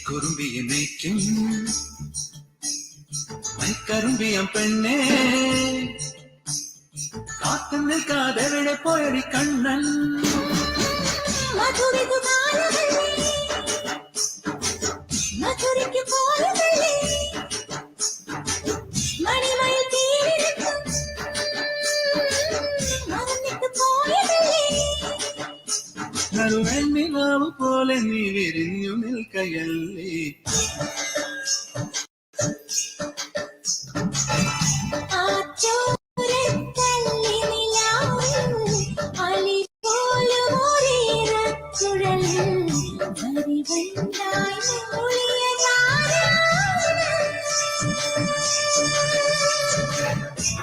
കുറുമ്പിയെ മേയ്ക്കും കരുമ്പിയം പെണ്ണേ കാത്തു നിൽക്കാതെവിടെ പോയടി കണ്ണൻ നറുവെണ്ണിലാവ് പോലെ നീ വിരിഞ്ഞു നിൽക്കയല്ലേ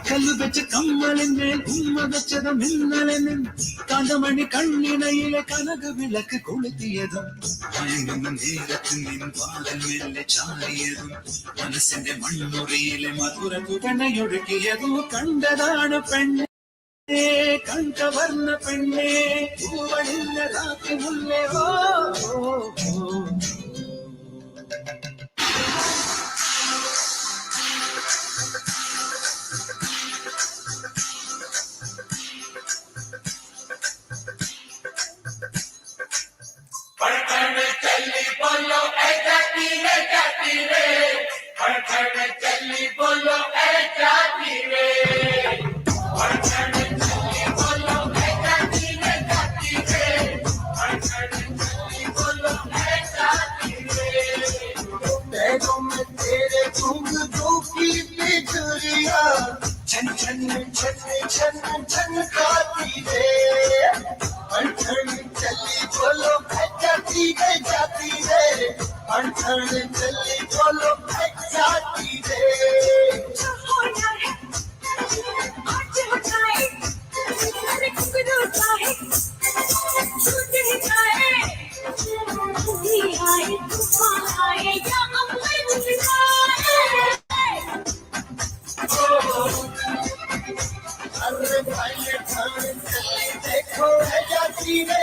കല്ലു വെച്ച കമ്മലിന്മേൽ ഉമ്മ വെച്ചതും ഇന്നലെ കാന്തമണി കണ്ണിണയിലെ കനക വിളക്ക് കൊളുത്തിയതും മയങ്ങുന്ന നേരത്ത് നിൻ വാടൽ മെല്ലെ ചാടിയതും മനസ്സിന്റെ മണ്ണുറിയിലെ മധുര തുകണയൊഴുകിയതും കണ്ടതാണ് പെണ്ണെ കണ്ടവർണ്ണ പെണ്ണെ പൂവണിഞ്ഞ രാത്രി മുല്ലേ ഓ छन खाती रे चली बोलो जाती रे जाती रे चली बोलो जाती रे देखो है जाती है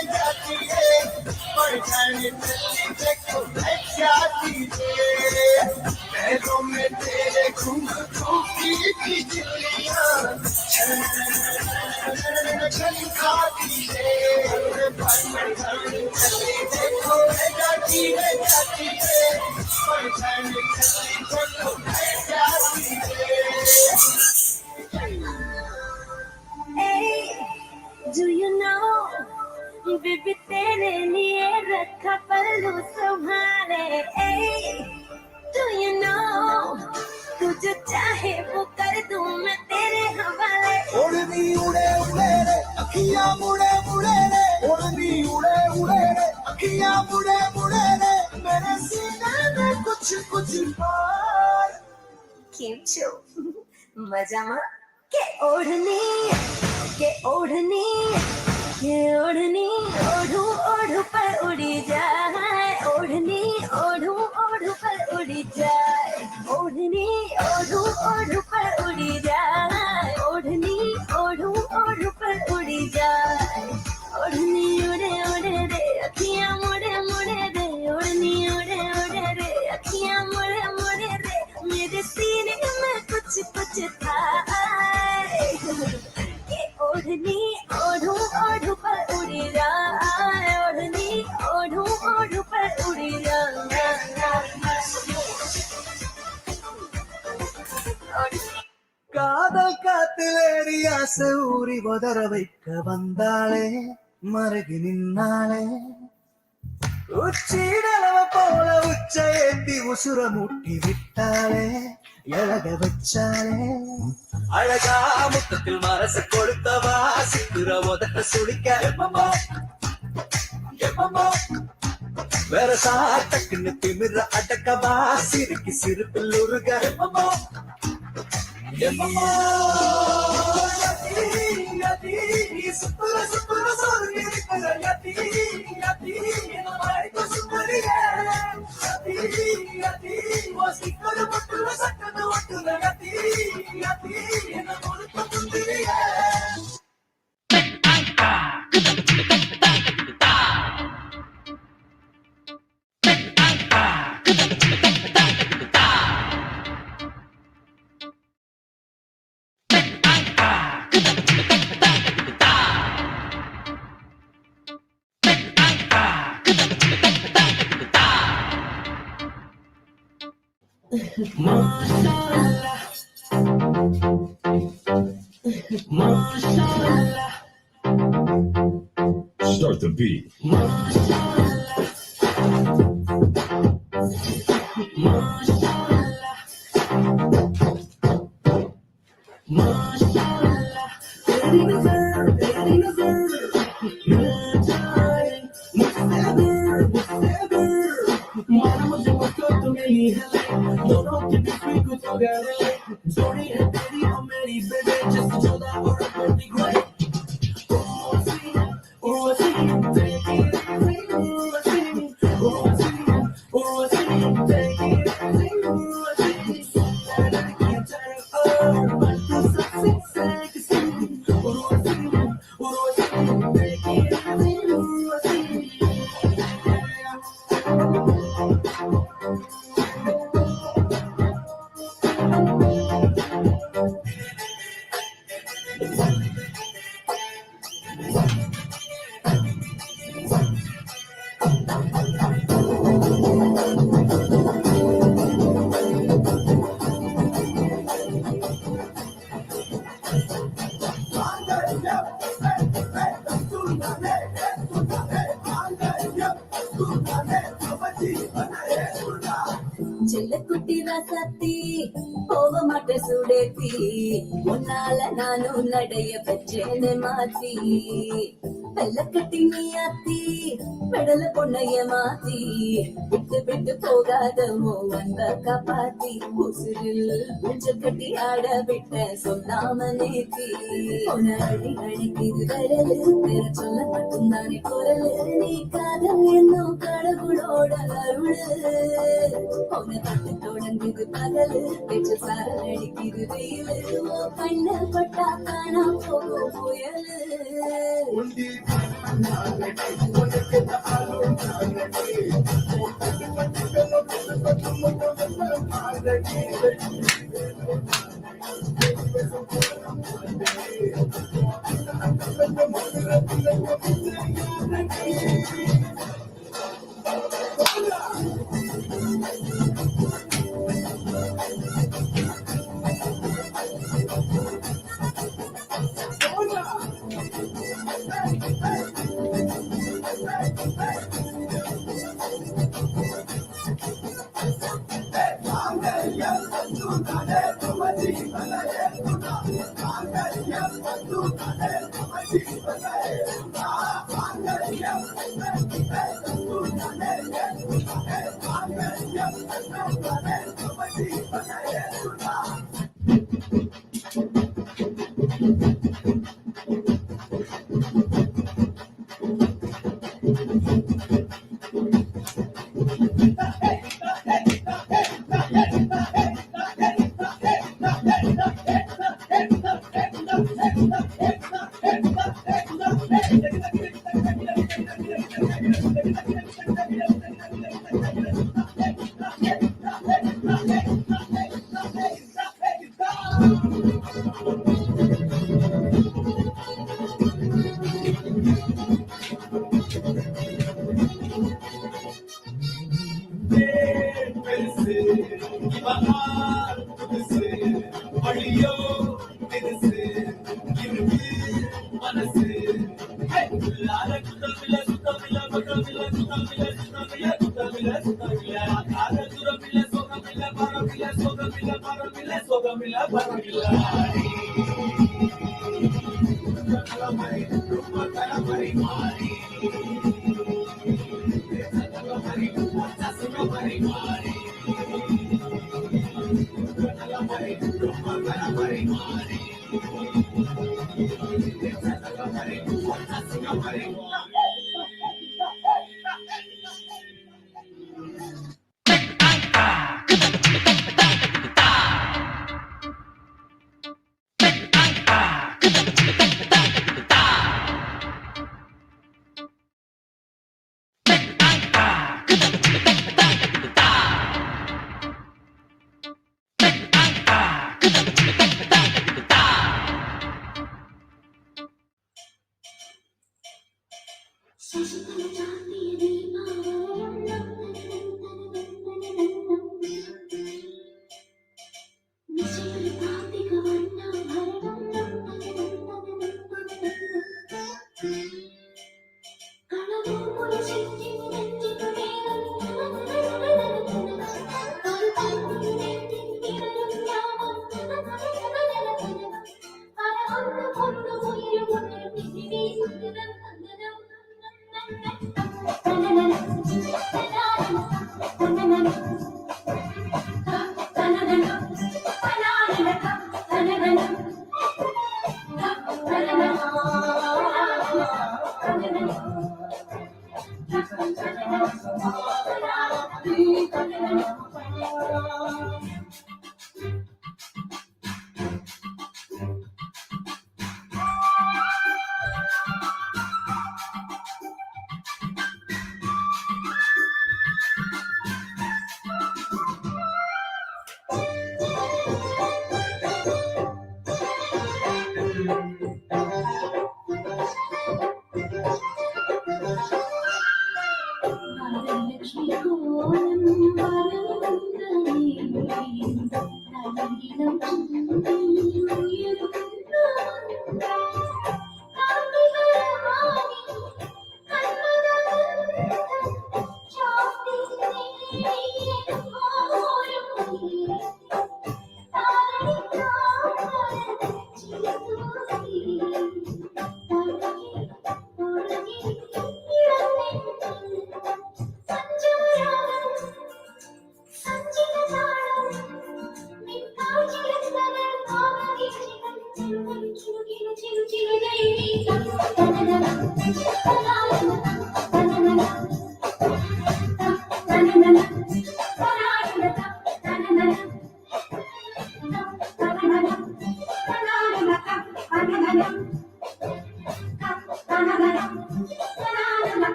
देखो है जाती है पैरों में तेरे घुंघरू की बिजलियां छन खाती है देखो है जाती है देखो है जाती है Do you know, baby, तेरे लिए रखा पल्लू संभाले. Do you know, तू जो चाहे वो कर दूं मैं तेरे हवाले. उड़नी उड़े उड़े रे अखियां मुड़े मुड़े रे उड़नी उड़े उड़े रे अखियां मुड़े मुड़े रे मेरे सीने में कुछ कुछ पार. केम छो मजामा के ओढ़नी ओढ़ू ओढ़ू पर उड़ी जाए ओढ़नी ओढ़ू पर उड़ी जाए ओढ़नी ओढ़ू पर उड़ी जाए ओढ़नी ओढ़ू पर उड़ी जाए ओढ़नी उड़े उड़े रे अखियां मुड़े मुड़े रे ओढ़नी उड़े उड़े रे अखियां मुड़े मुड़े रे मेरे सीने में कुछ कुछ था ओढ़नी ओढ़ू पर उड़ी जाए ओढ़नी ओढ़ू पर उड़ी जाए காதல் காத்திலேறி ஆசை ஊறி உதற வைக்க வந்தாளே மருகி நின்னாளே உச்சிடலவ போல உச்ச ஏந்தி உசுர மூட்டி விட்டாளே எழக வச்சாளே அழகா முத்தத்தில் மனசு கொடுத்தவா சிக்குற உதட்ட சுழிக்க எப்பமோ வேற சாட்டக்குன்னு திமிர அடக்கவா சிரிக்கி சிரிப்பில் உருக எப்பமோ சுப்புற சுப்புற சொல்லுங்க சட்டத்தை ஒட்டுல என்ன Mashallah, mashallah, Start the beat. mashallah, mashallah, mashallah. Ready to serve, ready to serve. No time, मुझसे माना मुझे मुझको तो मिली है दोनों के बीच में कुछ हो गया है जोड़ी है तेरी और मेरी बेबे just जोड़ा और अपनी great Urvashi, Urvashi, take it easy, Urvashi, Urvashi, Urvashi, take it easy, Urvashi. Ladies turn on, but too sexy, sexy. Urvashi, Urvashi, take it easy, Urvashi. செல்லக்குட்டி ராசாத்தி போக மாட்ட சுடேத்தி உன்னால நானும் நடைய பெற்றேன்னு மாத்தி வெள்ளக்கட்டி நீ ஆத்தி பெடல பொண்ணைய மாத்தி விட்டு விட்டு போகாதமோ அன்ப காப்பாத்தி உசுரில் ஊஞ்சல் கட்டி ஆட விட்ட சொல்லாம நேத்தி உன அடி அடிக்குது வரலு பெற சொல்ல மட்டும்தானே குரலு நீ காதல் என்னும் கடவுளோட அருளு உன தட்டு தொடங்குது பகலு பேச்சு சாரல் அடிக்குது வெயிலு ஓ கண்ணு பட்டா காணா போகும் புயலு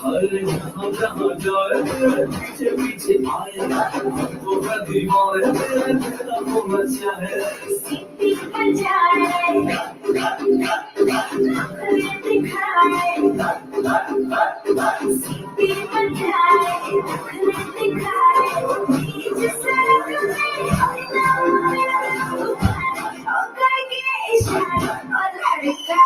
हर जहाँ जहाँ जाए पीछे पीछे आए तो कभी सीटी बजाए नखरे दिखाए सीटी बजाए नखरे दिखाए बीच सड़क में और करके इशारा और लड़का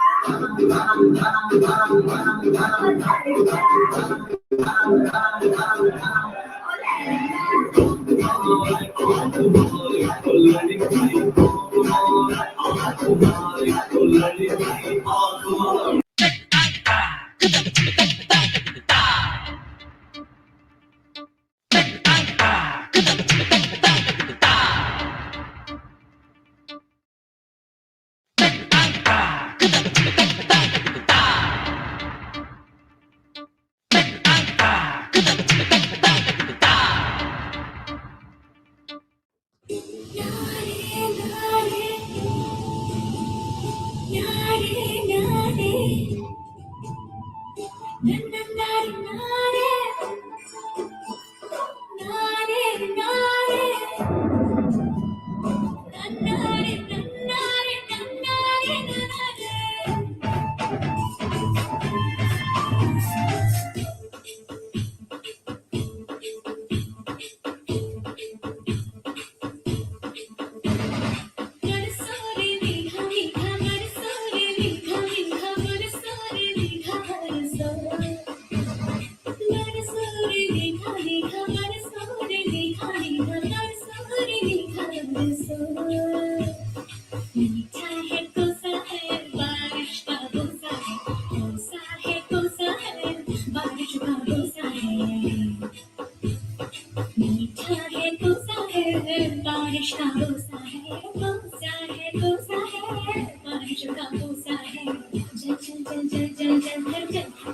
मीठा है कोसा है बारिश का बोसा है कोसा है कोसा है बारिश का बोसा है मीठा है कोसा है बारिश का बोसा है कोसा है कोसा है बारिश का बोसा है चल चल चल चल चल चल चल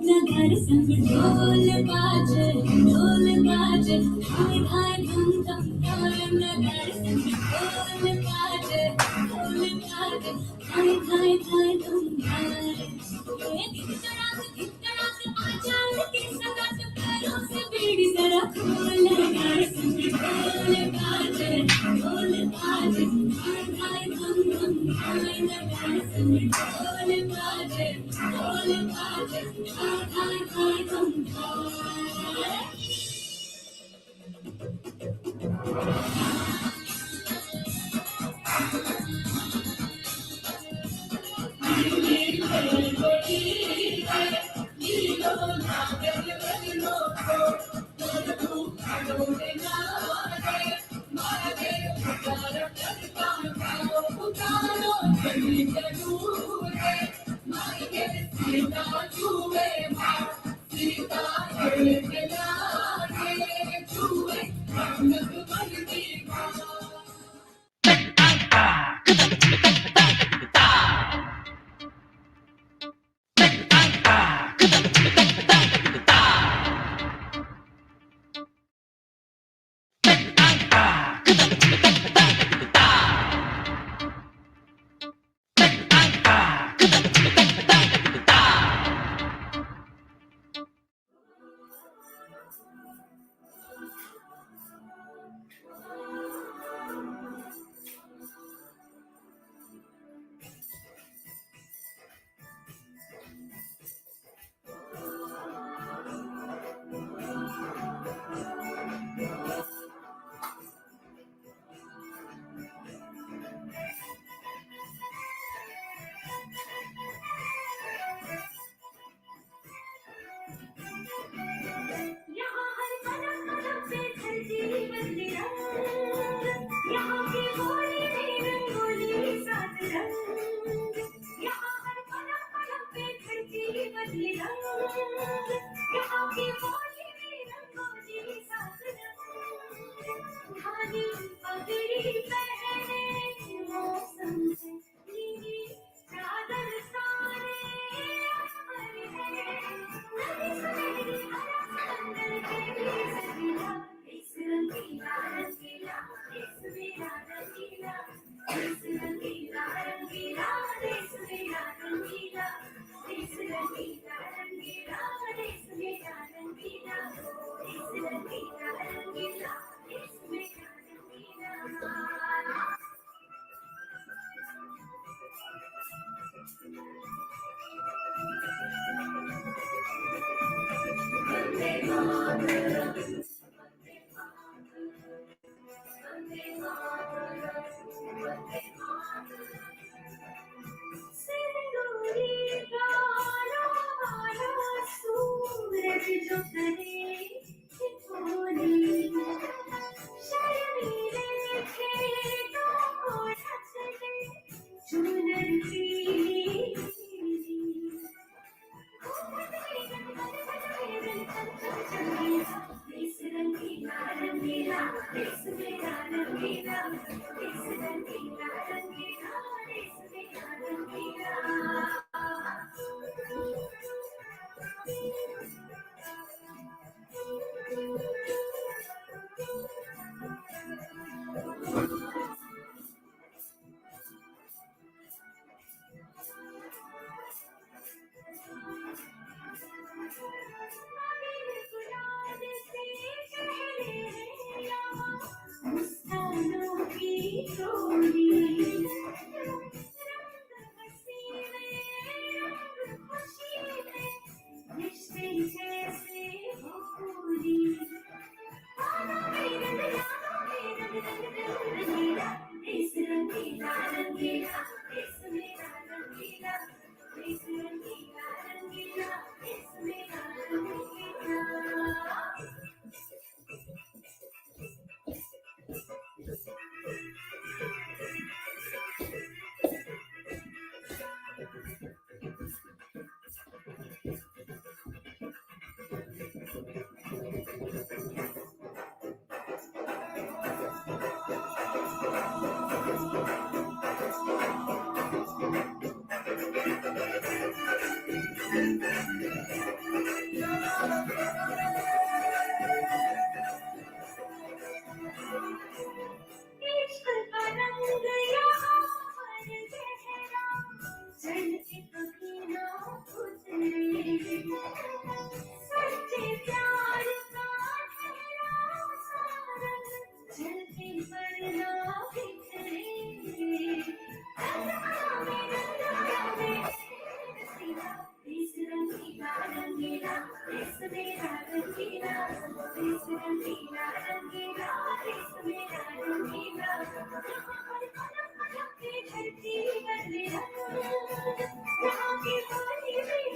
नगर संग ढोल बाजे हाय हाय धूम धम ढोल नगर संग ढोल बाजे हाय हाय हाय धूम धिक आजा के संगत पैरों से बीड़ी जरा खोल नगर संग ढोल बाजे हाय हाय धूम धम हाय नगर संग ढोल बाजे हाय हाय हाय धूम यहाँ हर कदम कदम पे धरती बदले रंग, यहाँ की होली में रंगोली सात रंग। यहाँ हर कदम कदम पे धरती बदले रंग, यहाँ की होली में रंगोली सात रंग। धानी पगड़ी पहने मौसम से नीली चादर सारे अमर है। नदी सुनहरी हरा समंदर के सजीला, इस रंगीला रंगीला, इस मेरा रंगीला, इस रंगीला रंगीला, इस मेरा रंगीला, इस रंगीला रंगीला, इस मेरा रंगीला, इस रंगीला रंगीला, इस मेरा रंगीला। सिंदूरी गाना वाला सूरज जो करे ठिठोली, शर्मीले खेतों को ढक ले चुनर की इस रंगीला रंगीला, इस मेरा रंगीला, इस रंगीला रंगीला, इस मेरा रंगीला। मुस्कानों की टोली, रंग हंसी में, रंग खुशी में, रिश्ते जैसे होली। यादों में रंग, यादों में रंग, रंग रंग रंगीला, इस रंगीला रंगीला, इस मेरा रंगीला, इस रंगीला रंगीला, इस मेरा रंगीला। इश्क का रंग यहाँ पर गहरा, चल के कभी ना उतरे। सच्चे प्यार का ठहरा सा रंग, चलते पर ना बिखरे। रंग में रसीला, इस रंगीला रंगीला, इस मेरा रंगीला, इस रंगीला रंगीला, इस मेरा रंगीला। यहाँ हर कदम कदम पे धरती बदले रंग, यहाँ की होली में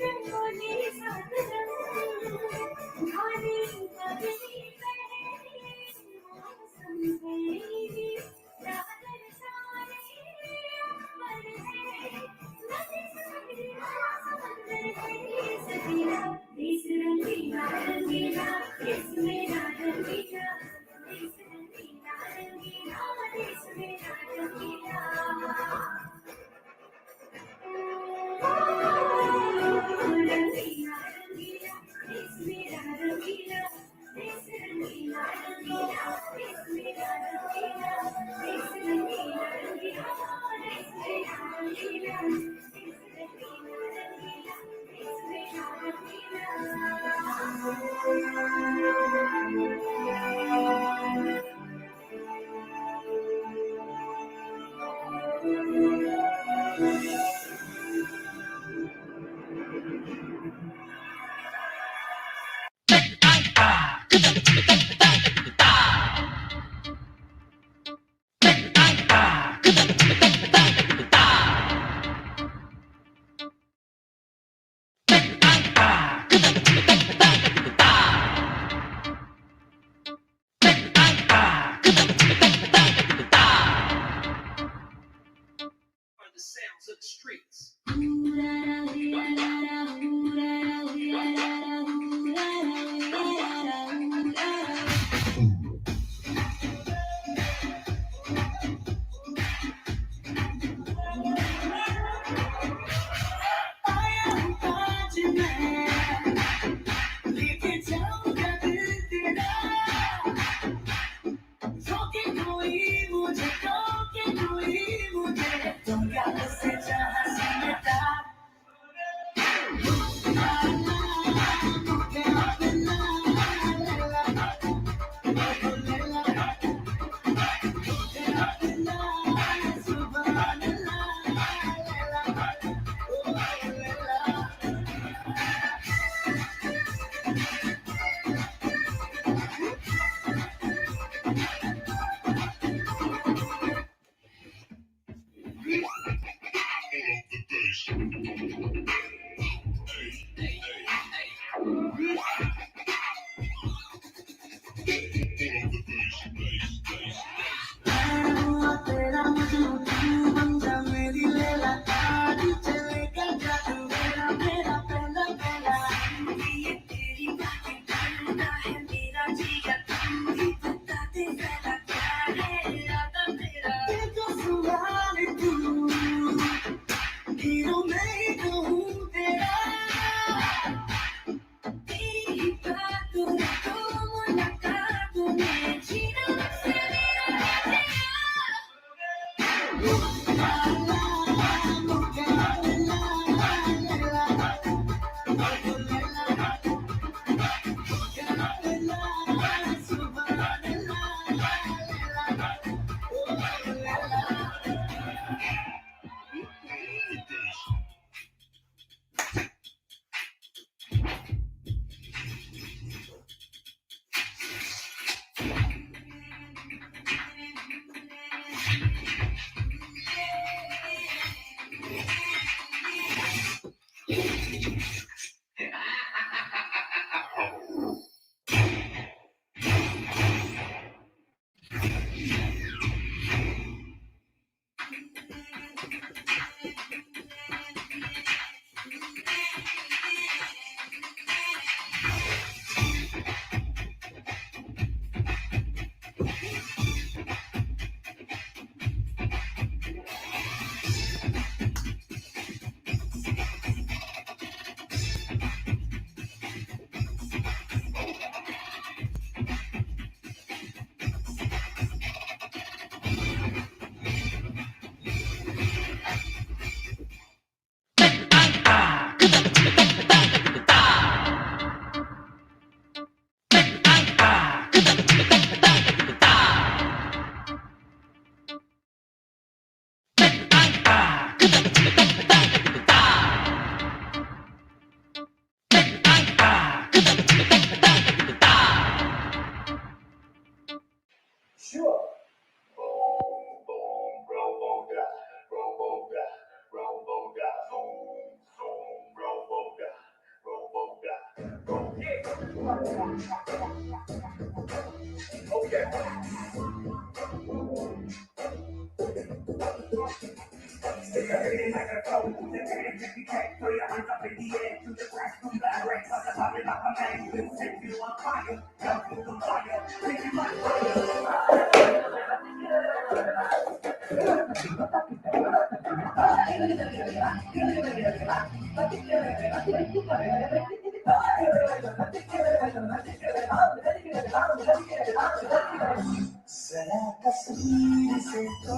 जरा तस्वीर से तो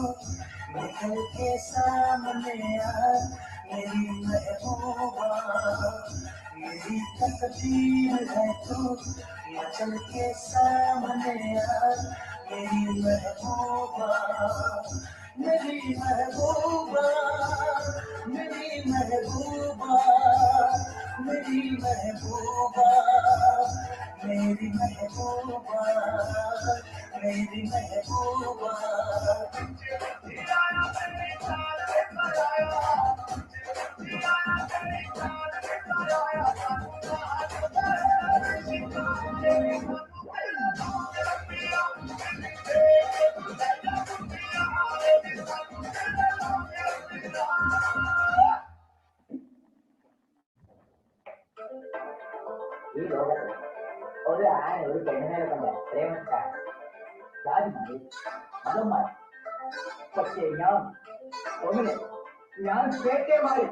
निकल के सामने आ मेरी महबूबा, मेरी तकदीर है तो मचल के सामने आ मेरी महबूबा, मेरी महबूबा, मेरी महबूबा, मेरी महबूबा, मेरी महबूबा, मेरी महबूबा। പ്രേമക്കാരൻ ജാതി മാറി മതം മാറി പക്ഷേ ഞാൻ കേട്ടേ മാറി.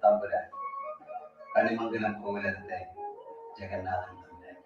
തമ്പുരാൻ കളിമംഗലം കോവിലത്തെ ജഗന്നാഥൻ തമ്പുരാൻ.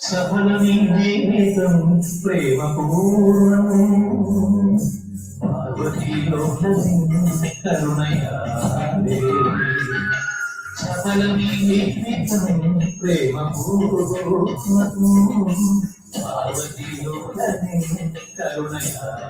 సఫలమీ జీవితం ప్రేమపూర్ణం పార్వతీలో కరుణయాదే సఫలమీ జీవితం ప్రేమపూర్ణం పార్వతీలో కరుణయాదే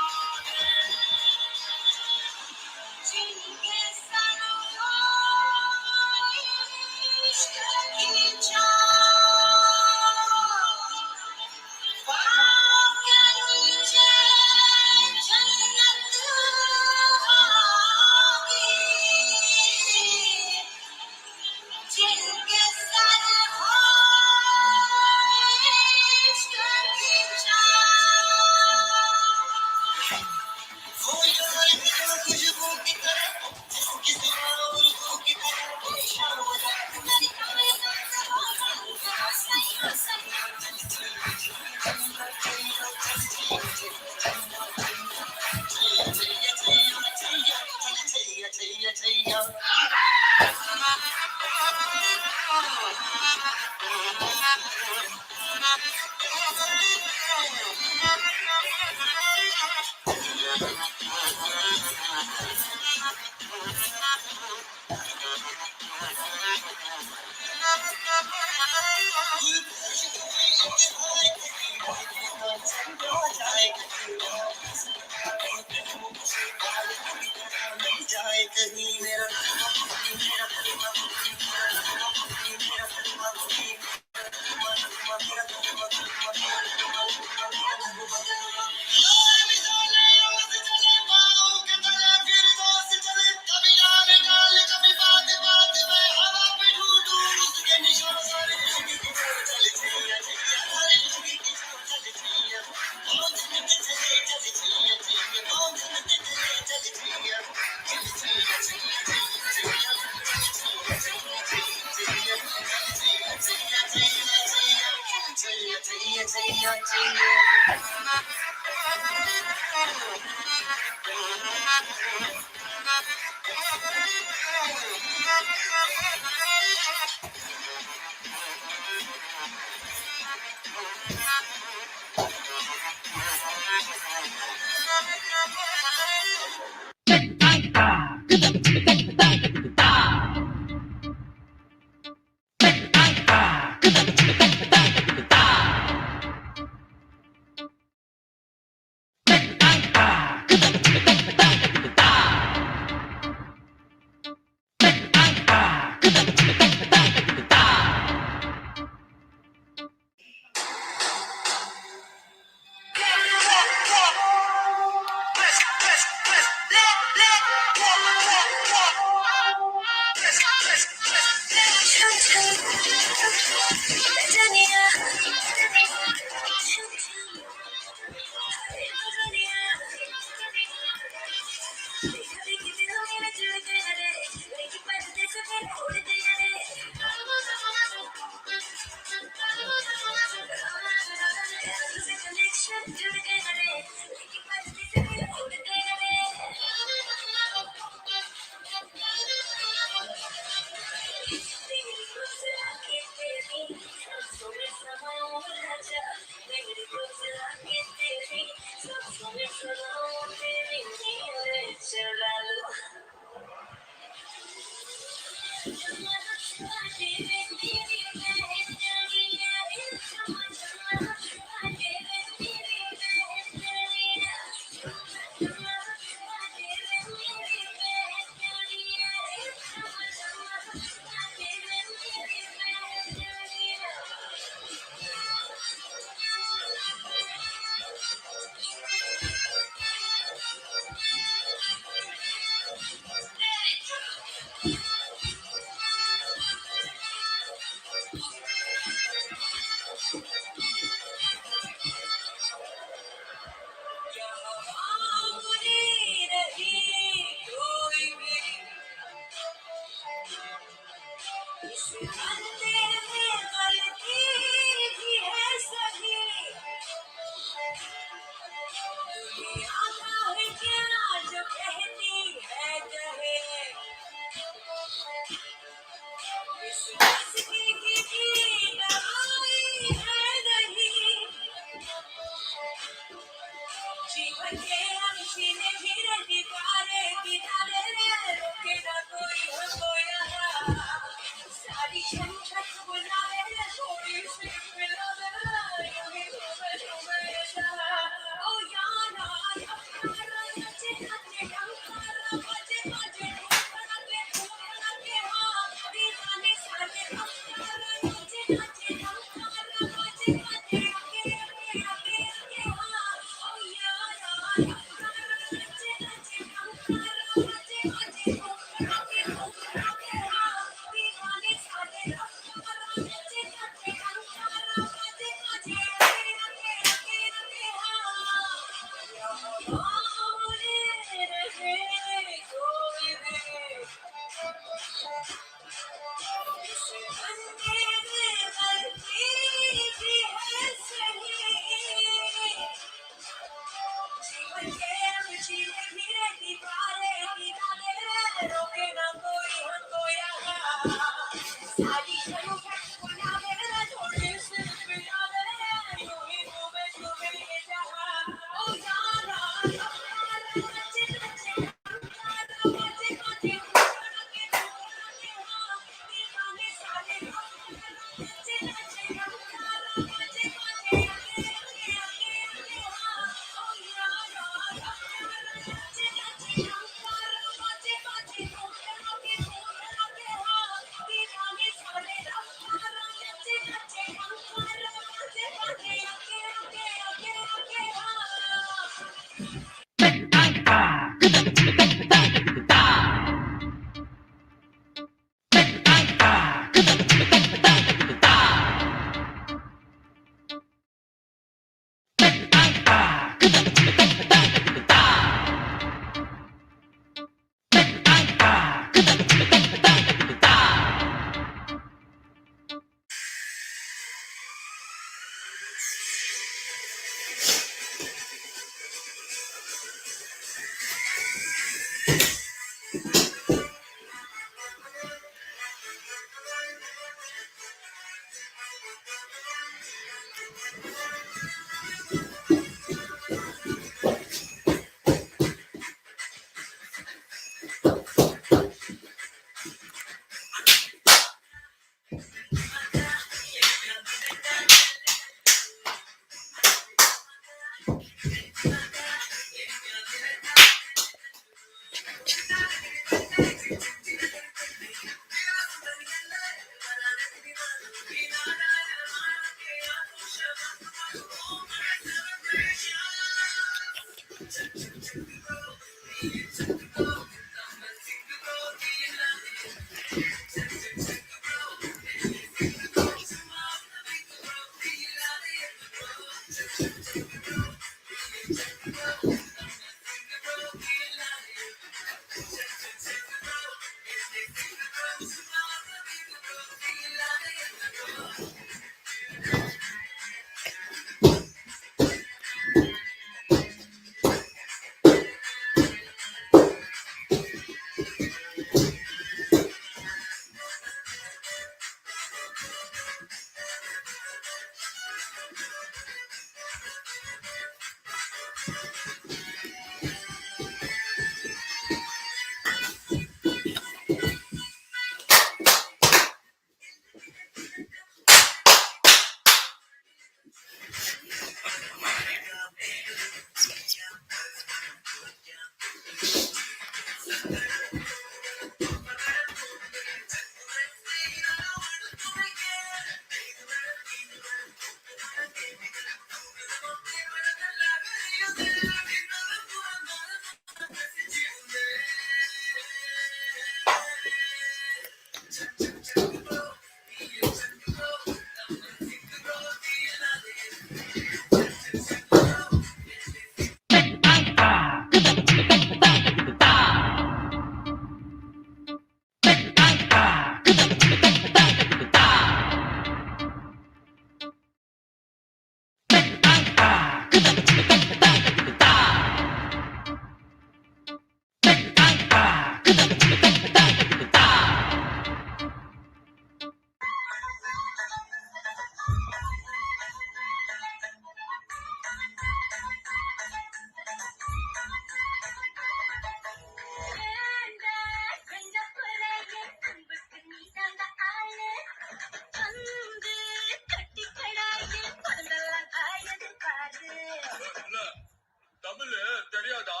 தமிழ் தெரியாதா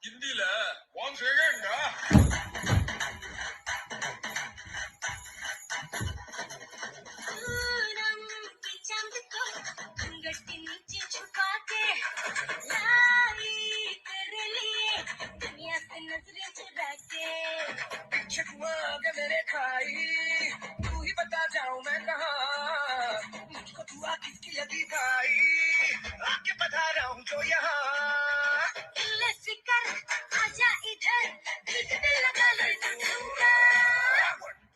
ஹிந்தில வாங்க செய்யண்டா मेरे खाई तू ही बता जाऊं मैं कहा मुझको तू आ किसकी लगी भाई आके बता रहा हूँ जो यहाँ आजा इधर लगा ले 1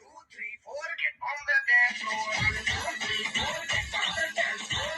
2 3 4 get on the dance floor 1 2 3 4 get on the dance floor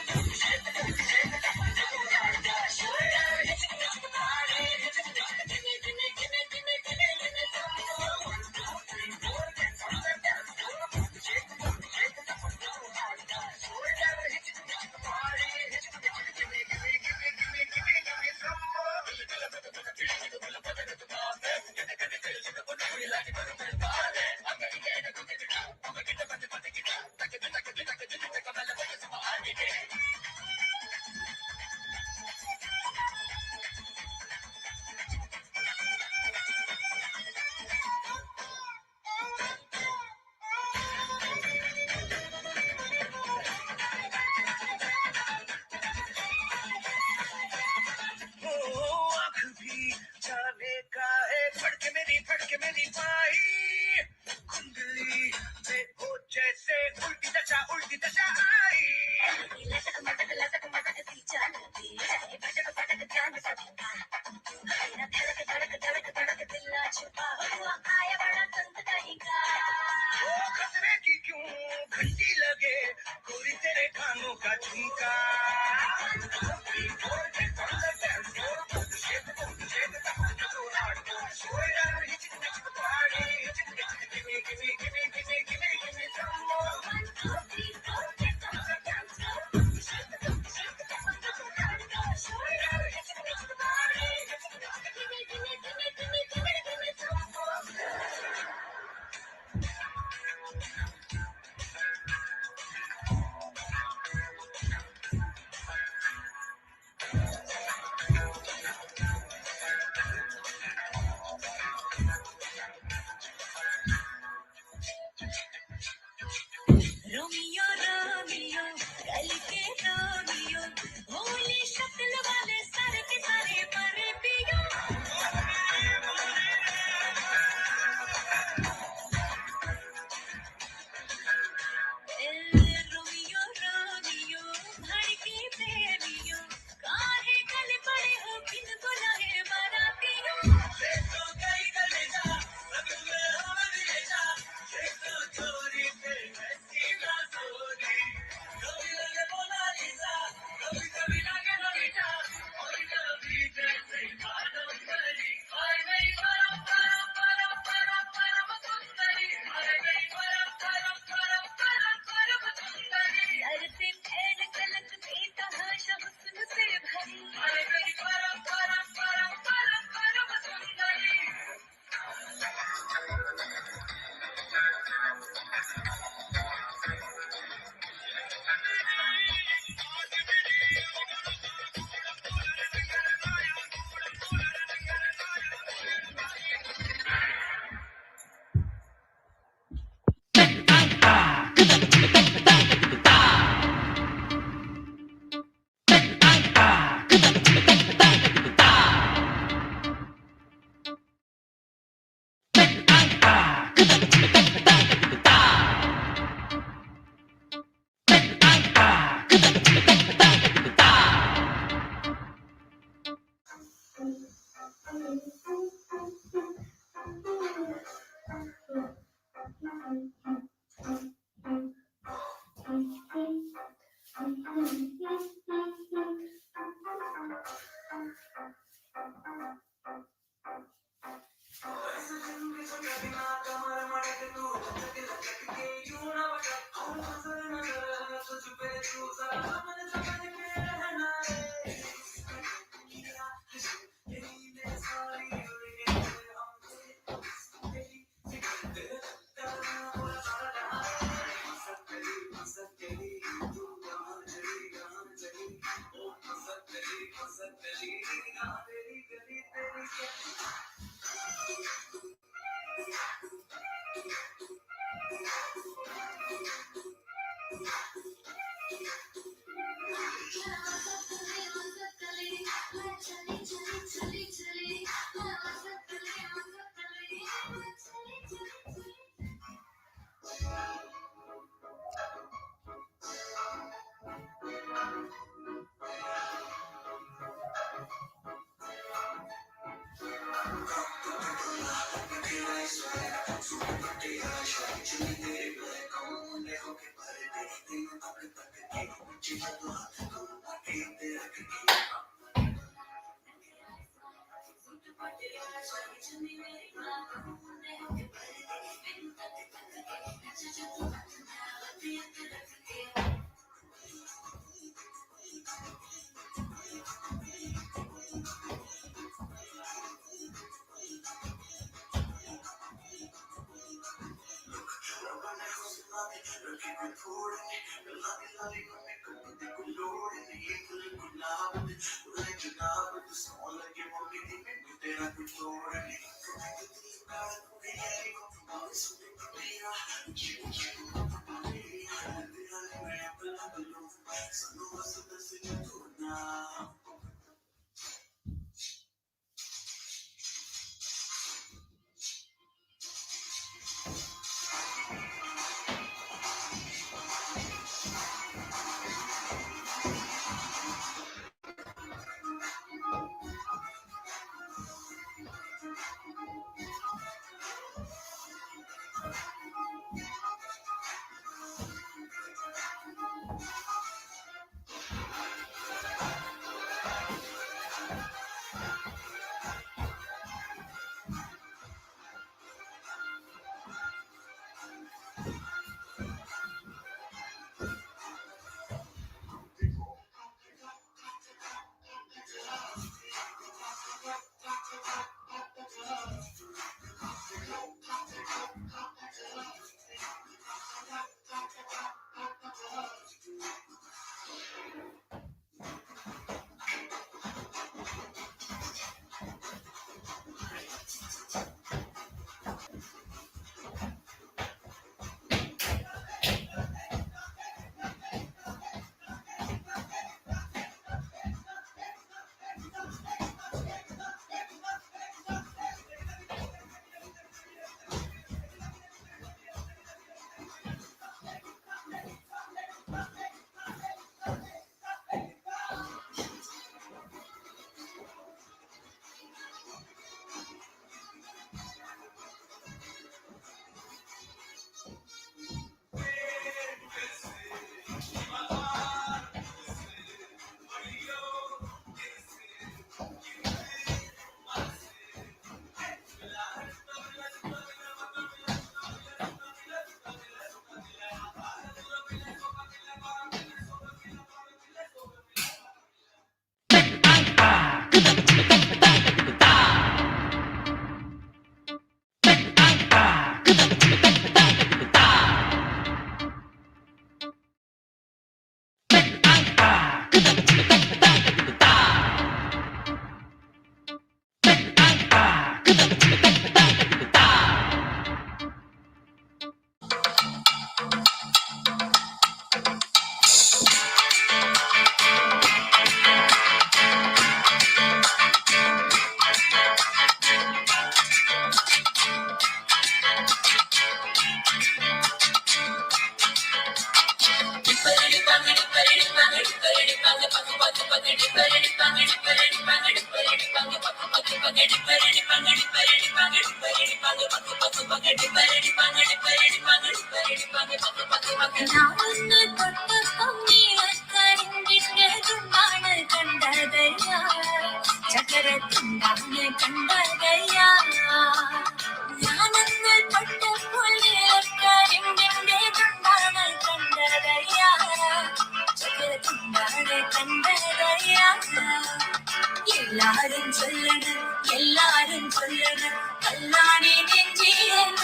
எல்லாரும் சொல்லணும் எல்லாரும் சொல்லணும் கல்லாணி நெஞ்சியன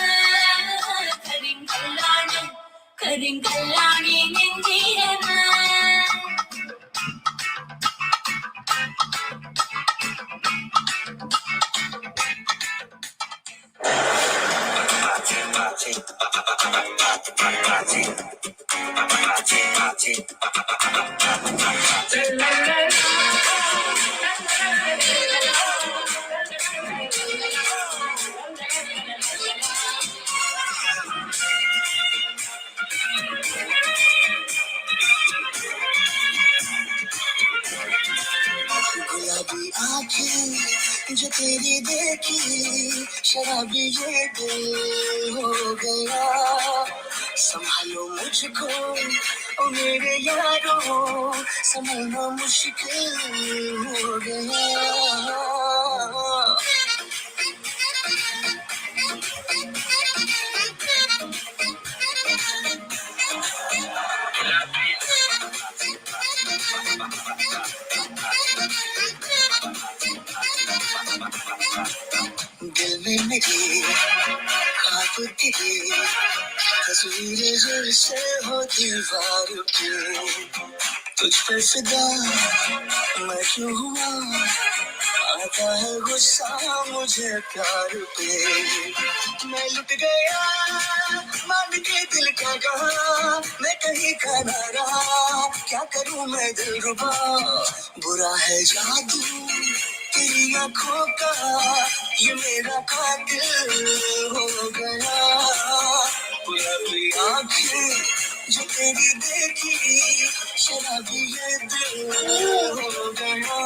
கரிங்கல்லாணி கரிங்கல்லாணி நெஞ்சியன गुलाबी आंखें जो तेरी देखी शराबी ये दिल हो गया संभालो मुझको ओ मेरे यारो, संभलना मुश्किल हो गया। दिल में मेरी खाब तेरी तस्वीरें जैसे हो दीवार पे, तुझ पे फिदा मैं क्यों हुआ, आता है गुस्सा मुझे प्यार पे। मैं लुट गया मान के दिल का कहा, मैं कहीं का ना रहा, क्या करूं मैं दिलरुबा। बुरा है जादू तेरी आंखों का, ये मेरा कातिल हो गया। गुलाबी आंखें जो तेरी देखी, शराबी ये दिल हो गया।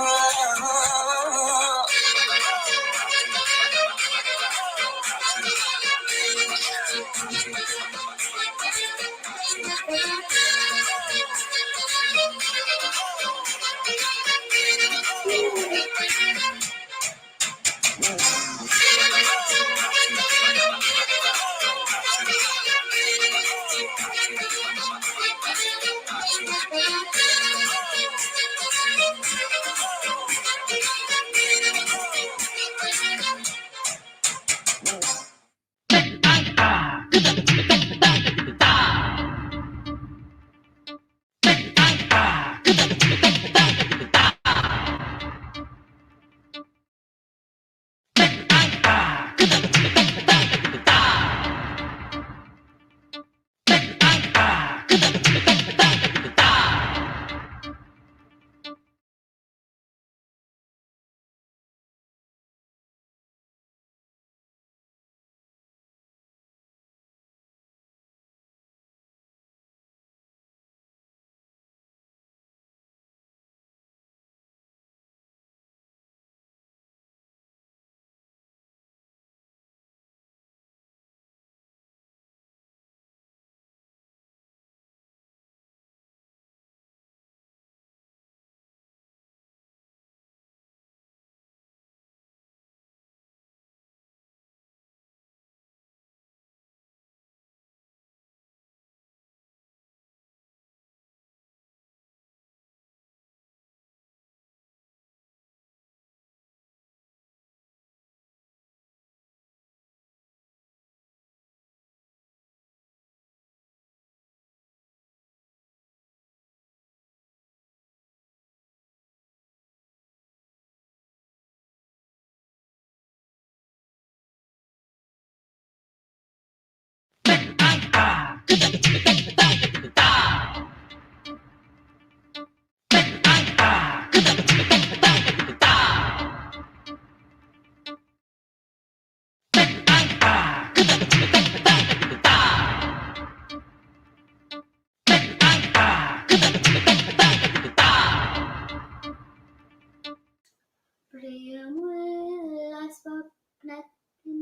പ്രിയമുള്ള സ്വപ്നത്തിൻ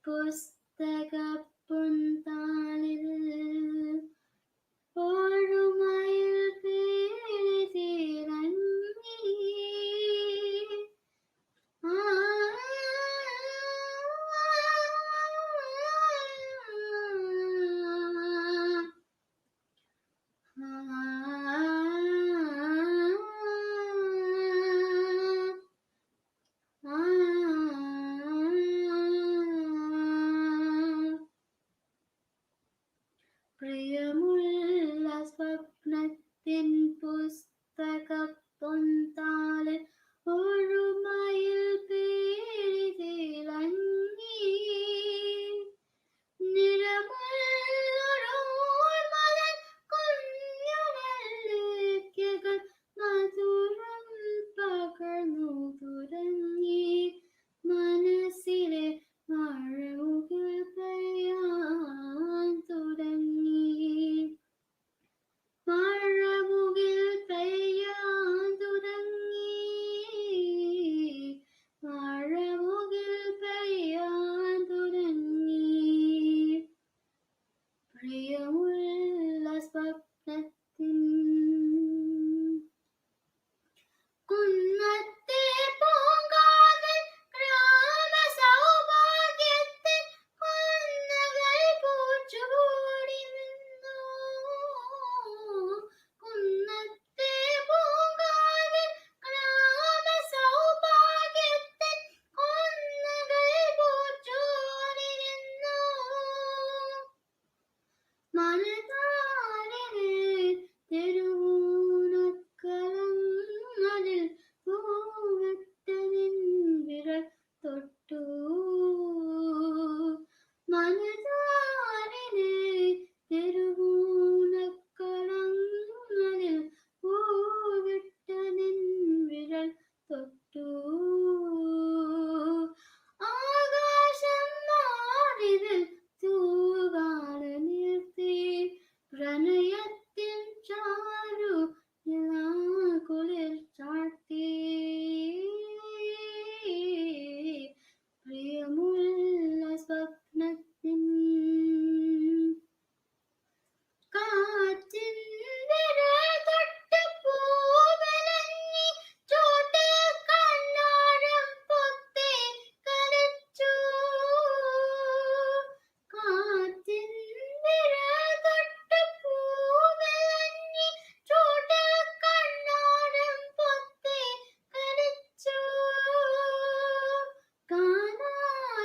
പുസ്തകപ്പൊന്താളിൽ ഓടുമയിൽ പേടി തിരഞ്ഞി. ആ തൊട്ടു മനതാരിനെ തെരുവൂനക്കളങ്ങളിൽ പൂവിട്ട നിൻ വിരൽ തൊട്ടു ആകാശം മാറിതിൽ തൂവാന നിർത്തി പ്രണയത്തിൻ ചാരു കുളിർ ചാർത്തി പ്രിയമുള്ള സ്വപ്നത്തിൻ കാറ്റിൻ വിരൽ തൊട്ട് പൂവിലങ്ങി ചോട്ടിൽ കണ്ണാടം പൊത്തി കളിച്ചു കാറ്റിൻ വിരൽ തൊട്ട് പൂവിലങ്ങി ചോട്ടിൽ കണ്ണാടം പൊത്തി കളിച്ചു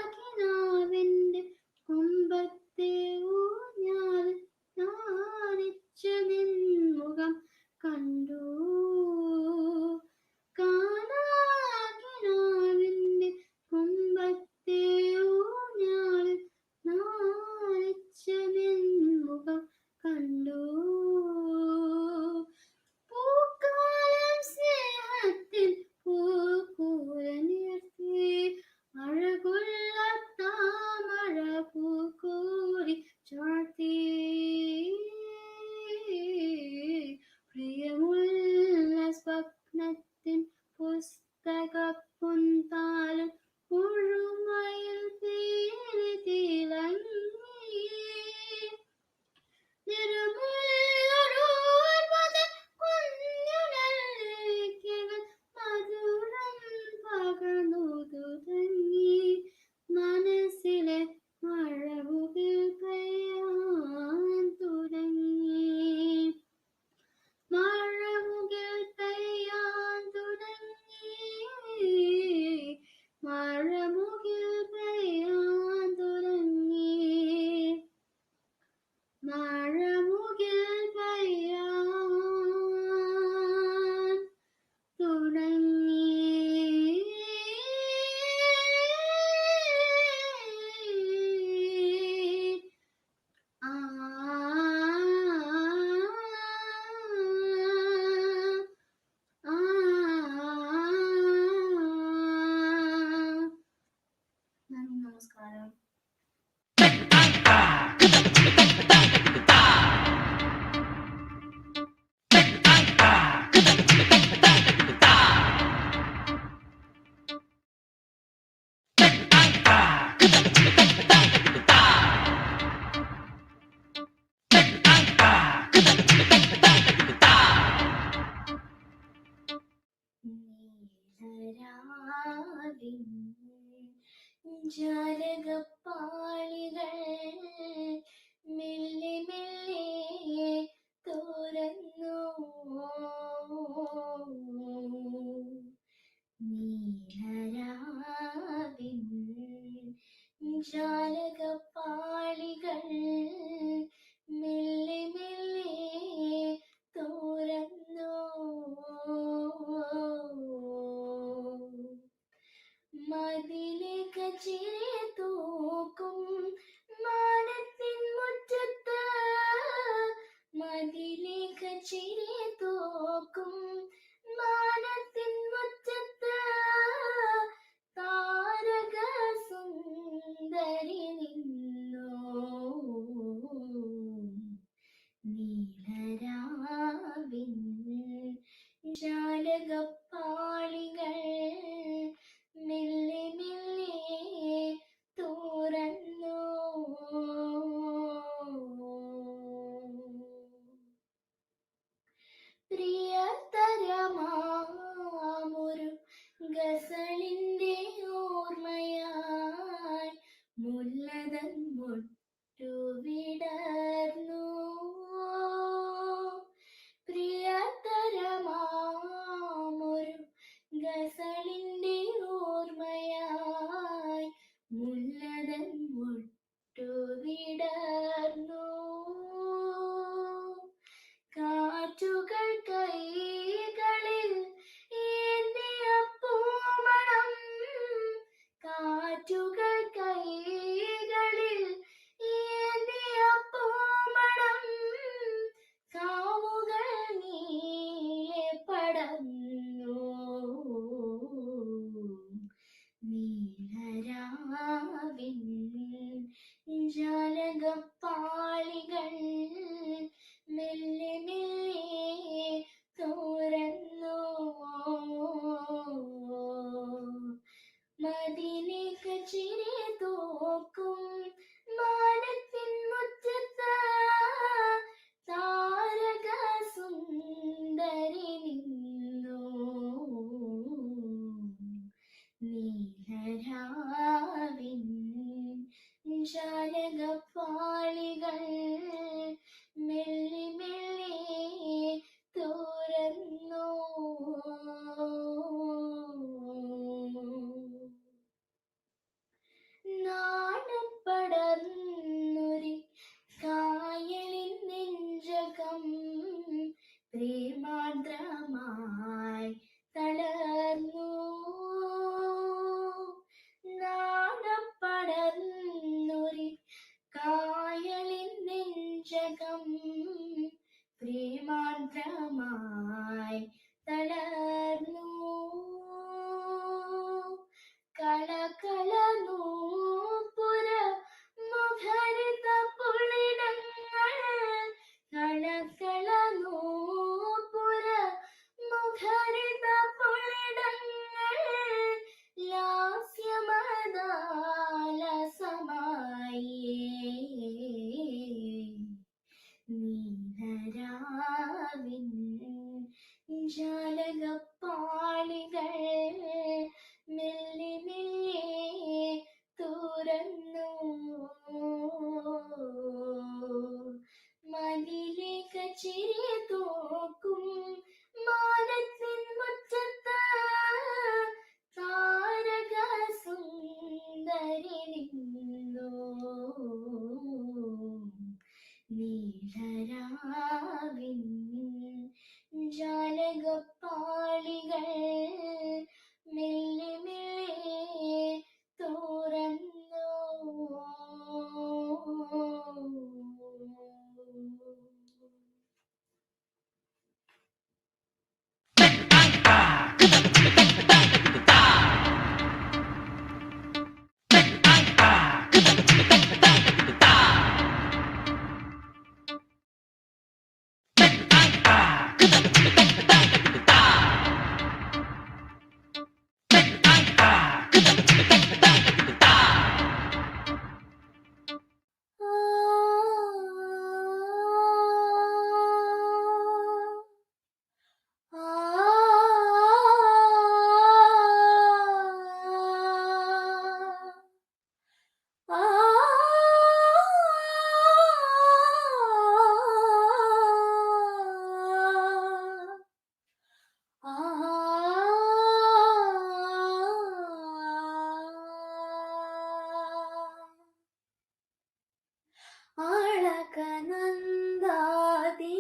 കാനാകിനാവിന്റെ കുമ്പത്തെ ഊഞ്ഞാൽ നാണിച്ച നിൻ മുഖം കണ്ടു കാനാകിനാവിന്റെ കുമ്പത്തെ ഊഞ്ഞാൽ നാണിച്ച നിൻ മുഖം കണ്ടു പൂക്കാലം സ്നേഹത്തിൽ പൂക്കൂല നിർത്തി അഴകുള്ള താമര പൂക്കൂടി ചാർത്തി പ്രിയമുള്ള സ്വപ്നത്തിൻ പുസ്തകപ്പൊന്താലും മുഴുമയിൽ തീരി തിളങ്ങി നിറമുള്ളൊരോർമ്മതൻ കുഞ്ഞുനല്ലിക്കകൾ മധുരം പകർന്നു തുടങ്ങി മനസ്സിലെ മഴവുകൾ പെയ്യാൻ തുടങ്ങി മഴവുകൾ പെയ്യാൻ തുടങ്ങി മഴമുകിൽ പെയ്യാൻ തുടങ്ങി മഴമുകിൽ പെയ്യാൻ തുടങ്ങി ആ ആ നന്ദി നമസ്കാരം നീലരാവിൻ ജാലകപ്പാളികൾ മെല്ലെ മെല്ലെ തുറന്നു നീലരാവിൻ ജാലകപ്പാളികൾ മെല്ലെ മെല്ലെ തുറന്നു മതിലേക്ക് ചിരി തൂക്കും മാനത്തിൻ മുറ്റത്ത് മതിലേക്ക് ചിരി തൂക്കും മാനത്തിൻ മുറ്റത്ത് താരക സുന്ദരി നിന്നു നീലരാവിൻ ജാലകപ്പാളികൾ മെല്ലെ മെല്ലെ തുറന്നു പ്രിയതരമാമൊരു ഗസലിന്റെ ഓർമ്മയായി മുല്ലതൻ മുട്ടു വിടർന്നു പ്രിയതരമാമൊരു ഗസലിന്റെ ഓർമ്മയായി മുല്ലതൻ മുട്ടു വിടർന്നു കാറ്റുകൾ കൈകളിൽ ഏന്തിയ പൂമണം കാറ്റ് കാറ്റുകൾ കൈകളിൽ ഏന്തിയ പൂമണം കാവുകൾ നീളെ പടർന്നു നീലരാവിൻ ജാലകപ്പാളികൾ മെല്ലെ മെല്ലെ തുറന്നു മതിലേക്ക് ചിരി തോക്കും മാനത്തിൻ മുറ്റത്ത് താരക സുന്ദരി നിന്നു നീലരാവിൻ ജാലകപ്പാളികൾ മെല്ലെ മെല്ലെ തുറന്നു നാണപ്പടർന്നൊരു കായലിൻ നെഞ്ചകം പ്രേമാർദ്രമായി തളർന്നു നാണപ്പടർന്നൊരു കായലിൻ നെഞ്ചകം പ്രേമാർദ്രമായി തളർന്നു കളകള നൂപുര മുഖരിത പുളിടങ്ങൾ കളകള നൂപുര മുഖരിത പുളിടങ്ങൾ ലാസ്യമദാലസമായി നീലരാവിൻ ജാലകപ്പാളികൾ മെല്ലെ മെല്ലെ തുറന്നു മതിലേക്ക് ചിരി തോക്കും മാനത്തിൻ മുറ്റത്ത് താരക സുന്ദരി നിന്നു നീലരാവിൻ ജാലകപ്പാളികൾ മെല്ലെ മെല്ലെ തുറന്നു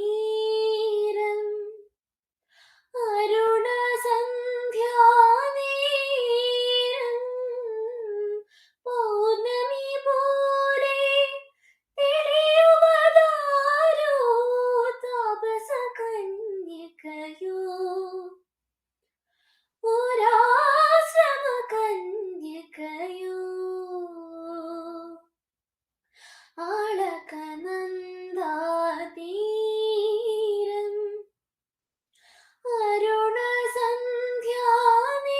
ആളകനന്ദാതീരം അരുണസന്ധ്യാനേരം പൗർണമി പോലെ തെളിയുവതാരോ താപസകന്യകയോ ഒരാശ്രമകന്യകയോ ആളകനന്ദാതീരം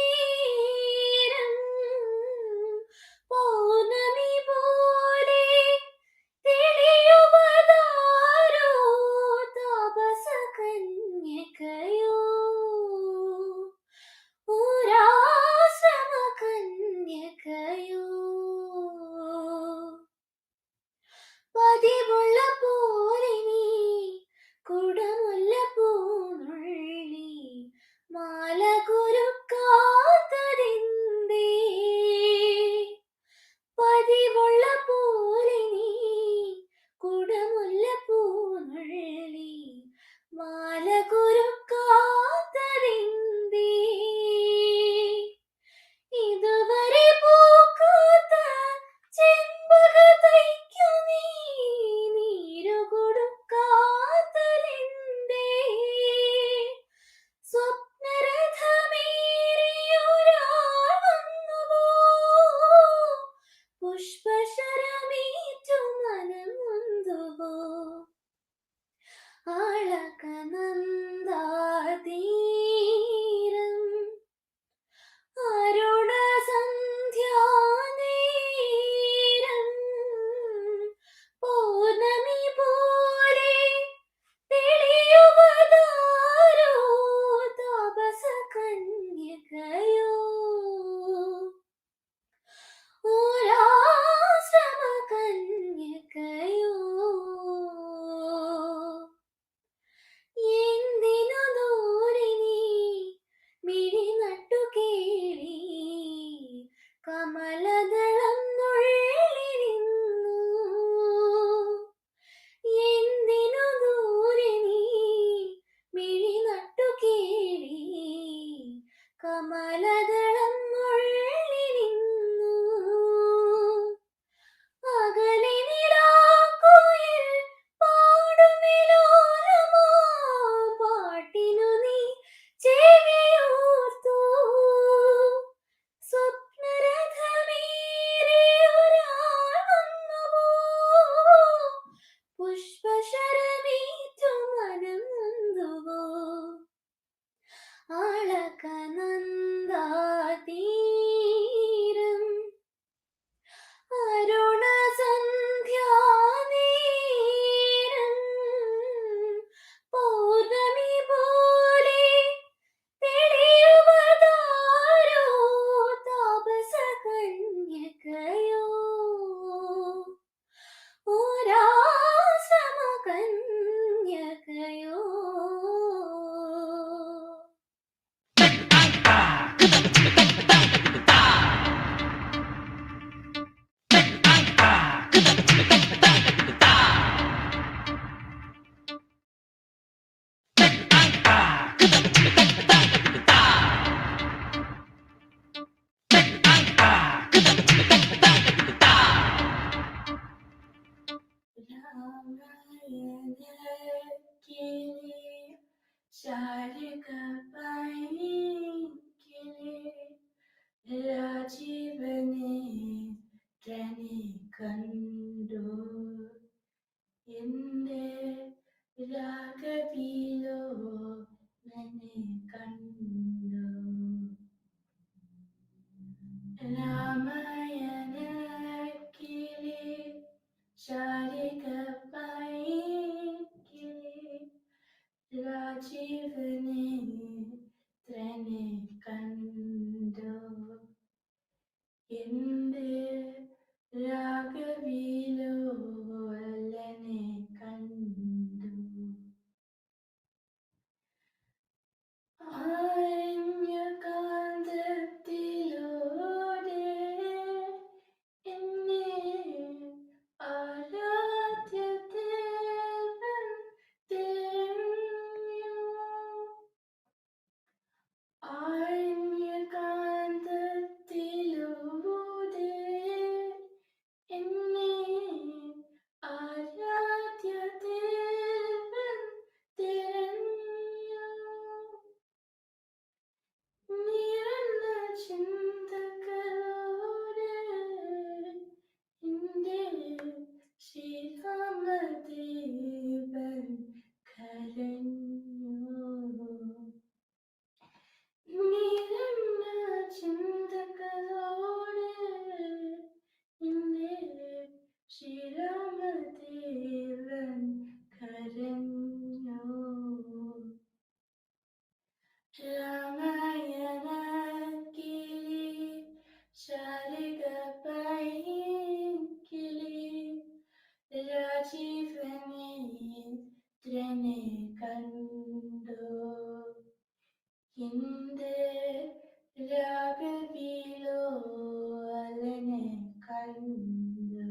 അരുണസന്ധ്യാനേരം പൗർണമി പോലെ തെളിയുവതാരോ താപസകന്യകയോ ഒരാശ്രമകന്യകയോ പതിവുള്ള പോലെ നീ കുടമുല്ല പൂനുള്ളി മാല കുരുക്കാത്തതിന്തേ പതിവുള്ള പോലെ നീ കുടമുല്ല പൂനുള്ളി മാല കുരുക്കാത്തതിന്തേ ഇതുവരെ പൂക്കാത്ത പുഷ്പശരമേറ്റു മനമുന്തുവോ അളകനന്ദാതീരം അരുണസന്ധ്യാനേരം പൗർണമി പോലെ തെളിയുവതാരോ താപസകന്യകയോ ഓരാശ്രമകന്യകയോ എന്തിനു ദൂരെ നീ മിഴി നട്ടു കേളി കമലദളം നുള്ളിരിന്നു എന്തിനു ദൂരെ നീ മിഴി നട്ടു കേളി കമലദളം നുള്ളിരിന്നു അകലെ നിലാക്കുയിൽ പാടുമിലോലമോ പാട്ടിനു നീ ചെവിയോർത്തു സ്വപ്നരഥമേറിയൊരാൾ വന്നുവോ പുഷ്പശരമേറ്റു മനം നൊന്തുവോ അളകനന്ദാതീരം അരുണസന്ധ്യാനേരം പൗർണമി പോലെ തെളിയുവതാരോ താപസകന്യകയോ ഓരാശ്രമകന്യകയോ രാജീവനെ കണ്ടു എന്റെ രാഗവിലോ നന്നെ കണ്ടു രാമായണ കിളി ശാരിക കിളി രാജീവനെ തന്നെ കണ്ടു എന്റെ രാഗവിലോലനെ കണ്ടു ആരണ്യകാന്തത്തിലൂടെ എന്നെ ആരാധ്യദേവൻ തെരഞ്ഞു ആരണ്യകാന്തത്തിലൂടെ എന്നെ ആരാധ്യദേവൻ തെരഞ്ഞു നിറഞ്ഞ ചിന്തകളോടെ എന്റെ ശ്രീരാമദേവൻ കരഞ്ഞു നിറഞ്ഞ ചിന്തകളോടെ എന്റെ ശ്രീരാമദേവൻ കരഞ്ഞു രാമായണ കിളി ശാരിക കിളി രാജീവനെ ത്രനെ കണ്ടു എന്റെ രാഗവിലോ അലനെ കണ്ടു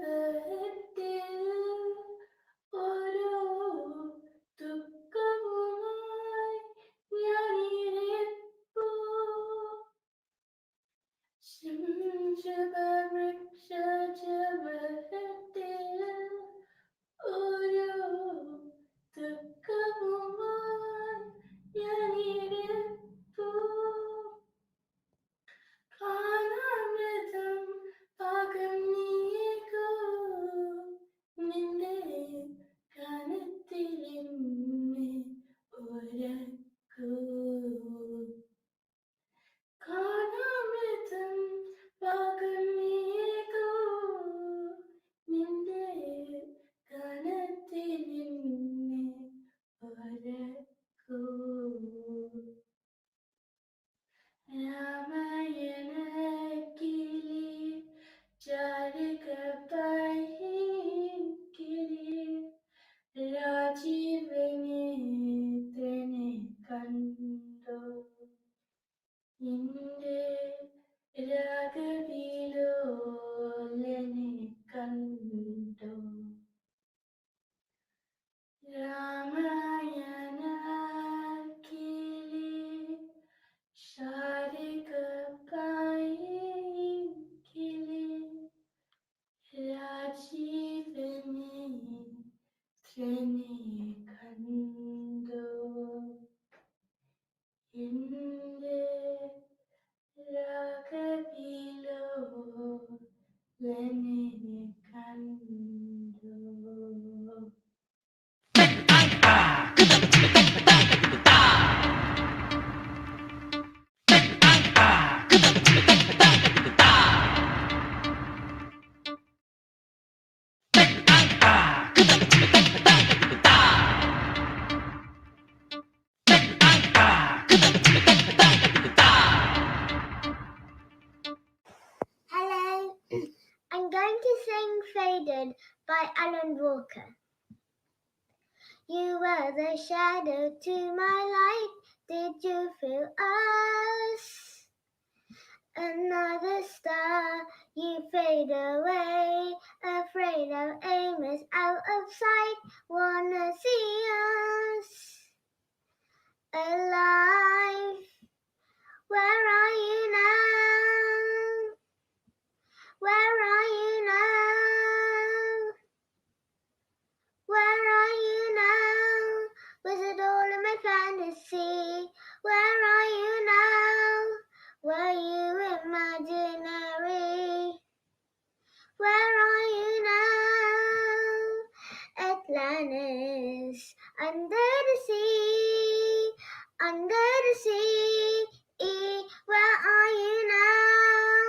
ശംശബവൃക്ഷജപത്തിൽ ഓരോ ദുഃഖവുമായി ഞാനിരിപ്പൂ ശംശബവൃക്ഷജപത്തിൽ ഓരോ ദുഃഖവുമായി ഞാനിരിപ്പൂ എന്റെ രാഗവിലോലനെ കണ്ടോ രാമായണ കിളി ശാരിക കിളി രാജീവനെ കണ്ടോ എന്റെ രാഗവിലോലനെ കണ്ടോ. Hello, I'm going to sing Faded by Alan Walker. You were the shadow to my light, did you feel us? Another star, you fade away, afraid our aim is out of sight, wanna see us alive. Where are you now? Where are you now? Where are you now? Was it all in my fantasy? Where are you now? Were you imaginary? Where are you now? Atlantis, under the sea, under the sea. Where are you now?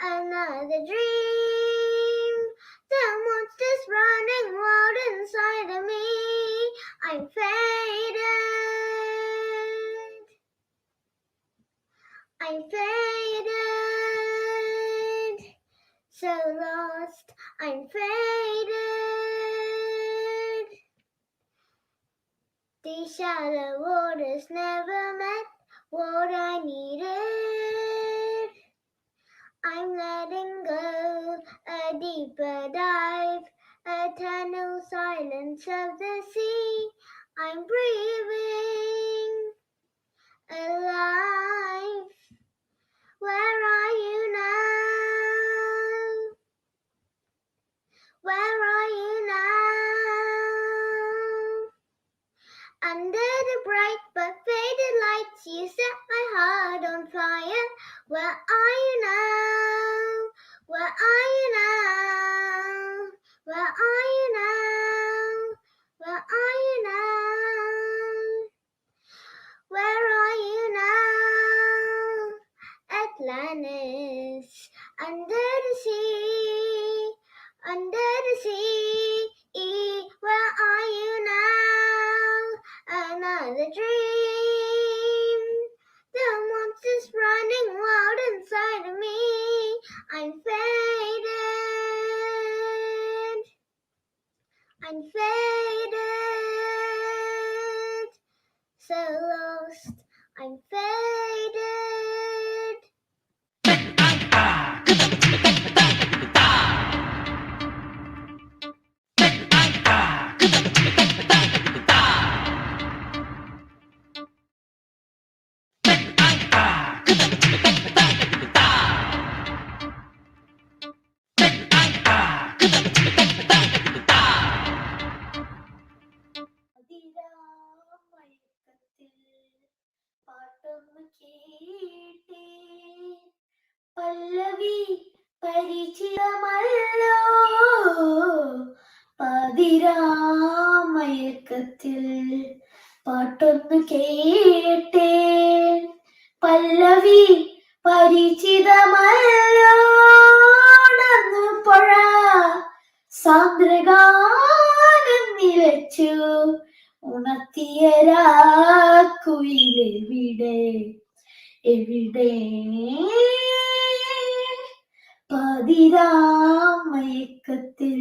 Another dream. The monster's running wild inside of me. I'm faded. I'm faded. So lost. I'm faded. These shallow waters never met what I needed. I'm letting go, a deeper dive, eternal silence of the sea. I'm breathing, alive. Where are you now? Where are you now? Under the bright but faded lights, you set my heart on fire. Where are you now? Where are you now? Where are you now? Where are you now? Where are you now? Atlantis, under the sea, under the sea. Where are you now? Another dream. The monster's running wild inside of me. I'm faded. I'm faded. So lost. I'm faded. അതിരാമയക്കത്തിൽ പാട്ടൊന്നു കേട്ടേ പല്ലവി പരിചിതമല്ലോ പതിരാമയക്കത്തിൽ പാട്ടൊന്നു കേട്ടേ പല്ലവി പരിചിതമല്ലോ പുഴ സാന്ദ്രഗാനം നിലച്ചു ഉണർത്തിയ രാക്കുയിലെവിടെ എവിടെ പതിരാമയക്കത്തിൽ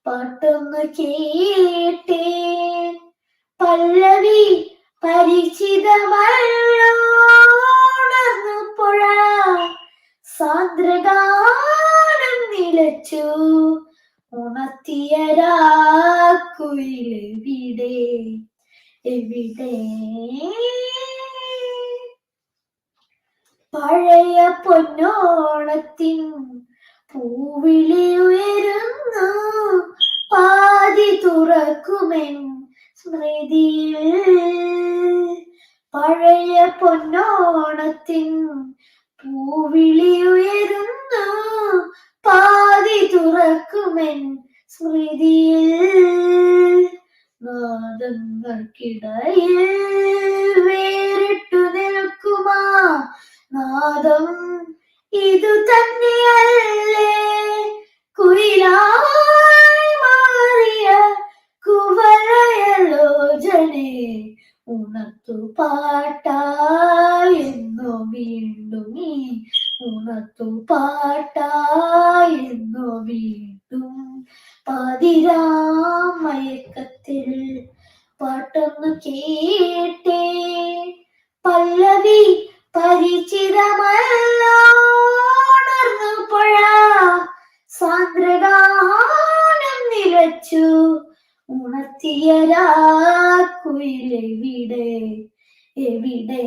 പാട്ടൊന്നു കേട്ടേ പല്ലവി പരിചിതമല്ലോണർന്നു പുഴ സാന്ദ്രഗാനം നിലച്ചു ഉണർത്തിയ രാക്കുയിലെവിടെ എവിടെ പഴയ പൊന്നോണത്തിൻ പൂവിളി ഉയരുന്നു പാതി തുറക്കുമെൻ സ്മൃതിയിൽ പഴയ പൊന്നോണത്തിൻ പൂവിളി ഉയരുന്നു പാതി തുറക്കുമെൻ സ്മൃതിയിൽ നാദങ്ങൾക്കിടയിൽ വേറിട്ടു നിൽക്കുമാ നാദം ഇതു തന്നെയല്ലേ കുയിലായി മാറിയ കുവലയലോചനെ ഉണർത്തു പാട്ടായെന്നോ വീണ്ടും നീ ഉണർത്തു പാട്ടായെന്നോ വീണ്ടും പാതിരാമയക്കത്തിൽ പാട്ടൊന്നു കേട്ടേ പല്ലവി പരിചിതമല്ലോണർന്നു പുഴ സാന്ദ്രഗാനം നിലച്ചു ഉണർത്തിയ രാക്കുയിലെവിടെ എവിടെ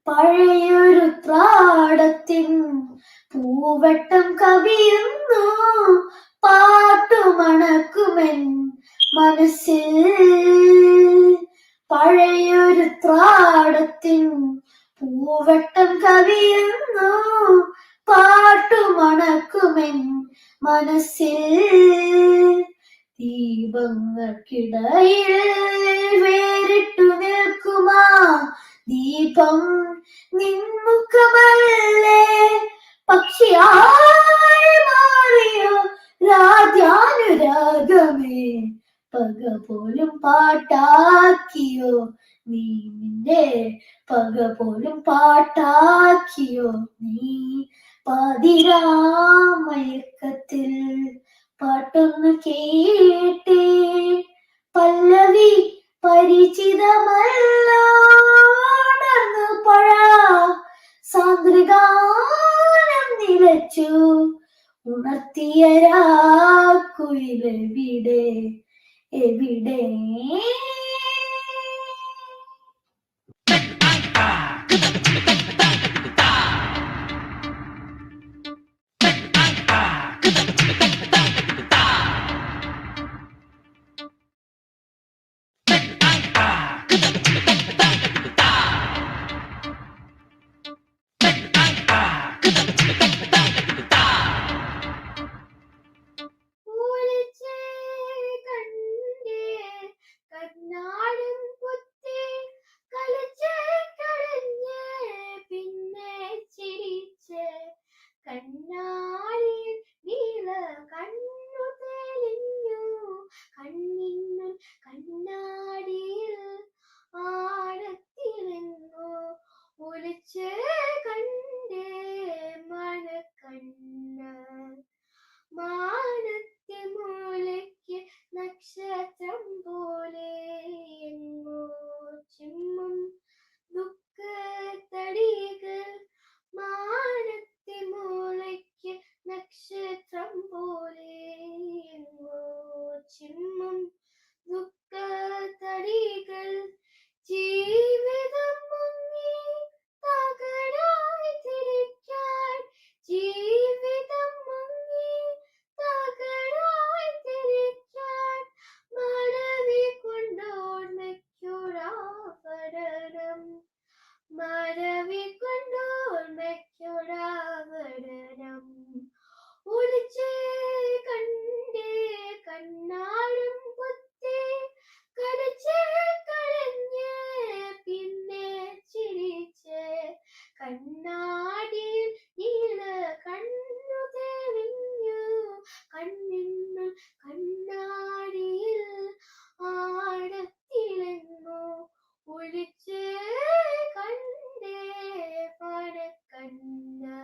പഴയൊരു ത്രാടത്തിൻ പൂവട്ടം കവിയുന്നു പാട്ടുമണക്കുമെൻ മനസ്സിൽ പഴയൊരു ത്രാടത്തിൻ പൂവട്ടം കവിയുന്നു പാട്ടുമണക്കുമെൻ മനസ്സിൽ ദീപങ്ങൾക്കിടയിൽ വേറിട്ടു നിൽക്കുമാ ദീപം നിൻമുഖമല്ലേ പക്ഷിയായി മാറിയോ രാജാനുരാഗമേ പക പോലും പാട്ടാക്കിയോ നീ നിന്റെ പക പോലും പാട്ടാക്കിയോ നീ പാതിരാമയക്കത്തിൽ പാട്ടൊന്നു കേട്ടേ പല്ലവി പരിചിതമല്ലോണർന്നു പുഴ സാന്ദ്രഗാനം നിലച്ചു ഉണർത്തിയ രാക്കുയിലെവിടെ എവിടെ കണ്ണാടും കുത്തി കളിച്ച് കളഞ്ഞ് പിന്നെ ചിരിച്ച് കണ്ണാടിയിൽ നീല കണ്ണു തെളിഞ്ഞു കണ്ണിന്നു കണ്ണാടിയിൽ ആഴത്തിലെങ്ങോ ഒളിച്ച് കണ്ടേ മനക്കണ്ണ് മാനത്തെ മൂലയ്ക്ക് നക്ഷത്രം പോലെ എങ്ങോ ചിമ്മും ദുഃഖത്തടികൾ മാനത്തെ മൂലയ്ക്ക് നക്ഷത്രം പോലെ എങ്ങോ ചിമ്മും ദുഃഖത്തടികൾ ജീവിതം മുങ്ങി തകരായി തിരിക്കാൻ ജീവിതം മുങ്ങി തകരായി തിരിക്കാൻ മറവി കൊണ്ടോർമ്മയ്ക്കൊരാഭരണം മറവി കൊണ്ടോർമ്മയ്ക്കൊരാഭരണം ഒളിച്ചേ കണ്ടേ കണ്ണാടും കുത്തി കളിച്ചേ കളഞ്ഞ് പിന്നെ ചിരിച്ച് കണ്ണാടിയിൽ നീല കണ്ണു തെളിഞ്ഞു കണ്ണിന്നു കണ്ണാടിയിൽ ആഴത്തിലെങ്ങോ ഒളിച്ച് കണ്ടേ പരക്കണ്ണ്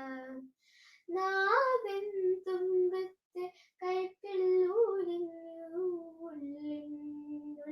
നാവിൻ തുമ്പത്ത് കൈപ്പിൽ ഊരിഞ്ഞു ഉള്ളിന്നു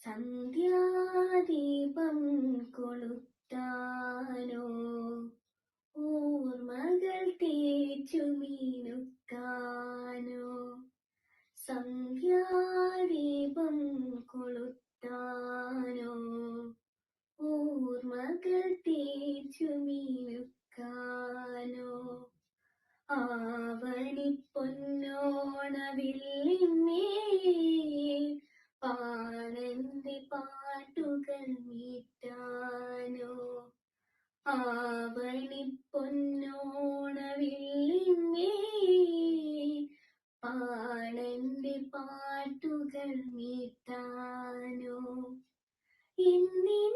സന്ധ്യാദീപം കൊളുത്താനോ ഓർമ്മകൾ തേച്ചു മീനുക്കാനോ സന്ധ്യാദീപം കൊളുത്താനോ ഓർമ്മകൾ തേച്ചു മീനുക്കാനോ ആവണിപ്പൊന്നോണവില്ലിന്മേൽ പാണന്റെ പാട്ടുകൾ മീട്ടാനോ ആവണിപ്പൊന്നോണവില്ലിന്മേൽ പാണന്റെ പാട്ടുകൾ മീട്ടാനോ എന്തിനാണെന്തിനാണെൻ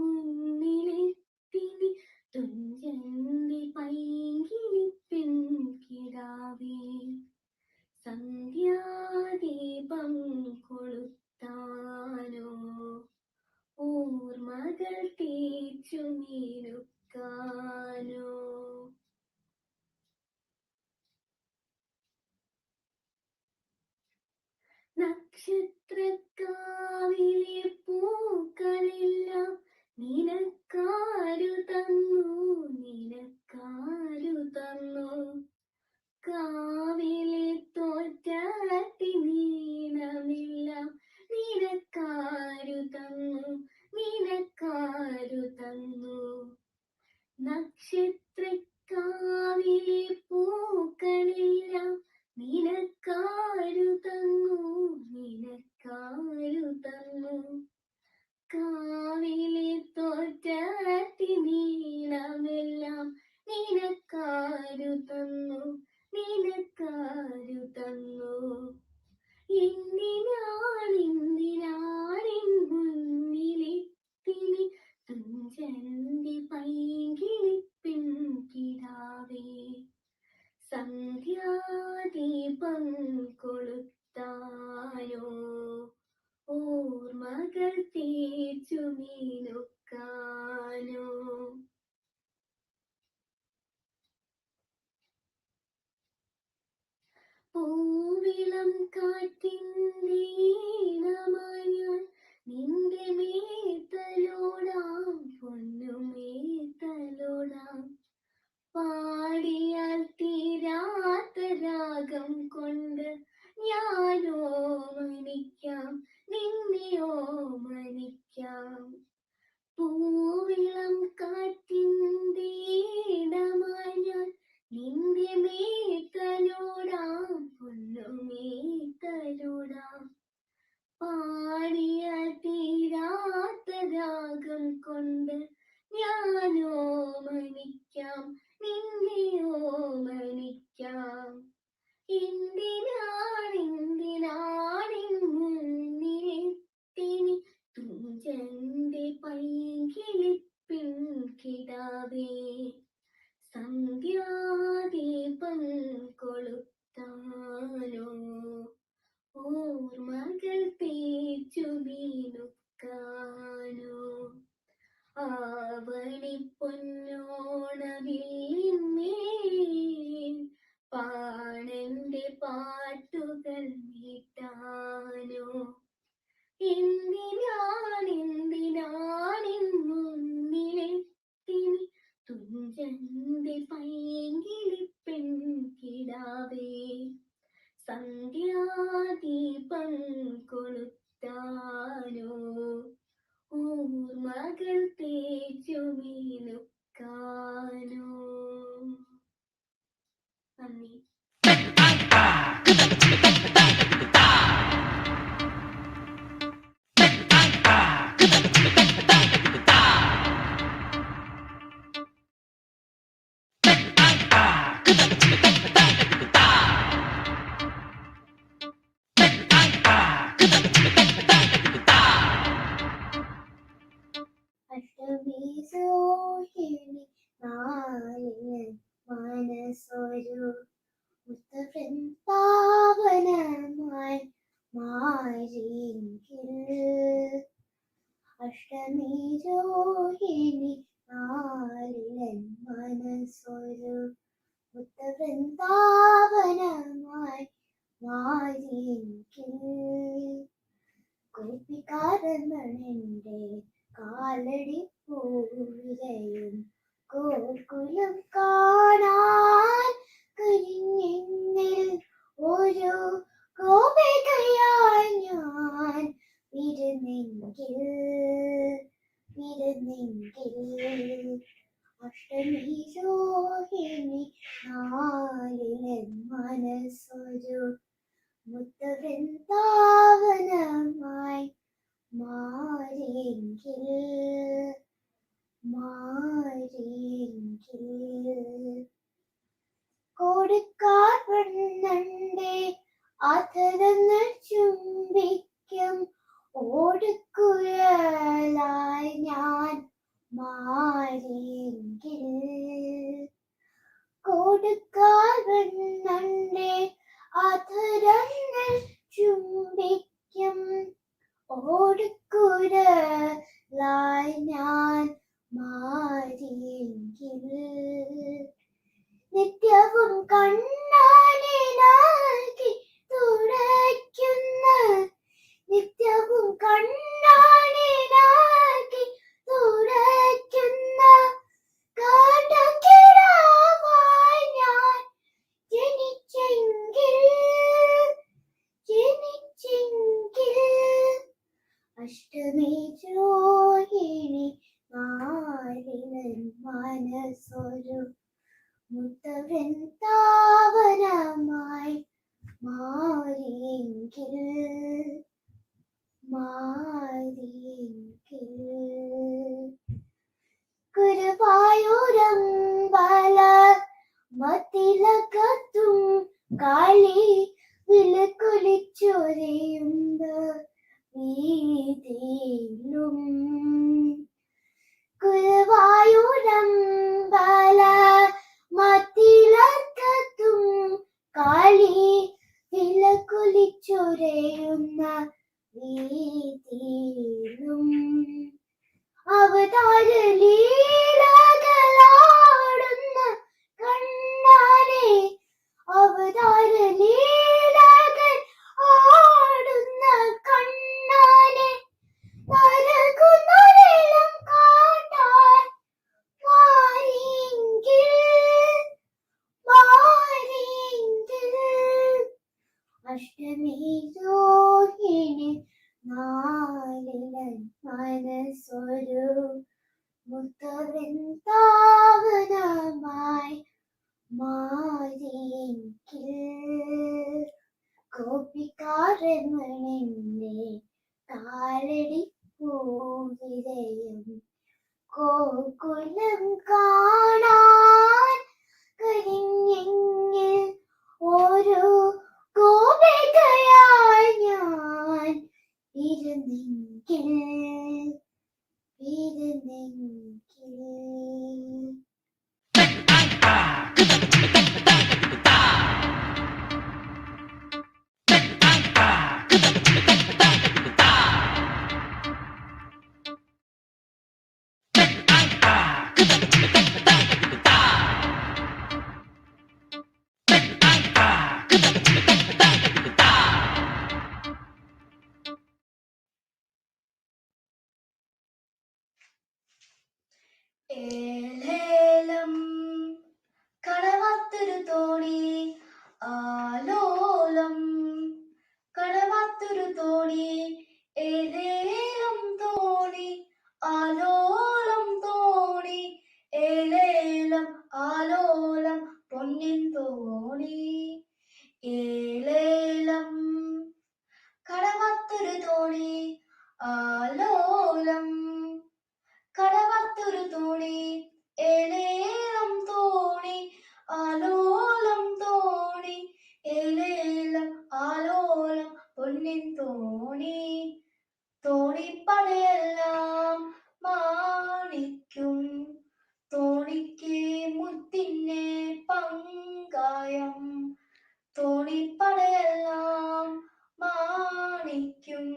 മുന്നിലെത്തി നീ തുഞ്ചന്റെ പൈങ്കിളി പെൺകിടാവേ സന്ധ്യാദീപം കൊളുത്താനോ ഓർമ്മകൾ തേച്ചു മീനുക്കാനോ. നക്ഷത്രക്കാവിലെ പൂക്കളെല്ലാം നിനക്കാരു തന്നു നിനക്കാരു തന്നു കാവിലെ തോറ്റാട്ടി നീണമെല്ലാം നിനക്കാരു തന്നു നിനക്കാരു തന്നു നക്ഷത്രക്കാവിലെ പൂക്കളെല്ലാം നിനക്കാരു തന്നു നിനക്കാരു തന്നു കാവിലെ തോറ്റാട്ടി നീളമെല്ലാം നിനക്കാരു തന്നു നിനക്കാരു തന്നു എന്തിനാണെന്തിനാണെൻ മുന്നിലെത്തി നീ തുഞ്ചന്റെ പൈങ്കിളി പെൺകിടാവേ സന്ധ്യാദീപം കൊളുത്താനോ ഓർമ്മകൾ തേച്ചു മീനുക്കാനോ. പൂവിളം കാറ്റിൻ്റെ ഈണമായി ഞാൻ നിന്റെ മേത്തലോടാം പൊന്നുമേത്തലോടാം പാടിയാൽ തീരാത്ത രാഗം കൊണ്ട് ഞാനോ മണിക്കാം നിന്നെയോ മണിക്കാം പൂവിളം കാറ്റിൻ്റെ ഈണമായി ഞാൻ നിന്റെ മേത്തലോടാം പൊന്നുമേത്തലോടാം പാടിയാൽ തീരാത്ത രാഗം കൊണ്ട് ഞാനോ മണിക്കാം നിന്നെയോ മണിക്കാം എന്തിനാണെന്തിനാണെൻ മുന്നിലെത്തി നീ തുഞ്ചന്റെ പൈങ്കിളി പെൺകിടാവേ സന്ധ്യാദീപം കൊളുത്താനോ ഓർമ്മകൾ തേച്ചു മീനുക്കാനോ ആവണിപ്പൊന്നോണവില്ലിന്മേൽ പാണന്റെ പാട്ടുകൾ മീട്ടാനോ എന്തിനാണെന്തിനാണെൻ മുന്നിലെത്തി നീ തുഞ്ചന്റെ പൈങ്കിളി പെൺകിടാവേ സന്ധ്യാദീപം കൊളുത്താനോ ഓർമ്മകൾ തേച്ചു മീനുക്കാനോ. നന്ദി. അഷ്ടമിസോഹിനി നാളിന് മനസ്സൊരു വൃന്ദാവനമായി മാറിയെങ്കിൽ അഷ്ടമിരോഹിണി നാളിലൻ മനസ്സൊരു വൃന്ദാവനമായി മാറിയെങ്കിൽ കൂപ്പിക്കാരമണന്റെ കാലടി പൂവിരയും ഗോകുലം കാണാൻ കരിഞ്ഞെങ്ങിൽ ഒരു ഗോപികയായി ഞാൻ വിരുന്നെങ്കിൽ അഷ്ടമി രോഹിണി നാളിലെ മനസ്സൊരു മുത്തവൃന്ദാവനമായി മാറിയെങ്കിൽ കൊടുക്കാർ പെണ്ണന്റെ അധരങ്ങൾ ചുംബിക്കും ഓടുകുഴലായി ഞാൻ മാറിയെങ്കിൽ കൊടുക്കാർ പെണ്ണന്റെ അധരങ്ങൾ ചുംബിക്കും ഓടുകുഴലായി ഞാൻ മാറിയെങ്കിൽ നിത്യവും കണ്ണാനെ നൽകി തുടയ്ക്കുന്ന നിത്യവും കണ്ണാനെ നൽകി തുടയ്ക്കുന്ന കാട്ടക്കിടാവായി ഞാൻ ജനിച്ചെങ്കിൽ അഷ്ടമി രോഹിണി നാളിലെ മനസ്സൊരു മുത്തവൃന്ദാവനമായി മാറിയെങ്കിൽ ഗുരുവായൂരമ്പല മത്തിലകത്തും കാളി വിലക്കൊലിച്ചൊരയുണ്ട് വീതിയിലും ഗുരുവായൂരമ്പല മത്തിലകത്തും കാളി വിലക്കൊലിച്ചൊരയുന്ന വീതിയിലും അവതാര ലീലകളാടുന്ന കണ്ണാനെ അവതാര ലീലകൾ ആടുന്ന കണ്ണാനെ നരകുന്നൊരിടം കാട്ടാൻ മാറിയെങ്കിൽ അഷ്ടമി രോഹിണി നാളിലെ മനസ്സൊരു മുത്തവൃന്ദാവനമായി മാറിയെങ്കിൽ ഗോപികാരമണന്റെ കാലടി പൂവിരയും ഗോകുലം കാണാൻ കരിഞ്ഞെങ്കിൽ ഒരു ഗോപികയായി ഞാൻ ഇരുന്നെങ്കിൽ ഏലേലം കടവത്തൊരു തോണി ആലോലം കടവത്തൊരു തോണി ഏലേലം തോണി ആലോലം തോണി ഏലേലം ആലോലം പൊന്നിൻ തോണി ഏലേലം കടവത്തൊരു തോണി ആലോലം കടവത്തൊരു തോണി ഏലേലം തോണി ആലോലം തോണി ഏലേലം ആലോലം പൊന്നിൻ തോണി തോണിപ്പടയെല്ലാം മാണിക്കും തോണിക്ക് മുത്തിനെ പങ്കായം തോണിപ്പടയെല്ലാം മാണിക്കും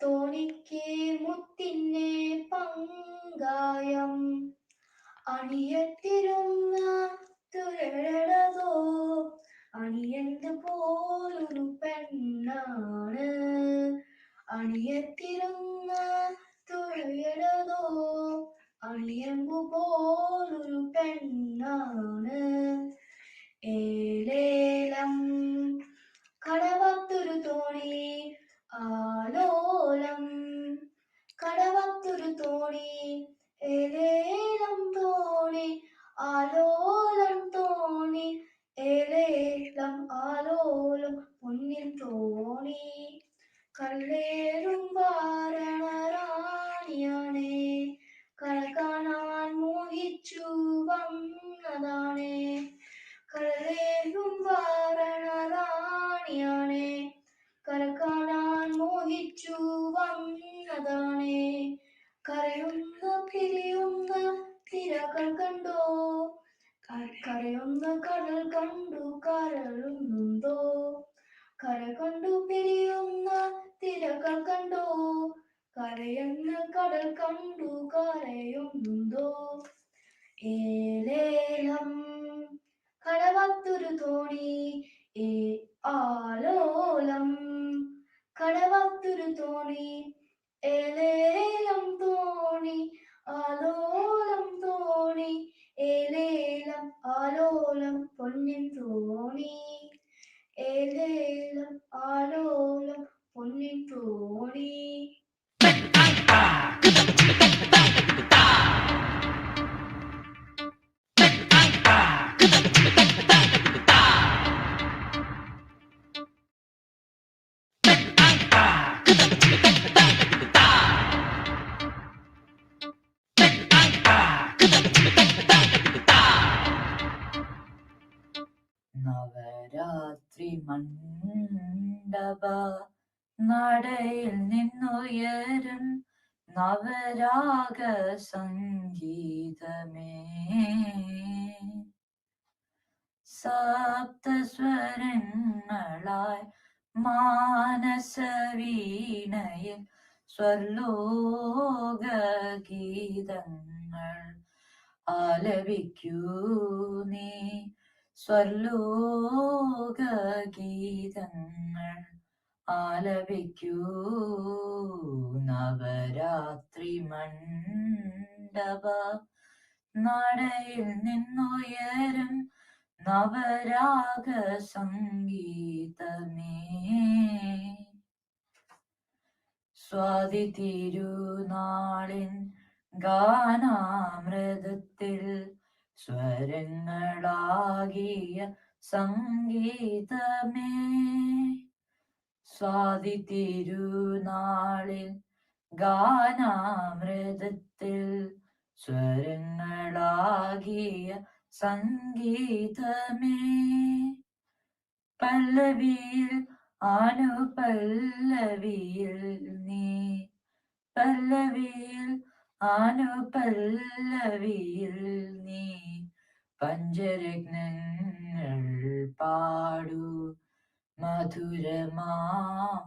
തോണിക്ക് മുത്തിനെ പങ്കായം അണിയത്തിരുന്ന തുരടതോ അണിയന്ത് പോലൊരു പെണ്ണാണ് അണിയത്തിരുന്ന തുഴയടതോ അണിയമ്പു പോലൊരു പെണ്ണാണ്. ഏലേലം കടവത്തൊരു തോണി ആലോലം, കടവത്തൊരു തോണി ഏലേലം തോണി ആലോലം തോണി, ഏലേലം ആലോലം പൊന്നിൻ തോണി. കല്ലേറും വാരണറാണിയാണേ, കര കാണാൻ മോഹിച്ചു വന്നതാണേ. കല്ലേറും വാരണറാണിയാണേ, കര കാണാൻ മോഹിച്ചു വന്നതാണേ. കരയുന്ന പിരിയുന്ന തിരകൾ കണ്ടോ, കരയുന്ന കടൽ കണ്ടു കരളുന്നുണ്ടോ. കര കണ്ടു പിരിയുന്ന തിരകൾ കണ്ടോ, കരയുന്ന കടൽ കണ്ടു കരയുന്നുണ്ടോ. ഏലേലം കടവത്തൊരു തോണി ആലോലം, കടവത്തൊരു തോണി ഏലേലം തോണി ആലോലം തോണി, ഏലേലം ആലോലം പൊന്നിൻ തോണി. ഏലേലം ആലോലം പൊന്നിൻ തോണി. നവരാത്രി മണ്ഡപ നടയിൽ നിന്നുയരും നവരാഗ സംഗീതമേ, സപ്തസ്വരങ്ങളായി മാനസവീണയിൽ സ്വർലോക ഗീതങ്ങൾ ആലപിക്കൂ നീ, സ്വർലോക ഗീതങ്ങൾ ആലപിക്കൂ. നവരാത്രി മണ്ഡപ നടയിൽ നിന്നുയരും നവരാഗ സംഗീതമേ, സ്വാതി തിരുനാളിൻ ഗാനാമൃതത്തിൽ സ്വരങ്ങളാകിയ സംഗീതമേ, സ്വാതി തിരുനാളിൽ ഗാനാമൃതത്തിൽ സ്വരങ്ങളാകിയ സംഗീതമേ. പല്ലവിയിൽ അനുപല്ലവിയിൽ നീ, പല്ലവിയിൽ അനുപല്ലവിയിൽ നീ പഞ്ചരത്നങ്ങൾ പാടൂ, മധുരമാം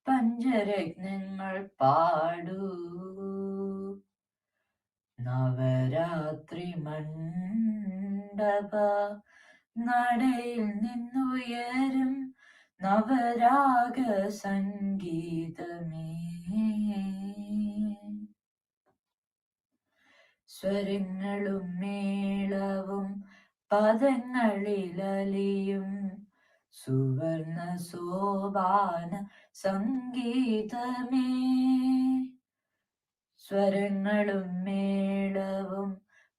പഞ്ചരത്നങ്ങൾ പാടൂ. നവരാത്രി മണ്ഡപ നടയിൽ നിന്നുയരും നവരാഗ സംഗീതമേ, സ്വരങ്ങളും മേളവും പദങ്ങളിലലിയും സുവർണ സോപാന സംഗീതമേ, സ്വരങ്ങളും മേളവും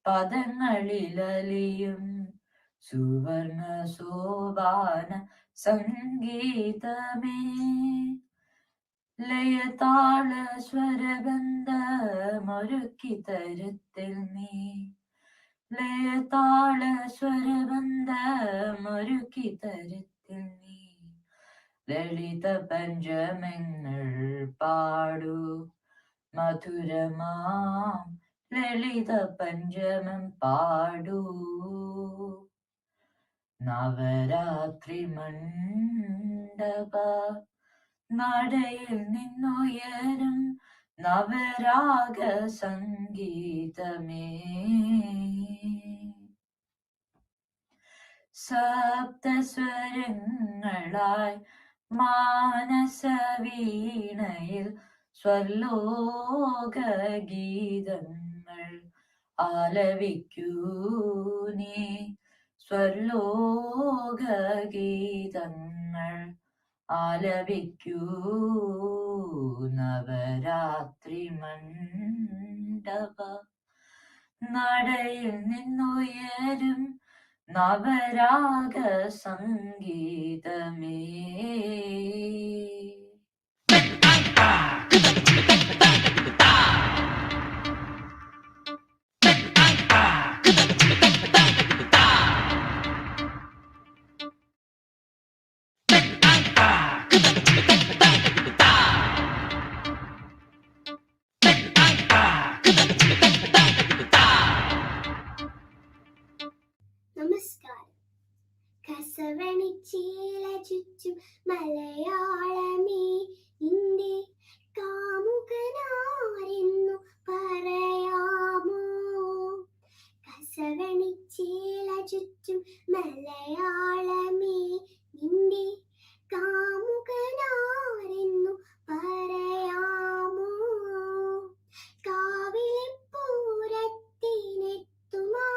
പദങ്ങളിലലിയും സുവർണ സോപാന സംഗീതമേ. ലയതാള സ്വരബന്ധമൊരുക്കി തരത്തിൽ നീ, ലയതാള സ്വരബന്ധമൊരുക്കി തരത്തിൽ നീ ലളിത പഞ്ചമങ്ങൾ പാടൂ, മധുരമാം ലളിത പഞ്ചമം പാടൂ. നവരാത്രി മണ്ഡപ നടയിൽ നിന്നുയരും നവരാഗ സംഗീതമേ, സപ്തസ്വരങ്ങളായി മാനസവീണയിൽ സ്വർലോക ഗീതങ്ങൾ ആലപിക്കൂ നീ, സ്വർലോക ഗീതങ്ങൾ ആലപിക്കൂ. നവരാത്രി മണ്ഡപ നടയിൽ നിന്നുയരും നവരാഗ സംഗീതമേ. നമസ്കാരം. കസവണിച്ചീല ചുറ്റും മലയാളമേ, നിന്റെ കാമുകനാരെന്നു പറയാമോ? കസവണിച്ചീല ചുറ്റും മലയാളമേ, നിന്റെ കാമുകനാരെന്നു പറയാമോ? കാവിളിപ്പൂരത്തിനെത്തുമാ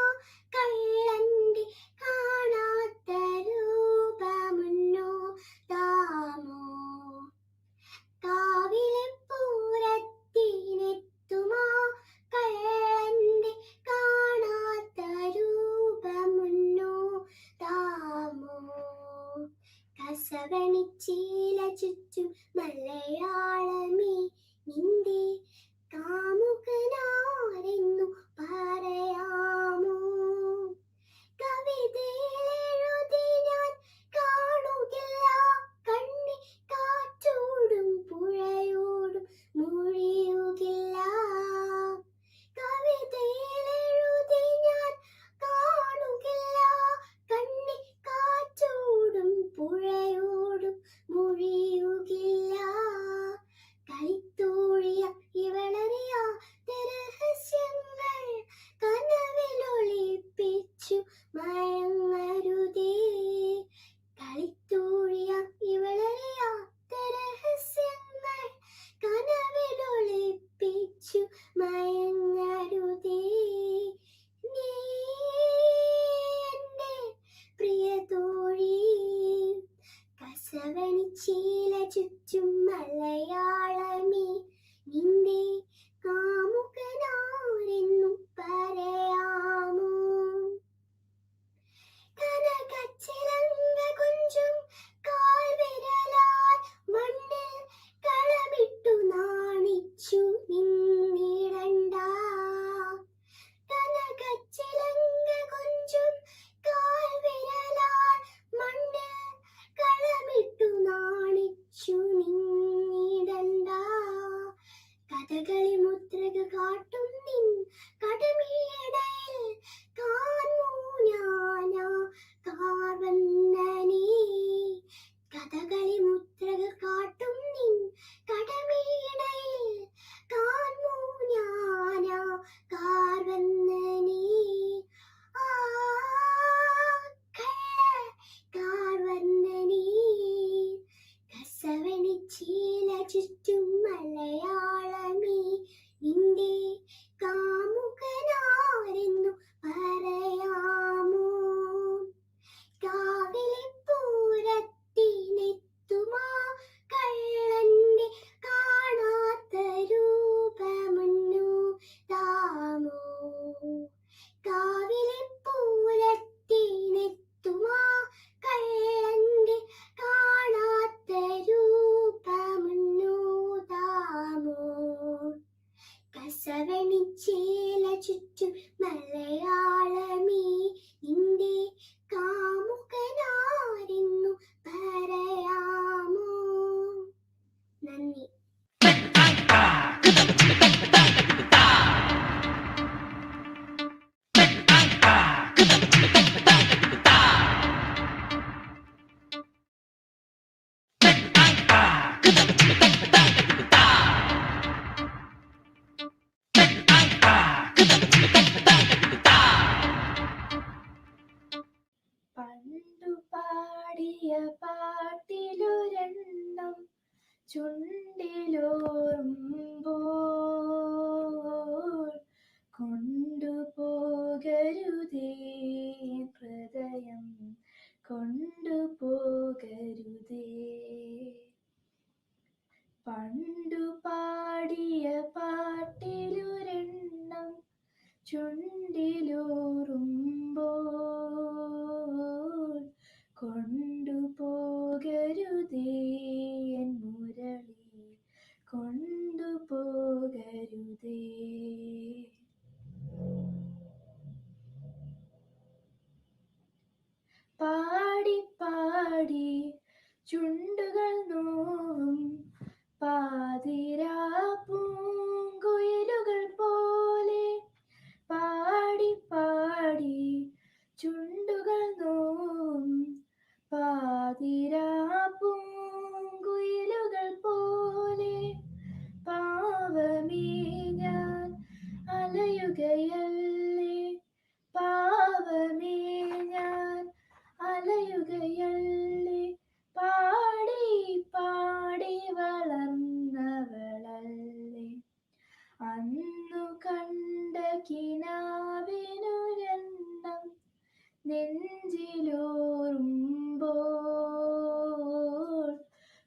കള്ളന്റെ കാണാത്ത രൂപമുന്നോ താമോ? കാവിളിപ്പൂരത്തിനെത്തുമാ കള്ളന്റെ കാണാത്ത രൂപമുന്നോ താമോ? കസവണിച്ചീല ചുറ്റും മലയാളമേ, നിന്റെ കാമുകനാരെന്നു പറയാമോ? കവിതയിലെഴുതി ഞാൻ കാണുകില്ല കണ്ണി കാറ്റോടും പുഴയോടും മുഴിയുകില്ല. കവിതയിലെഴുതി ഞാൻ കാണുകില്ല കണ്ണി കാറ്റോടും പുഴയോടും മുഴിയുകില്ല. കളിത്തോഴിയ ഇവളറിയാത്ത രഹസ്യങ്ങൾ കനവിലൊളിപ്പിച്ചു മയങ്ങരുതേ. കളിത്തോഴിയ ഇവളറിയാത്ത രഹസ്യങ്ങൾ കനവിലൊളിപ്പിച്ചു മയങ്ങരുതേ. നീ എന്റെ പ്രിയ തോഴി. കസവണിച്ചീല ചുറ്റും മലയാളമേ, നിന്റെ കാമുകനാരെന്നു പറയാമോ? കനകച്ചിലങ്ക കുഞ്ചും കാൽവിരലാൽ മണ്ണിൽ കളമിട്ടു നാണിച്ചു നിന്നിടണ്ട. കനകച്ചിലങ്ക കുഞ്ചും കാൽവിരലാൽ മണ്ണിൽ കളമിട്ടു നാണിച്ചു നിന്നിടണ്ട. കഥകളി മുദ്രക കാട്ടും നിൻ കടമിടയിൽ കാണൂ ഞാനാ കാർവന്നനേ. കഥകളി മുദ്രക കാട്ടും നിൻ കടമിടയിൽ കാണൂ ഞാനാ കാർവന്നനേ. ആ കാർവന്നനേ. കസവണിച്ചീല ചുറ്റും മലയാളമേ, നിന്റെ കാമുകനാരെന്നു പറയാമോ? കാവിളിപ്പൂരത്തിനെത്തുമാ കള്ളന്റെ കാണാത്ത രൂപമുന്നോ താമോ? കാവിളിപ്പൂരത്തിനെത്തുമാ കള്ളന്റെ കാണാത്ത രൂപമുന്നോ ചുണ്ടിലോറുമ്പോൾ കൊണ്ടുപോകരുതേ ഹൃദയം കൊണ്ടുപോകരുതേ. പണ്ടു പാടിയ പാട്ടിലൊരെണ്ണം ചുണ്ടിലോറുമ്പോൾ കൊണ്ടുപോകരുതേ എൻ മുരളി കൊണ്ടുപോകരുതേ. പാടി പാടി ചുണ്ടുകൾ നോവും പാതിരാ പൂങ്കുയിലുകൾ പോലെ. പാടി പാടി ചുണ്ടുകൾ നോവും പാതിരാ പൂങ്കുയിലുകൾ പോലെ. പാവമേ ഞാൻ അലയുകയല്ലേ, പാവമേ ഞാൻ അലയുകയല്ലേ. പാടി പാടി വളർന്നവളല്ലേ. അന്നു കണ്ട കിനാവിനൊരെണ്ണം നെഞ്ചിലോറുമ്പോൾ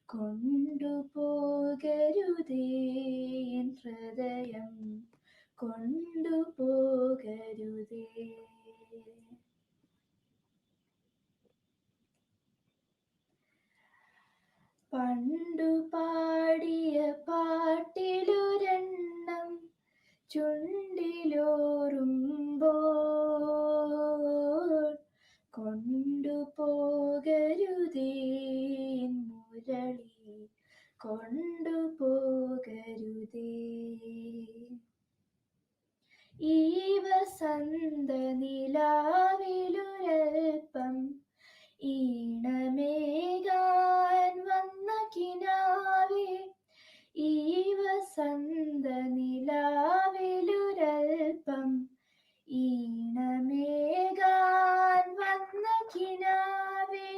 കൊണ്ടുപോകരുതേ എൻ ഹൃദയം കൊണ്ടുപോകരുതേ. പണ്ടു പാടിയ പാട്ടിലൊരെണ്ണം ചുണ്ടിലോറുമ്പോൾ കൊണ്ടുപോകരുതേ മുരളി കൊണ്ടുപോകരുതേ. ഈ വസന്ത നിലാവിലൊരൽപ്പം ഈണമേകാൻ വന്ന കിനാവേ. ഈ വസന്ത നിലാവിലൊരൽപ്പം ഈണമേകാൻ വന്ന കിനാവേ.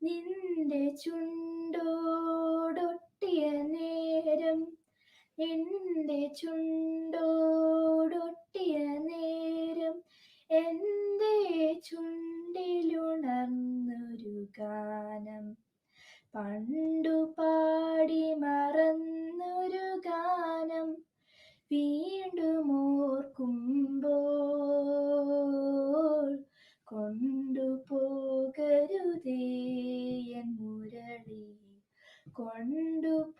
നിന്റെ ചുണ്ടോടൊട്ടിയ നേരം, നിന്റെ ചുണ്ടോടൊട്ടിയ നേരം എൻ്റെ ചുണ്ടിലുണർന്നൊരു ഗാനം. പണ്ടു പാടി മറന്നൊരു ഗാനം വീണ്ടും ഓർക്കുമ്പോൾ കൊണ്ടുപോകരുതേ എൻ മുരളി കൊണ്ടുപോകരുതേ.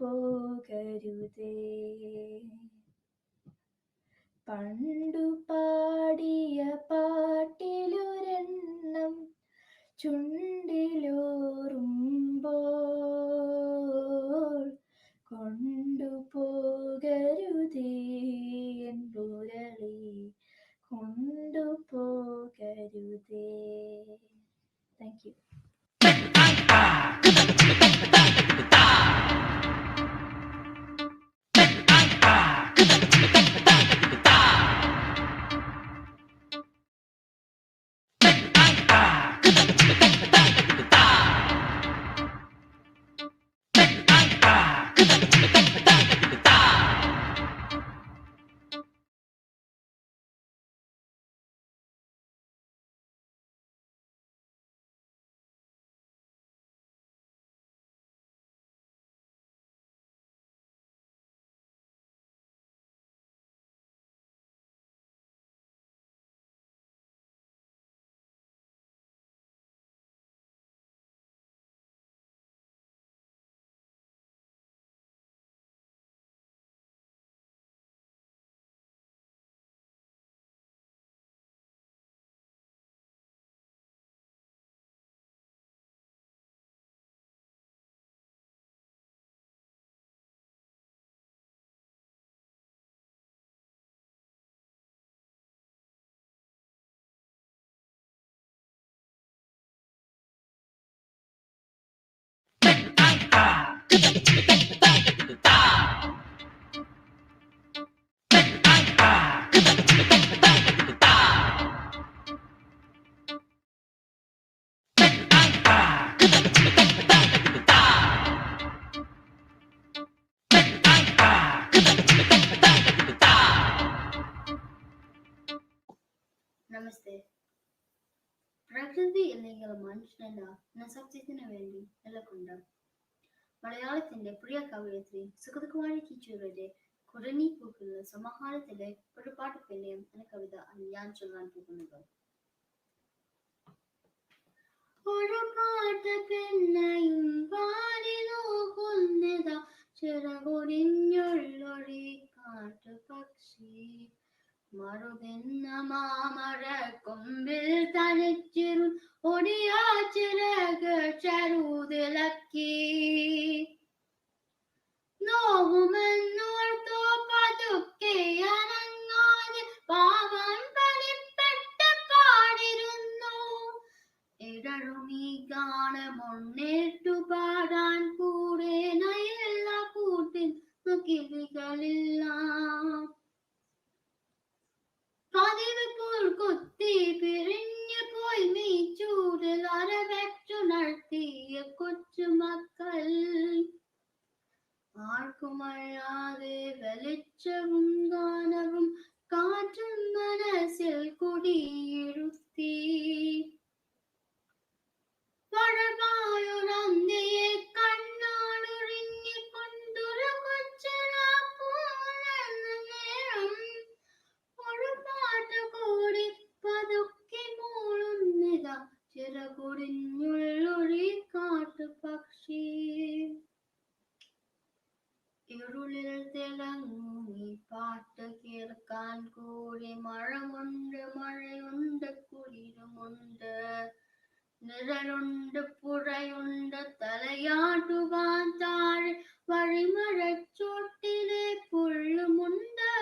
പണ്ടു പാടിയ പാട്ടിലൊരെണ്ണം ചുണ്ടിലോറുമ്പോൾ കൊണ്ടുപോകരുതേ എൻ മുരളി കൊണ്ടുപോകരുതേ. Thank you. അല്ലെങ്കിൽ മനുഷ്യനല്ല എന്ന സത്യത്തിന് വേണ്ടി നിലകൊണ്ട മലയാളത്തിന്റെ പ്രിയ കവയിത്രി സുഗതകുമാരി ടീച്ചറുടെ കുരനി പൂക്കുന്ന സമാഹാരത്തിലെ ഒരു പാട്ട് പിന്നെയും എന്ന കവിത ഞാൻ ചൊല്ലാൻ പോകുന്നത്. ഒരു പാട്ട് പിന്നെയും പാടി നോക്കുന്നതാ ചിറകൊടിഞ്ഞുള്ളൊരി കാട്ടുപക്ഷി മറുതെന്ന മാമര കൊമ്പിൽ തനിച്ചിരു ഒടിയാ ചിറക് ചരുതിലക്കി നോവുമെന്നോർത്തോ പതുക്കെ അനങ്ങാതെ പാവം പണിപ്പെട്ട് പാടിരുന്നു. ഇടറുമീ ഗാനമൊന്നേറ്റു പാടാൻ കൂടെ നയില്ല കൂട്ടിൽ കിളികളില്ല. പതിവ് പോൽ കൊത്തി പിരിഞ്ഞു പോയി നീ ചൂടിൽ അരവെച്ചുണർത്തിയ കൊച്ചുമക്കൾ ആർക്കുമല്ലാതെ വെളിച്ചവും ഗാനവും കാറ്റും മനസ്സിൽ കുടിയിരുത്തി. വഴവായൊരന്തിയെ കണ്ണാടുറിഞ്ഞിക്കൊണ്ടൊരു കൊച്ചനാപ്പൂനെന്ന നേരം ഒരു പാട്ട് കൂടി പതുക്കെ മൂളുന്നിതാ ചിറകുടിഞ്ഞുള്ളൊരി കാട്ടുപക്ഷി. ഇരുളിൽ തിളങ്ങും ഈ പാട്ട് കേൾക്കാൻ കൂടി മഴമുണ്ട്, മഴയുണ്ട്, കുളിരുമുണ്ട്, നിഴലുണ്ട്, പുഴയുണ്ട്, തലയാട്ടുവാൻ താഴെ വഴിമഴച്ചോട്ടിലെ പുല്ലുമുണ്ട്.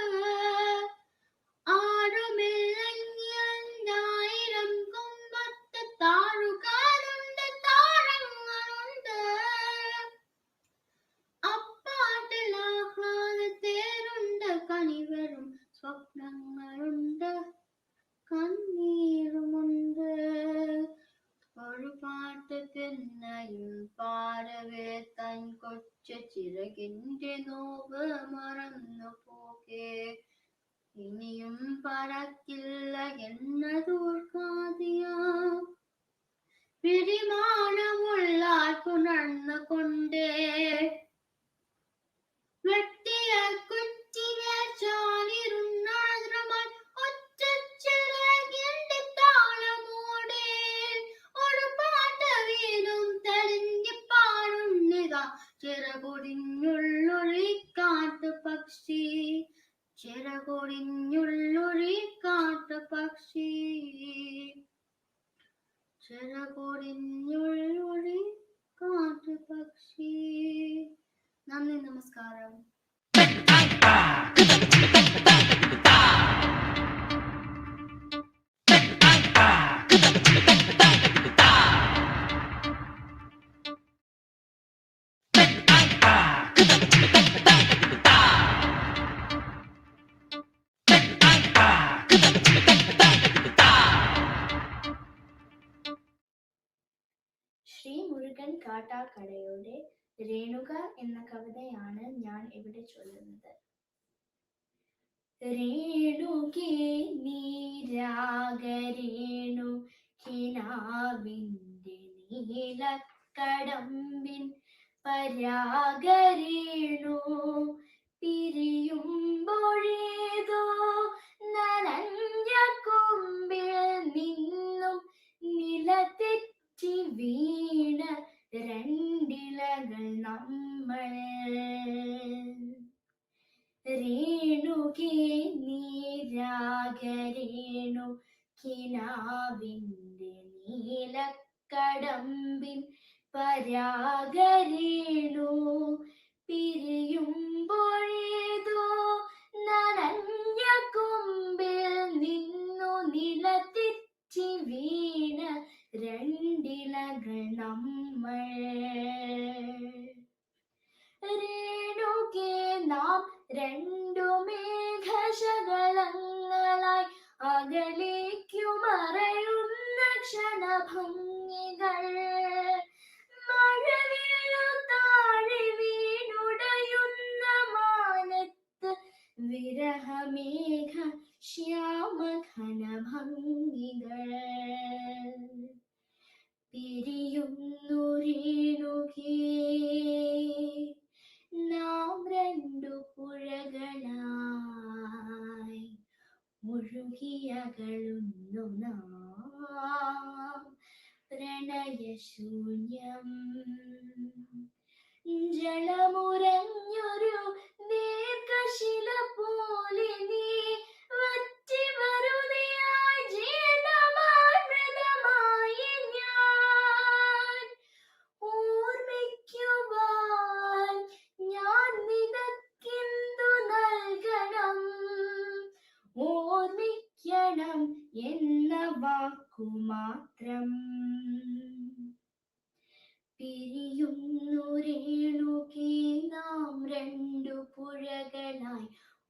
ആരുമില്ലെങ്കിലായിരം കൊമ്പത്ത് താഴുകാലുണ്ട്, താരങ്ങളുണ്ട്. അപ്പാട്ടിൽ ആഹ്ലാദത്തേരുണ്ട്, കനിവരും സ്വപ്നങ്ങളുണ്ട്, കണ്ണീരുമുണ്ട്. ഒരു പാട്ട് പിന്നെയും പാടവേ തൻ കൊച്ചു ചിറകിന്റെ നോവ് മറന്നു പോകെ ഇനിയും പറക്കില്ല എന്നതോർക്കാതെയാ പിടിമാനമുള്ളാർക്കുണർന്നുകൊണ്ടേ വെട്ടിയ കുറ്റിനെ ചാലിരുന്നാദ്രമായി ഒറ്റച്ചിറകിന്റെ താളമോടെ ഒരു പാട്ട് വീണ്ടും തെളിഞ്ഞു പാടുന്നിതാ ചിറകൊടിഞ്ഞുള്ളൊരി കാട്ടുപക്ഷി, ചിറകൊടിഞ്ഞുള്ളൊരി കാട്ടുപക്ഷി, ചിറകൊടിഞ്ഞുള്ളൊരി കാട്ടുപക്ഷി. നന്ദി, നമസ്കാരം. ശ്രീ മുരുകൻ കാട്ടാക്കടയുടെ രേണുക എന്ന കവിതയാണ് ഞാൻ ഇവിടെ ചൊല്ലുന്നത്. രേണുകേ നീരാഗരേണു കിനാവിൻ്റെ നീലക്കടമ്പിൻ പരാഗരേണു പിരിയുമ്പോഴേതോ നനഞ്ഞ കൊമ്പിൽ നിന്നും നിലതെറ്റി വീണ രണ്ടിലകൾ നമ്മൾ. രേണുകേ നീരാഗരേണു കിനാവിൻ്റെ നീലക്കടമ്പിൻ പരാഗരേണു പിരിയുമ്പോഴേതോ നനഞ്ഞ കൊമ്പിൽ നിന്നു നിലതെറ്റി വീണ രണ്ടിലകൾ നമ്മൾ. രേണുകേ നാം രണ്ടു മേഘശകലങ്ങളായി അകലേക്കു മറയുന്ന ക്ഷണഭംഗികൾ. മഴവില്ലു താഴെ വീണുടയുന്ന മാനത്ത് വിരഹമേഘ ശ്യാമഘനഭംഗികൾ. ഒഴുകിയകളുന്നു നാം പ്രണയശൂന്യം. ജലമുരഞ്ഞൊരു ദീർഘശില പോലെ നീ വറ്റി വെറുതെയായി ജീർണമായി ഞാൻ ഓർമ്മിക്കുവാൻ ഞാൻ നിനക്കെന്തു നൽകണം, ഓർമ്മിക്കണം എന്ന വാക്കു മാത്രം. പിരിയുന്നു രേണുകേ നാം രണ്ടു പുഴകളായി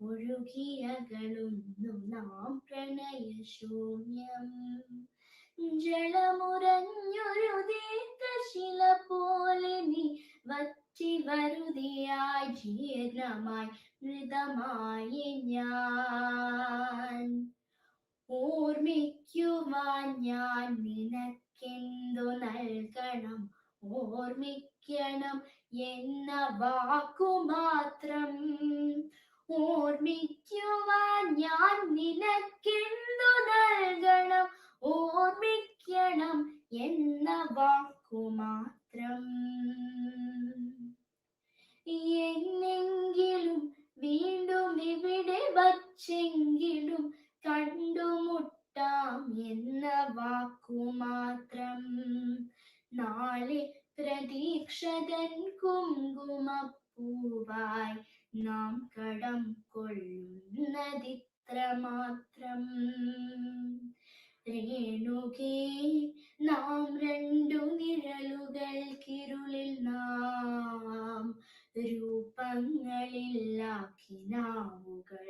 ഒഴുകിയകളുന്നു നാം പ്രണയശൂന്യം. ജലമുരഞ്ഞൊരു ദീർഘശില പോലെ നീ വറ്റി വറുതിയായി ജീർണമായി മൃതമായി ഞാൻ ഓർമ്മിക്കുവാൻ ഞാൻ നിനക്കെന്തു നൽകണം, ഓർമ്മിക്കണം എന്ന വാക്കു മാത്രം. ഓർമ്മിക്കുവാൻ ഞാൻ നിനക്കെന്തു നൽകണം, ഓർമ്മിക്കണം എന്ന വാക്കു മാത്രം. എന്നെങ്കിലും വീണ്ടും ഇവിടെ വച്ചെങ്കിലും കണ്ടുമുട്ടാം എന്ന വാക്കു മാത്രം. നാളെ പ്രതീക്ഷതൻ കുങ്കുമപ്പൂവായി നാം കടം കൊള്ളുന്നതിത്ര മാത്രം. രേണുകേ നാം രണ്ടു നിഴലുകൾക്കിരുളിൽ നാം രൂപങ്ങളിലാക്കി നാവുകൾ.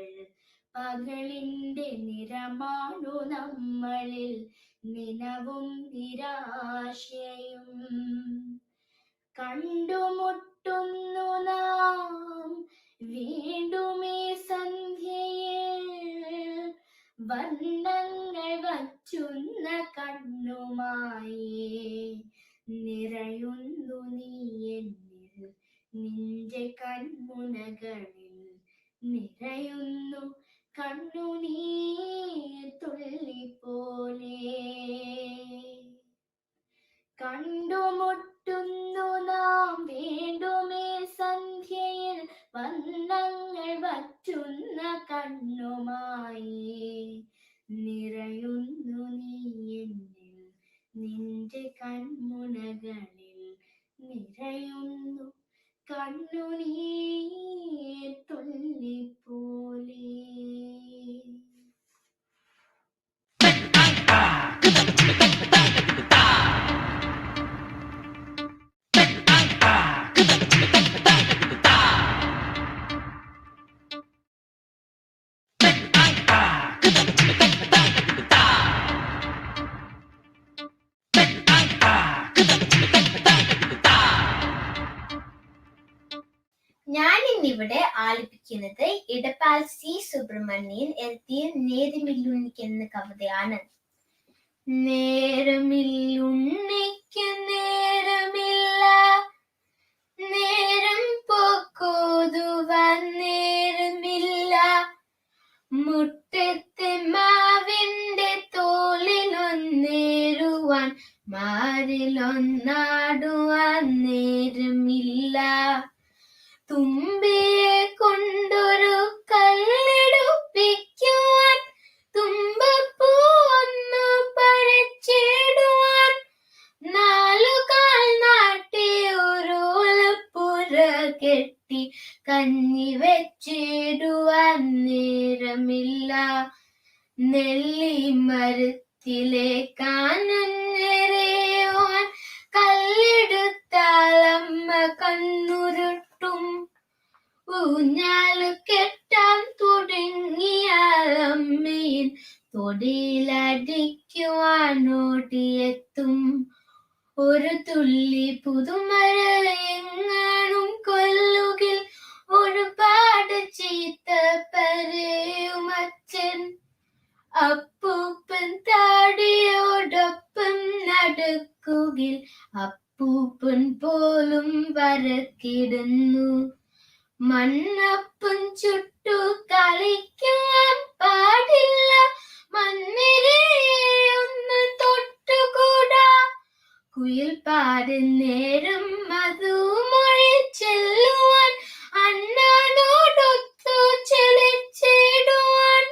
പകലിന്റെ നിറമാണു നമ്മളിൽ നിനവും നിരാശയും. കണ്ടുമുട്ടുന്നു നാം വീണ്ടുമേ സന്ധ്യയിൽ വർണ്ണങ്ങൾ വച്ചുന്ന കണ്ണുമായി. നിറയുന്നു നീ എന്നിൽ നിന്റെ കൺമുനകളിൽ, നിറയുന്നു കണ്ണുനീർ തുള്ളി പോലെ. കണ്ടുമുട്ടുന്നു നാം വീണ്ടുമേ സന്ധ്യയിൽ വർണ്ണങ്ങൾ വറ്റുന്ന കണ്ണുമായി. നിറയുന്നു നീ എന്നിൽ നിന്റെ കൺമുനകളിൽ, നിറയുന്നു കണ്ണുനീർ തുള്ളി പോലെ. ഞാൻ ഇന്നിവിടെ ആലപിക്കുന്നത് ഇടപ്പാൽ സി സുബ്രഹ്മണ്യൻ എഴുതിയ നേരമില്ലുണ്ണിക്ക് എന്ന കവിതയാണ്. നേരമില്ലുണ്ണിക്ക് നേരമില്ല, നേരം പോക്കോതുവാൻ നേരമില്ല. മുറ്റത്തെ മാവിന്റെ തോളിലൊന്നേറുവാൻ മാറിലൊന്നാടുവാൻ നേരമില്ല. തുമ്പിയെ കൊണ്ടൊരു കല്ലെടുപ്പിക്കുവാൻ, തുമ്പപ്പൂ ഒന്ന് പറിച്ചിടുവാൻ, നാലുകാൽ നാട്ടി ഒരോലപ്പുര കെട്ടി കഞ്ഞി വെച്ചിടുവാൻ നേരമില്ല. നെല്ലിമരത്തിലെ കാഞ്ഞെറിയുവാൻ കല്ലെടുത്താലമ്മ കണ്ണുരുട്ടും. ഊഞ്ഞാലു കെട്ടാൻ തുടങ്ങിയാലമ്മയിൽ തൊടിയിലടിക്കുവാൻ ഓടിയെത്തും. ഒരു തുള്ളി പുതുമഴ എങ്ങാനും കൊല്ലുകിൽ ഒരുപാട് ചീത്ത പറയും അച്ഛൻ. അപ്പൂപ്പൻ താടിയോടൊപ്പം നടക്കുകിൽ അപ്പൂപ്പൻ പോലും വരക്കിടുന്നു. മണ്ണപ്പൻ ചുട്ടു കളിക്കാൻ പാടില്ല, അന്നേരെയൊന്ന് തൊട്ടുകൂടാ. കുയിൽ പാടുന്നേരം മധുമൊഴി ചെല്ലുവാൻ അണ്ണാനോടൊത്തു ചെളിച്ചിടുവാൻ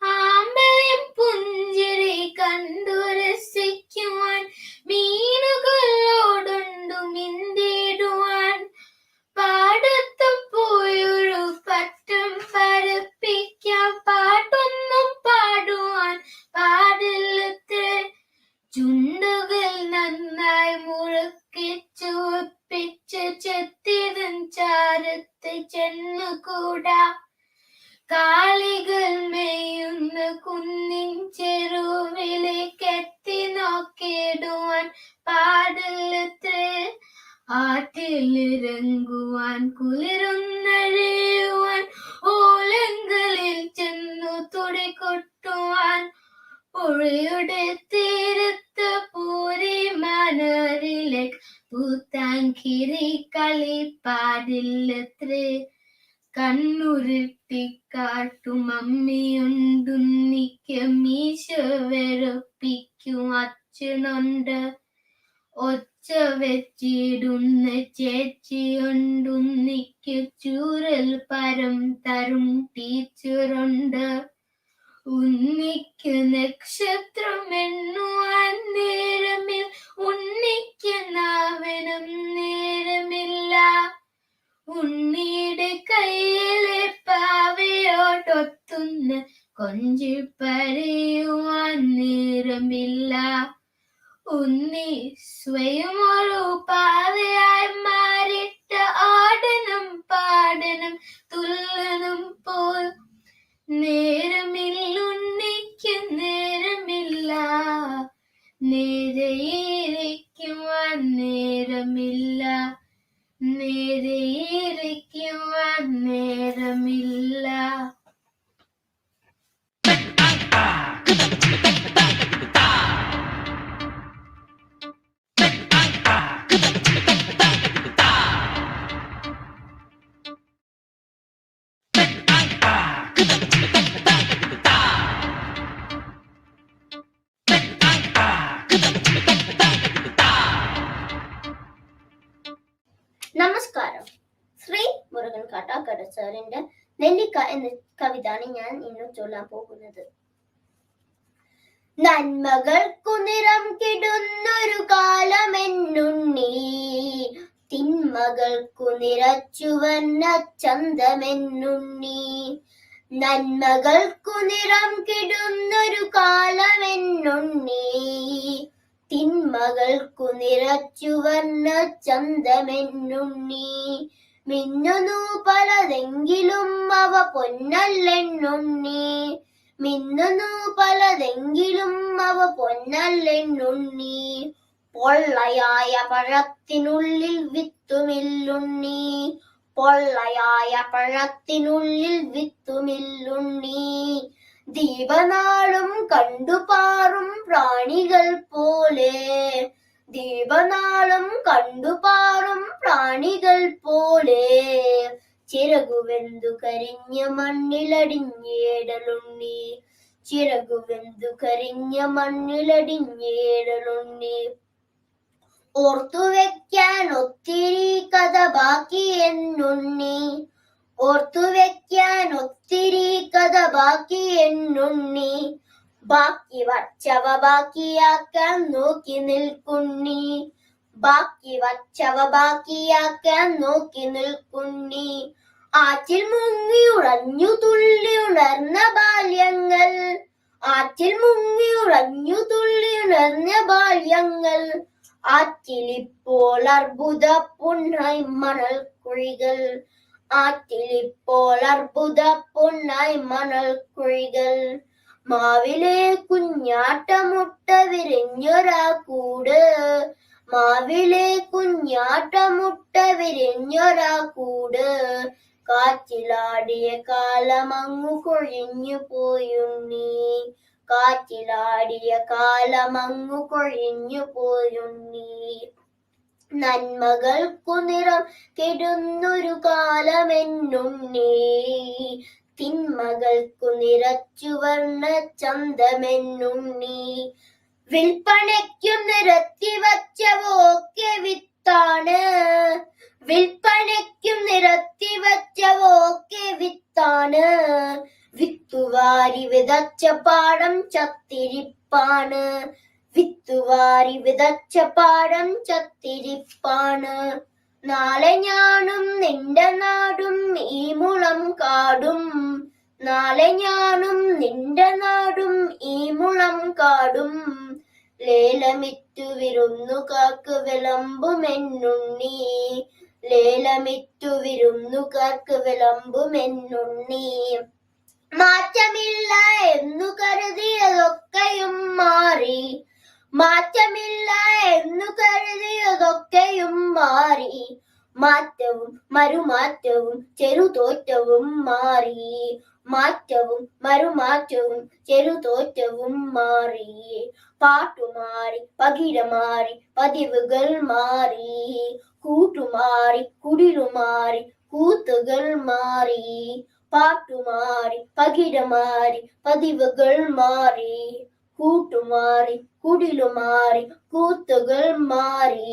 ആമ്പലും പുഞ്ചിരി കണ്ടു രസിക്കുവാൻ മീനുകളോടുണ്ടു മിണ്ടിടുവാൻ പാടത്തു പോയൊരു പറ്റം പരപ്പിക്കാൻ പാട്ടൊന്നും പാടുവാൻ പാടില്ലത്രേ. ചുണ്ടുകൾ നന്നായി മുറുക്കിച്ചു ഒപ്പിച്ച് ചെത്തിയതും ചാരത്ത് ചെന്നുകൂടാ. കാളികൾ മെയ്യുന്ന കുന്നിൻ ചെരുവിലേക്ക് എത്തി നോക്കിയിടുവാൻ പാടില്ലത്രേ. ആറ്റിലിറങ്ങുവാൻ കുളിരൊന്നഴിയുവാൻ ഓലങ്ങളിൽ ചെന്നു തുടികൊട്ടുവാൻ പുഴയുടെ തീരത്ത് പൂരി മനറിലേക്ക് പൂത്താങ്കിരി കളി പാടില്ലത്രേ. കണ്ണുരുട്ടിക്കാട്ടും അമ്മിയുണ്ടുന്നിക്ക് മീശ വെറുപ്പിക്കും അച്ഛനുണ്ട്. ഒച്ച വെച്ചിടുന്ന ചേച്ചിയുണ്ടുന്നിക്ക് ചൂരൽ പരം തരും ടീച്ചറുണ്ട്. ഉണ്ണിക്ക് നക്ഷത്രം എണ്ണുവാൻ നേരമിൽ ഉണ്ണിക്ക് നാവനും നേരമില്ല. ഉണ്ണിയുടെ കയ്യിലെ പാവയോടൊത്തുന്ന് കൊഞ്ചി പറയുവാൻ നേരമില്ല. ഉണ്ണി സ്വയം ഒരു പാവയായി മാറിയിട്ട് ആടണം പാടണം തുള്ളനും പോൽ നേരമില്ല. ഉണ്ണിക്ക് നേരമില്ല. നേരെയിരിക്കുവാൻ നേരമില്ല. നേരെയിരിക്കുവാൻ നേരമില്ല. നമസ്കാരം. ശ്രീ മുരുകൻ കാട്ടാക്കട സാറിന്റെ നെല്ലിക്ക എന്ന കവിതയാണ് ഞാൻ ഇന്ന് ചൊല്ലാൻ പോകുന്നത്. നന്മകൾക്കു നിറം കിടുന്നൊരു കാലമെന്നുണ്ണി, തിന്മകൾക്കു നിറച്ചുവന്ന ചന്തമെന്നുണ്ണി. നന്മകൾക്കു നിറം കിടുന്നൊരു കാലമെന്നുണ്ണി, തിന്മകൾക്കു നിറച്ചുവന്ന ചന്തമെന്നുണ്ണി. മിന്നുന്നു പലതെങ്കിലും അവ പൊന്നല്ലെന്നുണ്ണി, മിന്നുന്നു പലതെങ്കിലും അവ പൊന്നല്ലെന്നുണ്ണി. പൊള്ളയായ പഴത്തിനുള്ളിൽ വിത്തുമില്ലുണ്ണി, പൊള്ളയായ പഴത്തിനുള്ളിൽ വിത്തുമില്ലുണ്ണി. ദീപനാളും കണ്ടുപാറും പ്രാണികൾ പോലെ, ദീപനാളും കണ്ടുപാറും പ്രാണികൾ പോലെ. ചിറകുവെന്തു കരിഞ്ഞ മണ്ണിലടിഞ്ഞേടലുണ്ണി, ചിറകുവെന്തു കരിഞ്ഞ മണ്ണിലടിഞ്ഞേടലുണ്ണി. ഓർത്തുവെക്കാൻ ഒത്തിരി കഥ ബാക്കി എന്നുണ്ണി, ഓർത്തുവെക്കാൻ ഒത്തിരി കഥ ബാക്കി എന്നുണ്ണി. ബാക്കി വച്ചവ ബാക്കിയാക്കാൻ നോക്കി നിൽക്കുണ്ണി, ബാക്കി വച്ചവ ബാക്കിയാക്കാൻ നോക്കി നിൽക്കുണ്ണി. ആറ്റിൽ മുങ്ങി ഉറഞ്ഞു തുള്ളി ഉണർന്ന ബാല്യങ്ങൾ, ആറ്റിൽ മുങ്ങി ഉറഞ്ഞു തുള്ളി ഉണർന്ന ബാല്യങ്ങൾ. ആറ്റിലിപ്പോൾ അർബുദ പൊന്നായി മണൽ കുഴികൾ, ആറ്റിലിപ്പോൾ അർബുദ പൊന്നായി മണൽ കുഴികൾ. മാവിലെ കുഞ്ഞാട്ടമുട്ട വിരിഞ്ഞൊരാ കൂട്, മാവിലെ കുഞ്ഞാട്ടമുട്ട വിരിഞ്ഞൊരാ കൂട്. കാറ്റിലാടിയ കാലമങ്ങു കൊഴിഞ്ഞു പോയുണ്ണി, കാറ്റിലാടിയ കാലമങ്ങു കൊഴിഞ്ഞു പോയുണ്ണി. നന്മകൾക്കു നിറം കെടുന്നൊരു കാലമെന്നുണ്ണി, തിന്മകൾക്കു നിറച്ചു വർണ്ണ ചന്തമെന്നുണ്ണി. വിൽപ്പനയ്ക്കു നിരത്തിവച്ചവോക്കെ വിത്താണ്, വിൽപ്പനയ്ക്കു നിരത്തിവച്ചവോക്കെ വിത്താണ്. വിത്തുവാരി വിതച്ച പാടം ചത്തിരിപ്പാണ്, വിത്തുവാരി വിതച്ച പാടം ചത്തിരിപ്പാണ്. നാളെ ഞാനും നിന്റെ നാടും ഈ മുളം കാടും, നാളെ ഞാനും നിന്റെ നാടും ഈ മുളം കാടും. ലേലമിറ്റു വിരുന്നുകാർക്ക് വിളമ്പുമെന്നുണ്ണി, ലേലമിറ്റു വിരുന്നുകാർക്ക് വിളമ്പുമെന്നുണ്ണി. മാറ്റമില്ല എന്നു കരുതിയതൊക്കെയും മാറി, മാറ്റമില്ല എന്നു കരുതിയതൊക്കെയും മാറി. മാറ്റവും മറുമാറ്റവും ചെറുതോറ്റവും മാറി, മാറ്റവും മറുമാറ്റവും ചെറുതോറ്റവും മാറി. പാട്ടുമാറി പകിടമാറി പതിവുകൾ മാറി, കൂട്ടുമാറി കുടിലുമാറി കൂത്തുകൾ മാറി. പാട്ടുമാറി പകിടമാറി പതിവുകൾ മാറി, കൂട്ടുമാറി കുടിലുമാറി കൂത്തുകൾ മാറി.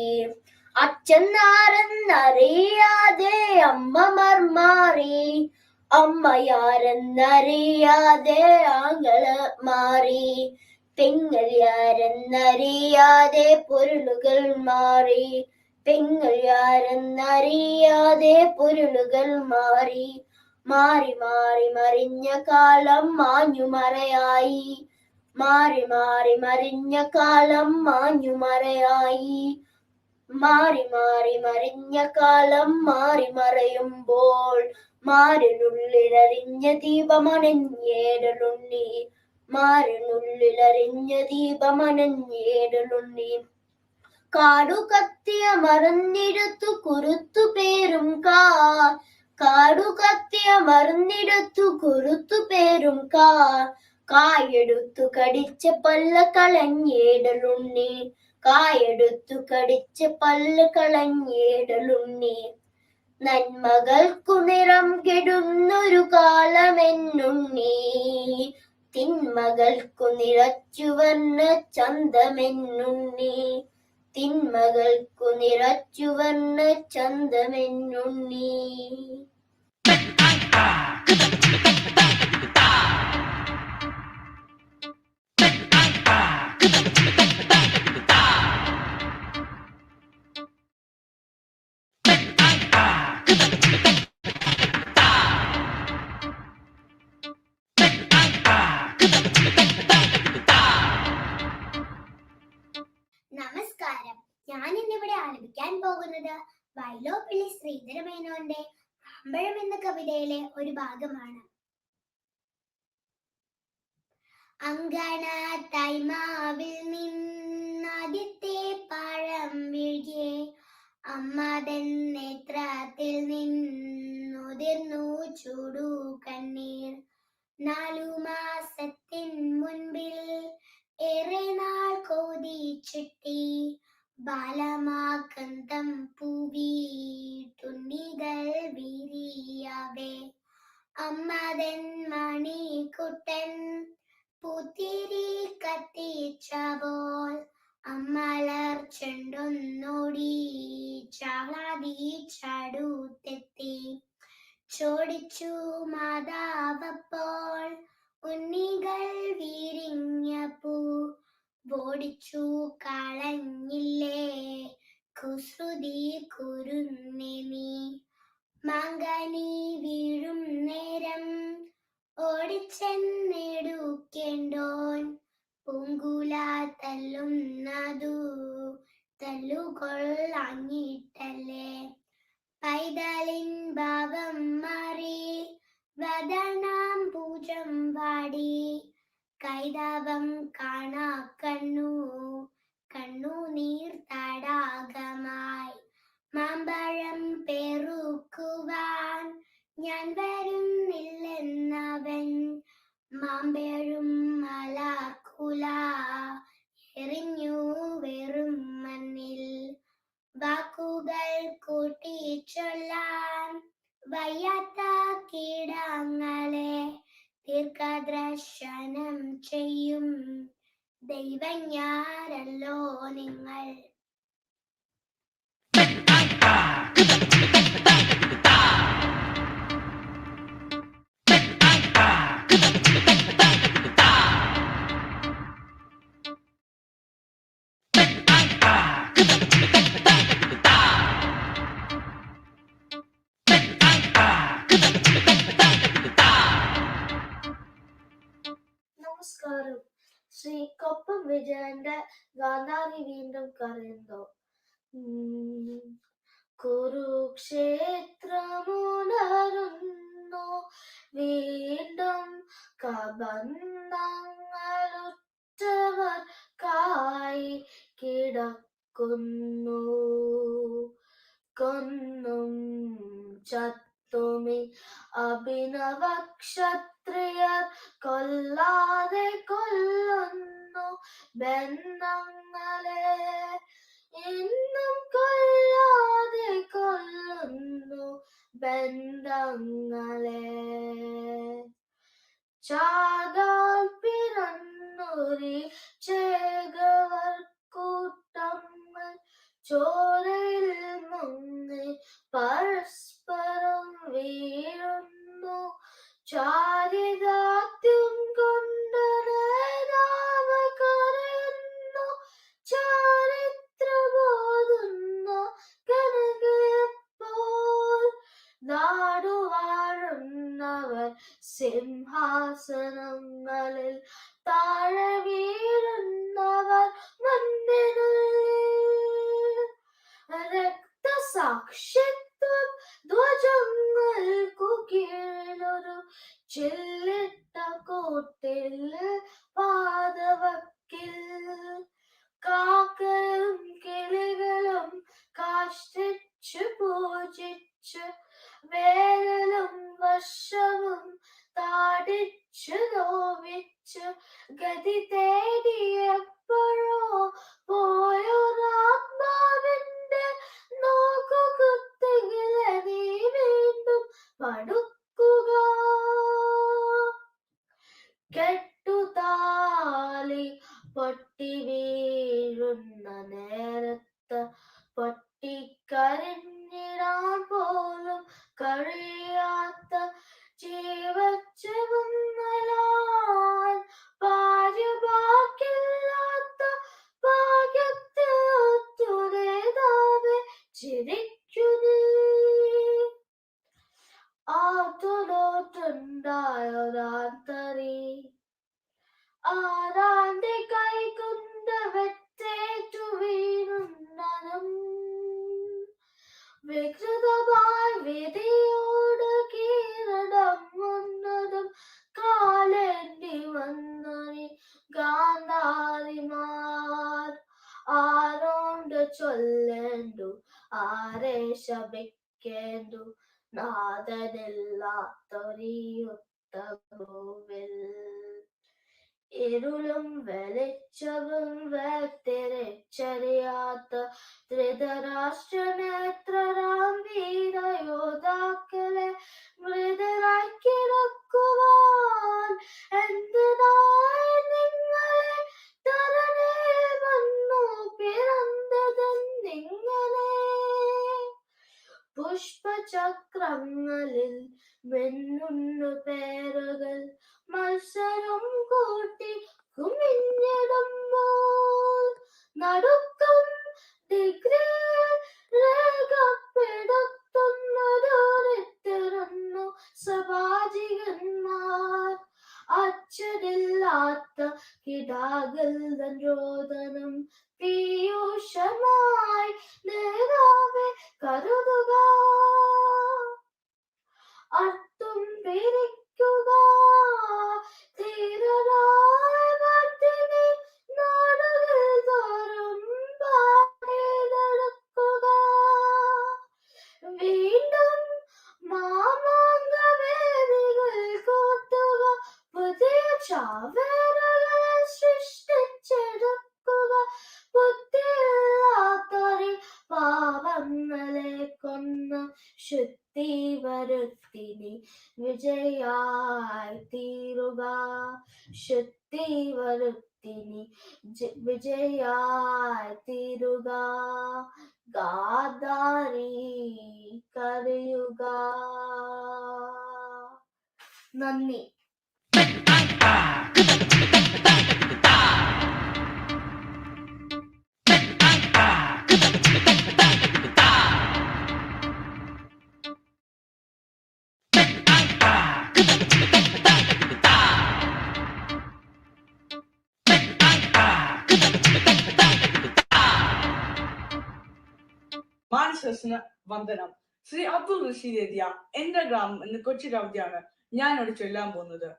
അച്ഛൻ ആരെന്നറിയാതെ അമ്മമാർ മാറി, അമ്മയാരെന്നറിയാതെ ആങ്ങള് മാറി. പെങ്ങൾ ആരെന്നറിയാതെ പൊരുളുകൾ മാറി, പെങ്ങൾ ആരെന്നറിയാതെ പൊരുളുകൾ മാറി. മാറി മാറി മറിഞ്ഞ കാലം മാഞ്ഞുമറയായി, മാറി മാറി മറിഞ്ഞ കാലം മാഞ്ഞുമറയായി. മാറി മാറി മറിഞ്ഞ കാലം മാറി മറയുമ്പോൾ മാറിനുള്ളിലറിഞ്ഞ ദീപമണഞ്ഞേടലുണ്ണി, മാറിനുള്ളിലറിഞ്ഞ ദീപമണഞ്ഞേടലുണ്ണി. കാടു കത്തിയ മറന്നിടത്തു കുരുത്തു പേരും കാടു കത്തിയ മറന്നിടത്തു കുരുത്തു പേരും കായെടുത്തു കടിച്ച പല്ല കളഞ്ഞേടലുണ്ണി, കായെടുത്തു കടിച്ച പല്ല് കളഞ്ഞേടലുണ്ണി. നന്മകൾക്കു നിറം കെടുന്നൊരു കാലമെന്നുണ്ണി, തിന്മകൾക്കു നിറച്ചു വർണ്ണ ചന്തമെന്നുണ്ണി, തിന്മകൾക്കു നിറച്ചു വർണ്ണ ചന്തമെന്നുണ്ണി. നമസ്കാരം, ഞാൻ ഇന്നിവിടെ ആലപിക്കാൻ പോകുന്നത് വൈലോപ്പിള്ളി ശ്രീധരമേനോന്റെ അമ്പഴം എന്ന കവിതയിലെ ഒരു ഭാഗമാണ്. അങ്കണ തൈമാവിൽ നിന്നാദ്യത്തെ പഴം വീഴ്കെ, അമ്മതൻ നേത്രത്തിൽ നിന്നുതിർന്നു ചൂടു കണ്ണീർ. 4 മാസത്തിൻ മുൻപിൽ ഏറെ നാൾ കൊതിച്ചിട്ടി, ബാലമാകന്തം പൂവിട്ടുണ്ണികൾ വിരിയാവേ. അമ്മതൻ മണിക്കുട്ടൻ പൂത്തിരി കത്തിച്ചപ്പോൾ, അമ്മലർ ചെണ്ടൊന്നോടി ചാളാതി ചടുത്തെത്തി. ചോടിച്ചു മാതാവപ്പോൾ ഉണ്ണികൾ വിരിഞ്ഞപ്പൂ, ഓടിച്ചു കളഞ്ഞില്ലേ കുസൃതി കുരുന്നെ നീ. മാങ്കനി വീഴും നേരം ഓടിച്ചെന്നെടുക്കേണ്ടോൻ, പൂങ്കുല തല്ലുന്നതു തല്ലുകൊള്ളാഞ്ഞിട്ടല്ലേ. പൈതലിൻ ഭാവം മാറി വദനാം പൂജം വാടി, കൈതവം കാണാ കണ്ണുനീർ തടാകമായി. മാമ്പഴം പെറുക്കുവാൻ ഞാൻ വരുന്നില്ലെന്നവൻ, മാമ്പഴും മലക്കുല എറിഞ്ഞു വെറും മണ്ണിൽ. വാക്കുകൾ കൂട്ടിച്ചൊല്ലാൻ വയ്യാത്ത കീടങ്ങളെ ദീർഘദർശനം ചെയ്യും ദൈവജ്ഞാനല്ലോ നിങ്ങൾ. നമസ്കാരം. ശ്രീ കൊപ്പം വിജയന്റെ ഗാന്ധാരി വീണ്ടും കരയുന്നു. കുരുക്ഷേത്രമുണരുന്നു, വീണ്ടും കബന്ധങ്ങളുറ്റവർക്കായി കിടക്കുന്നു. കൊന്നും ചത്തുമി അഭിനവ ക്ഷത്രിയർ, കൊല്ലാതെ കൊല്ലുന്നു ബന്ധങ്ങളെ, ഇന്നും കൊല്ലാതെ കൊല്ലുന്നു ബന്ധങ്ങളെ. ചാകാൻ പിറന്നൊരി ചേകവർ കൂട്ടങ്ങൾ, ചോരയിൽ മുങ്ങി പരസ്പരം വീഴുന്നു. ചാരിതാത്യം കൊണ്ട് നേതാവ് കരയുന്നു, ചരിത്രബോധുന്ന കനകയപ്പോൾ. നാടുവാഴുന്നവർ സിംഹാസനങ്ങളിൽ, താഴെ വീഴുന്നവർ മണ്ണിനുള്ളിൽ. രക്തസാക്ഷിത്വം ധ്വജങ്ങൾക്കു കീഴിലൊരു ചില്ലിട്ട കൂട്ടിൽ പാതവക്കിൽ, കാക്കയും കിളികളും കാഷ്ടിച്ചു പൂജിച്ച്, വേനലും വർഷവും താടിച്ചു നോവിച്ച്, ഗതി തേടിയപ്പോഴോ പോയൊരാത്മാവിന്റെ നോക്കുകുത്തെങ്കിലെ നീ വീണ്ടും പടുക്കുക. കെട്ടുതാലി പൊട്ടി വീഴുന്ന നേരത്ത് പൊട്ടിക്കരിഞ്ഞിടാൻ പോലും കഴിയാത്ത ജീവജീവങ്ങളാൽ ഭാഗ്യഭാഗ്യമില്ലാത്ത ഭാഗ്യത്തെ ഒത്തുനേതാവെ ചിരിക്കുന്നേ. ആതുലോട്ടുണ്ടായൊരാന്തരി, ആരാന്റെ കൈകൊണ്ട് വെറ്റേറ്റു വീഴുന്നതും, വികൃതമായി വിധിയോട് കീഴടങ്ങുന്നതും കാലേണ്ടി വന്നൊരി ഗാന്ധാരിമാർ. ആരോണ്ട് ചൊല്ലേണ്ടു, ആരെ ശപിക്കേണ്ടു, നാഥനില്ലാത്തൊരിയുത്തഭൂവിൽ. ഇരുളും വെളിച്ചവും വേർതിരിച്ചറിയാത്ത ധൃതരാഷ്ട്രനേത്രരാം വീരയോദ്ധാക്കളെ മൃതരായി കിടക്കുവാൻ എന്തിനായി നിങ്ങളെ തരണേ വന്നു പിറന്നതെന്നിങ്ങനെ. പുഷ്പചക്രങ്ങളിൽ മിന്നുന്നു പേരുകൾ, മത്സരം കൂട്ടി കുമിഞ്ഞിടുമ്പോൾ. നടുക്കം ഡിഗ്രിയിൽ രേഖപ്പെടുത്തുന്നതോടെത്തിരുന്നു സഭാജികന്മാർ. അച്ഛനില്ലാത്ത കിടാകൾ തൻ രോദനം പീയൂഷമായി നേതാവെ കരുതുക. അർത്ഥം പിരിക്കുക, ധീരരായ ഭക്തനെ നാടുകൾ തോറും പാടിയെടുക്കുക. വീണ്ടും മാമാങ്കവേദികൾ കൂട്ടുക, പുതിയ ചാവേറുകളെ സൃഷ്ടിച്ചെടുക്കുക. ബുദ്ധിയില്ലാത്തൊരു പാവങ്ങളെ കൊന്ന് ശുദ്ധി വരുത്തുക. നീ വിജയായി തീരുക. ശുദ്ധി വരുത്തി നീ വിജയായി തീരുക. ഗാദാരി കരയുക. നന്ദി. മാനസസിന് വന്ദനം. ശ്രീ അബ്ദുൾ റഷീദ് എഴുതിയ എന്റെ ഗ്രാമം എന്ന കൊച്ചു കവിതയാണ് ഞാനിവിടെ ചൊല്ലാൻ പോകുന്നത്.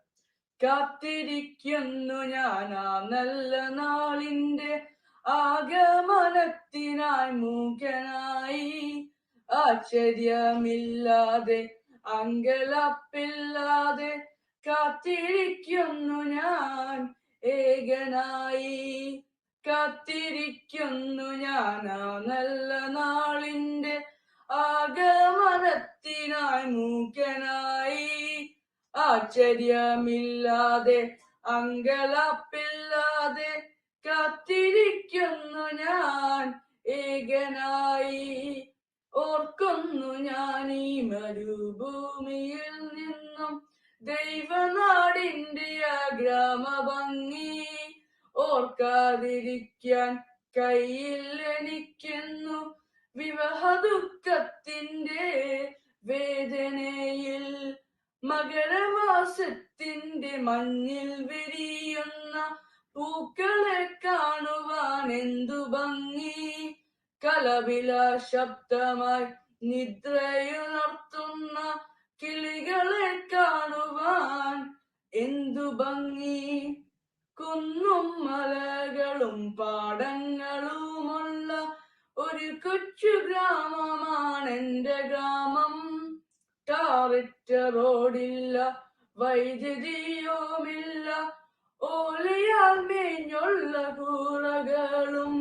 കാത്തിരിക്കുന്നു ഞാൻ ആ നല്ല നാളിന്റെ ആഗമനത്തിനായി മൂകനായി. ആശ്ചര്യമില്ലാതെ അങ്കലപ്പില്ലാതെ കാത്തിരിക്കുന്നു ഞാൻ ഏകനായി. കാത്തിരിക്കുന്നു ഞാൻ ആ നല്ല നാളിന്റെ ആഗമനത്തിനായി മൂകനായി. ആശ്ചര്യമില്ലാതെ അങ്കലപ്പില്ലാതെ കാത്തിരിക്കുന്നു ഞാൻ ഏകനായി. ഓർക്കുന്നു ഞാൻ ഈ മരുഭൂമിയിൽ നിന്നും ദൈവനാടിന്റെ ആ ഗ്രാമഭംഗി. ഓർക്കാതിരിക്കാൻ കയ്യിൽ എനിക്കുന്നു വിവാഹദുഃഖത്തിന്റെ വേദനയിൽ. മകരമാസത്തിന്റെ മഞ്ഞിൽ വിരിയുന്ന പൂക്കളെ കാണുവാൻ എന്തു ഭംഗി. കലപില ശബ്ദമായി നിദ്രയുണർത്തുന്ന കിളികളെ കാണുവാൻ എന്തു ഭംഗി. കുന്നും മലകളും പാടങ്ങളുമുള്ള ഒരു കൊച്ചു ഗ്രാമമാണെന്റെ ഗ്രാമം. ടാറിട്ട റോഡില്ല, വൈദ്യുതിയുമില്ല, ഓലയാൽ മേഞ്ഞുള്ള കൂറകളും.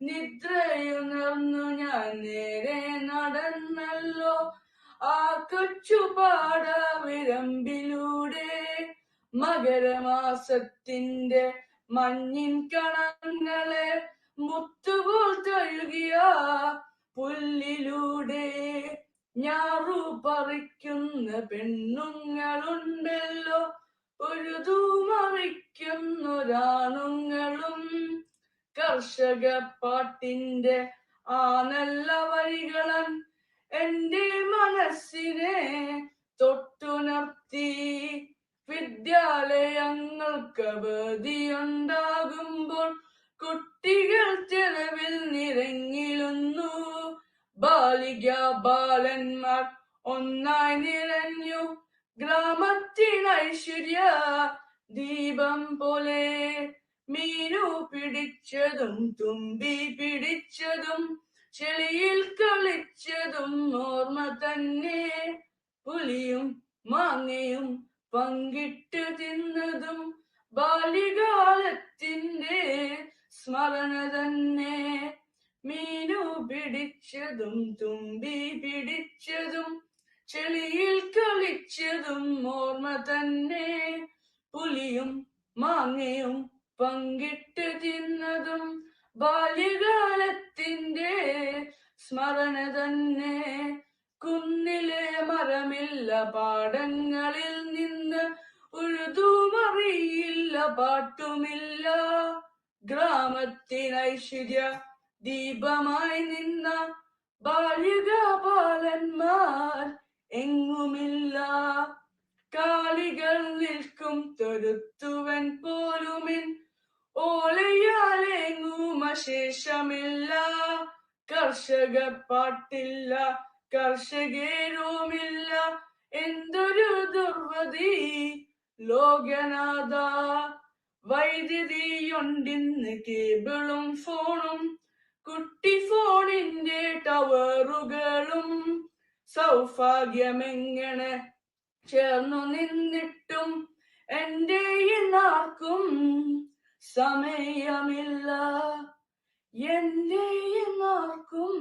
നിദ്രയുണർന്നു ഞാൻ നേരെ നടന്നല്ലോ ആ കൊച്ചു പാടവിരമ്പിലൂടെ. മകരമാസത്തിന്റെ മഞ്ഞിൻ കണങ്ങളെ മുത്തുപോൽ തഴുകിയ പുല്ലിലൂടെ. ഞാറു പറിക്കുന്ന പെണ്ണുങ്ങളുണ്ടല്ലോ, ഉഴുതുമറിക്കുന്നൊരാണുങ്ങളും. കർഷക പാട്ടിന്റെ ആ നല്ല വരികളൻ എന്റെ മനസ്സിനെ തൊട്ടുണർത്തി. വിദ്യാലയങ്ങൾക്ക് അവധിയുണ്ടാകുമ്പോൾ കുട്ടികൾ തെരുവിൽ നിറങ്ങിലുന്നു. ബാലിക ബാലന്മാർ ഒന്നായി നിറഞ്ഞു ഗ്രാമത്തിനൈശ്വര്യ ദീപം പോലെ. മീനു പിടിച്ചതും തുമ്പി പിടിച്ചതും ചെളിയിൽ കളിച്ചതും ഓർമ്മ തന്നെ. പുലിയും മാങ്ങയും പങ്കിട്ടു തിന്നതും ബാല്യകാലത്തിന്റെ സ്മരണ തന്നെ. മീനു പിടിച്ചതും തുമ്പി പിടിച്ചതും ചെളിയിൽ കളിച്ചതും ഓർമ്മ തന്നെ. പുലിയും മാങ്ങയും പങ്കിട്ട് തിന്നതും ബാല്യകാലത്തിന്റെ സ്മരണ തന്നെ. കുന്നിലെ മരമില്ല, പാടങ്ങളിൽ നിന്ന് ഉഴുതുമറിയില്ല, പാട്ടുമില്ല. ഗ്രാമത്തിനൈശ്വര്യ ദീപമായി നിന്ന ബാലികാബാലന്മാർ എങ്ങുമില്ല. കാലികൾ നിൽക്കും തൊരുത്തുവൻ പോലുമിൻ ഓലയാലെങ്ങും അശേഷമില്ല. കർഷക പാട്ടില്ല, കർഷകരുമില്ല, എന്തൊരു ദുർവധി ലോകനാഥ. വൈദ്യുതിയുണ്ടിന്ന് കേബിളും ഫോണും കുട്ടി ഫോണിന്റെ ടവറുകളും. സൗഭാഗ്യമെങ്ങനെ ചേർന്നു നിന്നിട്ടും എന്റെ എന്നാർക്കും സമയമില്ല. എന്റെ എന്നാർക്കും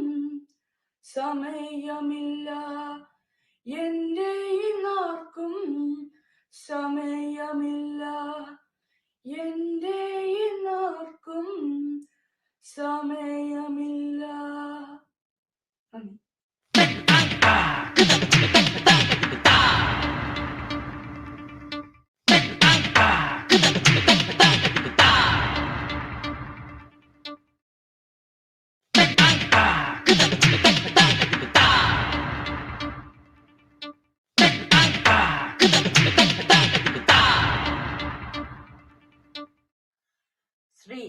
സമയമില്ല. എന്റെ ഇന്നാർക്കും സമയമില്ല, എന്റെ ഇന്നാർക്കും സമയമില്ല. ശ്രീ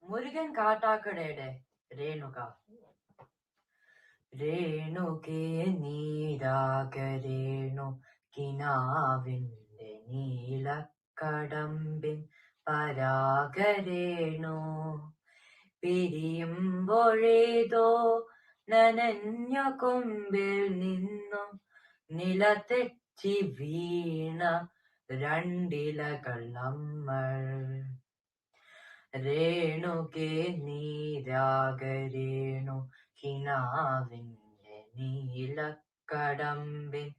മുരുകൻ കാട്ടാക്കടയുടെ രേണുക. രേണുകേ നീരാഗരേണു കിനാവിന്റെ നീലക്കടമ്പിൻ പരാഗരേണു പിരിയുമ്പോഴേതോ നനഞ്ഞ കൊമ്പിൽ നിന്നും നിലതെറ്റി വീണ രണ്ടിലകൾ നമ്മൾ. രേണുകേ നീരാഗരേണു കിനാവിന്റെ നീലക്കടമ്പിൻ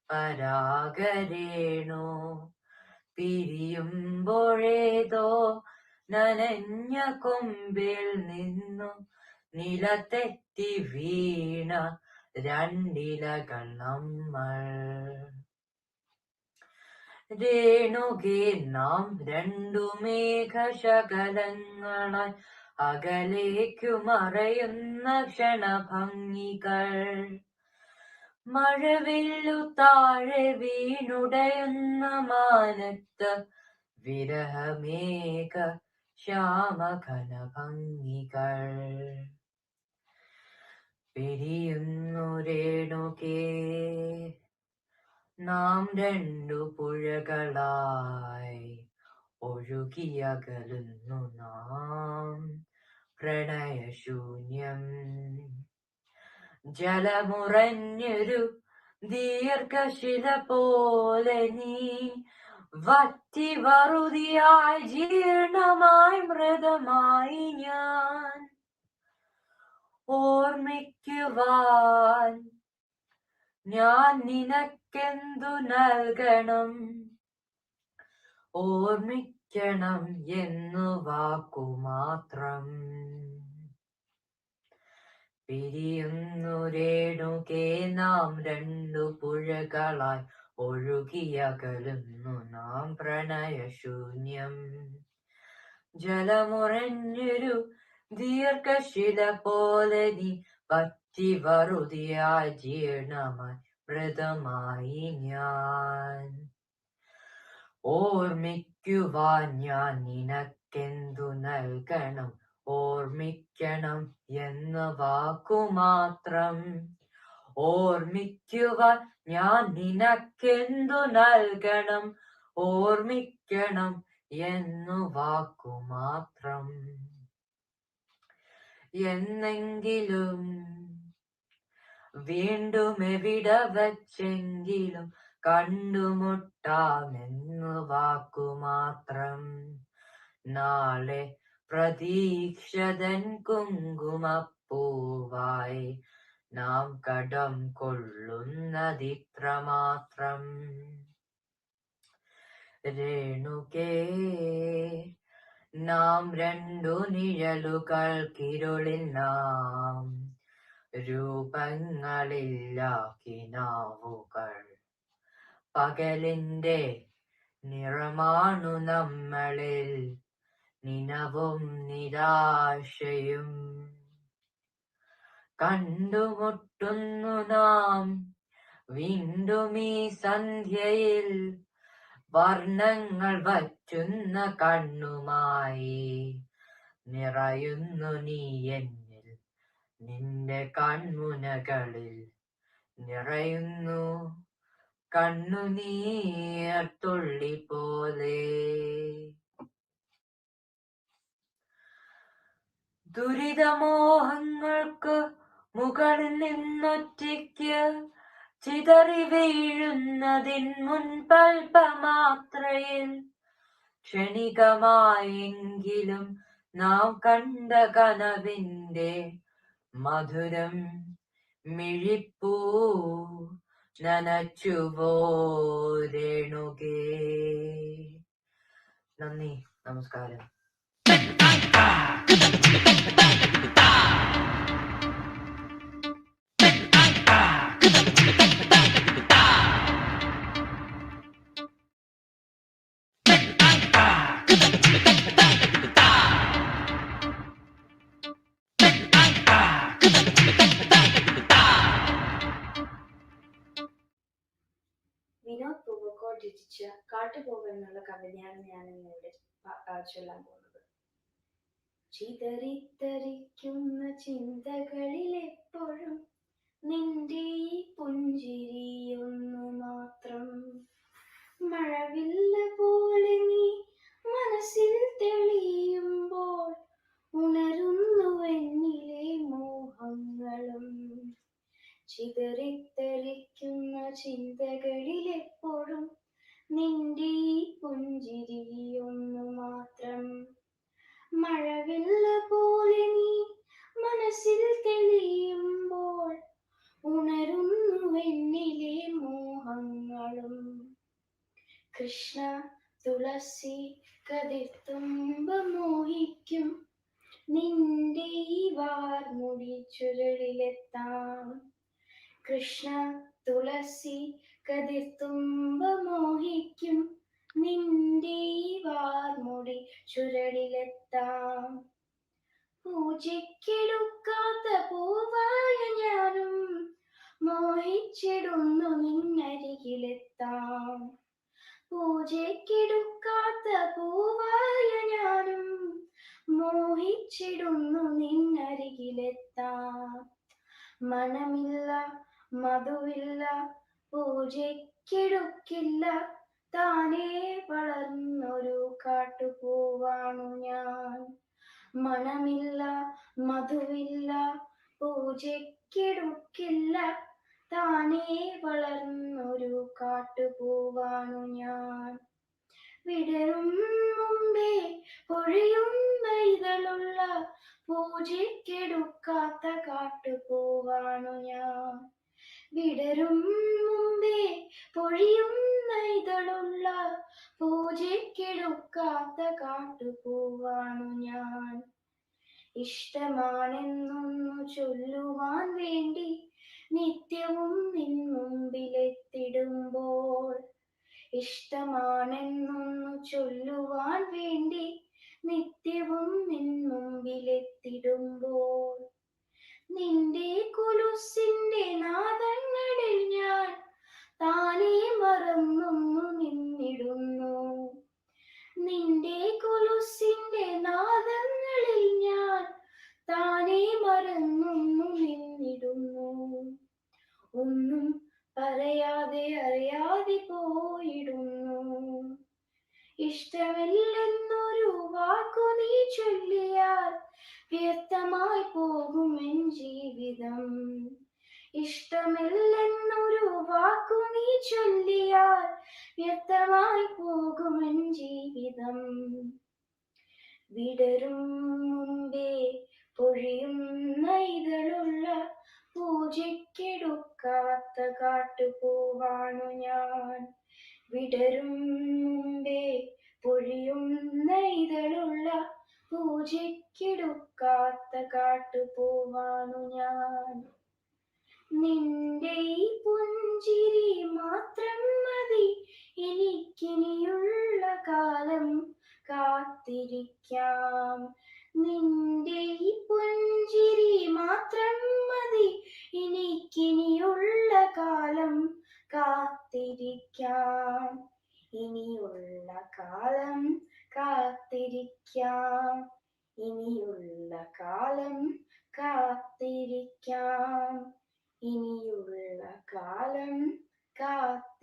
പരാഗരേണു പിരിയുമ്പോഴേതോ നനഞ്ഞ കൊമ്പിൽ നിന്നും നിലതെറ്റി വീണ രണ്ടിലകൾ നമ്മൾ. രേണുകേ നാം രണ്ടു മേഘശകലങ്ങളായി അകലേക്കു മറയുന്ന ക്ഷണഭംഗികൾ. മഴവില്ലു താഴെ വീണുടയുന്ന മാനത്ത് വിരഹമേഘ ശ്യാമഘനഭംഗികൾ. പിരിയുന്നു രേണുകേ നാം രണ്ടു പുഴകളായി, ഒഴുകിയകലുന്നു നാം പ്രണയശൂന്യം. ജലമുറഞ്ഞൊരു ദീർഘശില പോലെ നീ വറ്റി വറുതിയായി ജീർണമായി മൃതമായി ഞാൻ. ഓർമ്മിക്കുവാൻ ഞാൻ നിനക്കെന്തു നൽകണം, ഓർമ്മിക്കണം എന്നു വാക്കുമാത്രം. പിരിയുന്നു രേണുകേ നാം രണ്ടു പുഴകളായി, ഒഴുകിയകലുന്നു നാം പ്രണയശൂന്യം. ജലമുറഞ്ഞൊരു ദീർഘശില പോലെ നീ വറ്റി വറുതിയായി ജീർണമായി മൃതമായി ഞാൻ. ഓർമ്മിക്കുവാൻ ഞാൻ നിനക്കെന്തു നൽകണം, ഓർമ്മിക്കണം എന്ന വാക്കുമാത്രം. ഓർമ്മിക്കുവാൻ ഞാൻ നിനക്കെന്തു നൽകണം, ഓർമ്മിക്കണം എന്നു വാക്കുമാത്രം. എന്നെങ്കിലും വീണ്ടും എവിടെ വച്ചെങ്കിലും കണ്ടുമുട്ടാമെന്നു വാക്കുമാത്രം. നാളെ പ്രതീക്ഷതൻ കുങ്കുമപ്പൂവായി നാം കടം കൊള്ളുന്നതിത്രമാത്രം. രേണുകേ നാം രണ്ടു നിഴലുകൾക്കിരുളിൽ നാം രൂപങ്ങളില്ല കിനാവുകൾ. പകലിന്റെ നിറമാണു നമ്മളിൽ നിനവും നിരാശയും. കണ്ടുമുട്ടുന്നു നാം വീണ്ടും ഈ സന്ധ്യയിൽ, വർണ്ണങ്ങൾ വറ്റുന്ന കണ്ണുമായി. നിറയുന്നു നീ എന്നിൽ, നിന്റെ കൺമുനകളിൽ നിറയുന്നു കണ്ണുനീർ തുള്ളി പോലെ. ദുരിതമോഹങ്ങൾക്ക് മുകളിൽ നിന്നൊറ്റയ്ക്ക് ചിതറി വീഴുന്നതിൻ മുൻപൽപമാത്രയിൽ ക്ഷണികമായെങ്കിലും നാം കണ്ട കനവിന്റെ മധുരം മിഴിപ്പൂ നനച്ചുവോ രേണുകേ. നന്ദി, നമസ്കാരം. വിനോദ് പൂവക്കോട് രചിച്ച കാട്ടുപോകൽ എന്നുള്ള കവിതയാണ് ഞാൻ ഇന്നിവിടെ ചൊല്ലാൻ പോകുന്നത്. ചിതറിത്തെറിക്കുന്ന ചിന്തകളിലെപ്പോഴും നിന്റെ ഈ പുഞ്ചിരിയൊന്നു മാത്രം. മഴവില്ല പോലെ നീ മനസ്സിൽ തെളിയുമ്പോൾ ഉണരുന്നു എന്നിലെ മോഹങ്ങളും. ചിതറിത്തെറിക്കുന്ന ചിന്തകളിലെപ്പോഴും നിന്റെ ഈ പുഞ്ചിരിയൊന്നു മാത്രം. മഴവില്ല പോലെ നീ മനസ്സിൽ തെളിയുമ്പോൾ ഉണരുന്നു എന്നിലെ മോഹങ്ങളും. കൃഷ്ണ തുളസി കതിർത്തുമ്പ മോഹിക്കും നിന്റെ ഈ വാർമുടി ചുരുളിലെത്താം. കൃഷ്ണ തുളസി കതിർത്തുമ്പ മോഹിക്കും നിന്റെ ഈ വാർമുടി ചുരുളിലെത്താം. പൂജയ്ക്കെടുക്കാത്ത പൂവായ ഞാനും മോഹിച്ചിടുന്നു നിന്നരികിലെത്താം. പൂജയ്ക്കെടുക്കാത്ത പൂവായ ഞാനും മോഹിച്ചിടുന്നു നിന്നരികിലെത്താം. മനമില്ല മധുവില്ല പൂജയ്ക്കെടുക്കില്ല താനേ വളർന്നൊരു കാട്ടുപൂവാണു ഞാൻ. മണമില്ല മധുവില്ല പൂജയ്ക്കെടുക്കില്ല താനേ വളർന്നൊരു കാട്ടുപൂവാണു ഞാൻ. വിടരും മുമ്പേ പൊഴിയുന്ന ഇതളുള്ള പൂജയ്ക്കെടുക്കാത്ത കാട്ടുപൂവാണു ഞാൻ. വിടരും മുമ്പേ പൊഴിയുന്ന ഇതളുള്ള പൂജയ്ക്കെടുക്കാത്ത കാട്ടുപൂവാണു ഞാൻ. ഇഷ്ടമാണെന്നൊന്നു ചൊല്ലുവാൻ വേണ്ടി നിത്യവും നിൻ മുമ്പിലെത്തിടുമ്പോൾ. ഇഷ്ടമാണെന്നൊന്നു ചൊല്ലുവാൻ വേണ്ടി നിത്യവും നിൻ മുമ്പിലെത്തിടുമ്പോൾ. നിന്റെ കുലുസിന്റെ നാദങ്ങളിൽ ഞാൻ താനേ മറന്നൊന്നു നിന്നിടുന്നു. നിന്റെ കുലുസിന്റെ നാദങ്ങളിൽ ഞാൻ താനേ മറന്നൊന്നു നിന്നിടുന്നു. ഒന്നും പറയാതെ അറിയാതെ പോയിടുന്നു. ഇഷ്ടമില്ലെന്നൊരു വാക്കു നീ ചൊല്ലിയാൽ വ്യർത്ഥമായി പോകുമെൻ ജീവിതം. ഇഷ്ടമില്ലെന്നൊരു വാക്കു നീ ചൊല്ലിയാൽ വ്യർത്ഥമായി പോകുമെൻ ജീവിതം. വിടരും മുമ്പേ പൊഴിയുന്ന ഇതളുള്ള പൂജയ്ക്കെടുക്കാത്ത കാട്ടുപൂവാണു ഞാൻ. വിടരും മുമ്പേ പൊഴിയുന്ന ഇതളുള്ള പൂജയ്ക്കെടുക്കാത്ത കാട്ടുപൂവാണു ഞാൻ. നിന്റെ ഈ പുഞ്ചിരി മാത്രം മതി എനിക്കിനിയുള്ള കാലം കാത്തിരിക്കാം. നിന്റെ ഈ പുഞ്ചിരി മാത്രം മതി എനിക്കിനിയുള്ള കാലം കാത്തിരിക്കാം. ഇനിയുള്ള കാലം കാത്തിരിക്കാം. ഇനിയുള്ള കാലം കാത്തിരിക്കാം. ഇനിയുള്ള കാലം കാത്തിരിക്കാം.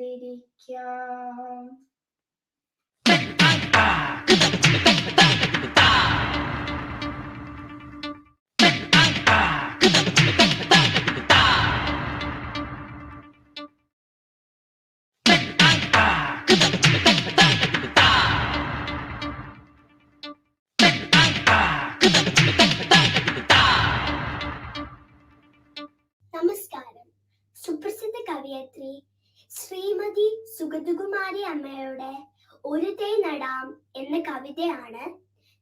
നമസ്കാരം. സുപ്രസിദ്ധ കവയത്രി സുഗതകുമാരി അമ്മയുടെ ഒരു തൈ നടാം എന്ന കവിതയാണ്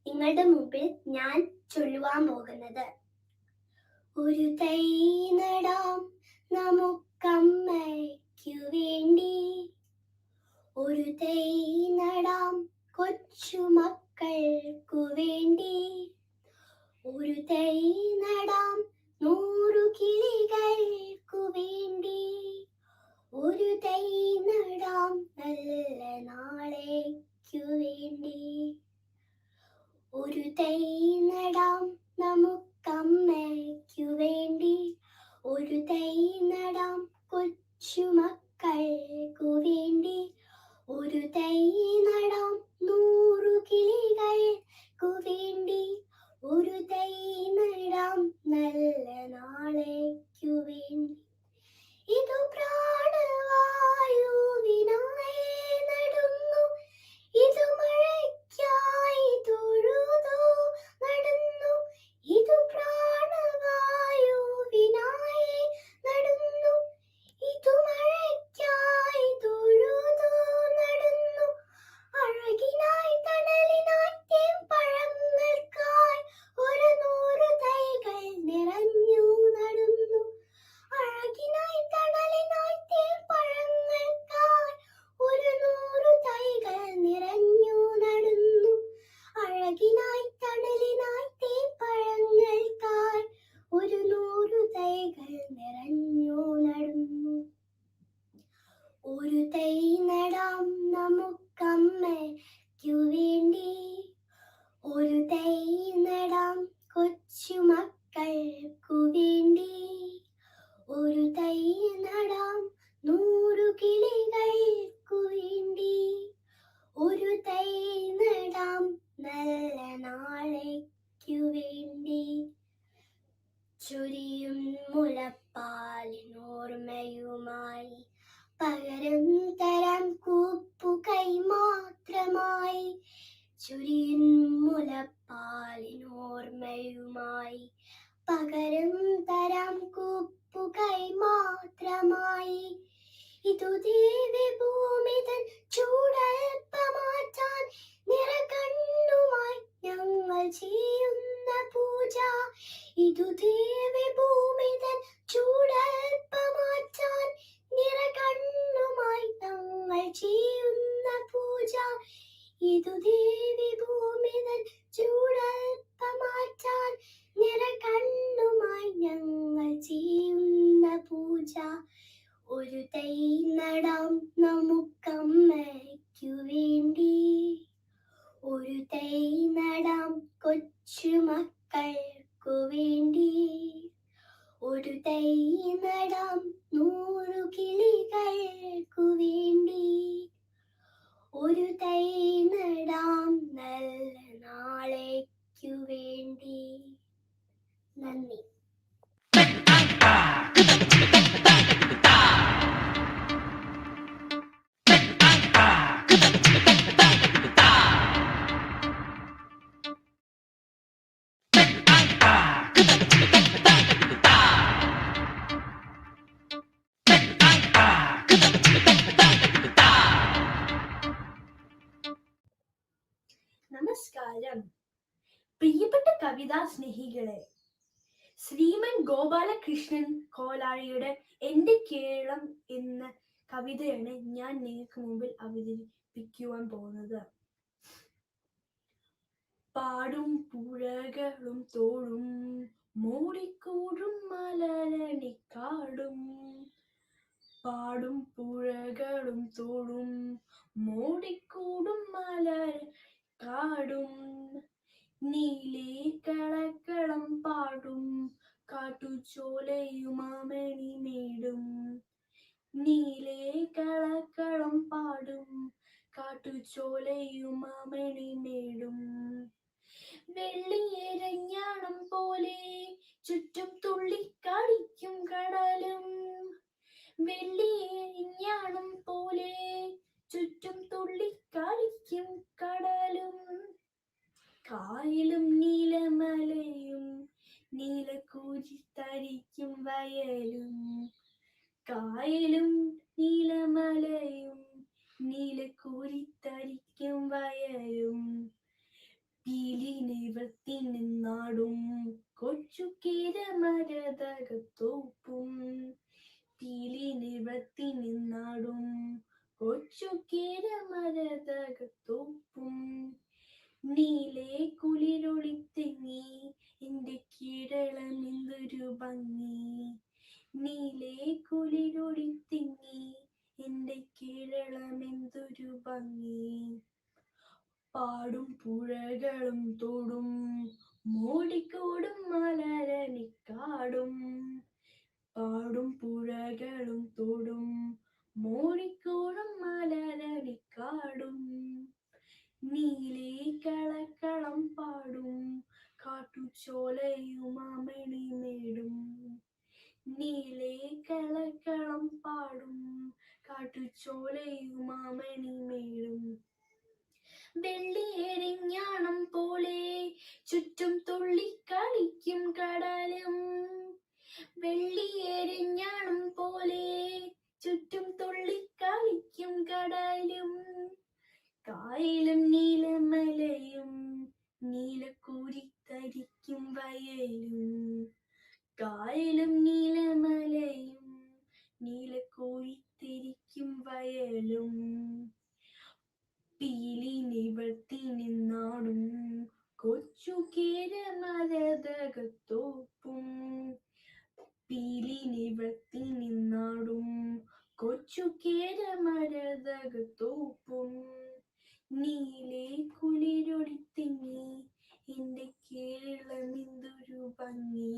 നിങ്ങളുടെ മുമ്പിൽ ഞാൻ ചൊല്ലുവാൻ പോകുന്നത്. ഒരു തൈ നടാം നമുക്കമ്മയ്ക്കു വേണ്ടി, ഒരു തൈ നടാം കൊച്ചുമക്കൾക്കു വേണ്ടി, ഒരു തൈ നടാം 100 കിളികൾക്കു വേണ്ടി, ഒരു തൈ നടാം നല്ല നാളേക്കു വേണ്ടി, ഒരു തൈ നടാം നമുക്കമ്മയ്ക്കു വേണ്ടി, ഒരു തൈ നടാം കൊച്ചുമക്കൾക്കു വേണ്ടി, ഒരു തൈ നടാം 100 കിളികൾക്കു വേണ്ടി, ഒരു തൈ നടാം നല്ല നാളേക്കു വേണ്ടി. ഇതു പ്രാണവായുവിനായി നടുന്നു, ഇതു മഴയ്ക്കായി തൊഴുതു നടന്നു, ഇതു പ്രാണവായുവിനായി നടുന്നു, ഇതു മഴയ്ക്കായി തൊഴുതു നടന്നു, അഴകിനായി തണലിനായി തേൻപഴങ്ങൾക്കായി 100 തൈകൾ നിറഞ്ഞു നടന്നു, അഴകിനായി തണലിനായി തേൻപഴങ്ങൾക്കായി 100 തൈകൾ നിറഞ്ഞു നടന്നു, അഴകിനായി തണലിനായി തേൻപഴങ്ങൾക്കായി 100 തൈകൾ നിറഞ്ഞു നടന്നു. ഒരു തൈ നടാം നമുക്കമ്മയ്ക്കു വേണ്ടി, ഒരു തൈ നടാം കൊച്ചുമക്കൾക്കു വേണ്ടി, ഒരു തൈ നടാം 100 കിളികൾക്കു വേണ്ടി, ഒരു തൈ നടാം നല്ല നാളേക്കു വേണ്ടി. ചൊരിയും മുലപ്പാലിനോർമ്മയുമായി പകരം തരാം കൂപ്പുകൈ മാത്രമായി, ചൊരിയും മുലപ്പാലിനോർമ്മയുമായി പകരം തരാം കൂപ്പുകൈ മാത്രമായി. ഇതു ദേവീഭൂമിതൻ ചൂടൽപ്പമാറ്റാൻ നിറകണ്ണുമായി ഞങ്ങൾ ചെയ്യുന്ന പൂജ, ഇതു ദേവീഭൂമിതൻ ചൂടൽപ്പമാറ്റാൻ നിറകണ്ണുമായി ഞങ്ങൾ ചെയ്യുന്ന പൂജ, ഇതു ദേവീഭൂമിതൻ ചൂടൽപ്പമാറ്റാൻ നിറകണ്ണുമായി ഞങ്ങൾ ചെയ്യുന്ന പൂജ. ഒരു തൈ നടാം നമുക്കമ്മയ്ക്കു വേണ്ടി, ഒരു തൈ നടാം കൊച്ചുമക്കൾക്കു വേണ്ടി, ഒരു തൈ നടാം 100 കിളികൾക്കു വേണ്ടി, ഒരു തൈ നടാം നല്ല നാളേക്കു വേണ്ടി. നന്ദി. നമസ്കാരം പ്രിയപ്പെട്ട കവിതാ സ്നേഹികളെ, ശ്രീമൻ ഗോപാലകൃഷ്ണൻ കോലാഴിയുടെ എന്റെ കേരളം എന്ന കവിതയാണ് ഞാൻ നിങ്ങൾക്ക് മുമ്പിൽ അവതരിപ്പിക്കുവാൻ പോകുന്നത്. പാടും പുഴകളും തോടും മൂടിക്കൂടും മലരണിക്കാടും, പാടും പുഴകളും തോടും മൂടിക്കൂടും മലരണിക്കാടും, നീലേ കളക്കളം പാടും കാട്ടുചോലയുമാമണിമേടും, നീലേ കളക്കളം പാടും കാട്ടുചോലയുമാമണിമേടും, വെള്ളിയേരഞ്ഞാണം പോലെ ചുറ്റും തുള്ളിക്കളിക്കും കടലും, വെള്ളിയേരഞ്ഞാണം പോലെ ചുറ്റും തുള്ളിക്കളിക്കും കടലും, കായലും നീലമലയും നീലക്കുരിത്തരിക്കും വയലും, കായലും നീലമലയും മരതകത്തോപ്പും പീലി നിവർത്തി നിന്നാടും കൊച്ചു മരതകത്തോപ്പും നീലേ കുളിരൊളിത്തെങ്ങി എന്റെ കേരളം എന്തൊരു ഭംഗി നീലേ കുളിരൊളിത്തെങ്ങി എന്റെ കേരളം എന്തൊരു ഭംഗി പാടും പുഴകളും തോടും മൂടിക്കോടും മലരണിക്കാടും പാടും പുഴകളും തോടും മൂടിക്കോടും മലരണിക്കാടും നീലേ കളക്കളം പാടും കാട്ടുചോലയും അമണിമേടും നീലേ കളക്കളം പാടും കാട്ടുചോലയും അമണിമേടും വെള്ളിയെരിഞ്ഞാണം പോലെ ചുറ്റും തുള്ളിക്കളിക്കും കടലും വെള്ളിയെരിഞ്ഞാണം പോലെ ചുറ്റും തുള്ളിക്കളിക്കും കടലും കായലും നീലമലയും നീലക്കൂരിത്തരിക്കും വയലും കായലും നീലമലയും നീലക്കൂരിത്തിരിക്കും വയലും പീലി നിവർത്തി നിന്നാടും കൊച്ചു മരതകത്തോപ്പും പീലി നിവർത്തി നിന്നാടും കൊച്ചു മരതകത്തോപ്പും നീലേ കുളിരൊളിത്തെങ്ങി എന്റെ കേരളം എന്തൊരു ഭംഗി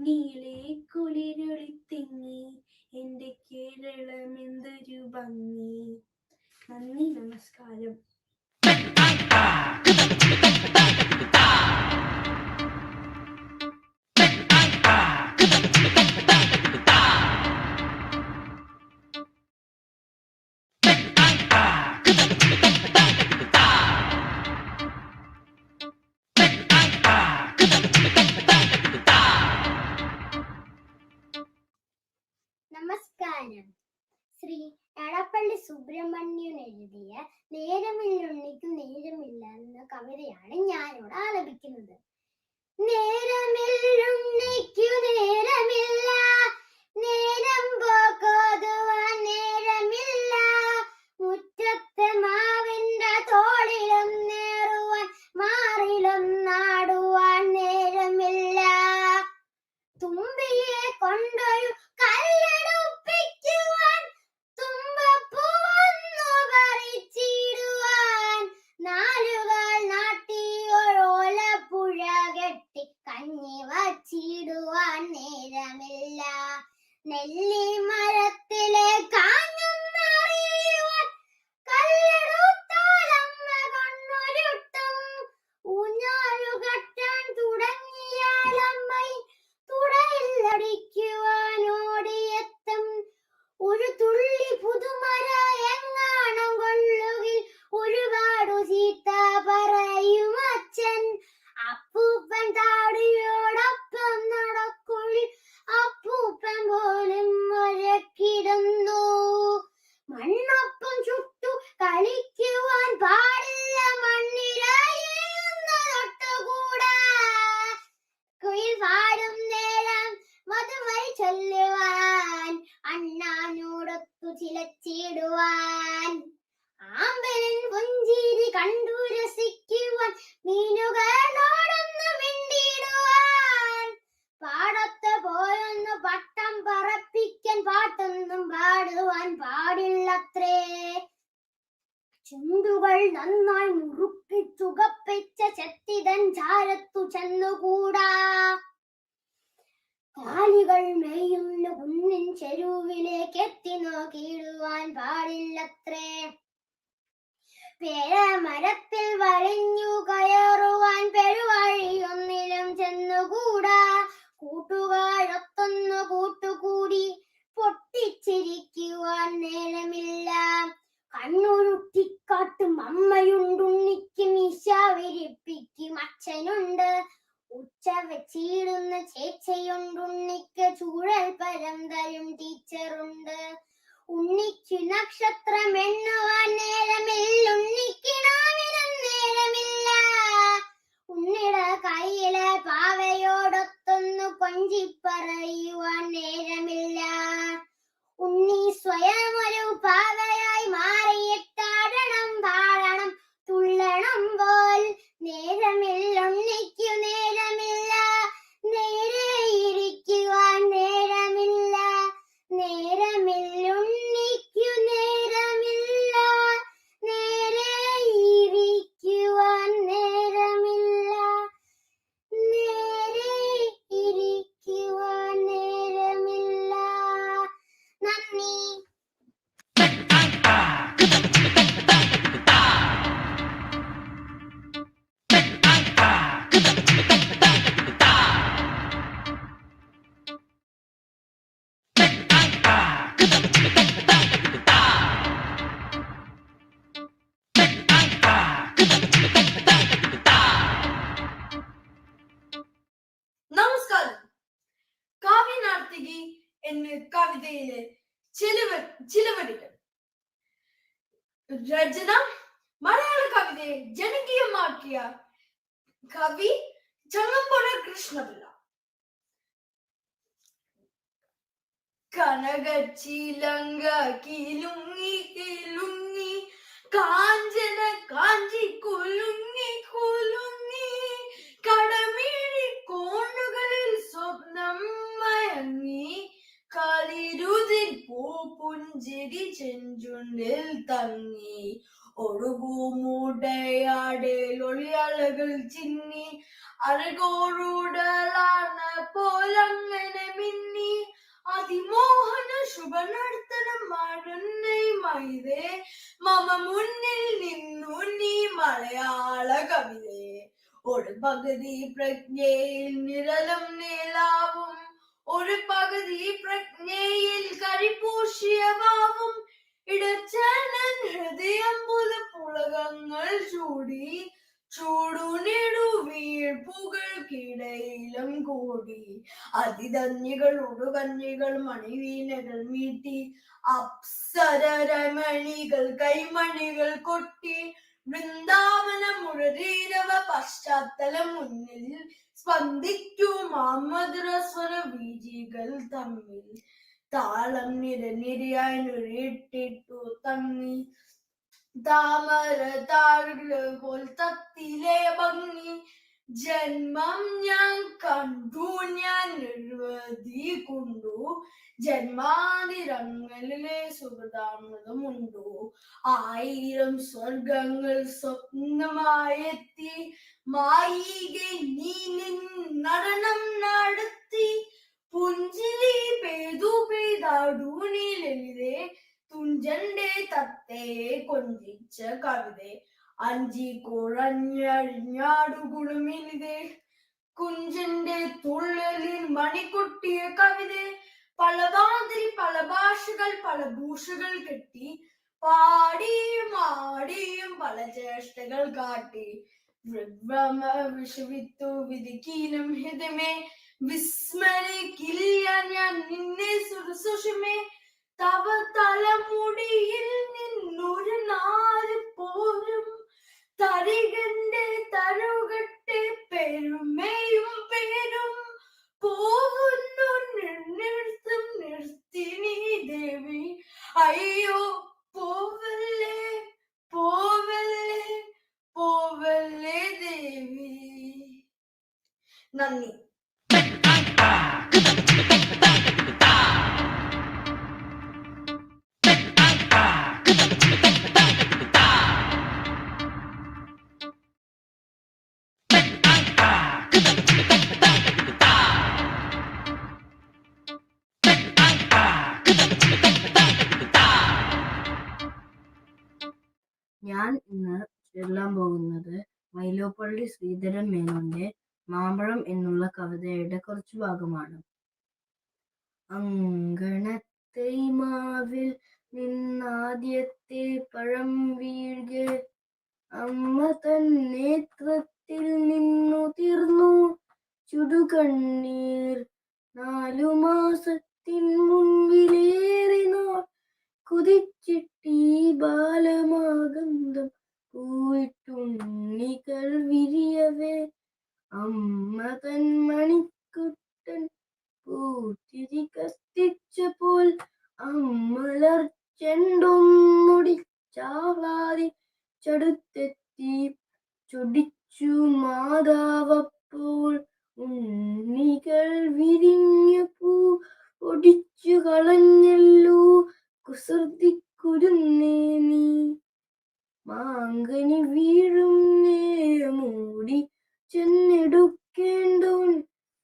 നീലേ കുളിരൊളിത്തെങ്ങി എന്റെ കേരളം എന്തൊരു ഭംഗി നന്ദി നമസ്കാരം നമസ്കാരം. ശ്രീ എടപ്പള്ളി സുബ്രഹ്മണ്യൻ എഴുതിയ നേരമില്ലുണ്ണിക്ക് നേരമില്ല എന്ന കവിതയാണ് ഞാനിവിടെ ആലപിക്കുന്നത്. നേരമില്ലുണ്ണിക്കു നേരമില്ല, നേരം പോക്കോതുവാൻ നേരമില്ല, മുറ്റത്തെ മാവിന്റെ തോളിലും നേറുവാൻ മാറിലും നാടുവാൻ നേരമില്ല, തുമ്പിയെ കൊണ്ടൊരു കല്ലെടുപ്പിക്കുവാൻ തുമ്പപ്പൂവൊന്നു പറിച്ചിടുവാൻ നാലുകാൽ നാട്ടി ഒരോലപ്പുഴ കെട്ടി കഞ്ഞി വച്ചിടുവാൻ നേരമില്ല, നെല്ലി മരത്തിലെ കാഞ്ഞൊന്നറിയുവാൻ കല്ലെടുത്താലമ്മ കണ്ണുരുട്ടും, ഊഞ്ഞാലു കെട്ടാൻ തുടങ്ങിയാലമ്മയിൽ തുടയിലടിക്കുവാൻ ഓടിയെത്തും, ഒരു തുള്ളി പുതുമര എങ്ങാണം കൊള്ളുകിൽ ഒരുപാടു ചീത്ത പറയും അച്ഛൻ, അപ്പൂപ്പൻ താടിയോടൊപ്പം നടക്കുള്ളിൽ അപ്പൂപ്പൻ പോലും ഒരക്കിടുന്നു, മണ്ണൊപ്പം ചുട്ടു കളിക്കുവാൻ പാടില്ല, മണ്ണിലന്ന് തൊട്ടുകൂടാ, കുയിൽ പാടും നേരം മധുവരി ചൊല്ലുവാൻ അണ്ണാനോടൊത്തു ചിലച്ചിടുവാൻ, ആമ്പലൻ പുഞ്ചിരി കണ്ടു രസിക്കുവാൻ മീനുകളോടൊന്നു മിണ്ടിടുവാൻ, പാടത്ത് പോയൊന്ന് പട്ടം പറപ്പിക്കാൻ പാട്ടൊന്നും പാടുവാൻ പാടില്ലത്രേ, ചുണ്ടുകൾ നന്നായി മുറുക്കി ചുകപ്പിച്ച ചെത്തിതൻ ചാരത്തു ചെന്നുകൂടാ, കാലികൾ മേയുന്ന കുന്നിൻ ചെരുവിലേക്ക് എത്തി നോക്കിയിടുവാൻ പാടില്ലത്രേ, പേരമരത്തിൽ വലിഞ്ഞു കയറുവാൻ പെരുവഴിയൊന്നിലും ചെന്നുകൂടാ, കൂട്ടുകാരൊത്തൊന്നു കൂട്ടുകൂടി പൊട്ടിച്ചിരിക്കുവാൻ നേരമില്ല, കണ്ണുരുട്ടിക്കാട്ടും അമ്മയുണ്ടുണ്ണിക്കും മീശ വിരിപ്പിക്കും അച്ഛനുണ്ട്, ഉച്ച വെച്ചിടുന്ന ചേച്ചിയുണ്ടുണ്ണിക്ക് ചൂഴൽ പരം തരും ടീച്ചറുണ്ട്, ഉണ്ണിക്കു നക്ഷത്രം എണ്ണുവാൻ നേരമില്ല, ഉണ്ണിക്കിടാവിനും നേരമില്ല, ഉണ്ണിയുടെ കയ്യിലെ പാവയോടൊത്തൊന്നു കൊഞ്ചിപ്പറ കവിതയിലെ ചില വരികൾ. രചന മലയാള കവിതയെ ജനകീയമാക്കിയ കവി ചങ്ങമ്പുഴ കൃഷ്ണപിള്ള. കനകച്ചിലങ്ക കിലുങ്ങി കിലുങ്ങി കാഞ്ചന കാഞ്ചി കുലുങ്ങി കുലുങ്ങി കടമിഴി കോണുകളിൽ സ്വപ്നം മയങ്ങി കളിരുതിൽ പൂപുഞ്ചിരി ചെഞ്ചുണ്ടിൽ തങ്ങി ഒഴുകുമുടയാടേലൊളിയലകൾ ചിന്നി അരകോടുടലാണ് പോലങ്ങനെ മിന്നി അതിമോഹന ശുഭനർത്തനം മാടുന്നേ മൈതേ മമ മുന്നിൽ നിന്നു നീ മലയാള കവിതേ. ഒരു പകുതി പ്രജ്ഞയിൽ നിഴലും നിലാവും ഒരു പകുതി പ്രജ്ഞയിൽ കരിപൂശിയ വാവും ഇടച്ചനൻ ഹൃദയം പുലപുളകങ്ങൾ ചൂടി ചൂടുനിടു വീഴ്പുകൾക്കിടയിലും കൂടി അതിധന്യകൾ ഉടുകഞ്ഞികൾ മണിവീണകൾ മീട്ടി അപ്സരമണികൾ കൈമണികൾ കൊട്ടി വൃന്ദാവന മുരളീരവ പശ്ചാത്തലം മുന്നിൽ സ്പന്ദിക്കും മധുരസ്വര വീജികൾ തമ്മിൽ താളം നിരനിരയായി നുരിട്ടിട്ടു തങ്ങി താമര താഴുകൾ പോൽ തത്തിലെ ഭംഗി ജന്മം ഞാൻ കണ്ടു ഞാൻ നിർവധി കൊണ്ടു ജന്മാതിരങ്ങളിലെ സുഹൃതാമൃതമുണ്ടു 1000 സ്വർഗങ്ങൾ സ്വപ്നമായെത്തി മായിക നീ നടനം നടത്തി പുഞ്ചിരി പെയ്തു പെയ്താടു നീ ലളിതേ തുഞ്ചന്റെ തത്തയെ കൊഞ്ചിച്ച കവിതേ അഞ്ചി കുഴഞ്ഞഴിഞ്ഞാടുകുളുമിനിതേ കുഞ്ചന്റെ തുള്ളലിൽ മണിക്കൊട്ടിയ കവിതേ പലവാതിരി പല ഭാഷകൾ പല ഭൂഷകൾ കെട്ടി പാടിയും ആടിയും പല ചേഷ്ടകൾ കാട്ടി വിഷവിത്തു വിധിക്കീനം ഹിതമേ വിസ്മരിക്കില്ല ഞാൻ നിന്നെ സുഷമേ തവ തലമുടിയിൽ നിന്നൊരു നാല് പോരും തരികന്റെ തരുകട്ടെ പെരുമയും പേരും പോകുന്നു നിർത്തും നിർത്തിനി ദേവി അയ്യോ പോവല്ലേ പോവല്ലേ പോവല്ലേ ദേവി. നന്ദി. ഞാൻ ഇന്ന് ചൊല്ലാൻ പോകുന്നത് വൈലോപ്പള്ളി ശ്രീധരൻ മേനോന്റെ മാമ്പഴം എന്നുള്ള കവിതയുടെ കുറച്ചു ഭാഗമാണ്. അങ്കണത്തെ മാവിൽ നിന്നാദ്യത്തെ പഴം വീഴ്കെ അമ്മ തൻ നേത്രത്തിൽ നിന്നു തീർന്നു ചുടുകണ്ണീർ 4 മാസത്തിൻ മുൻപിലേറി നാൾ കുതിച്ചിട്ടീ ബാലമാഗന്ധം പൂവിട്ടുണ്ണികൾ വിരിയവേ അമ്മ തൻ മണിക്കുട്ടൻ പൂത്തിരി കത്തിച്ചപ്പോൾ അമ്മലർ ചെണ്ടൊന്നൊടിച്ചാവാതി ചടുത്തെത്തി ചൊടിച്ചു മാതാവപ്പോൾ ഉണ്ണികൾ വിരിഞ്ഞ പൂ ഒടിച്ചു കളഞ്ഞല്ലോ കുസൃതി കുരുന്നേ നീ മാങ്കനി വീഴും മൂടി ചെന്നെടുക്കേണ്ടോൻ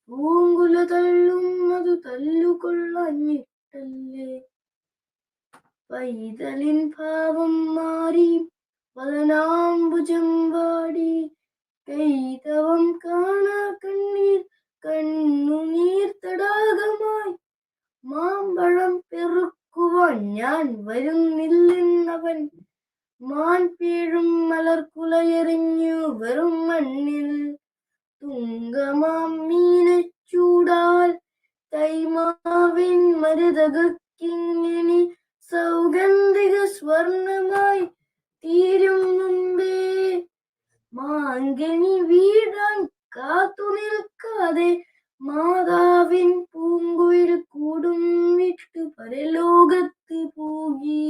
പൂങ്കുല തള്ളും അതു തല്ലുകൊള്ളഞ്ഞിട്ടല്ലേ പൈതലിൻ ഭാവം മാറി വദനാംബുജം വാടി കൈതവം കാണാ കണ്ണീർ കണ്ണുനീർ തടാകമായി മാമ്പഴം പെറുക്കുവാൻ ഞാൻ വരുന്നില്ലെന്നവൻ മാൻ പേഴും മലർക്കുലയെറിഞ്ഞു വെറും മണ്ണിൽ തുങ്കമാം മീനച്ചൂടാൽ തൈമാവിൻ മരുതക എനിക്കിങ്ങനെ സൗഗന്ധിക സ്വർണമായി തീരും മുമ്പേ മാങ്കനി വീഴാൻ കാത്തു നിൽക്കാതെ മാതാവിൻ പൂങ്കുയിൽ കൂടും വിട്ട് പരലോകത്ത് പോകി.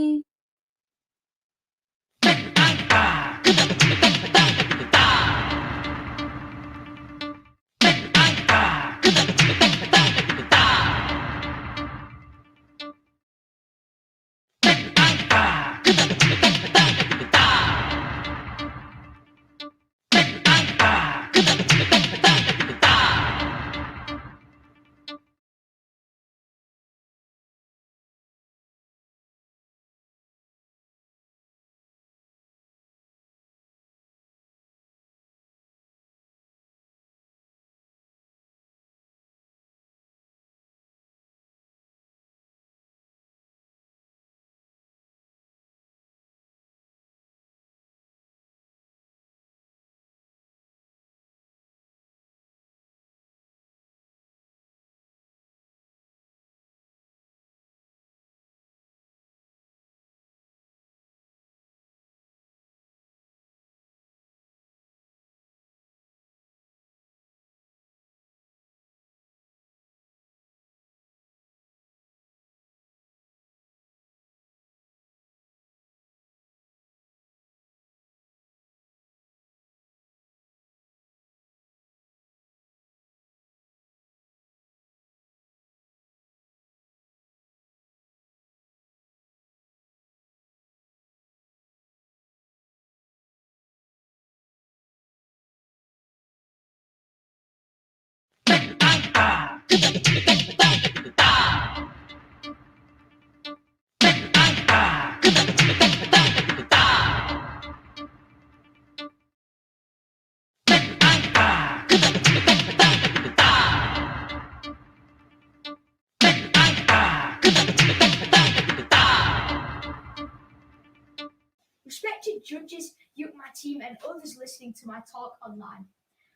Respected judges, Uukma team, and others listening to my talk online.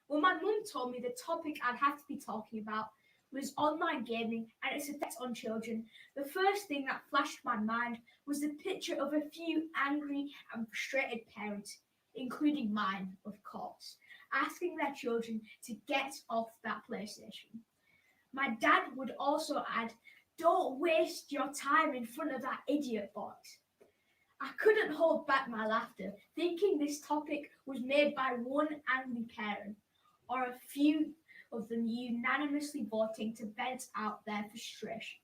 When my mum told me the topic I'd have to be talking about was online gaming and its effects on children, the first thing that flashed my mind was the picture of a few angry and frustrated parents, including mine, of course, asking their children to get off that PlayStation. My dad would also add, "Don't waste your time in front of that idiot box." I couldn't hold back my laughter, thinking this topic was made by one angry parent, or a few of them unanimously voting to vent out their frustration.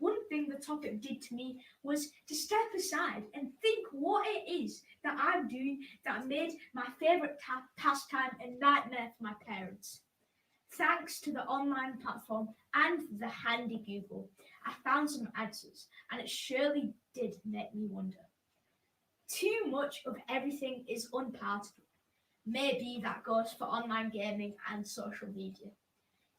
One thing the topic did to me was to step aside and think what it is that I'm doing that made my favourite pastime a nightmare for my parents. Thanks to the online platform and the handy Google, I found some answers, and it surely did make me wonder. Too much of everything is unpalatable. Maybe that goes for online gaming and social media.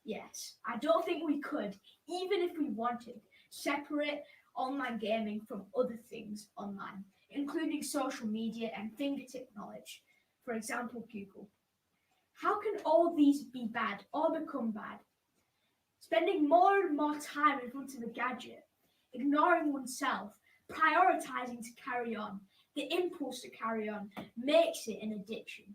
Yes, I don't think we could, even if we wanted, separate online gaming from other things online, including social media and fingertip knowledge, for example, Google. How can all these be bad or become bad? Spending more and more time in front of a gadget, ignoring oneself, prioritizing to carry on, the impulse to carry on, makes it an addiction.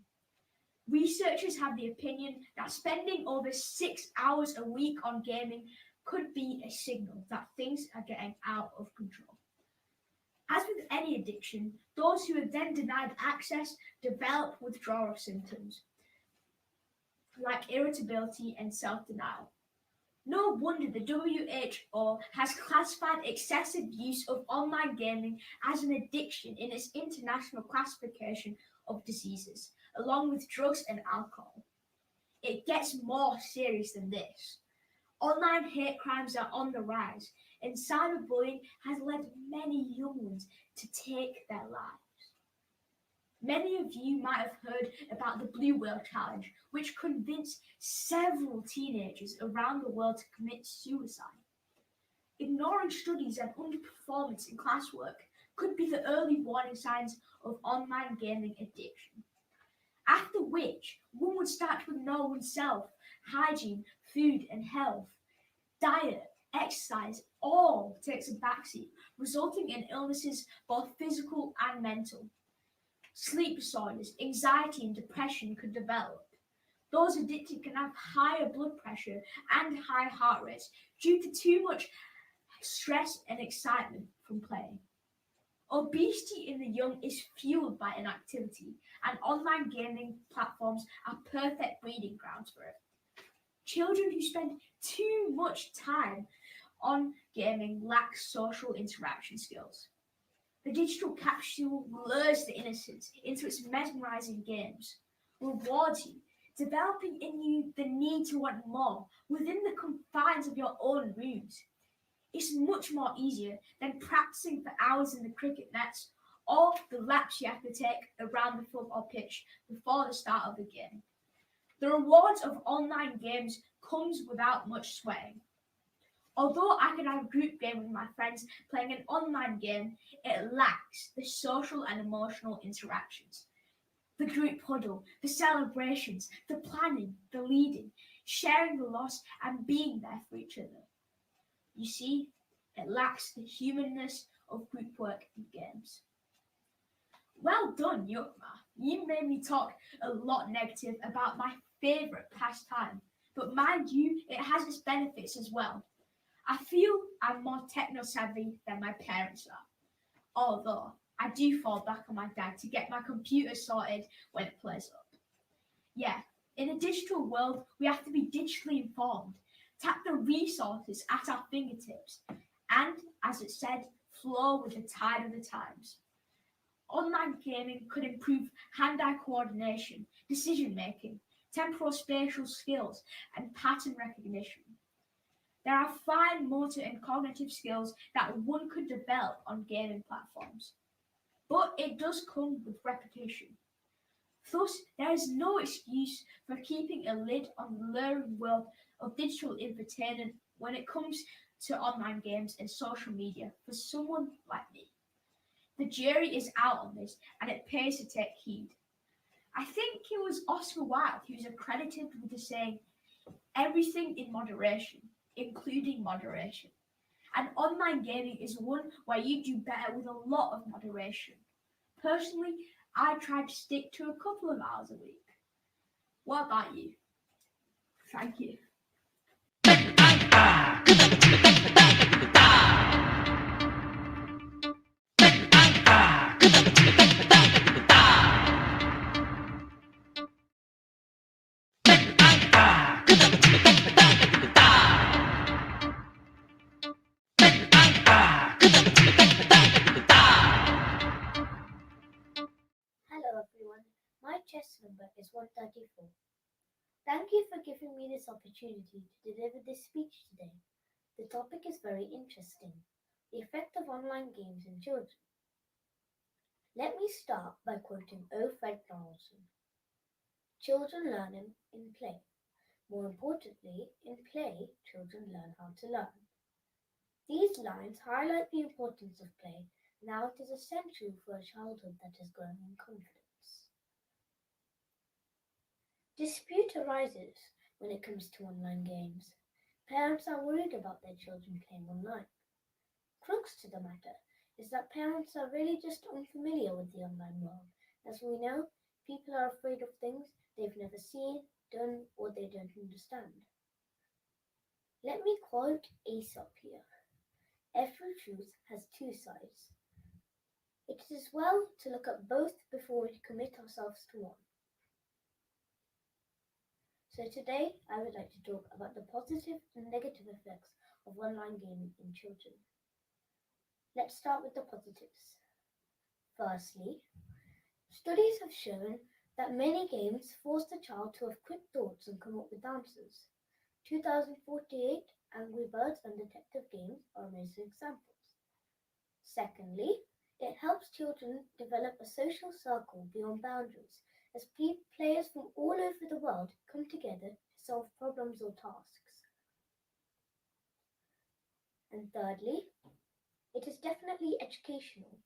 Researchers have the opinion that spending over 6 hours a week on gaming could be a signal that things are getting out of control. As with any addiction, those who are then denied access develop withdrawal symptoms like irritability and self-denial. No wonder the WHO has classified excessive use of online gaming as an addiction in its international classification of diseases, along with drugs and alcohol. It gets more serious than this. Online hate crimes are on the rise, and cyberbullying has led many young ones to take their lives. Many of you might have heard about the Blue Whale Challenge, which convinced several teenagers around the world to commit suicide. Ignoring studies and underperformance in classwork could be the early warning signs of online gaming addiction. After which, one would start to ignore oneself, hygiene, food and health, diet, exercise, all takes a backseat, resulting in illnesses both physical and mental. Sleep disorders, anxiety, and depression could develop. Those addicted can have higher blood pressure and high heart rates due to too much stress and excitement from playing. Obesity in the young is fueled by inactivity, and online gaming platforms are perfect breeding grounds for it. Children who spend too much time on gaming lack social interaction skills. The digital capsule lures the innocent into its mesmerizing games, rewards you, developing in you the need to want more within the confines of your own rooms. It's much more easier than practicing for hours in the cricket nets or the laps you have to take around the football pitch before the start of the game. The rewards of online games comes without much sweating. Although I can have a group game with my friends playing an online game, it lacks the social and emotional interactions. The group huddle, the celebrations, the planning, the leading, sharing the loss, and being there for each other. You see, it lacks the humanness of group work in games. Well done, Uukma. You made me talk a lot negative about my favourite pastime, but mind you, it has its benefits as well. I feel I'm more techno-savvy than my parents are, although I do fall back on my dad to get my computer sorted when it plays up. Yeah, in a digital world, we have to be digitally informed, tap the resources at our fingertips, and, as it said, flow with the tide of the times. Online gaming could improve hand-eye coordination, decision-making, temporal-spatial skills, and pattern recognition. There are fine motor and cognitive skills that one could develop on gaming platforms. But it does come with repetition. Thus, there is no excuse for keeping a lid on the luring world of digital entertainment when it comes to online games and social media for someone like me. The jury is out on this, and it pays to take heed. I think it was Oscar Wilde who is accredited with the saying, everything in moderation, including moderation. And online gaming is one where you do better with a lot of moderation. Personally, I try to stick to a couple of hours a week. What about you? Thank you. Hello everyone, my chess number is 134. Thank you for giving me this opportunity to deliver this speech today. The topic is very interesting, the effect of online games in children. Let me start by quoting O. Fred Donaldson. Children learn in play. More importantly, in play, children learn how to learn. These lines highlight the importance of play and how it is essential for a childhood that is growing in confidence. Dispute arises when it comes to online games. Parents are worried about their children playing online. Crux to the matter is that parents are really just unfamiliar with the online world. As we know, people are afraid of things they've never seen, done, or they don't understand. Let me quote Aesop here. Every truth has two sides. It is well to look at both before we commit ourselves to one. So today, I would like to talk about the positive and negative effects of online gaming in children. Let's start with the positives. Firstly, studies have shown that many games force the child to have quick thoughts and come up with answers. 2048, Angry Birds and Detective games are amazing examples. Secondly, it helps children develop a social circle beyond boundaries as players from all over the world come together to solve problems or tasks. And thirdly, it is definitely educational.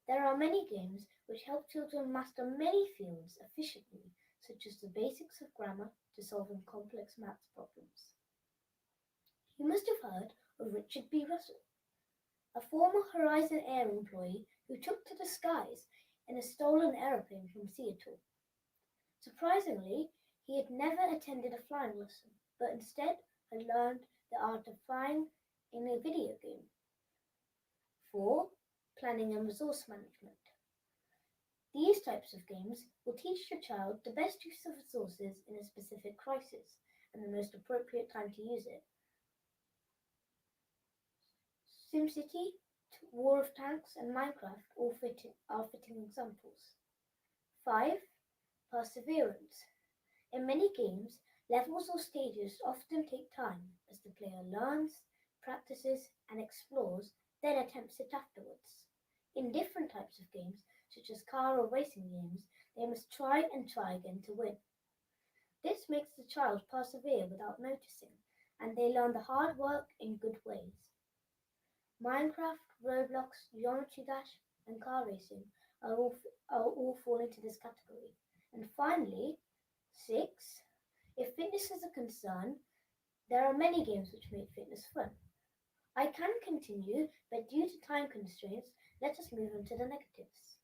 There are many games which help children master many fields efficiently, such as the basics of grammar to solving complex maths problems. You must have heard of Richard B. Russell. a former Horizon Air employee who took to the skies in a stolen aeroplane from Seattle. Surprisingly, he had never attended a flying lesson, but instead had learned the art of flying in a video game. 4. Planning and resource management. These types of games will teach your child the best use of resources in a specific crisis and the most appropriate time to use it. SimCity, War of Tanks, and Minecraft are fitting examples. 5. Perseverance. In many games, levels or stages often take time as the player learns, practices, and explores, then attempts it afterwards. In different types of games, such as car or racing games, they must try and try again to win. This makes the child persevere without noticing, and they learn the hard work in good ways. Minecraft, Roblox, Geometry Dash, and car racing are all fall into this category. And finally, 6. If fitness is a concern, there are many games which make fitness fun. I can continue, but due to time constraints, let us move on to the negatives.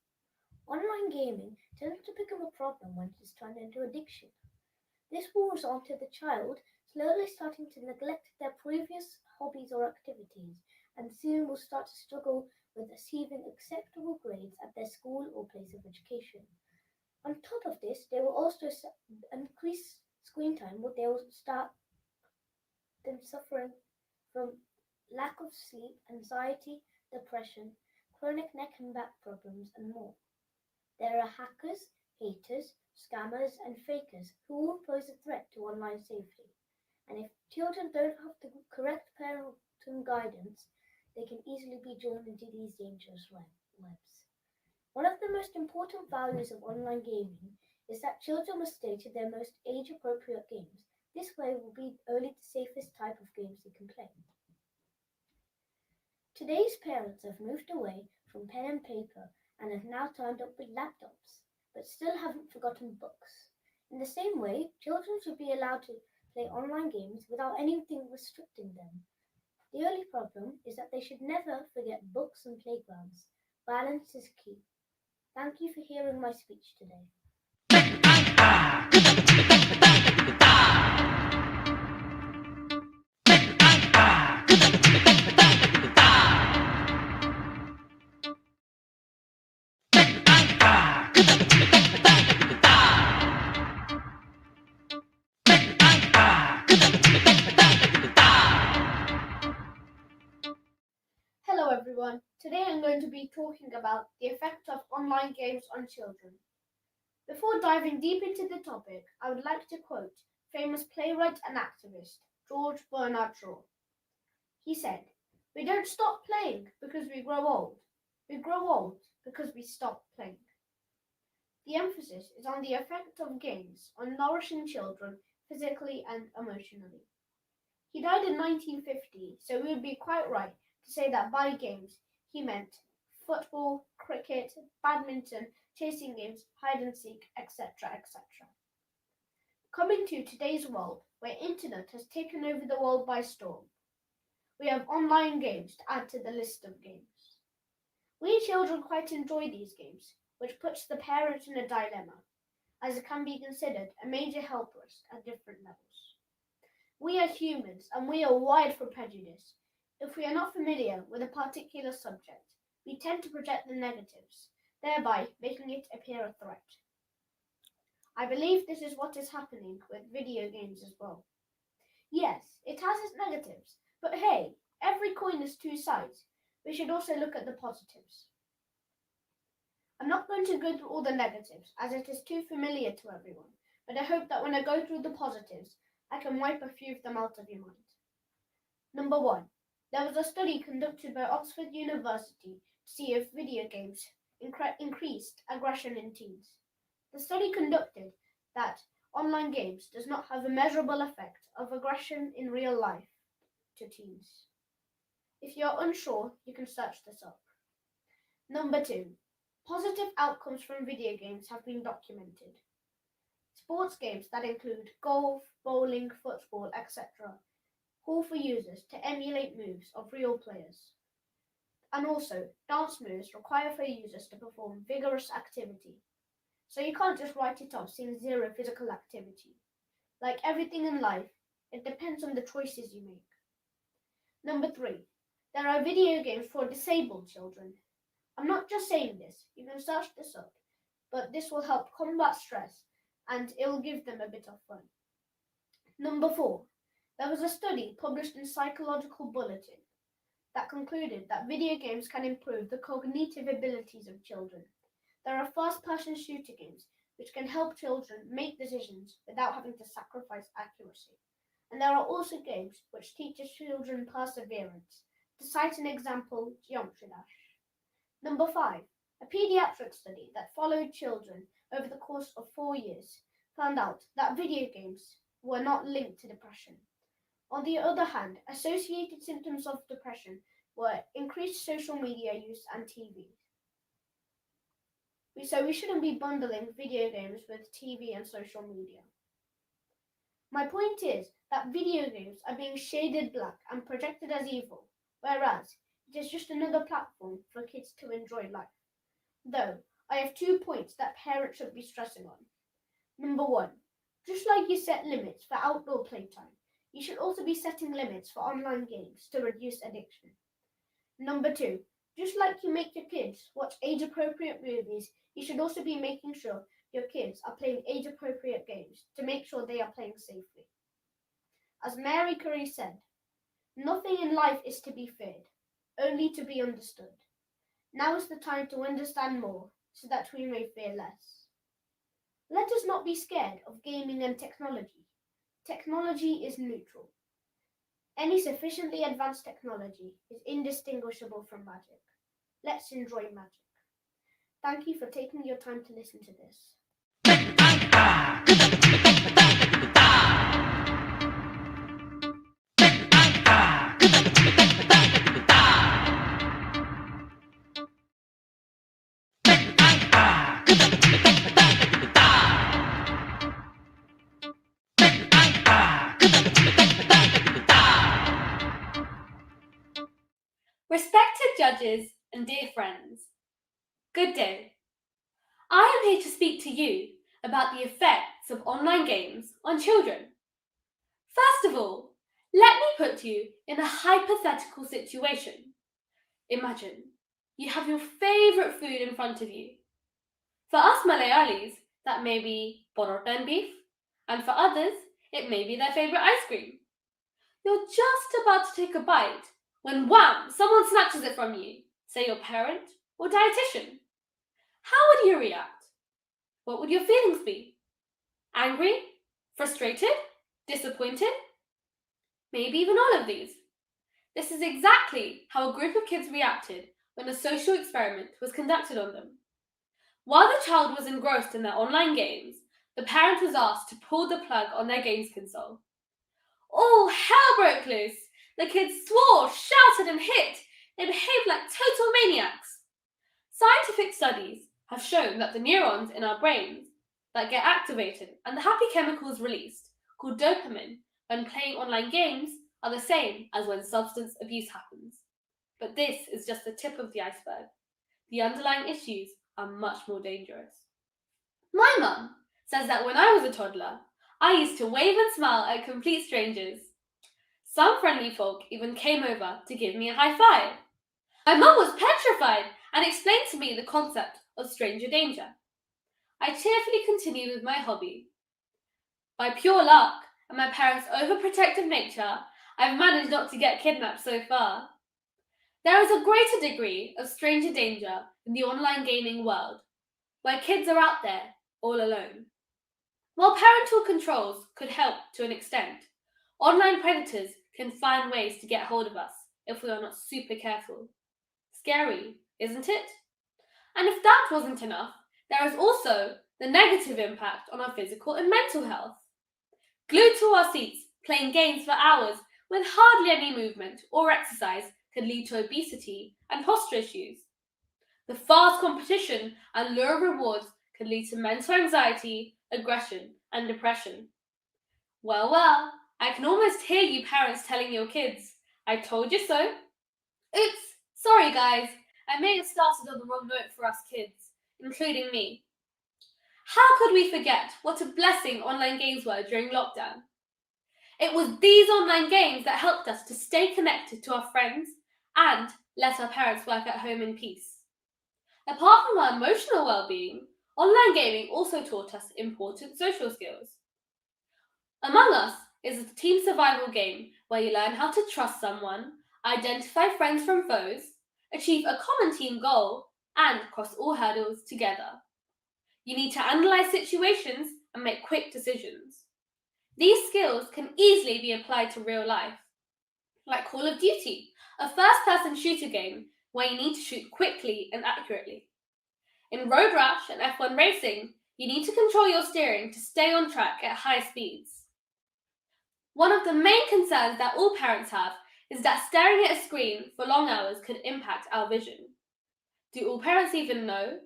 Online gaming tends to become a problem when it is turned into addiction. This will result in the child slowly starting to neglect their previous hobbies or activities, and soon will start to struggle with achieving acceptable grades at their school or place of education. On top of this, they will also increase screen time, where they will start them suffering from lack of sleep, anxiety, depression, chronic neck and back problems, and more. There are hackers, haters, scammers, and fakers who all pose a threat to online safety. And if children don't have the correct parental guidance, they can easily be drawn into these dangerous webs. One of the most important values of online gaming is that children must stay to their most age-appropriate games. This way will be only the safest type of games they can play. Today's parents have moved away from pen and paper and have now turned up with laptops, but still haven't forgotten books. In the same way, children should be allowed to play online games without anything restricting them. The only problem is that they should never forget books and playgrounds. Balance is key. Thank you for hearing my speech today. Hello everyone. Today I'm going to be talking about the effect of online games on children. Before diving deep into the topic, I would like to quote famous playwright and activist George Bernard Shaw. He said, "We don't stop playing because we grow old. We grow old because we stop playing." The emphasis is on the effect of games on nourishing children physically and emotionally. He died in 1950, so we would be quite right to say that by games he meant football, cricket, badminton, chasing games, hide and seek, etc., etc. Coming to today's world, where internet has taken over the world by storm, we have online games to add to the list of games. We children quite enjoy these games, which puts the parent in a dilemma, as it can be considered a major health risk at different levels. We are humans and we are wired for prejudice. If we are not familiar with a particular subject, we tend to project the negatives, thereby making it appear a threat. I believe this is what is happening with video games as well. Yes, it has its negatives, but hey, every coin has two sides. We should also look at the positives. I'm not going to go through all the negatives, as it is too familiar to everyone, but I hope that when I go through the positives, I can wipe a few of them out of your mind. Number 1. There was a study conducted by Oxford University to see if video games increased aggression in teens. The study concluded that online games does not have a measurable effect of aggression in real life to teens. If you are unsure, you can search this up. Number 2. Positive outcomes from video games have been documented. Sports games that include golf, bowling, football, etc. call for users to emulate moves of real players. And also, dance moves require for users to perform vigorous activity. So you can't just write it off seeing zero physical activity. Like everything in life, it depends on the choices you make. Number 3, there are video games for disabled children. I'm not just saying this, you can search this up, but this will help combat stress and it will give them a bit of fun. Number 4, there was a study published in Psychological Bulletin that concluded that video games can improve the cognitive abilities of children. There are first-person shooter games which can help children make decisions without having to sacrifice accuracy. And there are also games which teach children perseverance. To cite an example, Geometry Dash. Number 5, a pediatric study that followed children over the course of 4 years found out that video games were not linked to depression. On the other hand, associated symptoms of depression were increased social media use and TV. So we shouldn't be bundling video games with TV and social media. My point is that video games are being shaded black and projected as evil, whereas it is just another platform for kids to enjoy life. Though, I have 2 points that parents should be stressing on. Number 1, just like you set limits for outdoor playtime, you should also be setting limits for online games to reduce addiction. Number 2, just like you make your kids watch age-appropriate movies, you should also be making sure your kids are playing age-appropriate games to make sure they are playing safely. As Mary Curie said, nothing in life is to be feared, only to be understood. Now is the time to understand more so that we may fear less. Let us not be scared of gaming and technology. Technology is neutral. Any sufficiently advanced technology is indistinguishable from magic. Let's enjoy magic. Thank you for taking your time to listen to this. Respected judges and dear friends, good day. I am here to speak to you about the effects of online games on children. First of all, let me put you in a hypothetical situation. Imagine you have your favourite food in front of you. For us Malayalis, that may be porota and beef, and for others, it may be their favourite ice cream. You're just about to take a bite when wham, someone snatches it from you, say your parent or dietitian. How would you react? What would your feelings be? Angry? Frustrated? Disappointed? Maybe even all of these. This is exactly how a group of kids reacted when a social experiment was conducted on them. While the child was engrossed in their online games, the parent was asked to pull the plug on their games console. All hell broke loose. The kids swore, shouted and hit. They behaved like total maniacs. Scientific studies have shown that the neurons in our brains that get activated and the happy chemicals released, called dopamine, when playing online games are the same as when substance abuse happens. But this is just the tip of the iceberg. The underlying issues are much more dangerous. My mum says that when I was a toddler, I used to wave and smile at complete strangers. Some friendly folk even came over to give me a high five. My mum was petrified and explained to me the concept of stranger danger. I cheerfully continued with my hobby. By pure luck and my parents' overprotective nature, I've managed not to get kidnapped so far. There is a greater degree of stranger danger in the online gaming world, where kids are out there all alone. While parental controls could help to an extent, online predators can find ways to get hold of us if we are not super careful. Scary, isn't it? And if that wasn't enough, there is also the negative impact on our physical and mental health. Glued to our seats, playing games for hours with hardly any movement or exercise can lead to obesity and posture issues. The fast competition and lure of rewards can lead to mental anxiety, aggression, and depression. Well, I can almost hear you parents telling your kids, I told you so. Oops, Sorry guys, I may have started on the wrong note for us kids, including me. How could we forget what a blessing online games were during lockdown? It was these online games that helped us to stay connected to our friends and let our parents work at home in peace. Apart from our emotional well-being, online gaming also taught us important social skills. Among Us is a team survival game where you learn how to trust someone, identify friends from foes, achieve a common team goal, and cross all hurdles together. You need to analyze situations and make quick decisions. These skills can easily be applied to real life, like Call of Duty, a first-person shooter game where you need to shoot quickly and accurately. In Road Rash and F1 racing, you need to control your steering to stay on track at high speeds. One of the main concerns that all parents have is that staring at a screen for long hours could impact our vision. Do all parents even know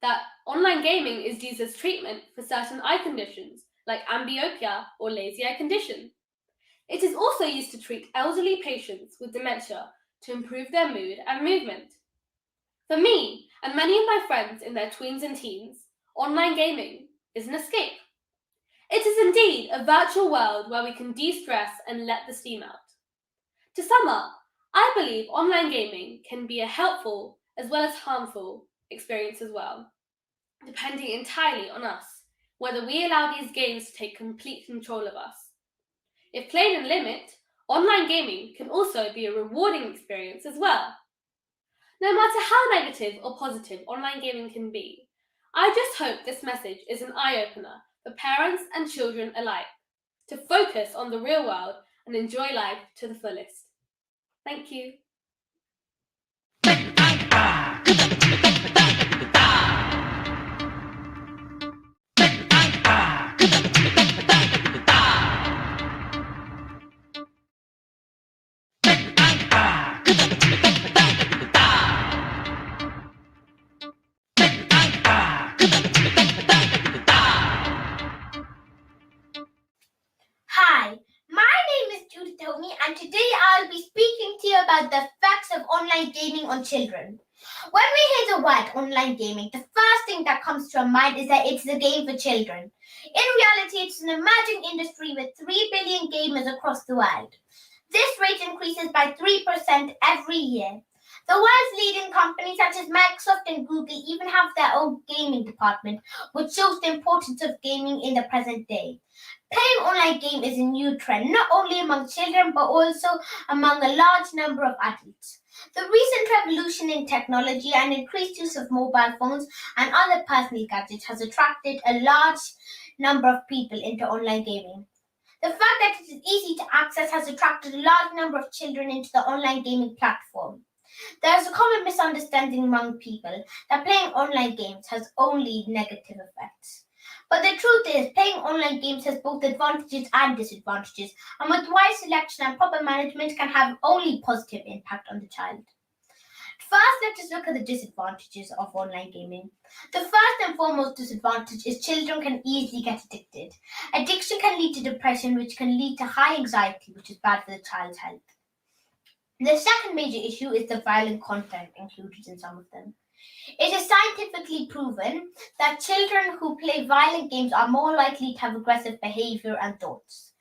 that online gaming is used as treatment for certain eye conditions like amblyopia or lazy eye condition? It is also used to treat elderly patients with dementia to improve their mood and movement. For me and many of my friends in their tweens and teens, online gaming is an escape. It is indeed a virtual world where we can de-stress and let the steam out. To sum up, I believe online gaming can be a helpful as well as harmful experience as well, depending entirely on us, whether we allow these games to take complete control of us. If played in limit, online gaming can also be a rewarding experience as well. No matter how negative or positive online gaming can be, I just hope this message is an eye-opener for parents and children alike to focus on the real world and enjoy life to the fullest. Thank you. Hi, my name is Judy Tomey, and today I'll be speaking to you about the effects of online gaming on children. When we hear the word online gaming, the first thing that comes to our mind is that it's a game for children. In reality, it's an emerging industry with 3 billion gamers across the world. This rate increases by 3% every year. The world's leading companies such as Microsoft and Google even have their own gaming department, which shows the importance of gaming in the present day. Playing online game is a new trend, not only among children but also among a large number of adults. The recent revolution in technology and increased use of mobile phones and other personal gadgets has attracted a large number of people into online gaming. The fact that it is easy to access has attracted a large number of children into the online gaming platform. There is a common misunderstanding among people that playing online games has only negative effects. But the truth is, playing online games has both advantages and disadvantages, and with wise selection and proper management can have only positive impact on the child. First, let us look at the disadvantages of online gaming. The first and foremost disadvantage is children can easily get addicted. Addiction can lead to depression, which can lead to high anxiety, which is bad for the child's health. The second major issue is the violent content included in some of them. It is scientifically proven that children who play violent games are more likely to have aggressive behavior and thoughts.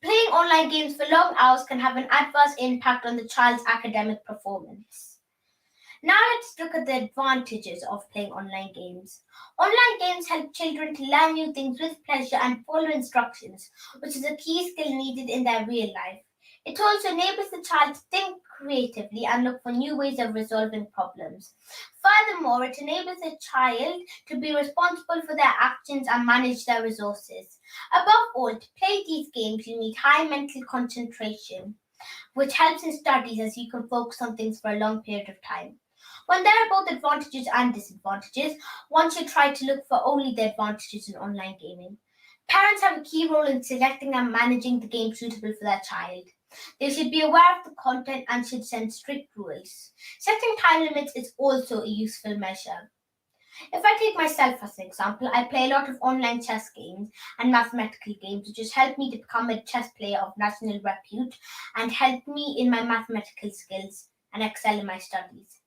Playing online games for long hours can have an adverse impact on the child's academic performance. Now let's look at the advantages of playing online games. Online games help children to learn new things with pleasure and follow instructions, which is a key skill needed in their real life. It also enables the child to think creatively and look for new ways of resolving problems. Furthermore, it enables the child to be responsible for their actions and manage their resources. Above all, to play these games, you need high mental concentration, which helps in studies as you can focus on things for a long period of time. When there are both advantages and disadvantages, one should try to look for only the advantages in online gaming. Parents have a key role in selecting and managing the game suitable for their child. They should be aware of the content and should set strict rules. Setting time limits is also a useful measure. If I take myself as an example, I play a lot of online chess games and mathematical games, which has helped me to become a chess player of national repute and helped me in my mathematical skills and excel in my studies.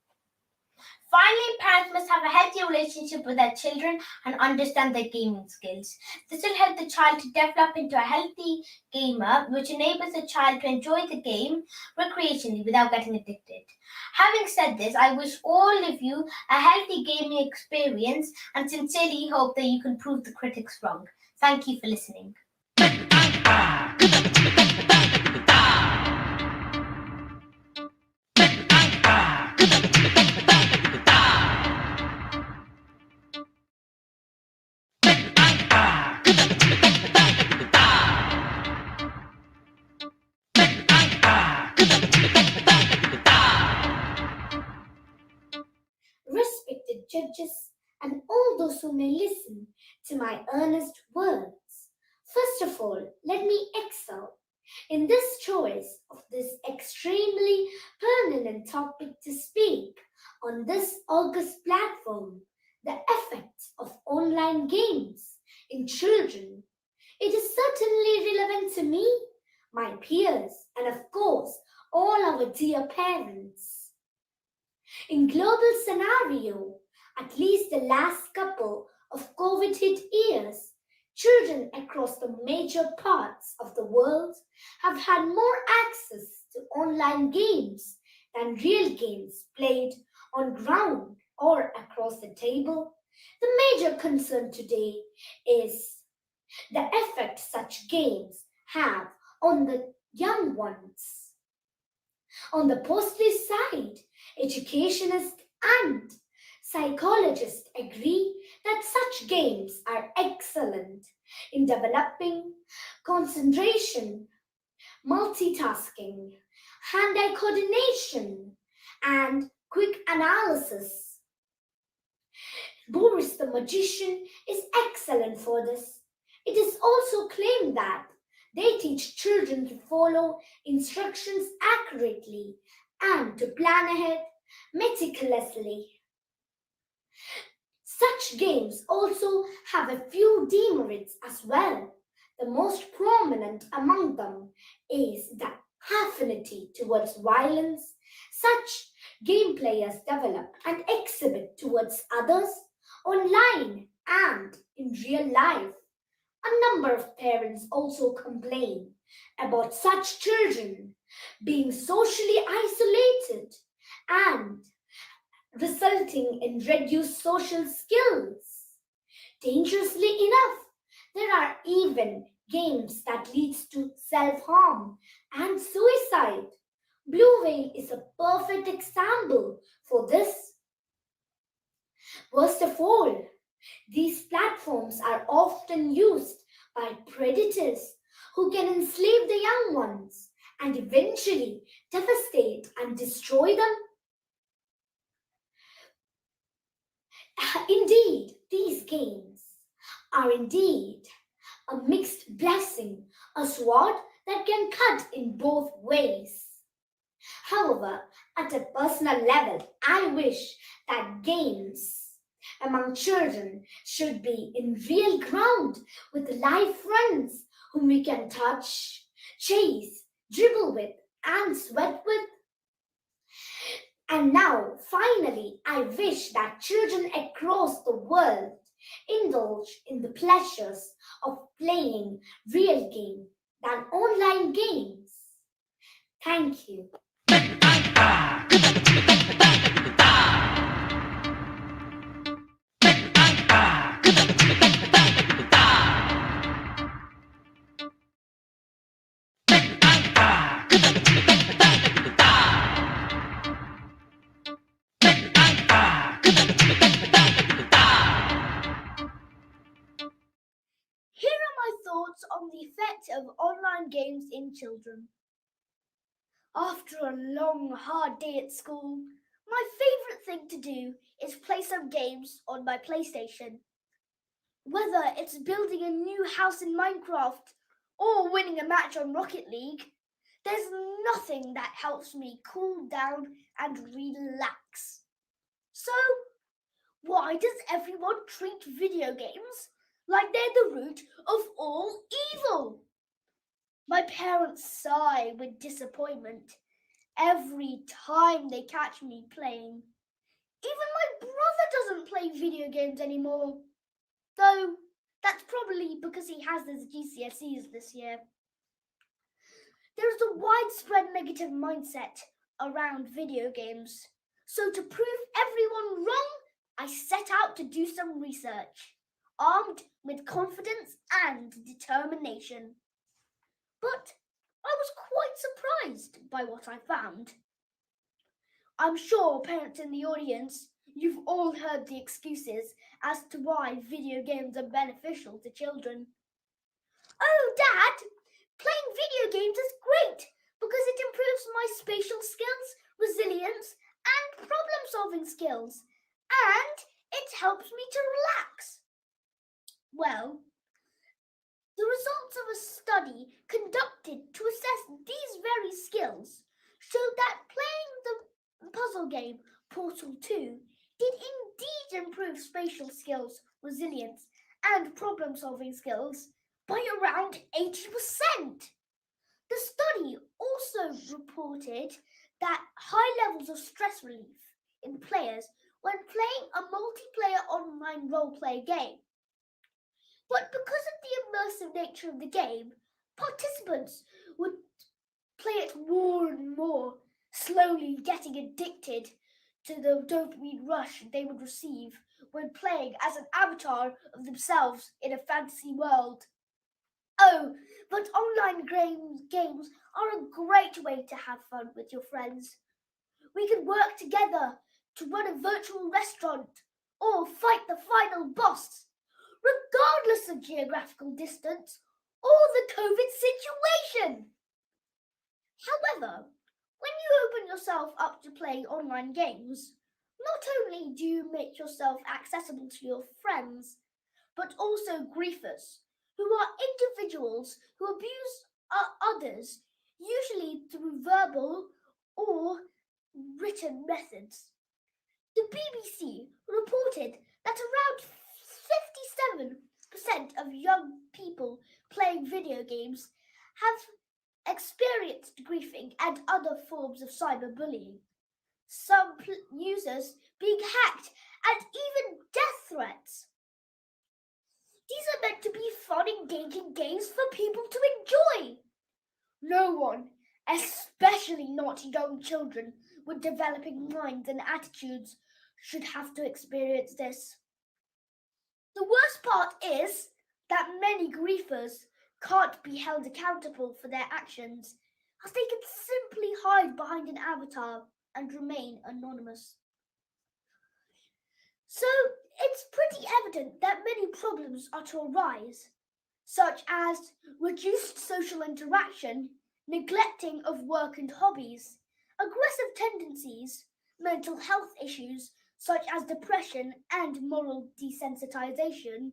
Finally, parents must have a healthy relationship with their children and understand their gaming skills. This will help the child to develop into a healthy gamer, which enables the child to enjoy the game recreationally without getting addicted. Having said this, I wish all of you a healthy gaming experience and sincerely hope that you can prove the critics wrong. Thank you for listening. Respected judges, and all those who may listen to my earnest words, first of all, let me excel in this choice of this extremely pertinent topic to speak on this august platform, the effects of online games in children. It is certainly relevant to me, my peers, and of course, all our dear parents. In global scenario, at least the last couple of COVID hit years, children across the major parts of the world have had more access to online games than real games played on ground or across the table. The major concern today is the effect such games have on the young ones. On the positive side, educationists and psychologists agree that such games are excellent in developing concentration, multitasking, hand-eye coordination, and quick analysis. Boris the Magician is excellent for this. It is also claimed that they teach children to follow instructions accurately and to plan ahead meticulously. Such games also have a few demerits as well. The most prominent among them is the affinity towards violence such game players develop and exhibit towards others online and in real life. A number of parents also complain about such children being socially isolated and resulting in reduced social skills. Dangerously enough, there are even games that leads to self-harm and suicide. Blue Whale is a perfect example for this. Worst of all, these platforms are often used by predators who can enslave the young ones and eventually devastate and destroy them. Indeed, these games are indeed a mixed blessing, a sword that can cut in both ways. However, at a personal level, I wish that games among children should be in real ground with live friends whom we can touch, chase, dribble with, and sweat with. And now, finally, I wish that children across the world indulge in the pleasures of playing real game than online games. Thank you. Here are my thoughts on the effect of online games in children. After a long, hard day at school, my favourite thing to do is play some games on my PlayStation. Whether it's building a new house in Minecraft or winning a match on Rocket League, there's nothing that helps me cool down and relax. So, why does everyone treat video games like they're the root of all evil? My parents sigh with disappointment every time they catch me playing. Even my brother doesn't play video games anymore, though that's probably because he has his GCSEs this year. There is a widespread negative mindset around video games. So to prove everyone wrong, I set out to do some research, armed with confidence and determination. But I was quite surprised by what I found. I'm sure, parents in the audience, you've all heard the excuses as to why video games are beneficial to children. Oh, Dad, playing video games is great because it improves my spatial skills, resilience, and problem-solving skills, and it helps me to relax. Well, the results of a study conducted to assess these very skills showed that playing the puzzle game Portal 2 did indeed improve spatial skills, resilience, and problem-solving skills by around 80%. The study also reported that high levels of stress relief in players when playing a multiplayer online role-play game. But because of the immersive nature of the game, participants would play it more and more, slowly getting addicted to the dopamine rush they would receive when playing as an avatar of themselves in a fantasy world. Oh, but online games are a great way to have fun with your friends. We can work together to run a virtual restaurant or fight the final boss, regardless of geographical distance or the COVID situation. However, when you open yourself up to playing online games, not only do you make yourself accessible to your friends, but also griefers, who are individuals who abuse others, usually through verbal or written methods. The BBC reported that around 57% of young people playing video games have experienced griefing and other forms of cyberbullying. Some users being hacked and even death threats. These are meant to be fun, engaging games for people to enjoy. No one, especially not young children with developing minds and attitudes, should have to experience this. The worst part is that many griefers can't be held accountable for their actions, as they can simply hide behind an avatar and remain anonymous. So it's pretty evident that many problems are to arise, such as reduced social interaction, neglecting of work and hobbies, aggressive tendencies, mental health issues such as depression and moral desensitization.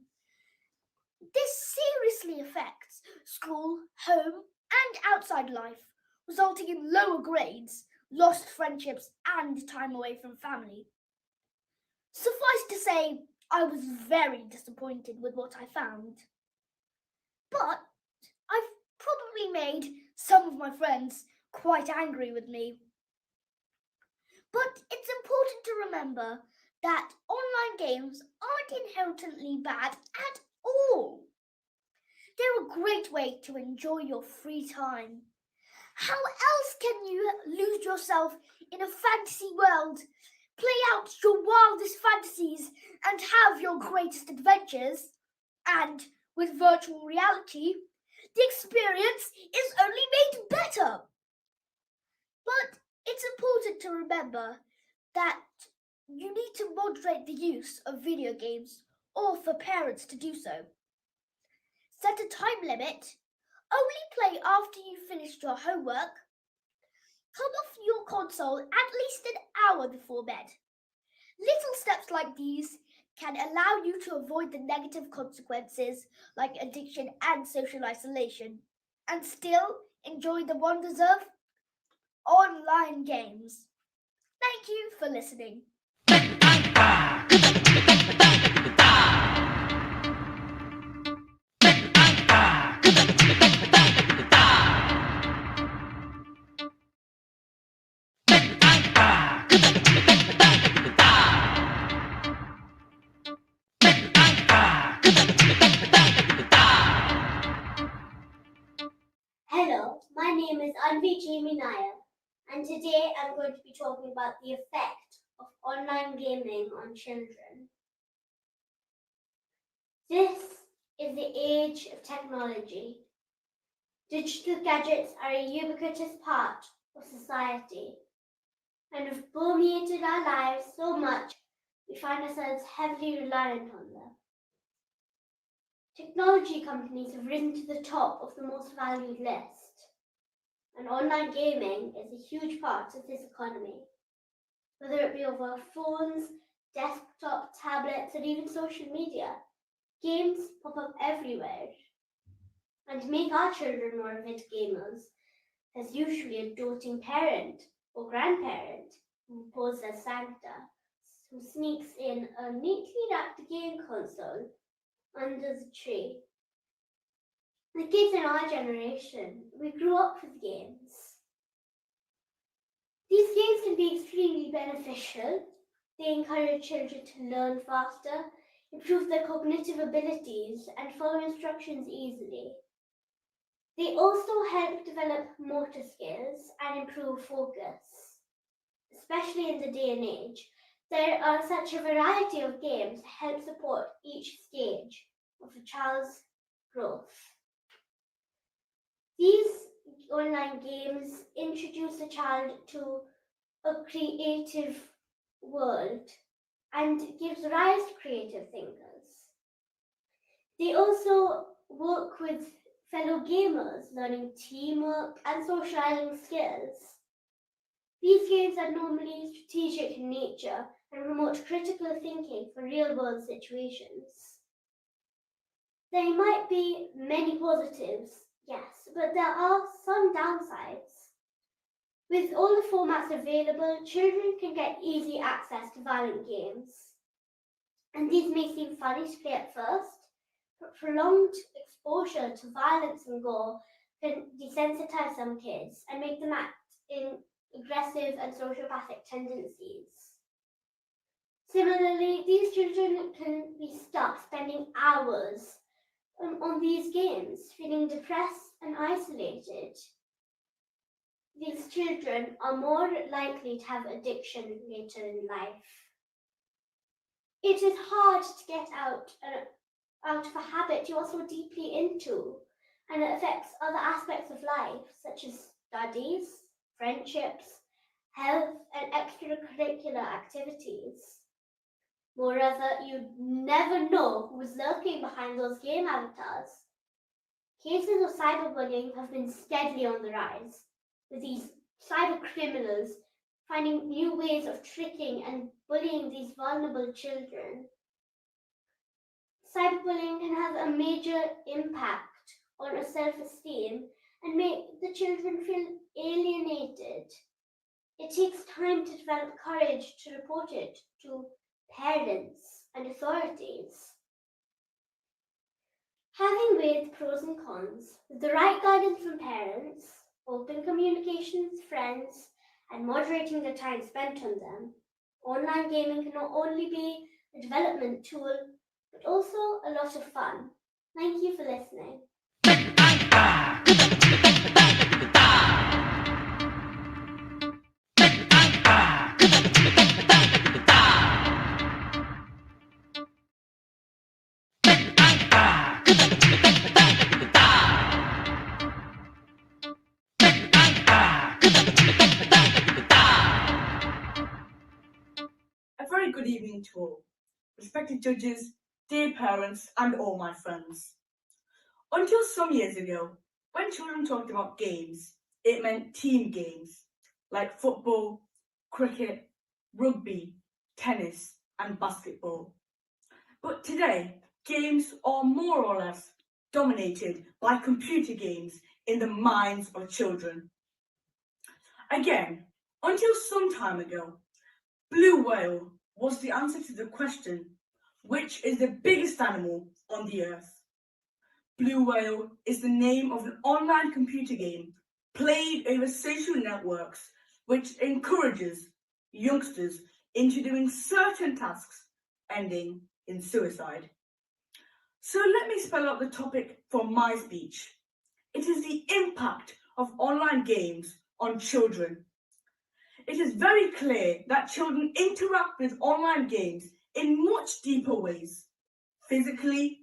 This seriously affects school, home, and outside life, resulting in lower grades, lost friendships, and time away from family. Suffice to say, I was very disappointed with what I found. But I've probably made some of my friends quite angry with me. But it's important to remember that online games aren't inherently bad at all. They're a great way to enjoy your free time. How else can you lose yourself in a fantasy world, play out your wildest fantasies, and have your greatest adventures? And with virtual reality, the experience is only made better. But it's important to remember that you need to moderate the use of video games, or for parents to do so. Set a time limit. Only play after you've finished your homework. Come off your console at least an hour before bed. Little steps like these can allow you to avoid the negative consequences like addiction and social isolation, and still enjoy the wonders of online games. Thank you for listening. and today I'm going to be talking about the effect of online gaming on children. This is the age of technology. Digital gadgets are a ubiquitous part of society and have permeated our lives so much we find ourselves heavily reliant on them. Technology companies have risen to the top of the most valued list, and online gaming is a huge part of this economy. Whether it be over phones, desktop, tablets, or even social media, games pop up everywhere. And to make our children more avid gamers, there's usually a doting parent or grandparent who poses as Santa, who sneaks in a neatly wrapped game console under the tree. The kids in our generation, we grew up with games. These games can be extremely beneficial. They encourage children to learn faster, improve their cognitive abilities, and follow instructions easily. They also help develop motor skills and improve focus. Especially in the day and age, there are such a variety of games to help support each stage of a child's growth. These online games introduce a child to a creative world and gives rise to creative thinkers. They also work with fellow gamers, learning teamwork and socializing skills. These games are normally strategic in nature and promote critical thinking for real-world situations. There might be many positives, yes, but there are some downsides. With all the formats available, children can get easy access to violent games. And these may seem funny to play at first, but prolonged exposure to violence and gore can desensitize some kids and make them act in aggressive and sociopathic tendencies. Similarly, these children can be stuck spending hours on these games, feeling depressed and isolated. These children are more likely to have addiction later in life. It is hard to get out of a habit you are so deeply into, and it affects other aspects of life, such as studies, friendships, health, and extracurricular activities. Moreover, you never know who's lurking behind those game avatars. Cases of cyberbullying have been steadily on the rise, with these cyber criminals finding new ways of tricking and bullying these vulnerable children. Cyberbullying can have a major impact on our self-esteem and make the children feel alienated. It takes time to develop courage to report it to parents and authorities. Having weighed the pros and cons, with the right guidance from parents, open communication with friends, and moderating the time spent on them, online gaming can not only be a development tool, but also a lot of fun. Thank you for listening. A very good evening to all, respected judges, dear parents, and all my friends. Until some years ago, when children talked about games, it meant team games like football, cricket, rugby, tennis, and basketball. But today, games are more or less dominated by computer games in the minds of children. Again, until some time ago, blue whale was the answer to the question, which is the biggest animal on the earth? Blue whale is the name of an online computer game played over social networks which encourages youngsters into doing certain tasks ending in suicide. So let me spell out the topic from my speech. It is the impact of online games on children. It is very clear that children interact with online games in much deeper ways, physically,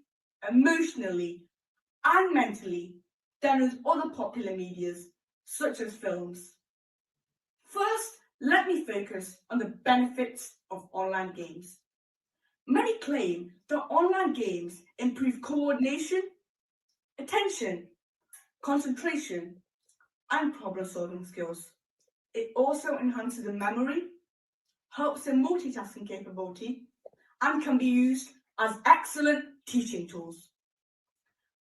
emotionally, and mentally, than with other popular medias, such as films. First, let me focus on the benefits of online games. Many claim that online games improve coordination, attention, concentration, and problem-solving skills. It also enhances the memory, helps in multitasking capability, and can be used as excellent teaching tools.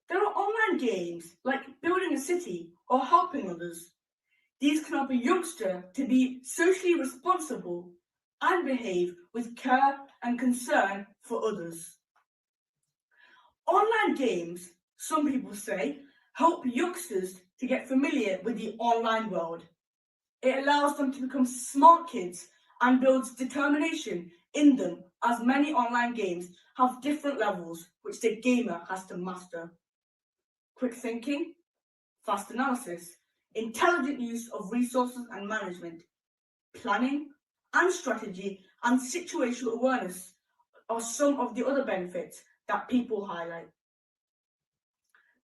There are online games like building a city or helping others. These can help a youngster to be socially responsible and behave with care and concern for others. Online games, some people say, help youngsters to get familiar with the online world. It allows them to become smart kids and builds determination in them, as many online games have different levels which the gamer has to master. Quick thinking, fast analysis, intelligent use of resources and management, planning and strategy, and situational awareness are some of the other benefits that people highlight.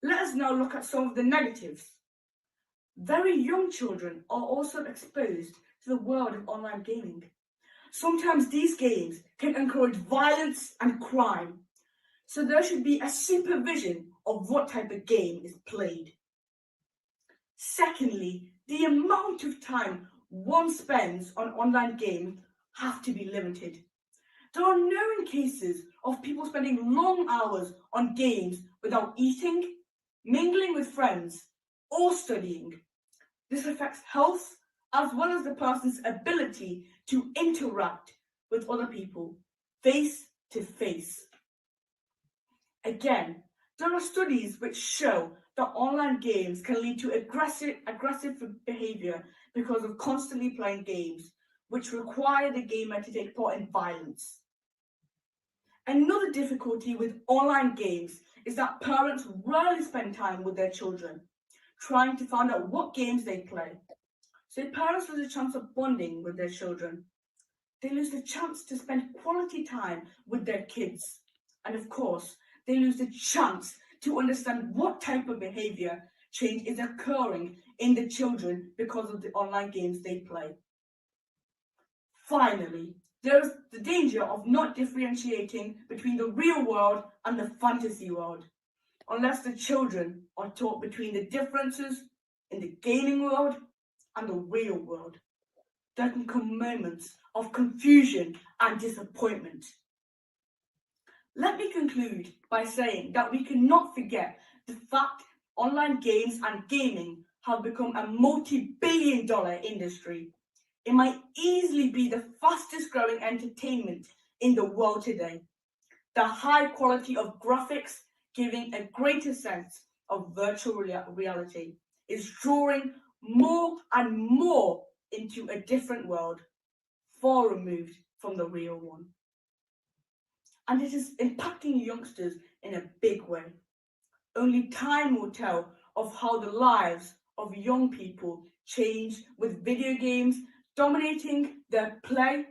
Let us now look at some of the negatives. Very young children are also exposed to the world of online gaming. Sometimes these games can encourage violence and crime, so there should be a supervision of what type of game is played. Secondly, the amount of time one spends on online games have to be limited. There are known cases of people spending long hours on games without eating, mingling with friends, or studying. This affects health as well as the person's ability to interact with other people face to face. Again, there are studies which show that online games can lead to aggressive behavior because of constantly playing games, which require the gamer to take part in violence. Another difficulty with online games is that parents rarely spend time with their children, trying to find out what games they play. So parents lose a chance of bonding with their children. They lose the chance to spend quality time with their kids. And of course, they lose the chance to understand what type of behavior change is occurring in the children because of the online games they play. Finally, there is the danger of not differentiating between the real world and the fantasy world, unless the children are taught between the differences in the gaming world and the real world. There can come moments of confusion and disappointment. Let me conclude by saying that we cannot forget the fact online games and gaming have become a multi-billion-dollar industry. It might easily be the fastest growing entertainment in the world today. The high quality of graphics giving a greater sense of virtual reality is drawing more and more into a different world, far removed from the real one. And it is impacting youngsters in a big way. Only time will tell of how the lives of young people change with video games dominating their play,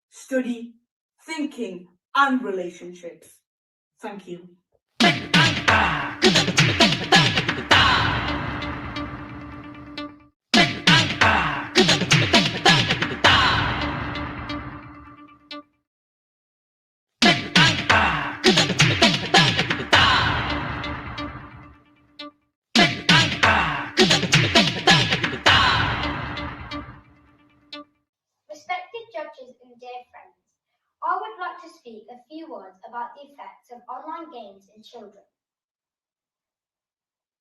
study, thinking, and relationships. Thank you. Respected judges and dear friends, I would like to speak a few words about the effects of online games in children.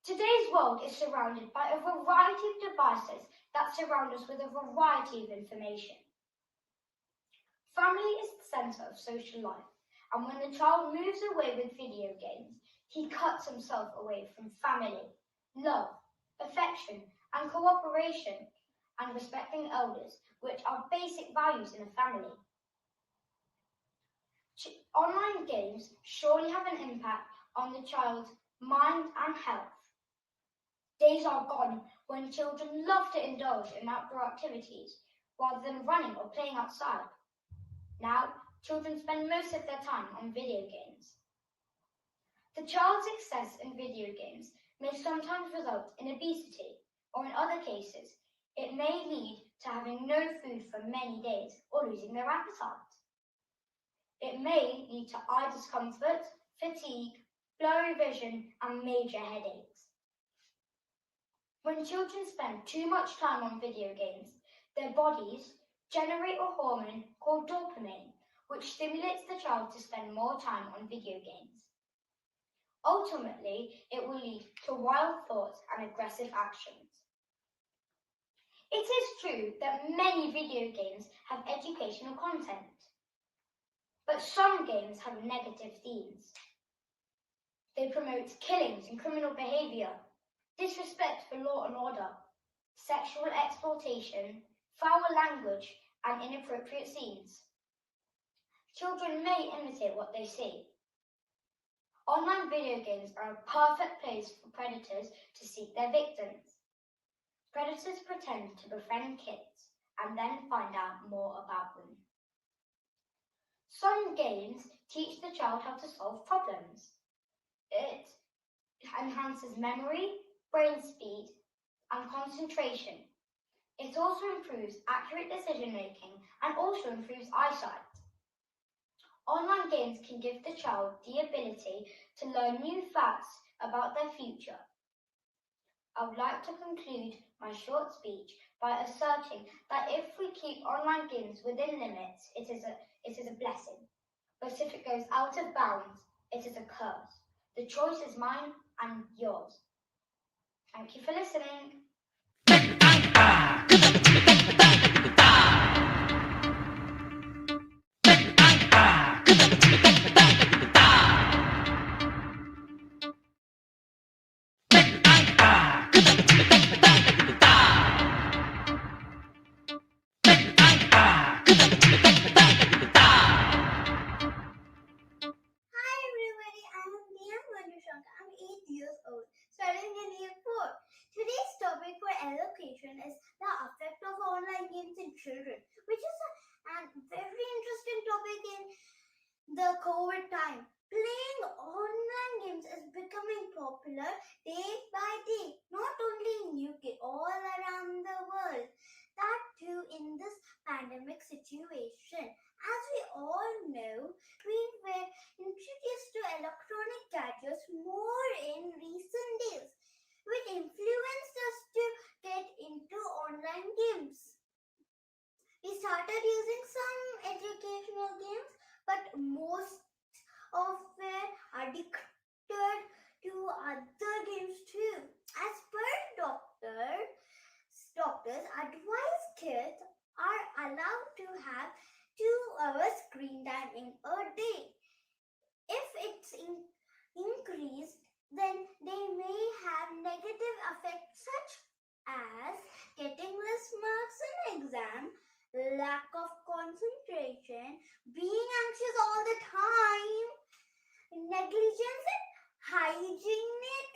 Today's world is surrounded by a variety of devices that surround us with a variety of information. Family is the centre of social life, and when the child moves away with video games, he cuts himself away from family, love, affection, and cooperation, and respecting elders, which are basic values in a family. Online games surely have an impact on the child's mind and health. Days are gone when children love to indulge in outdoor activities, rather than running or playing outside. Now, children spend most of their time on video games. The child's excess in video games may sometimes result in obesity, or in other cases, it may lead to having no food for many days or losing their appetite. It may lead to eye discomfort, fatigue, blurry vision, and major headaches. When children spend too much time on video games, their bodies generate a hormone called dopamine, which stimulates the child to spend more time on video games. Ultimately, it will lead to wild thoughts and aggressive actions. It is true that many video games have educational content, but some games have negative themes. They promote killings and criminal behavior, disrespect for law and order, sexual exploitation, foul language, and inappropriate scenes. Children may imitate what they see. Online video games are a perfect place for predators to seek their victims. Predators pretend to befriend kids and then find out more about them. Some games teach the child how to solve problems. It enhances memory, brain speed, and concentration. It also improves accurate decision making and also improves eyesight. Online games can give the child the ability to learn new facts about their future. I would like to conclude my short speech by asserting that if we keep online games within limits, it is a blessing. But if it goes out of bounds, it is a curse. The choice is mine and yours. Thank you for listening. Hi everybody, I'm I'm 8 years old, studying in year 4. Today's topic for education is the effect of online games in children, which is a very interesting topic in the COVID time. Playing online games is becoming popular day by day, not only in UK, all around the world. That too in this pandemic situation. As we all know, we were introduced to electronic gadgets more in recent days, which influenced us to get into online games. We started using some educational games, but most of were addicted to other games too. As per doctors advise kids are allowed to have 2 hours screen time in a day. If it's increased, then they may have negative effects such as getting less marks in exam, lack of concentration, being anxious all the time, negligence in hygienic,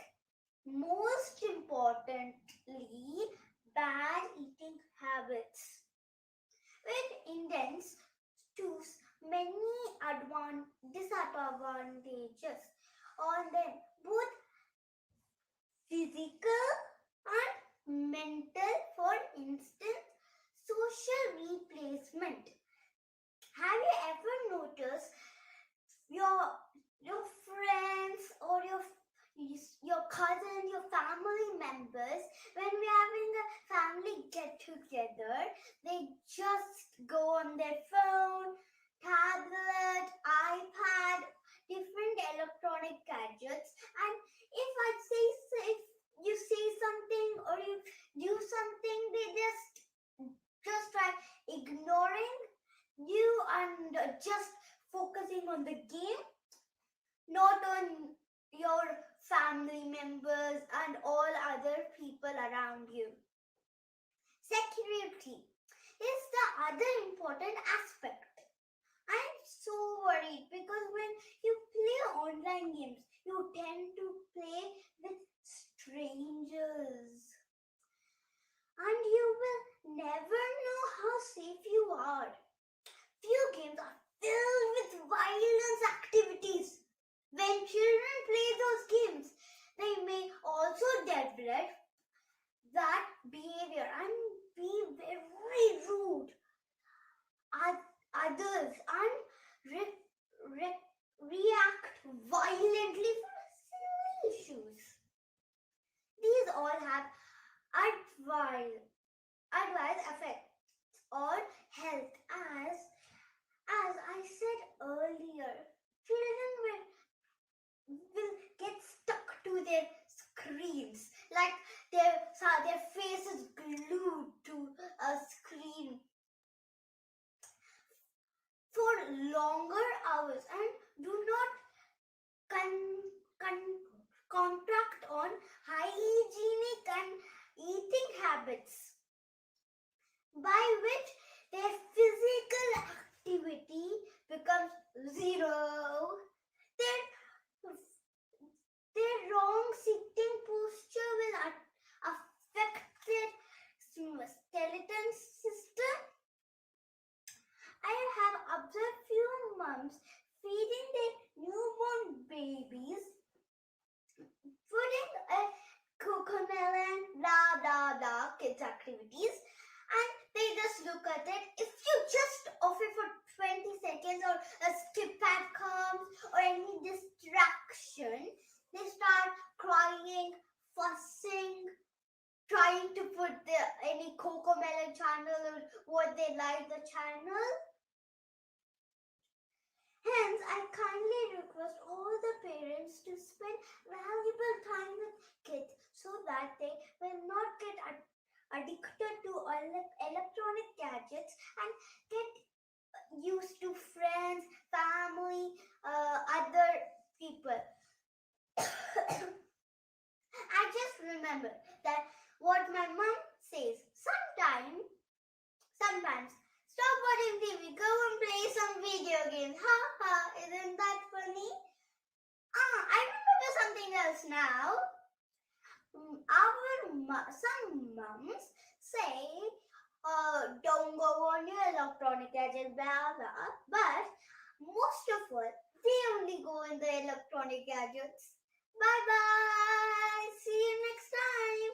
most importantly, bad eating habits. With intents to many disadvantages on them, both physical and mental. For instance, social replacement. Have you ever noticed your friends or your cousins, your family members, when we're having a family get together, they just go on their phone, tablet, iPad, different electronic gadgets, and if you say something or you do something, they just try ignoring you and just focusing on the game, not on your family members and all other people around you. Security is the other important aspect. I'm so worried because when you play online games, you tend to play with strangers. And you will never know how safe you are. Video games are filled with violence activities. When children play those games, they may also develop that behavior and be very rude others and react violently for silly issues. These all have adverse effects on health as I said earlier. Children will get stuck to their screens, like their face is glued to a screen for longer hours and do not contract on hygienic and eating habits, by which their physical activity becomes zero. Their wrong sitting posture will affect their skeleton system. I have observed few moms feeding their newborn babies, putting a Kalamela and kids activities, and they just look at it. If you just off it for 20 seconds or a skip pad comes or any distraction, they start crying, fussing, trying to put any Kalamela channel or what they like the channel. Hence, I kindly request all the parents to spend valuable time with kids so that they will not get addicted to electronic gadgets and get used to friends, family, other people. I just remember that what my mom says sometimes, stop watching TV, go and play some video games. Ha ha, isn't that funny? I remember something else now. Some moms say, don't go on your electronic gadgets, blah blah. But most of all, they only go in the electronic gadgets. Bye bye. See you next time.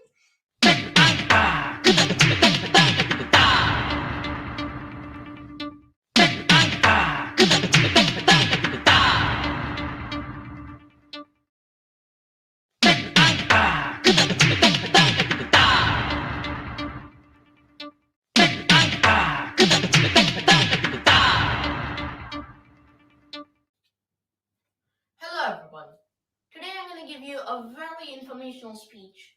Hello everyone. Today I'm going to give you a very informational speech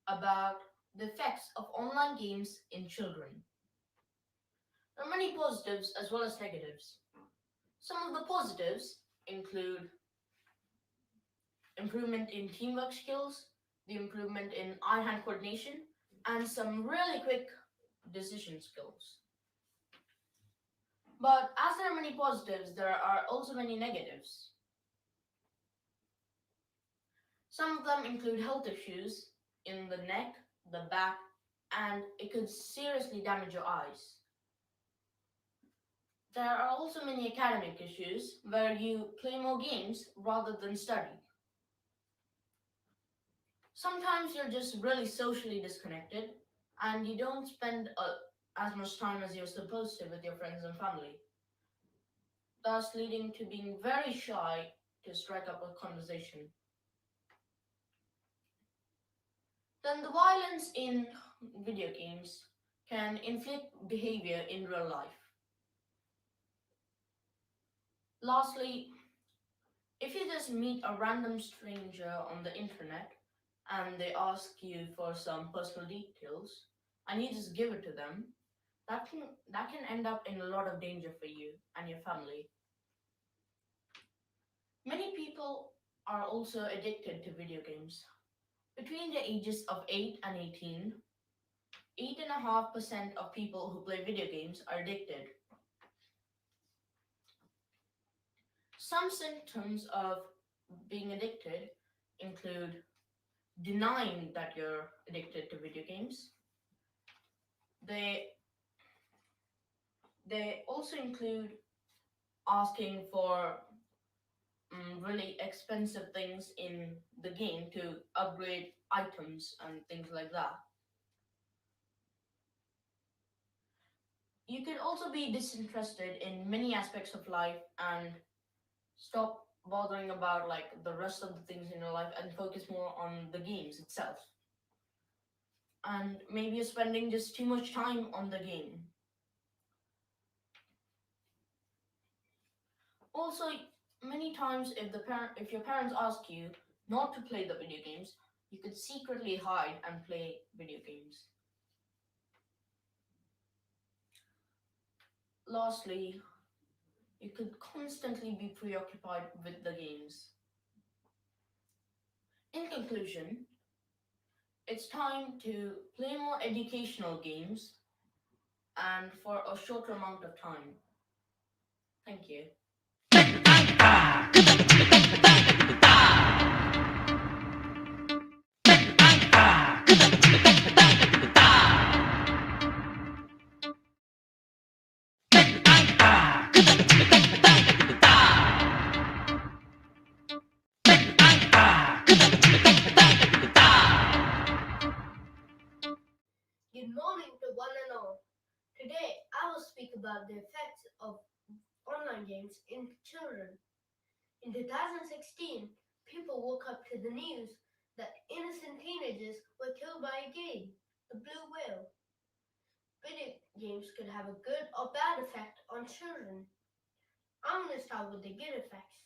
about the effects of online games in children. There are many positives as well as negatives. Some of the positives include improvement in teamwork skills, the improvement in eye-hand coordination, and some really quick decision skills. But as there are many positives, there are also many negatives. Some of them include health issues in the neck, the back, and it could seriously damage your eyes. There are also many academic issues where you play more games rather than study. Sometimes you're just really socially disconnected and you don't spend as much time as you're supposed to with your friends and family, thus leading to being very shy to strike up a conversation. Then the violence in video games can inflict behavior in real life. Lastly, if you just meet a random stranger on the internet and they ask you for some personal details and you just give it to them, that can end up in a lot of danger for you and your family. Many people are also addicted to video games. Between the ages of 8 and 18, 8.5% of people who play video games are addicted. Some symptoms of being addicted include denying that you're addicted to video games. They They also include asking for really expensive things in the game to upgrade items and things like that. You can also be disinterested in many aspects of life and stop bothering about like the rest of the things in your life and focus more on the games itself. And maybe you're spending just too much time on the game. Also, many times if your parents ask you not to play the video games, you could secretly hide and play video games. Lastly, you could constantly be preoccupied with the games. In conclusion, it's time to play more educational games and for a shorter amount of time. Thank you. Good morning to one and all. Today I will speak about the effects of online games in children. In 2016, people woke up to the news that innocent teenagers were killed by a game, the blue whale. Video games could have a good or bad effect on children. I'm going to start with the good effects.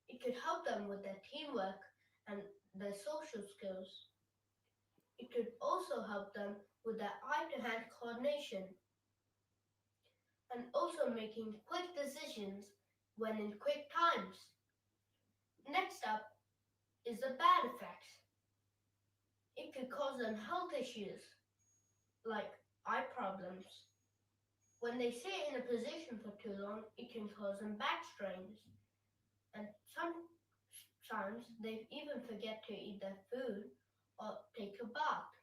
It could help them with their teamwork and their social skills. It could also help them with their eye-to-hand coordination and also making quick decisions when in quick times. Next up is the bad effects. It could cause them health issues like eye problems. When they sit in a position for too long, it can cause them back strains. And sometimes they even forget to eat their food or take a bath.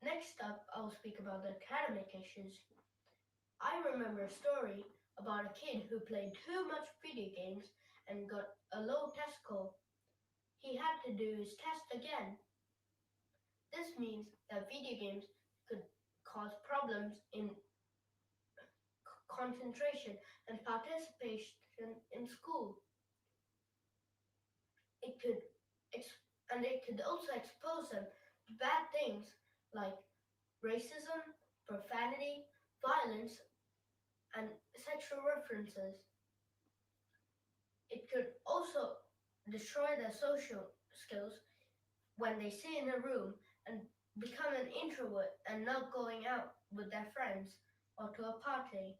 Next up, I'll speak about the academic issues. I remember a story about a kid who played too much video games and got a low test score. He had to do his test again. This means that video games could cause problems in concentration and participation in school. It could also expose them to bad things like racism, profanity, violence, and sexual references. It could also destroy their social skills when they sit in a room and become an introvert and not going out with their friends or to a party.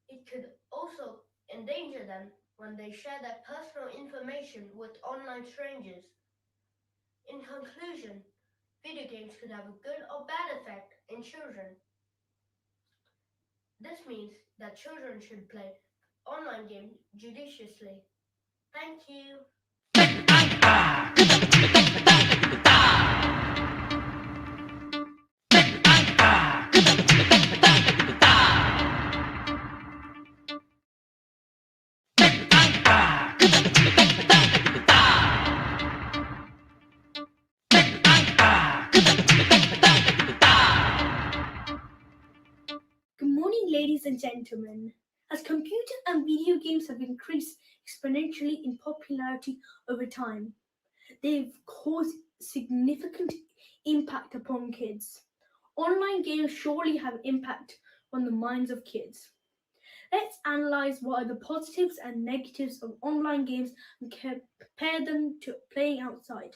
It could also endanger them when they share their personal information with online strangers. In conclusion, video games could have a good or bad effect in children. This means that children should play online games judiciously. Thank you. Good morning, ladies and gentlemen. As computer and video games have increased exponentially in popularity over time, they've caused significant impact upon kids. Online games surely have impact on the minds of kids. Let's analyze what are the positives and negatives of online games and compare them to playing outside.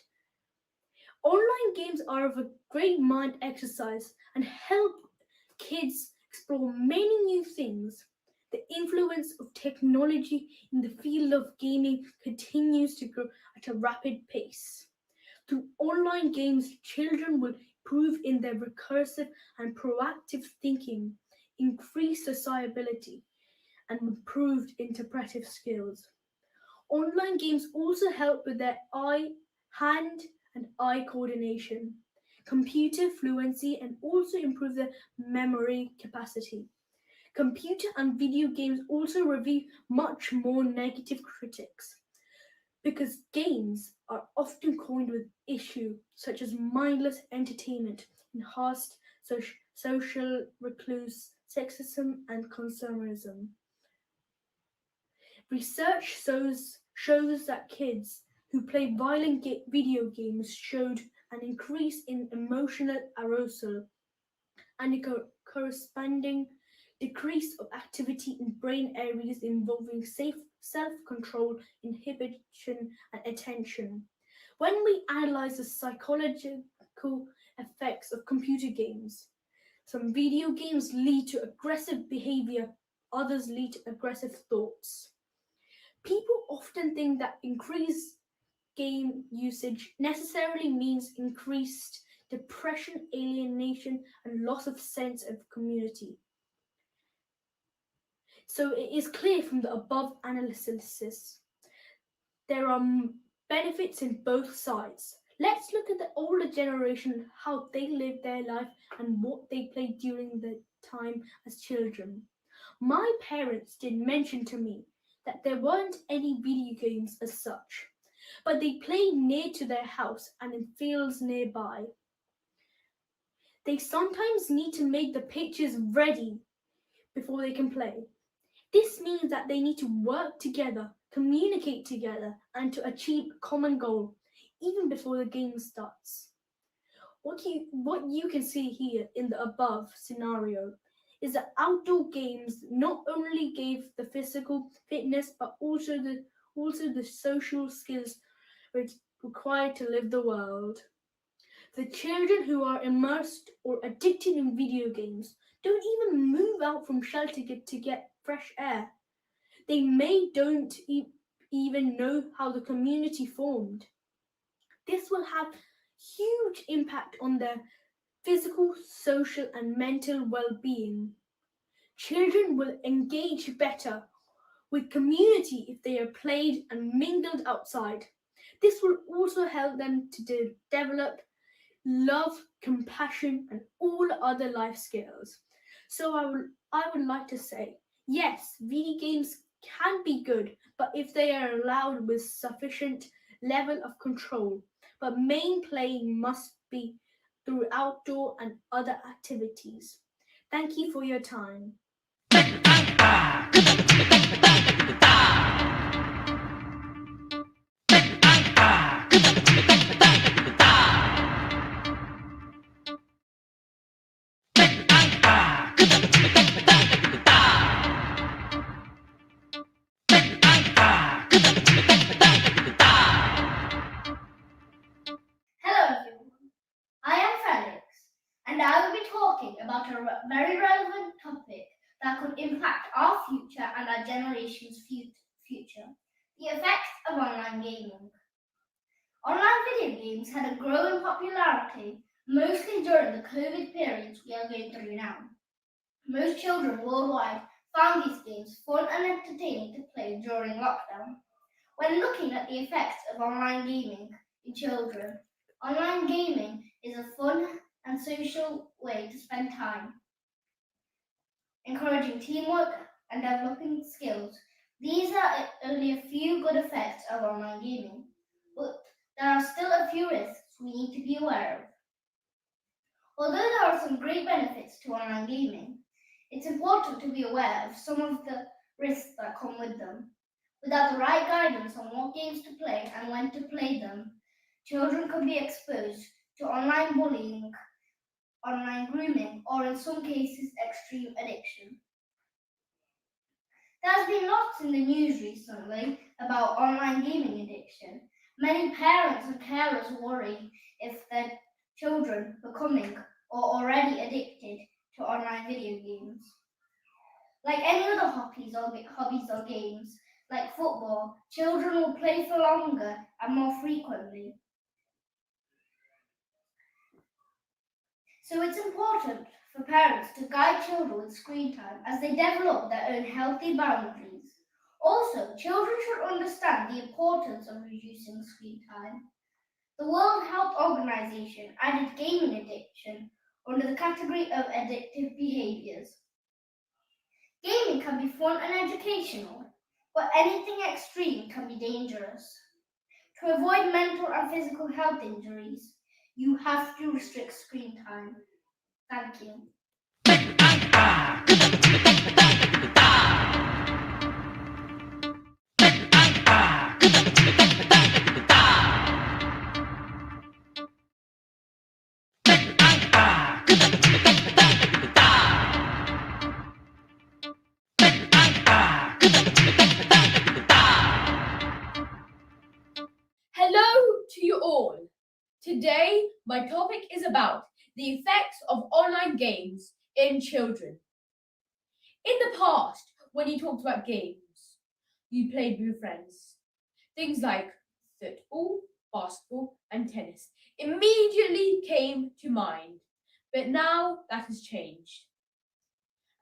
Online games are of a great mind exercise and help kids explore many new things. The influence of technology in the field of gaming continues to grow at a rapid pace. Through online games, children will improve in their recursive and proactive thinking, increase sociability, and improved interpretive skills. Online games also help with their hand and eye coordination. computer fluency, and also improve their memory capacity. Computer and video games also receive much more negative critics because games are often coined with issues such as mindless entertainment, enhanced social recluse, sexism, and consumerism. Research shows that kids who play violent video games showed an increase in emotional arousal and a corresponding decrease of activity in brain areas involving self-control, inhibition, and attention. When we analyze the psychological effects of computer games, some video games lead to aggressive behavior, others lead to aggressive thoughts. People often think that increased game usage necessarily means increased depression, alienation, and loss of sense of community. So it is clear from the above analysis there are benefits in both sides. Let's look at the older generation, how they lived their life and what they played during the time as children. My parents did mention to me that there weren't any video games as such, but they played near to their house and in fields nearby. They sometimes need to make the pitches ready before they can play. This means that they need to work together, communicate together, and to achieve a common goal, even before the game starts. What you can see here in the above scenario is that outdoor games not only gave the physical fitness but also the social skills required to live the world. The children who are immersed or addicted in video games don't even move out from shelter to get fresh air. They don't even know how the community formed. This will have huge impact on their physical, social, and mental well-being. Children will engage better with community if they are played and mingled outside. This will also help them to develop love, compassion, and all other life skills. So I would like to say, yes, video games can be good, but if they are allowed with sufficient level of control. But main playing must be through outdoor and other activities. Thank you for your time. Hello everyone, I am Felix and I will be talking about a very relevant topic that could impact our future and our generation's future, the effects of online gaming. Online video games had a growing popularity, mostly during the COVID periods we are going through now. Most children worldwide found these games fun and entertaining to play during lockdown. When looking at the effects of online gaming in children, online gaming is a fun and social way to spend time, encouraging teamwork and developing skills. These are only a few good effects of online gaming, but there are still a few risks we need to be aware of. Although there are some great benefits to online gaming, it's important to be aware of some of the risks that come with them. Without the right guidance on what games to play and when to play them, children can be exposed to online bullying, online grooming, or in some cases, extreme addiction. There has been lots in the news recently about online gaming addiction. Many parents and carers worry if their children becoming or already addicted to online video games. Like any other hobbies or games, like football, children will play for longer and more frequently. So it's important for parents to guide children with screen time as they develop their own healthy boundaries. Also, children should understand the importance of reducing screen time. The World Health Organization added gaming addiction under the category of addictive behaviors. Gaming can be fun and educational, but anything extreme can be dangerous. To avoid mental and physical health injuries, you have to restrict screen time. Thank you. Hello to you all. Today, my topic is about the effects of online games in children. In the past, when you talked about games, you played with friends. Things like football, basketball, and tennis immediately came to mind. But now that has changed.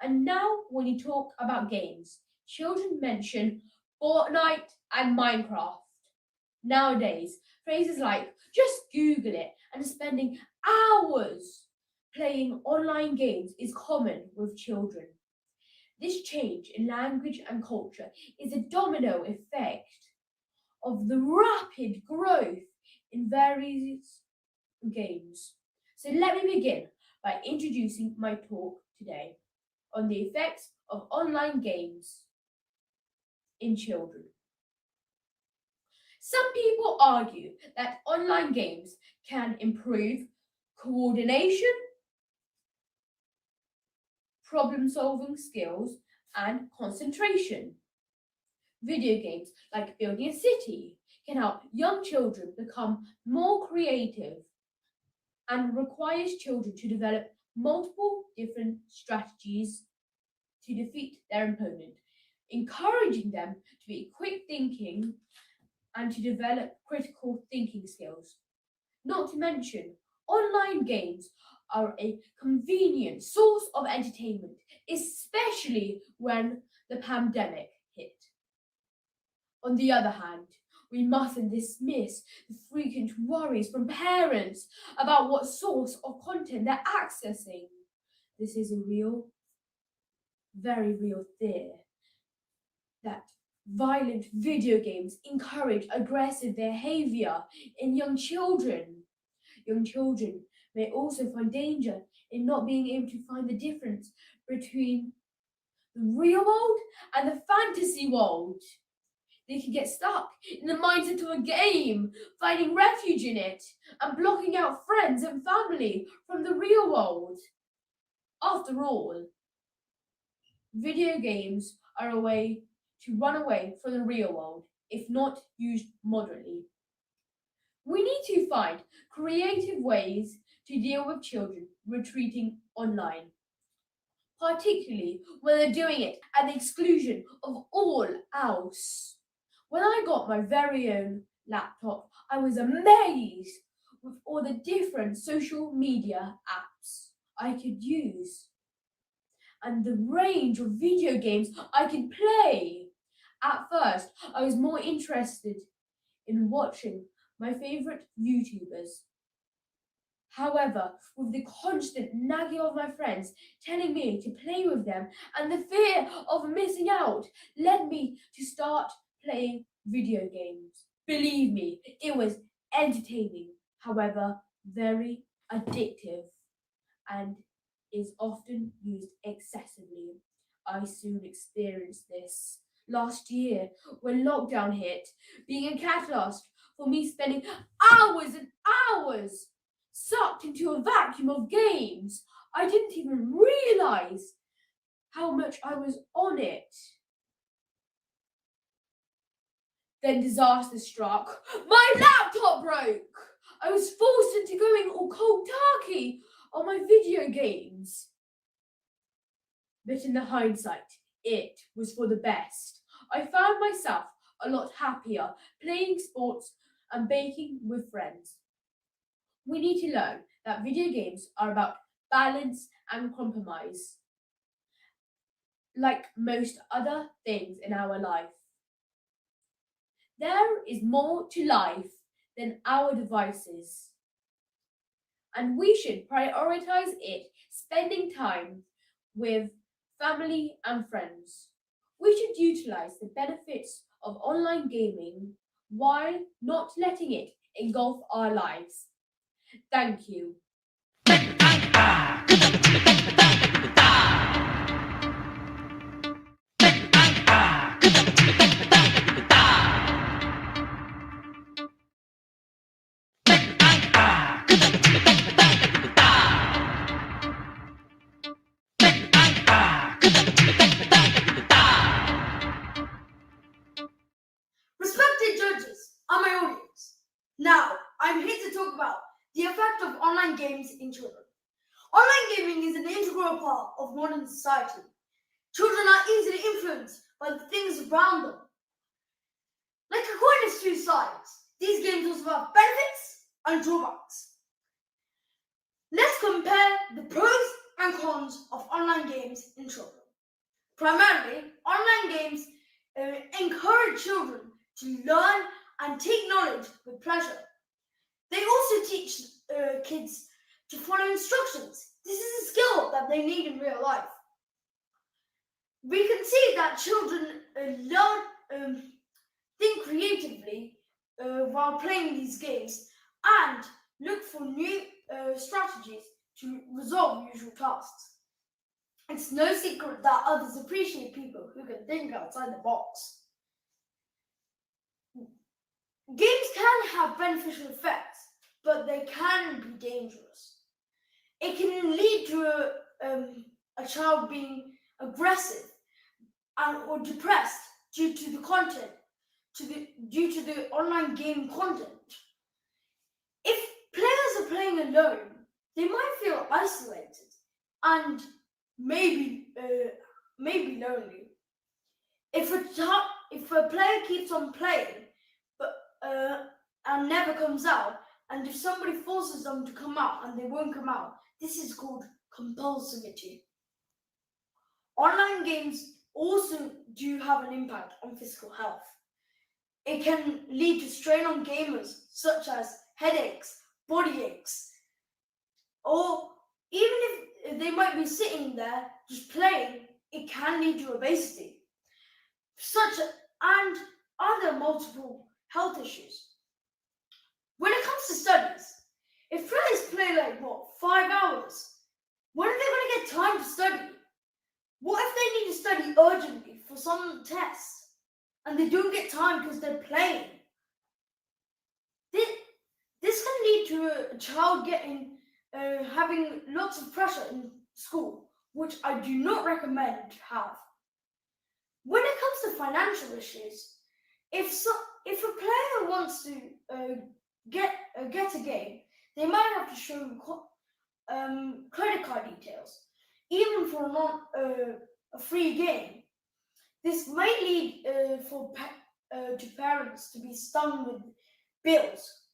And now, when you talk about games, children mention Fortnite and Minecraft. Nowadays, phrases like just Google it and spending hours playing online games is common with children. This change in language and culture is a domino effect of the rapid growth in various games. So let me begin by introducing my talk today on the effects of online games in children. Some people argue that online games can improve coordination, problem-solving skills, and concentration. Video games like Building a City can help young children become more creative and requires children to develop multiple different strategies to defeat their opponent, encouraging them to be quick thinking and to develop critical thinking skills. Not to mention, online games are a convenient source of entertainment, especially when the pandemic hit. On the other hand, we mustn't dismiss the frequent worries from parents about what source of content they're accessing. This is a real, very real fear that violent video games encourage aggressive behavior in young children. Young children may also find danger in not being able to find the difference between the real world and the fantasy world. They can get stuck in the mindset of a game, finding refuge in it, and blocking out friends and family from the real world. After all, video games are a way to run away from the real world if not used moderately. We need to find creative ways to deal with children retreating online, particularly when they're doing it at the exclusion of all else. When I got my very own laptop, I was amazed with all the different social media apps I could use and the range of video games I could play. At first, I was more interested in watching my favorite YouTubers. However, with the constant nagging of my friends telling me to play with them and the fear of missing out led me to start playing video games. Believe me, it was entertaining, however, very addictive and is often used excessively. I soon experienced this last year when lockdown hit, being a catalyst for me spending hours and hours sucked into a vacuum of games. I didn't even realize how much I was on it. Then disaster struck. My laptop broke. I was forced into going all cold turkey on my video games. But in the hindsight, it was for the best. I found myself a lot happier playing sports and baking with friends. We need to learn that video games are about balance and compromise, like most other things in our life. There is more to life than our devices. And we should prioritize it, spending time with family and friends. We should utilize the benefits of online gaming while not letting it engulf our lives. Thank you. Respected judges and my audience, now I'm here to talk about the effect of online games in children. Online gaming is an integral part of modern society. Children are easily influenced by the things around them. Like a coin has two sides, these games also have benefits and drawbacks. Let's compare the pros and cons of online games in children. Primarily, online games encourage children to learn and take knowledge with pleasure. They also teach kids to follow instructions. This is a skill that they need in real life. We can see that children think creatively while playing these games and look for new strategies to resolve usual tasks. It's no secret that others appreciate people who can think outside the box. Games can have beneficial effects, but they can be dangerous. It can lead to a child being aggressive or depressed due to the content, due to the online game content. If players are playing alone, they might feel isolated and maybe lonely. If a player keeps on playing and never comes out, and if somebody forces them to come out and they won't come out, this is called compulsivity. Online games also do have an impact on physical health. It can lead to strain on gamers, such as headaches, body aches, or even if they might be sitting there just playing, it can lead to obesity, and other multiple health issues. When it comes to studies, if players play 5 hours, when are they going to get time to study? What if they need to study urgently for some tests and they don't get time because they're playing? This can lead to a child having lots of pressure in school, which I do not recommend to have. When it comes to financial issues, if a player wants to get a game, they might have to show credit card details, even for a free game. This might lead to parents to be stung with bills.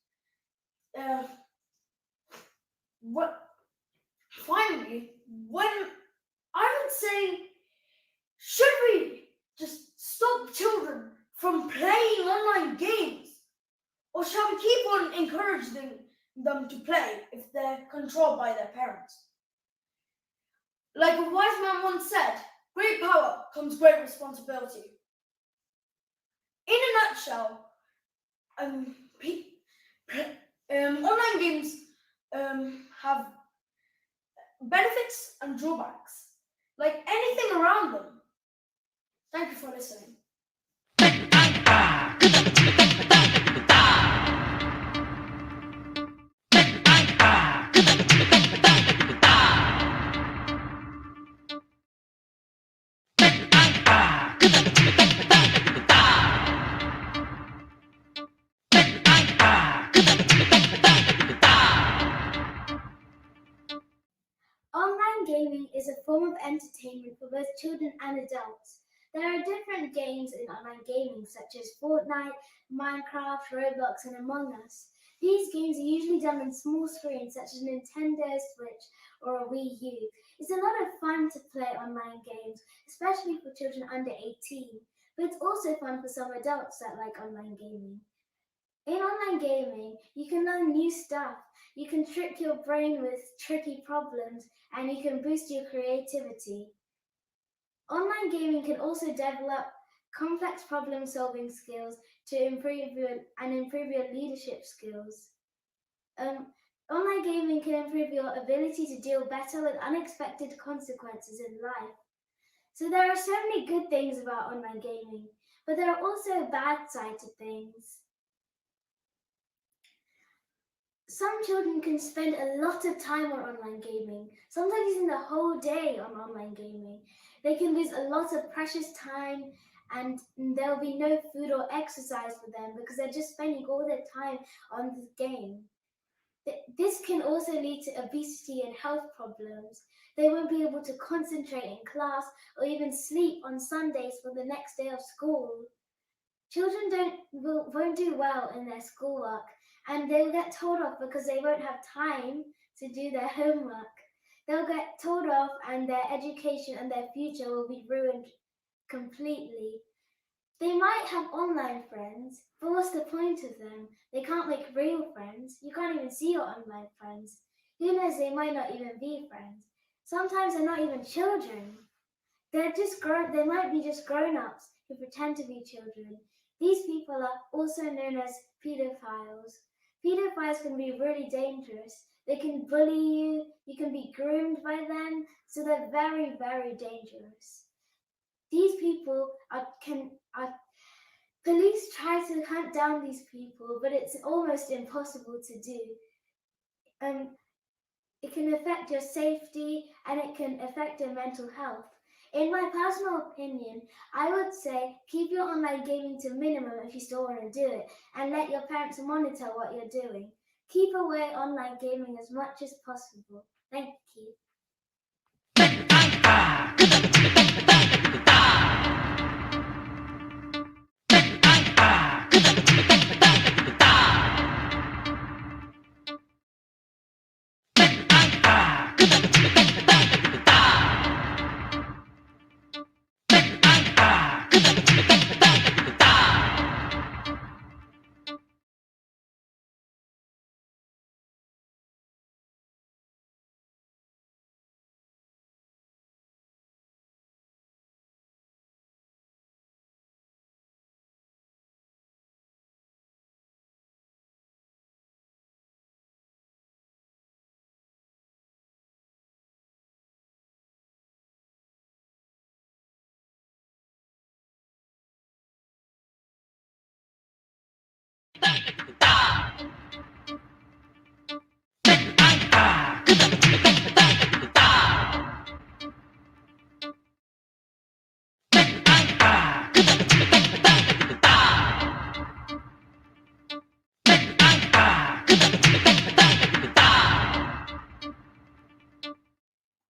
Finally, I would say, should we just stop children from playing online games? Or shall we keep on encouraging them to play if they're controlled by their parents? Like a wise man once said, great power comes great responsibility. In a nutshell, online games have benefits and drawbacks, like anything around them. Thank you for listening. Online gaming is a form of entertainment for both children and adults. There are different games in online gaming such as Fortnite, Minecraft, Roblox, and Among Us. These games are usually done on small screens such as a Nintendo Switch or a Wii U. It's a lot of fun to play online games, especially for children under 18, but it's also fun for some adults that like online gaming. In online gaming, you can learn new stuff. You can trick your brain with tricky problems, and you can boost your creativity. Online gaming can also develop complex problem-solving skills to improve your leadership skills. Online gaming can improve your ability to deal better with unexpected consequences in life. So there are so many good things about online gaming, but there are also bad sides to things. Some children can spend a lot of time on online gaming, sometimes even the whole day on online gaming. They can lose a lot of precious time, and there will be no food or exercise for them because they're just spending all their time on the game. This can also lead to obesity and health problems. They won't be able to concentrate in class or even sleep on Sundays for the next day of school. Children won't do well in their schoolwork, and they'll get told off because they won't have time to do their homework. They'll get told off, and their education and their future will be ruined completely. They might have online friends, but what's the point of them? They can't make real friends. You can't even see your online friends. Who knows, they might not even be friends. Sometimes they're not even children. They might be just grown-ups who pretend to be children. These people are also known as pedophiles. Pedophiles can be really dangerous. They can bully you, you can be groomed by them, so they're very, very dangerous. These people police try to hunt down these people, but it's almost impossible to do. It can affect your safety, and it can affect your mental health. In my personal opinion, I would say keep your online gaming to minimum if you still want to do it, and let your parents monitor what you're doing. Keep away online gaming as much as possible. Thank you.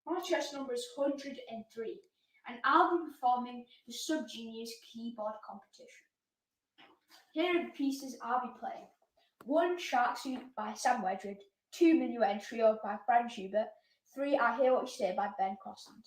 My chess number is 103, and I'll be performing the Sub-Genius keyboard competition. Here are the pieces I'll be playing. 1, Shark Suit by Sam Wedgwood. 2, Minuet Trio by Frank Schubert. 3, I Hear What You Say by Ben Crossland.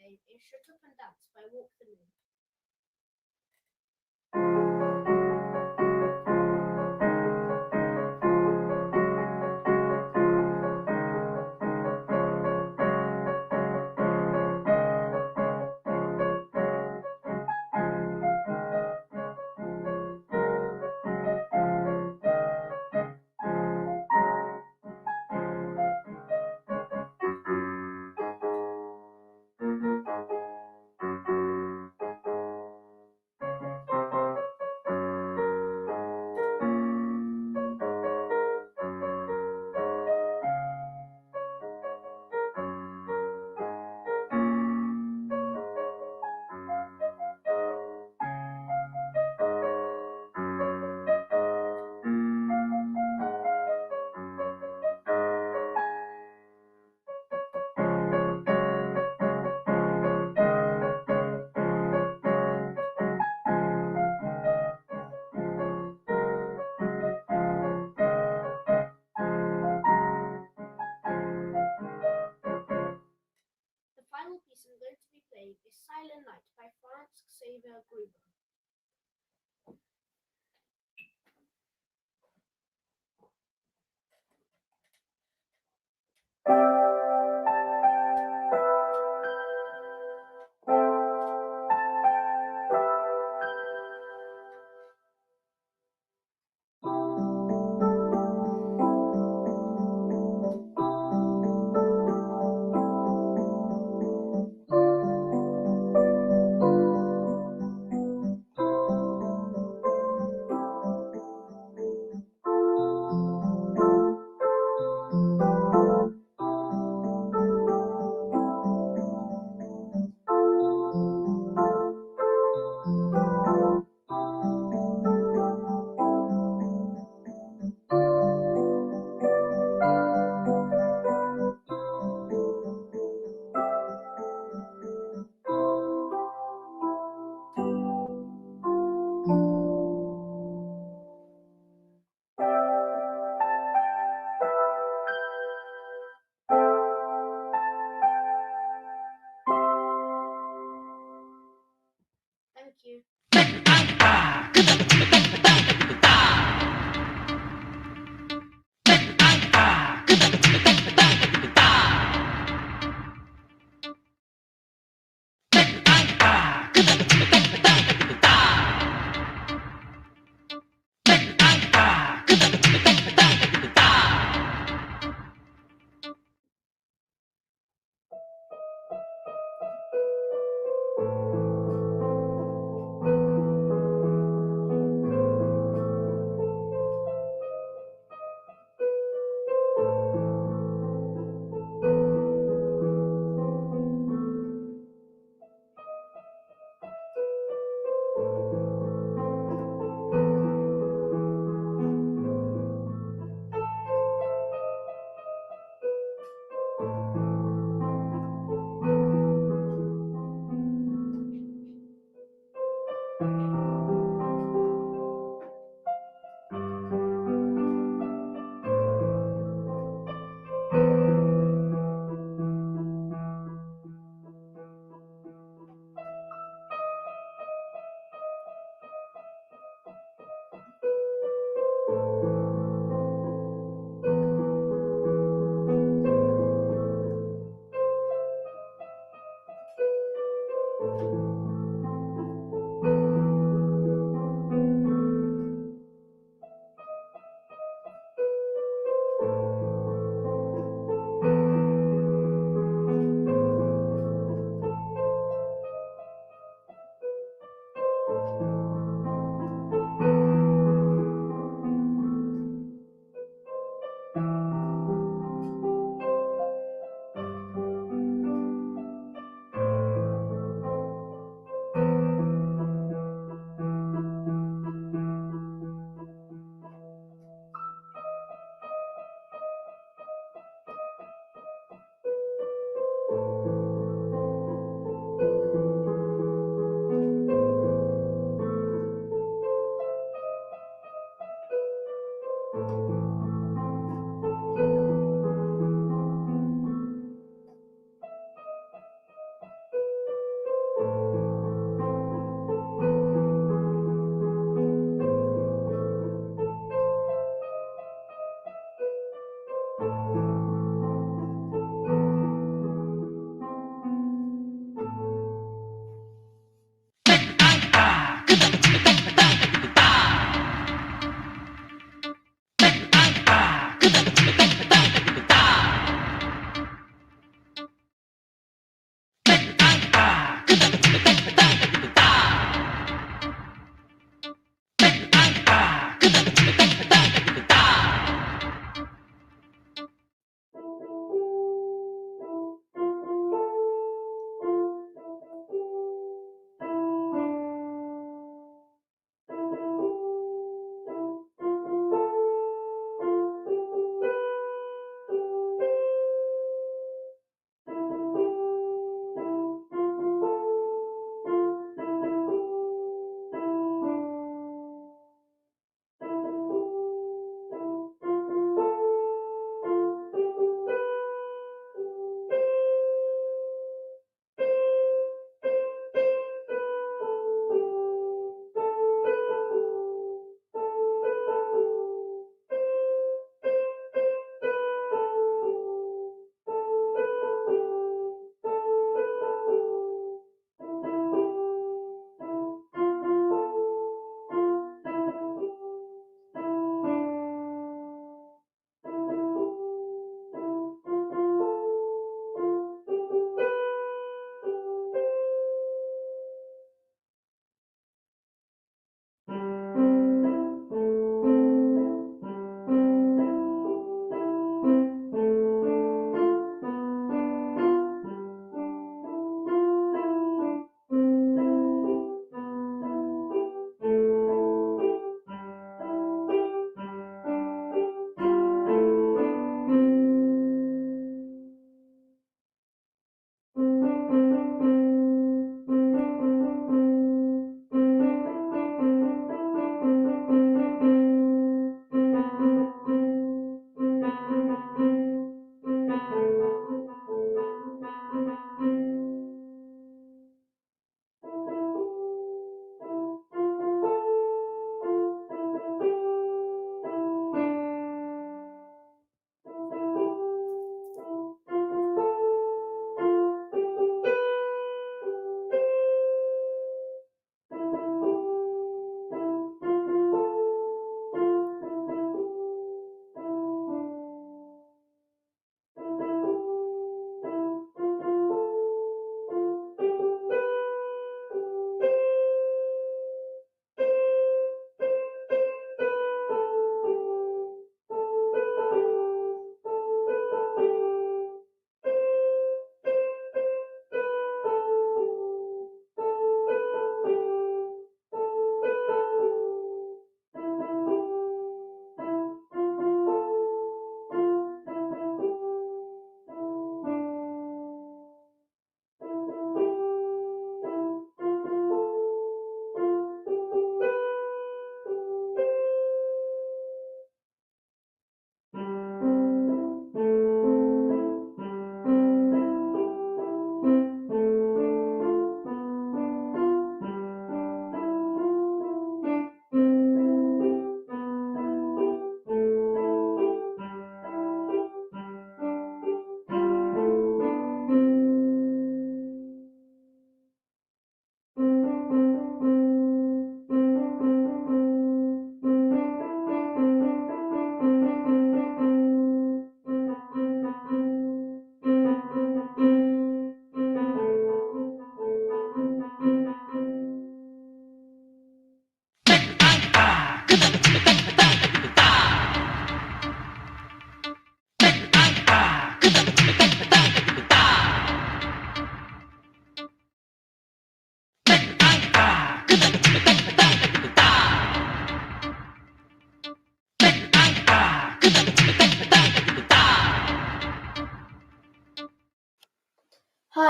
play is Shut Up and Dance by Walk the Moon. The final piece I'm going to be playing is Silent Night by Franz Xavier Gruber. Thank you.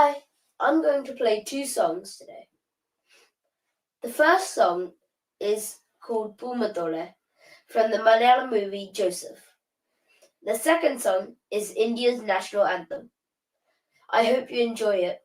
Hi, I'm going to play 2 songs today. The first song is called Pumadole from the Malayalam movie Joseph. The second song is India's national anthem. I hope you enjoy it.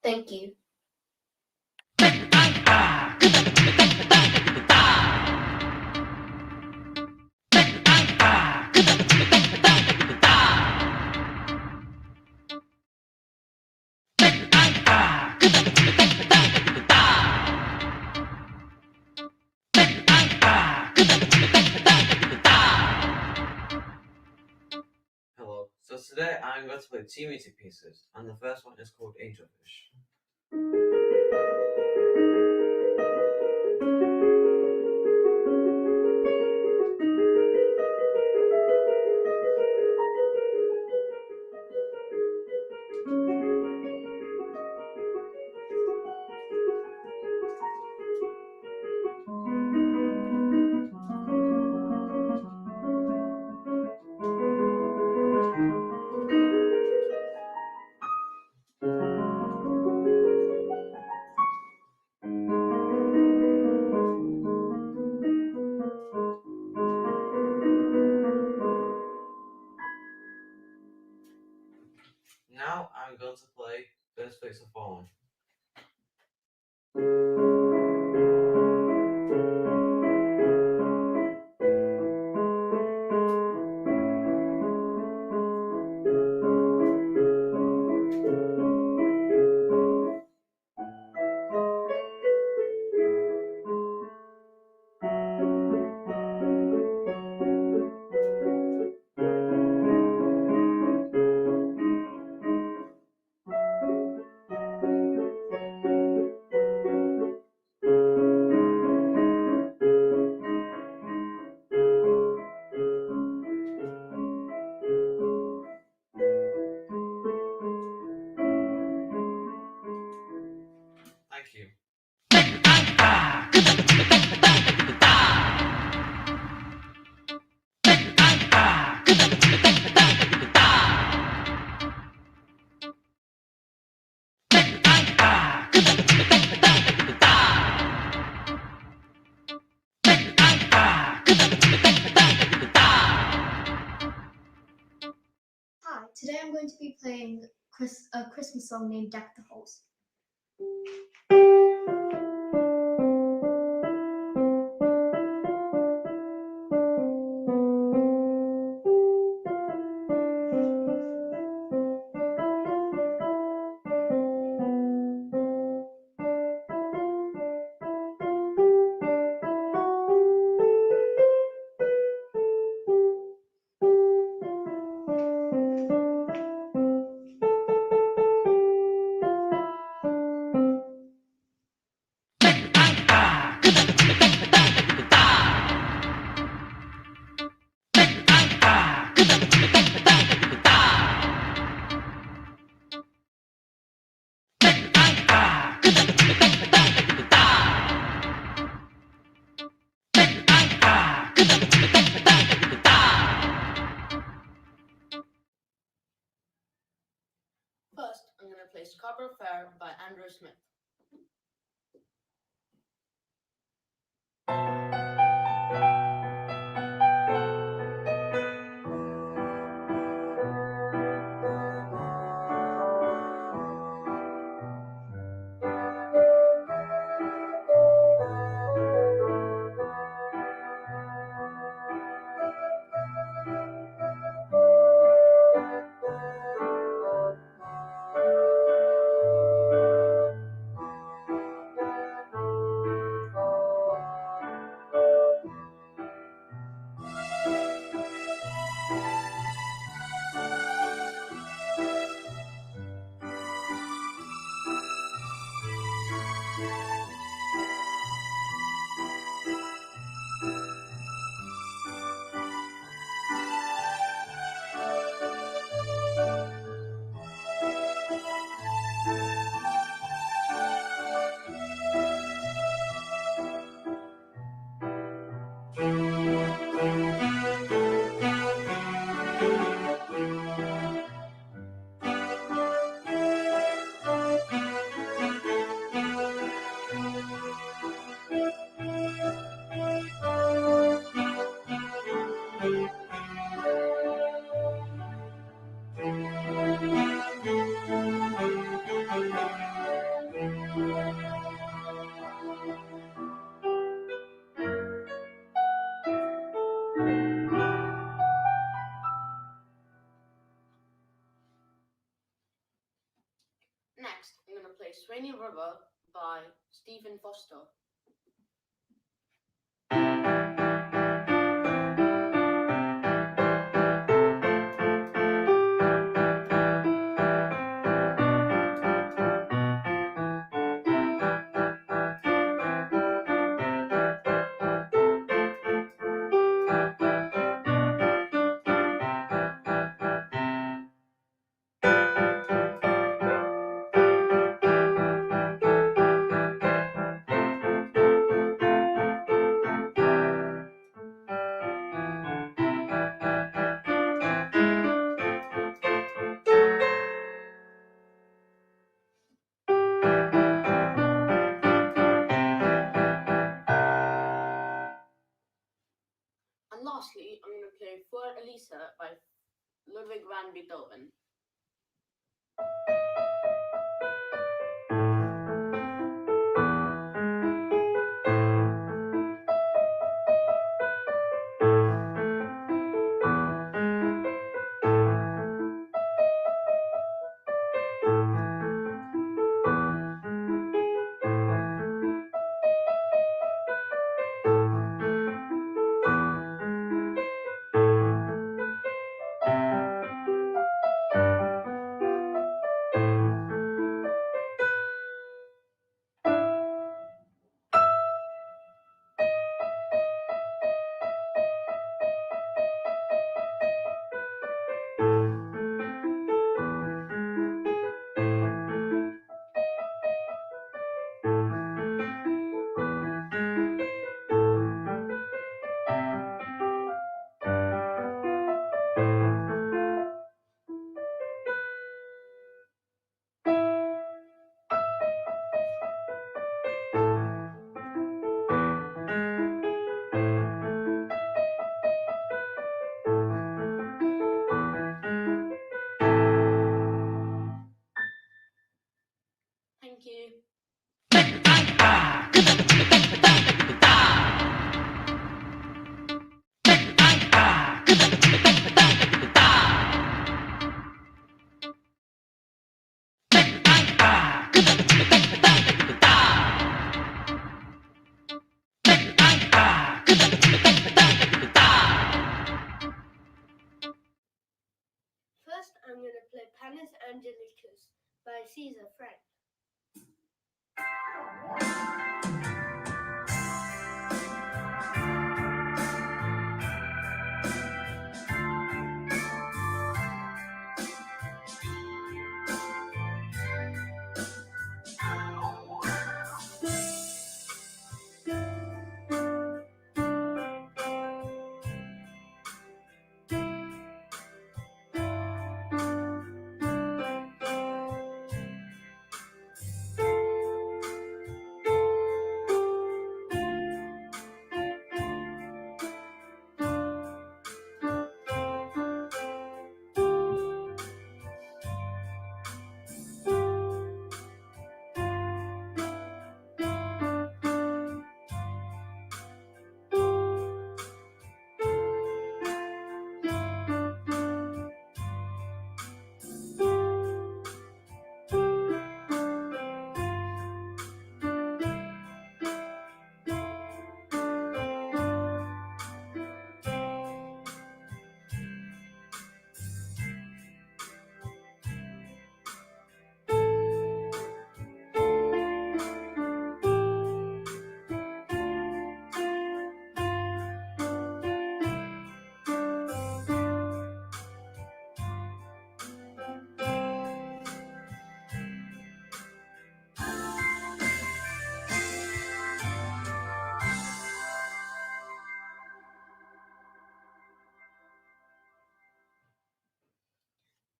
Thank you. Hello, so this Today I'm going to play 2 music pieces, and the first one is called Angelfish. Now I'm going to play First Flakes Have Fallen. Thank you. Hi, today I'm going to be playing a Christmas song named Deck the Halls. First, I'm going to play Scarborough Fair by Andrew Smith. Next, I'm going to play Swaney River by Stephen Foster. Lisa by Ludwig van Beethoven. Thank you. First, I'm going to play Panis Angelicus by Caesar Frank.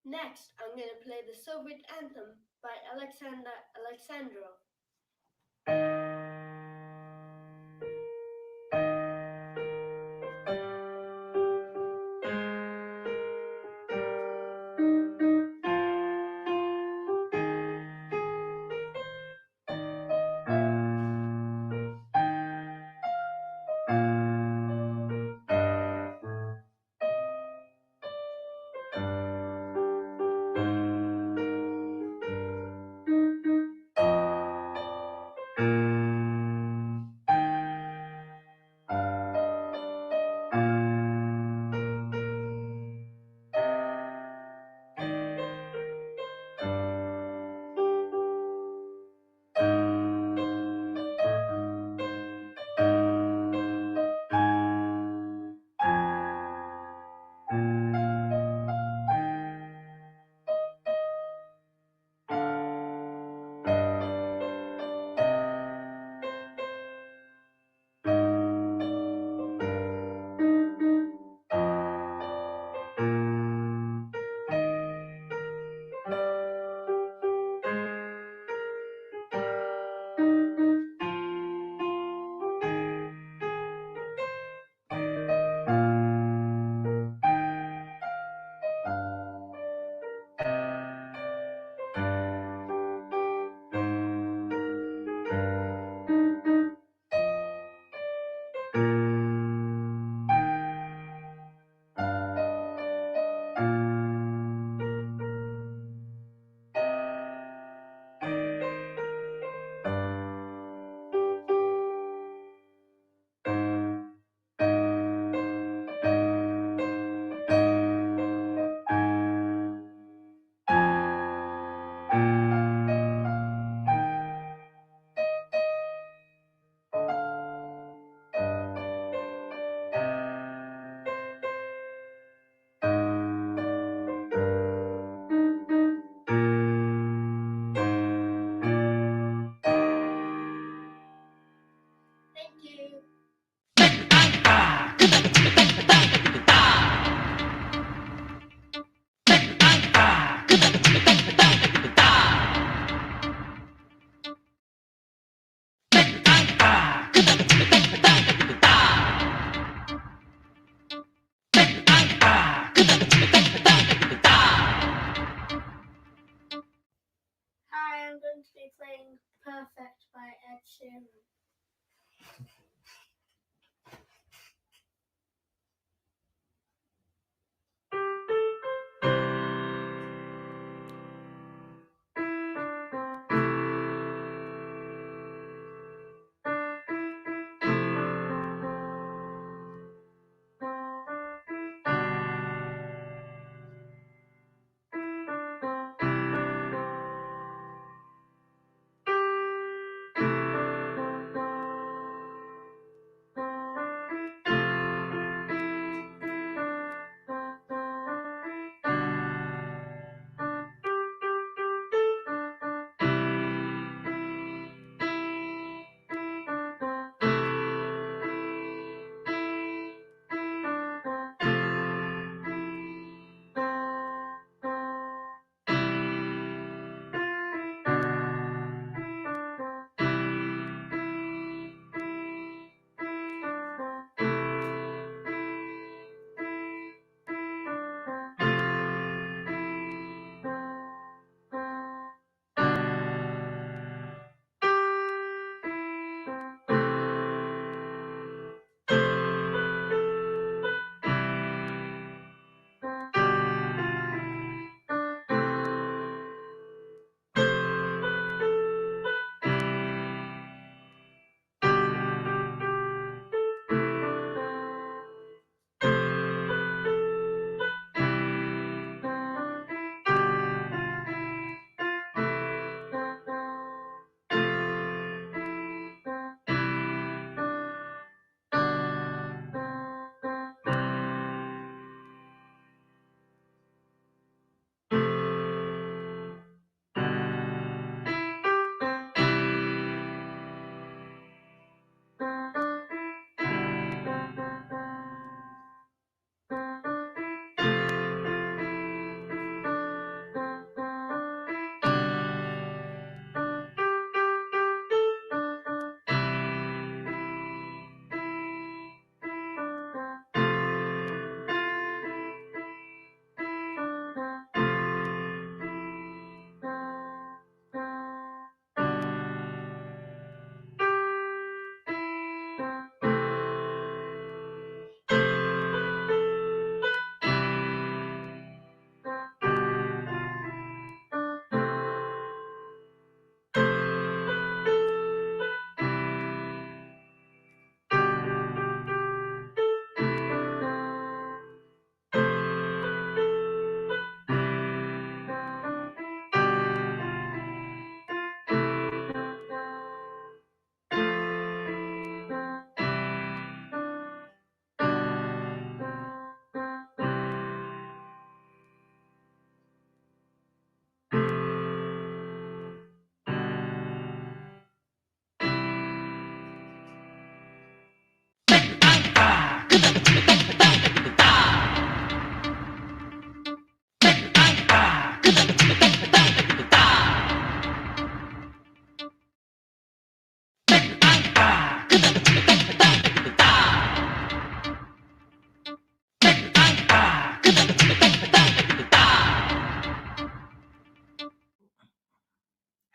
Next, I'm going to play the Soviet Anthem by Alexander Alexandrov. Perfect by Ed Sheeran.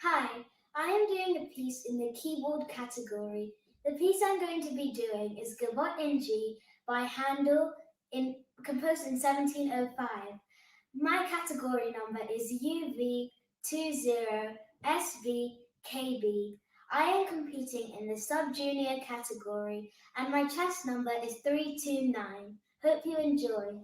Hi, I am doing a piece in the keyboard category. The piece I'm going to be doing is Gavotte in G by Handel, composed in 1705. My category number is UV20SVKB. I am competing in the sub-junior category and my chess number is 329. Hope you enjoy.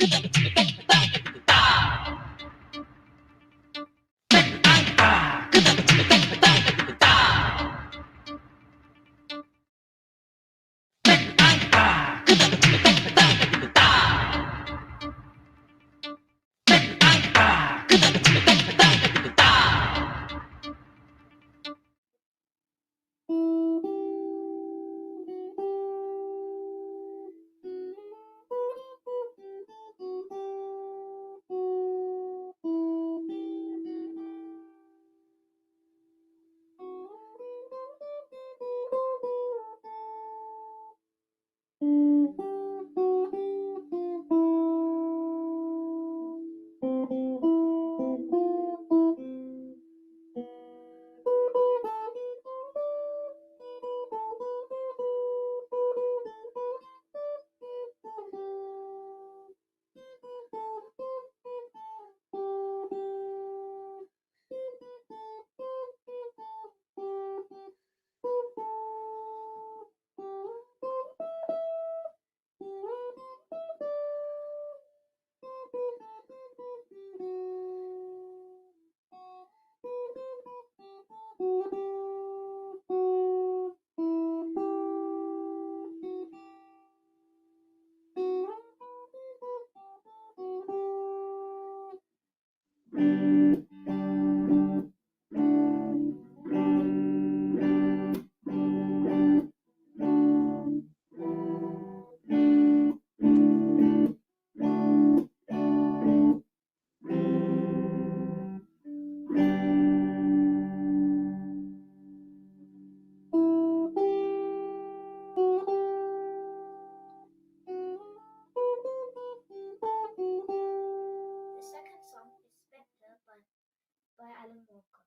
The second song is Spectre by Alan Walker.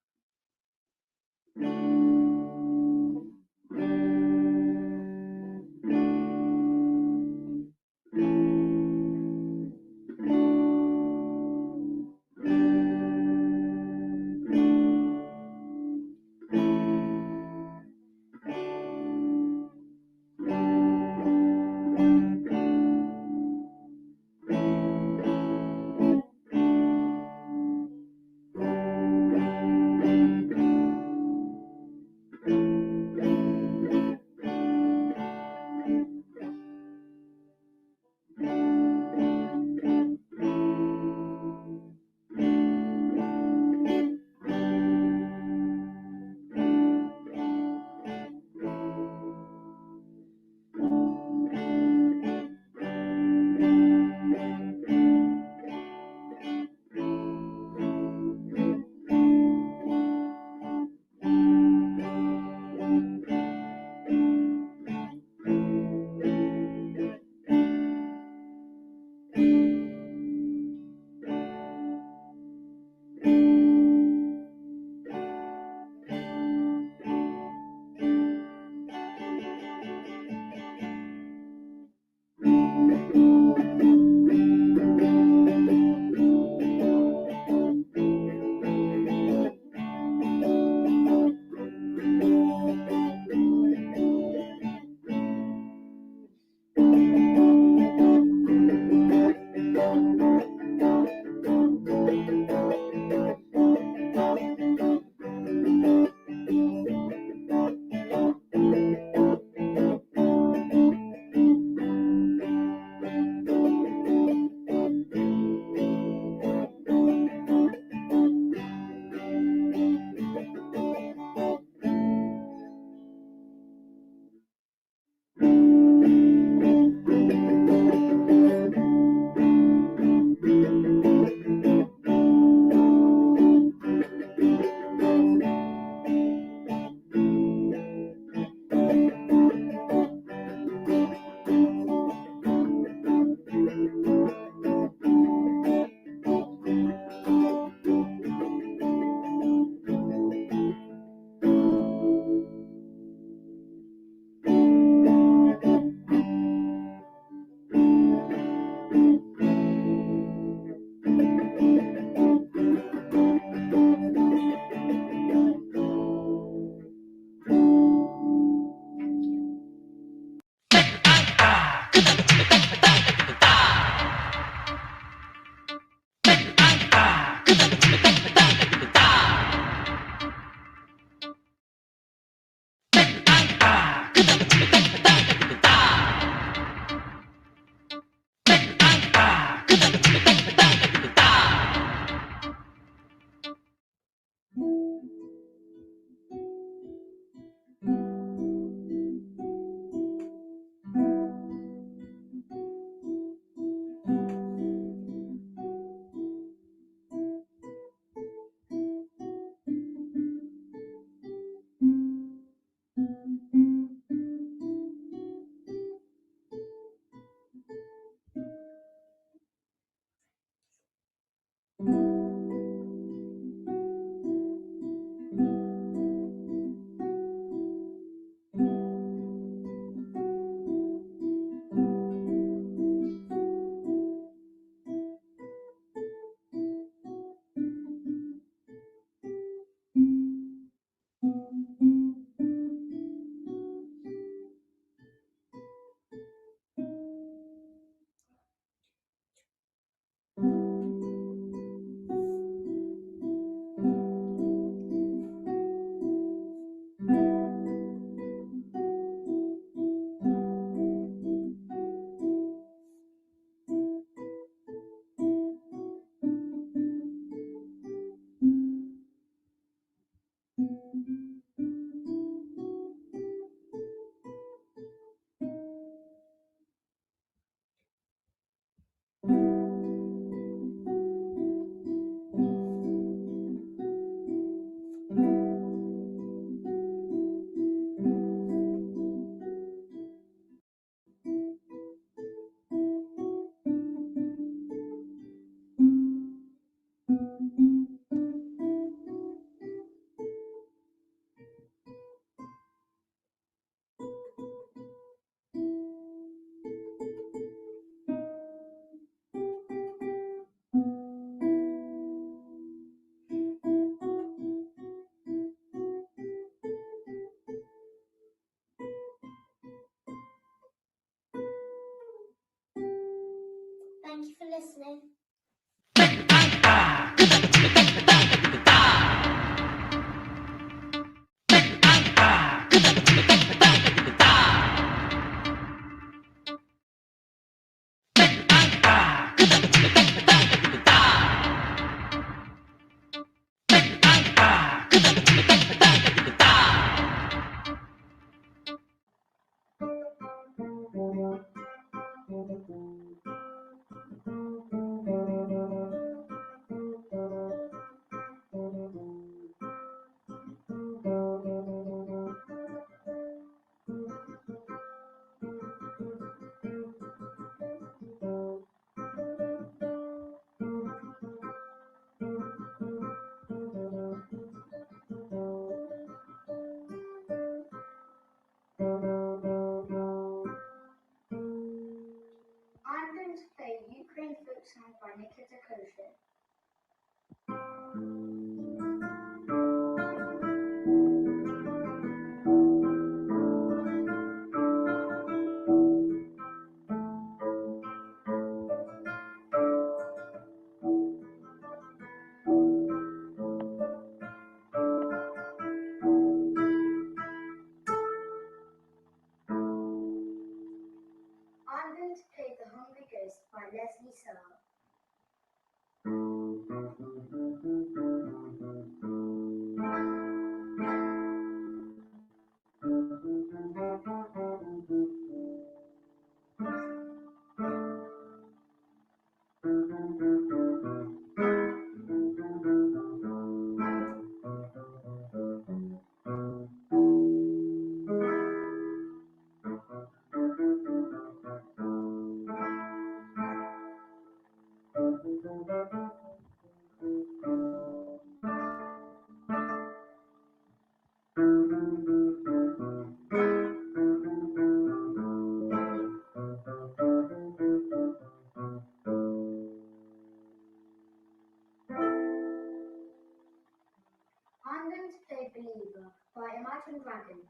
going to play Believer by Imagine Dragons.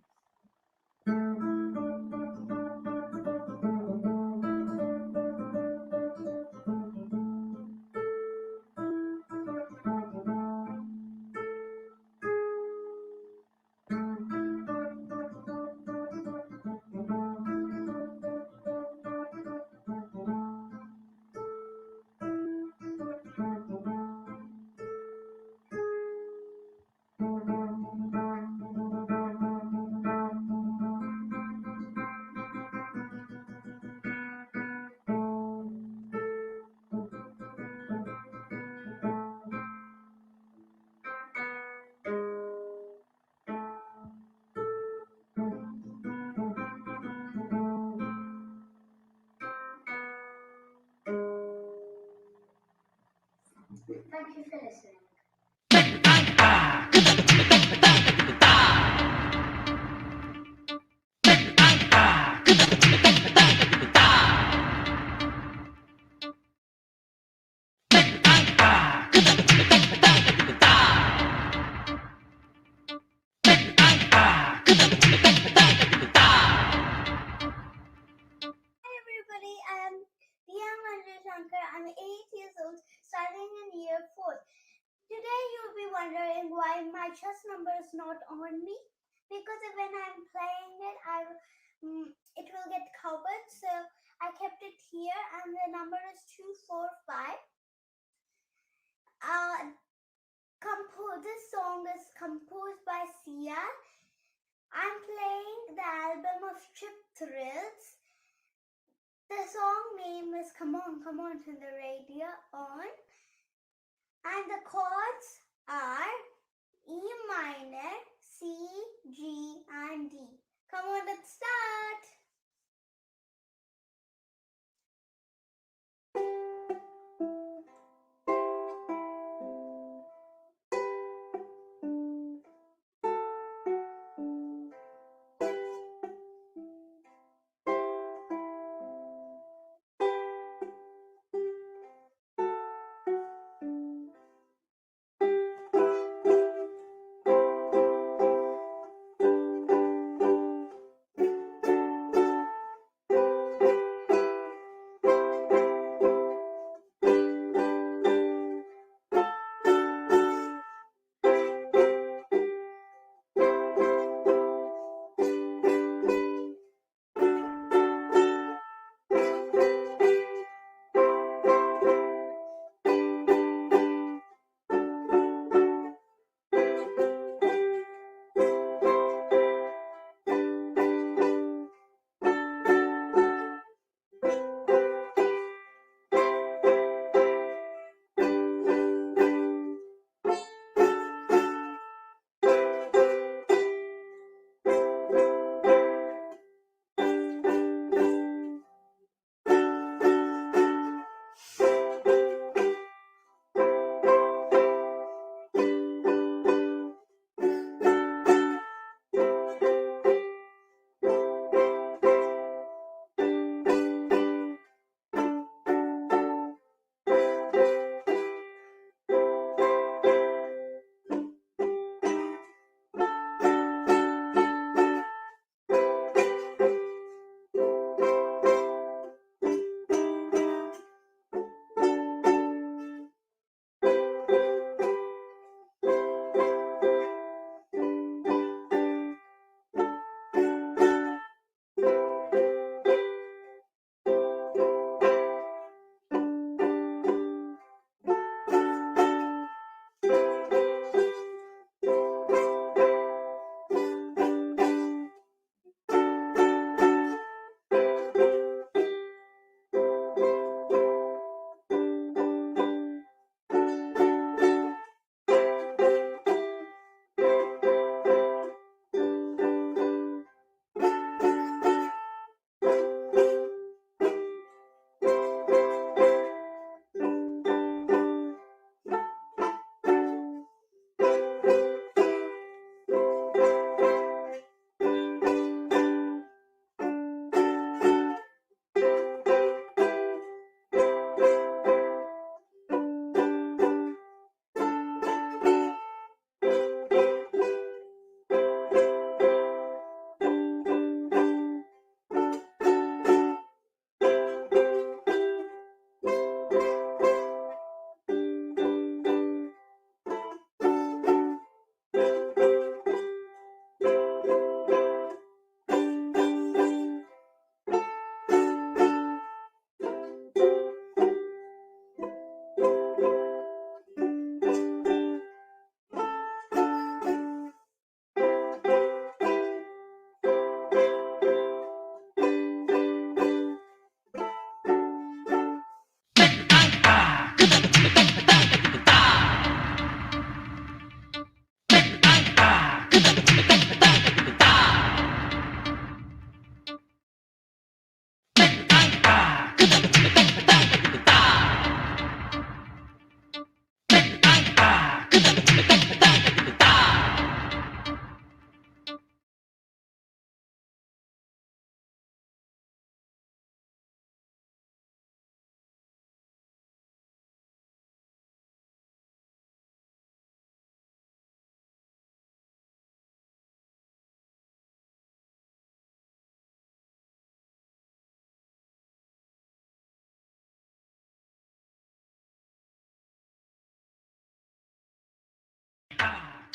Thank you for listening. Hi everybody, I'm Diya Shankar. I'm 8 years old, studying in year 4. Today you'll be wondering why my chess number is not on me. Because when I'm playing it, it will get covered. So I kept it here, and the number is 245. This song is composed by Sia. I'm playing the album of Trip Thrills. The song name is Come On, Come On from the radio on. And the chords are E minor, C, G, and D. Come on, let's start.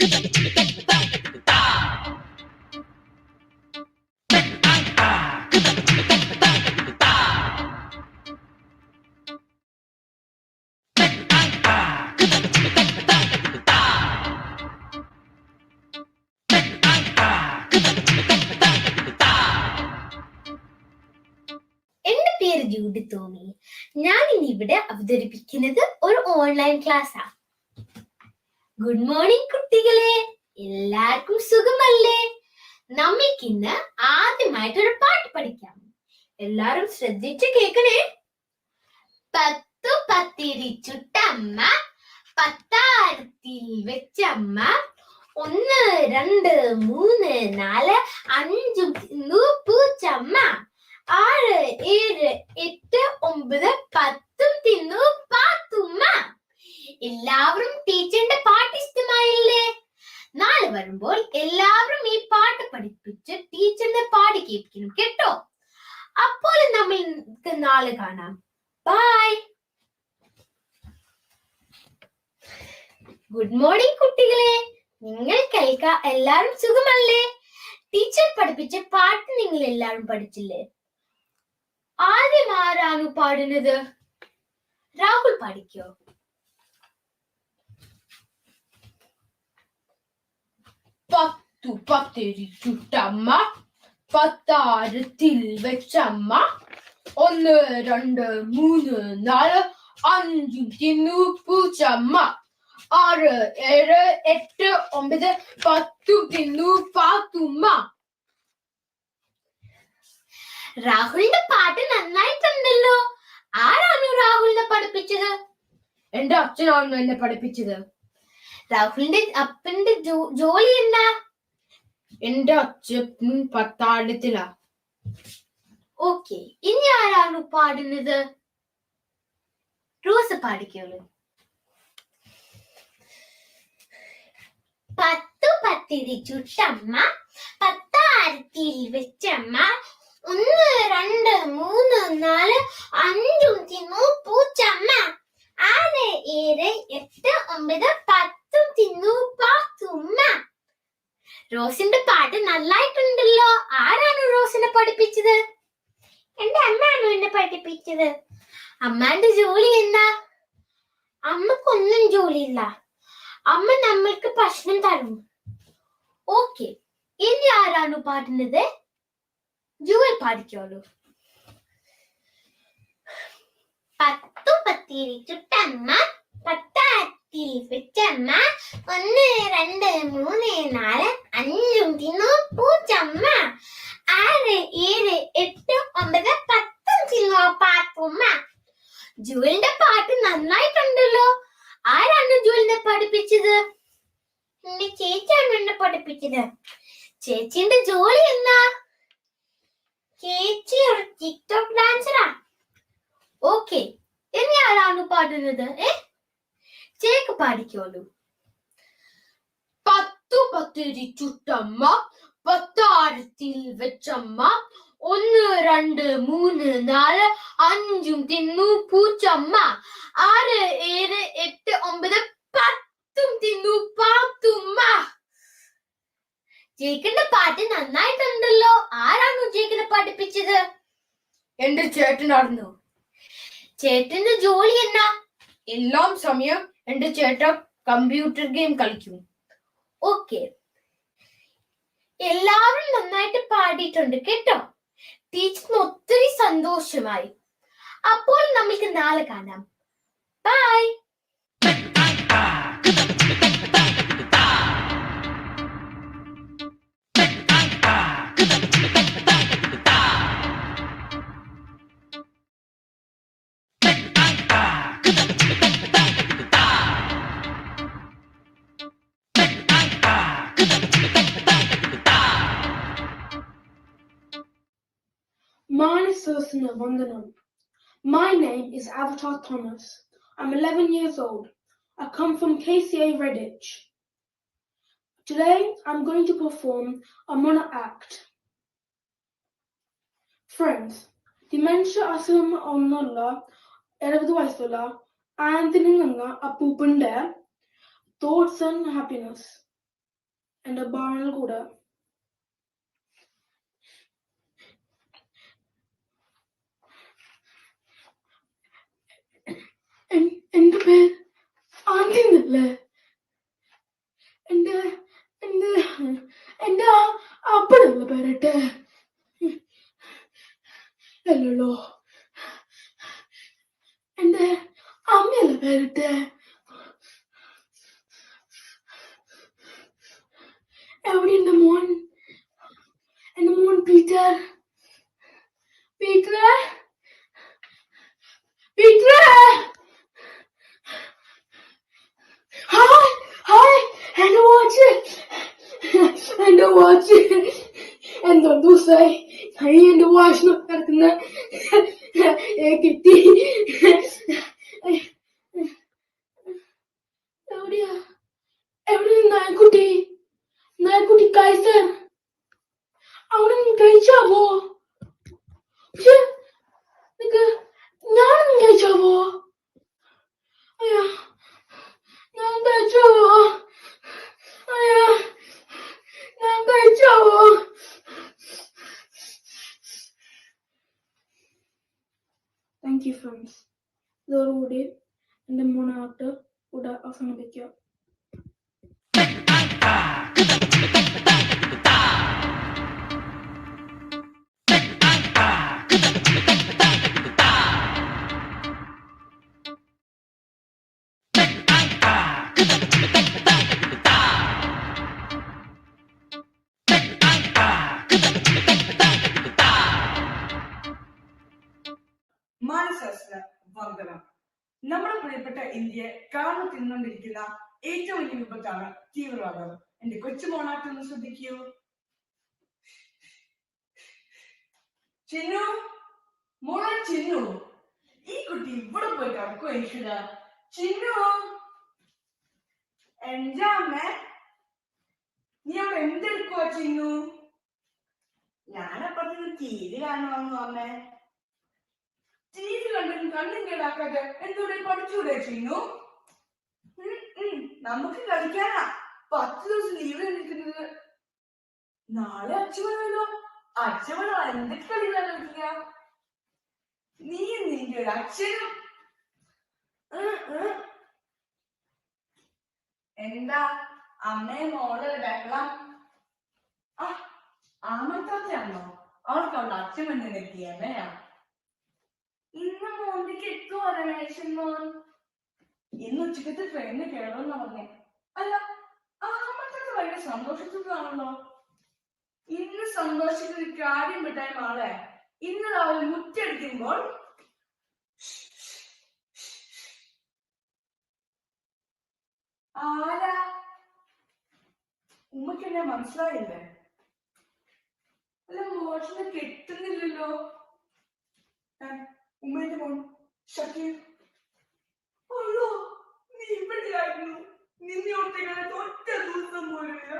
എന്റെ പേര് Judy തോമി. ഞാൻ ഇനി ഇവിടെ അവതരിപ്പിക്കുന്നത് ഒരു online ക്ലാസ്സാ. Good morning കുട്ടികളെ, എല്ലാവർക്കും സുഖമല്ലേ? നമ്മൾക്കിന്ന് ആദ്യമായിട്ടൊരു പാട്ട് പഠിക്കാം. എല്ലാരും ശ്രദ്ധിച്ച് കേൾക്കണേ. പത്തു പത്തിരി ചുട്ടമ്മ, പത്താരത്തിൽ വെച്ചമ്മ, 1 2 3 4 5 തിന്നു പൂച്ചമ്മ, 6 7 8 9 10 തിന്നു പാത്തുമ്മ. എല്ലാവരും ടീച്ചറിന്റെ പാട്ട് ഇഷ്ടമായില്ലേ? നാളെ വരുമ്പോൾ എല്ലാവരും ഈ പാട്ട് പഠിപ്പിച്ച് ടീച്ചറിനെ പാടി കേൾപ്പിക്കണം കേട്ടോ. അപ്പോൾ നമ്മൾക്ക് നാളെ കാണാം. ബൈ. ഗുഡ് മോർണിംഗ് കുട്ടികളെ, നിങ്ങൾക്കെല്ലാം എല്ലാവരും സുഖമല്ലേ? ടീച്ചർ പഠിപ്പിച്ച പാട്ട് നിങ്ങൾ എല്ലാവരും പഠിച്ചില്ലേ? ആദ്യം ആരാണ് പാടുന്നത്? രാഹുൽ പാടിക്കോ. പത്തു പത്തിരി ചുട്ടമ്മ, പത്താരത്തിൽ വെച്ചമ്മ, 1 2 3 4 5 തിന്നു പൂച്ചമ്മ, 6 7 8 9 10 തിന്നു പാത്തുമ്മ. രാഹുലിന്റെ പാട്ട് നന്നായിട്ടുണ്ടല്ലോ. ആരാണ് രാഹുലിനെ പഠിപ്പിച്ചത്? എന്റെ അച്ഛനാണ് എന്നെ പഠിപ്പിച്ചത്. രാഹുലിന്റെ അപ്പന്റെ ജോലി എന്താ? എന്റെ അച്ഛൻ പട്ടാളത്തിലാ. ഓക്കെ, ഇനി ആരാണ് പാടുന്നത്? റോസ് പാടിക്കോളൂ. പത്തു പത്തിരി ചുട്ടമ്മ, പത്താരത്തിൽ വെച്ചമ്മ, 1 2 3 4 5 തിന്നു പൂച്ചമ്മ, 6 7 8 9 10 തിന്നു പാത്തുമ്മ. റോസിന്റെ പാട്ട് നന്നായിട്ടുണ്ടല്ലോ. ആരാണ് റോസിനെ പഠിപ്പിച്ചത്? എന്റെ അമ്മയാണ് എന്നെ പഠിപ്പിച്ചത്. അമ്മാന്റെ ജോലി എന്താ? അമ്മക്കൊന്നും ജോലിയില്ല. അമ്മ നമ്മൾക്ക് ഭക്ഷണം തരും. ഓക്കെ, ഇനി ആരാണ് പാടുന്നത്? ജുവൽ പാടിക്കോളൂ. പത്തു പത്തിരി ചുട്ടമ്മ, പത്താരത്തിൽ വെച്ചമ്മ, 1 2 3 4 5 തിന്നു പൂച്ചമ്മ, 6 7 8 9 10 തിന്നു പാത്തുമ്മ. ജുവലിന്റെ പാട്ട് നന്നായിട്ടുണ്ടല്ലോ. ആരാണ് ജുവലിനെ പഠിപ്പിച്ചത്? എന്റെ ചേച്ചിയാണ് എന്നെ പഠിപ്പിച്ചത്. ചേച്ചിന്റെ ജോലി എന്താ? ചേച്ചി ഒരു ടിക്ടോക്ക് ഡാൻസറാ. ഓക്കെ, ഇനി ആരാണ് പാടുന്നത്? ചേക്ക് പാടിക്കോളൂ. പത്തു പത്തിരി ചുട്ടമ്മ, പത്താരത്തിൽ വെച്ചമ്മ, 1 2 3 4 5 തിന്നു പൂച്ചമ്മ, 6 7 8 9 10 തിന്നു പാത്തുമ്മ. ജേക്കിന്റെ പാട്ട് നന്നായിട്ടുണ്ടല്ലോ. ആരാണ് ജേക്കിനെ പഠിപ്പിച്ചത്? എന്റെ ചേട്ടനായിരുന്നു. ചേട്ടന്റെ ജോലി എന്നാ? എല്ലാം സമയം എന്റെ ചേട്ടൻ കമ്പ്യൂട്ടർ ഗെയിം കളിക്കും. ഓക്കെ, എല്ലാവരും നന്നായിട്ട് പാടിയിട്ടുണ്ട് കേട്ടോ. ടീച്ചറിന് ഒത്തിരി സന്തോഷമായി. അപ്പോൾ നമുക്ക് നാളെ കാണാം. By. Manasasana Vandanam. My name is Avatar Thomas. I'm 11 years old. I come from KCA Redditch. Today I'm going to perform a mono act. Friends, dementia asum onnulla 70 vayasulla Anthony Nanga Appupinde thoughts and happiness. ഡബ്ബാണെങ്കിൽ കൂടെ. എന്റെ പേര് anti എന്നല്ലേ? എന്റെ എന്റെ എന്റെ അപ്പനല്ല പേരട്ടെ. അല്ലല്ലോ, എന്റെ അമ്മയല്ല പേരട്ടെ. എവിടെ എന്റെ മോൻ? എന്റെ മോൻ Peter. Peter, Peter. Hi hi, എന്റെ വാച്ച്, എന്റെ വാച്ച്. എന്തോ ദിവസമായി എന്റെ വാച്ച് കിടക്കുന്ന കിട്ടി. എവിടെയാ എവിടെയാ നായ്ക്കുട്ടി? നായ്ക്കുട്ടി കൈസർ അവിടെ നിന്ന് കഴിച്ചാവോ? പക്ഷെ ഞാനൊന്നും കഴിച്ചാവോ? അയ്യാ, ഞാൻ കഴിച്ചാവോ? അയ്യാ, ഞാൻ കഴിച്ചാവോ? Thank you friends. ഇതോടുകൂടി എൻ്റെ മൂന്നാമത്തെ കൂടെ അവസാനിപ്പിക്കുക. മാനസത്തിന് വന്ദനം. നമ്മുടെ പ്രിയപ്പെട്ട ഇന്ത്യയെ കാണു തിന്നുകൊണ്ടിരിക്കുന്ന ഏറ്റവും വലിയ വിപത്താണ് തീവ്രവാദം. എന്റെ കൊച്ചുമോണാറ്റൊന്ന് ശ്രദ്ധിക്കൂ. ചിന്നു, മോളെ ചിന്നു, ഈ കുട്ടി ഇവിടെ പോയി കിടക്കുവോ? ഈശ്വര, ചിന്നു, എന്റെ അമ്മ, നീ അവിടെ എന്തെടുക്കുവാ ചിന്നു? ഞാനപ്പുറത്ത് TV കാണുവാന്നു അമ്മേ. TV കണ്ടിട്ട് കണ്ണും കേടാക്കാതെ എന്തോടെ പഠിച്ചൂടെ ചിന്നു? നമുക്ക് കളിക്കാനാ 10 ദിവസം ലീവ് നിൽക്കുന്നത്. നാളെ അച്ഛനല്ലോ. അച്ഛനോ എന്തൊക്കെ കളിക്കാൻ കളിക്കുക? നീ നിന്റെ ഒരു അച്ഛനും. എന്താ അമ്മയെ മോളെ ബഹളം? ആമത്താത്തയാണോ? അവൾക്ക് അവളുടെ അച്ഛൻ വന്നെത്തിയ അമ്മയാ. ഇന്ന് മോന്തിക്ക് എത്തുമോ രമേശൻ മോൻ? ഇന്ന് ഉച്ചക്കത്തെ ട്രെയിനിന് കയറുമെന്ന് പറഞ്ഞേ. അല്ല, ആമത്താത്ത ഭയങ്കര സന്തോഷത്തിലാണല്ലോ. ഇന്ന് സന്തോഷിക്കുന്ന കാര്യം വിട്ടായ മാളെ. ഇന്ന് രാവിലെ മുറ്റടിക്കുമ്പോൾ ആരാ? ഉമ്മക്ക് എന്നെ മനസ്സിലായില്ലേ? അല്ല, മോഷണ കെട്ടുന്നില്ലല്ലോ. ഉമ്മയുടെ മോൻ ഷക്കീർ. അല്ലോ, നീ ഇവിടെയായിരുന്നു. നിന്നെ ഒറ്റ ഒറ്റ ദിവസം പോലുമില്ല.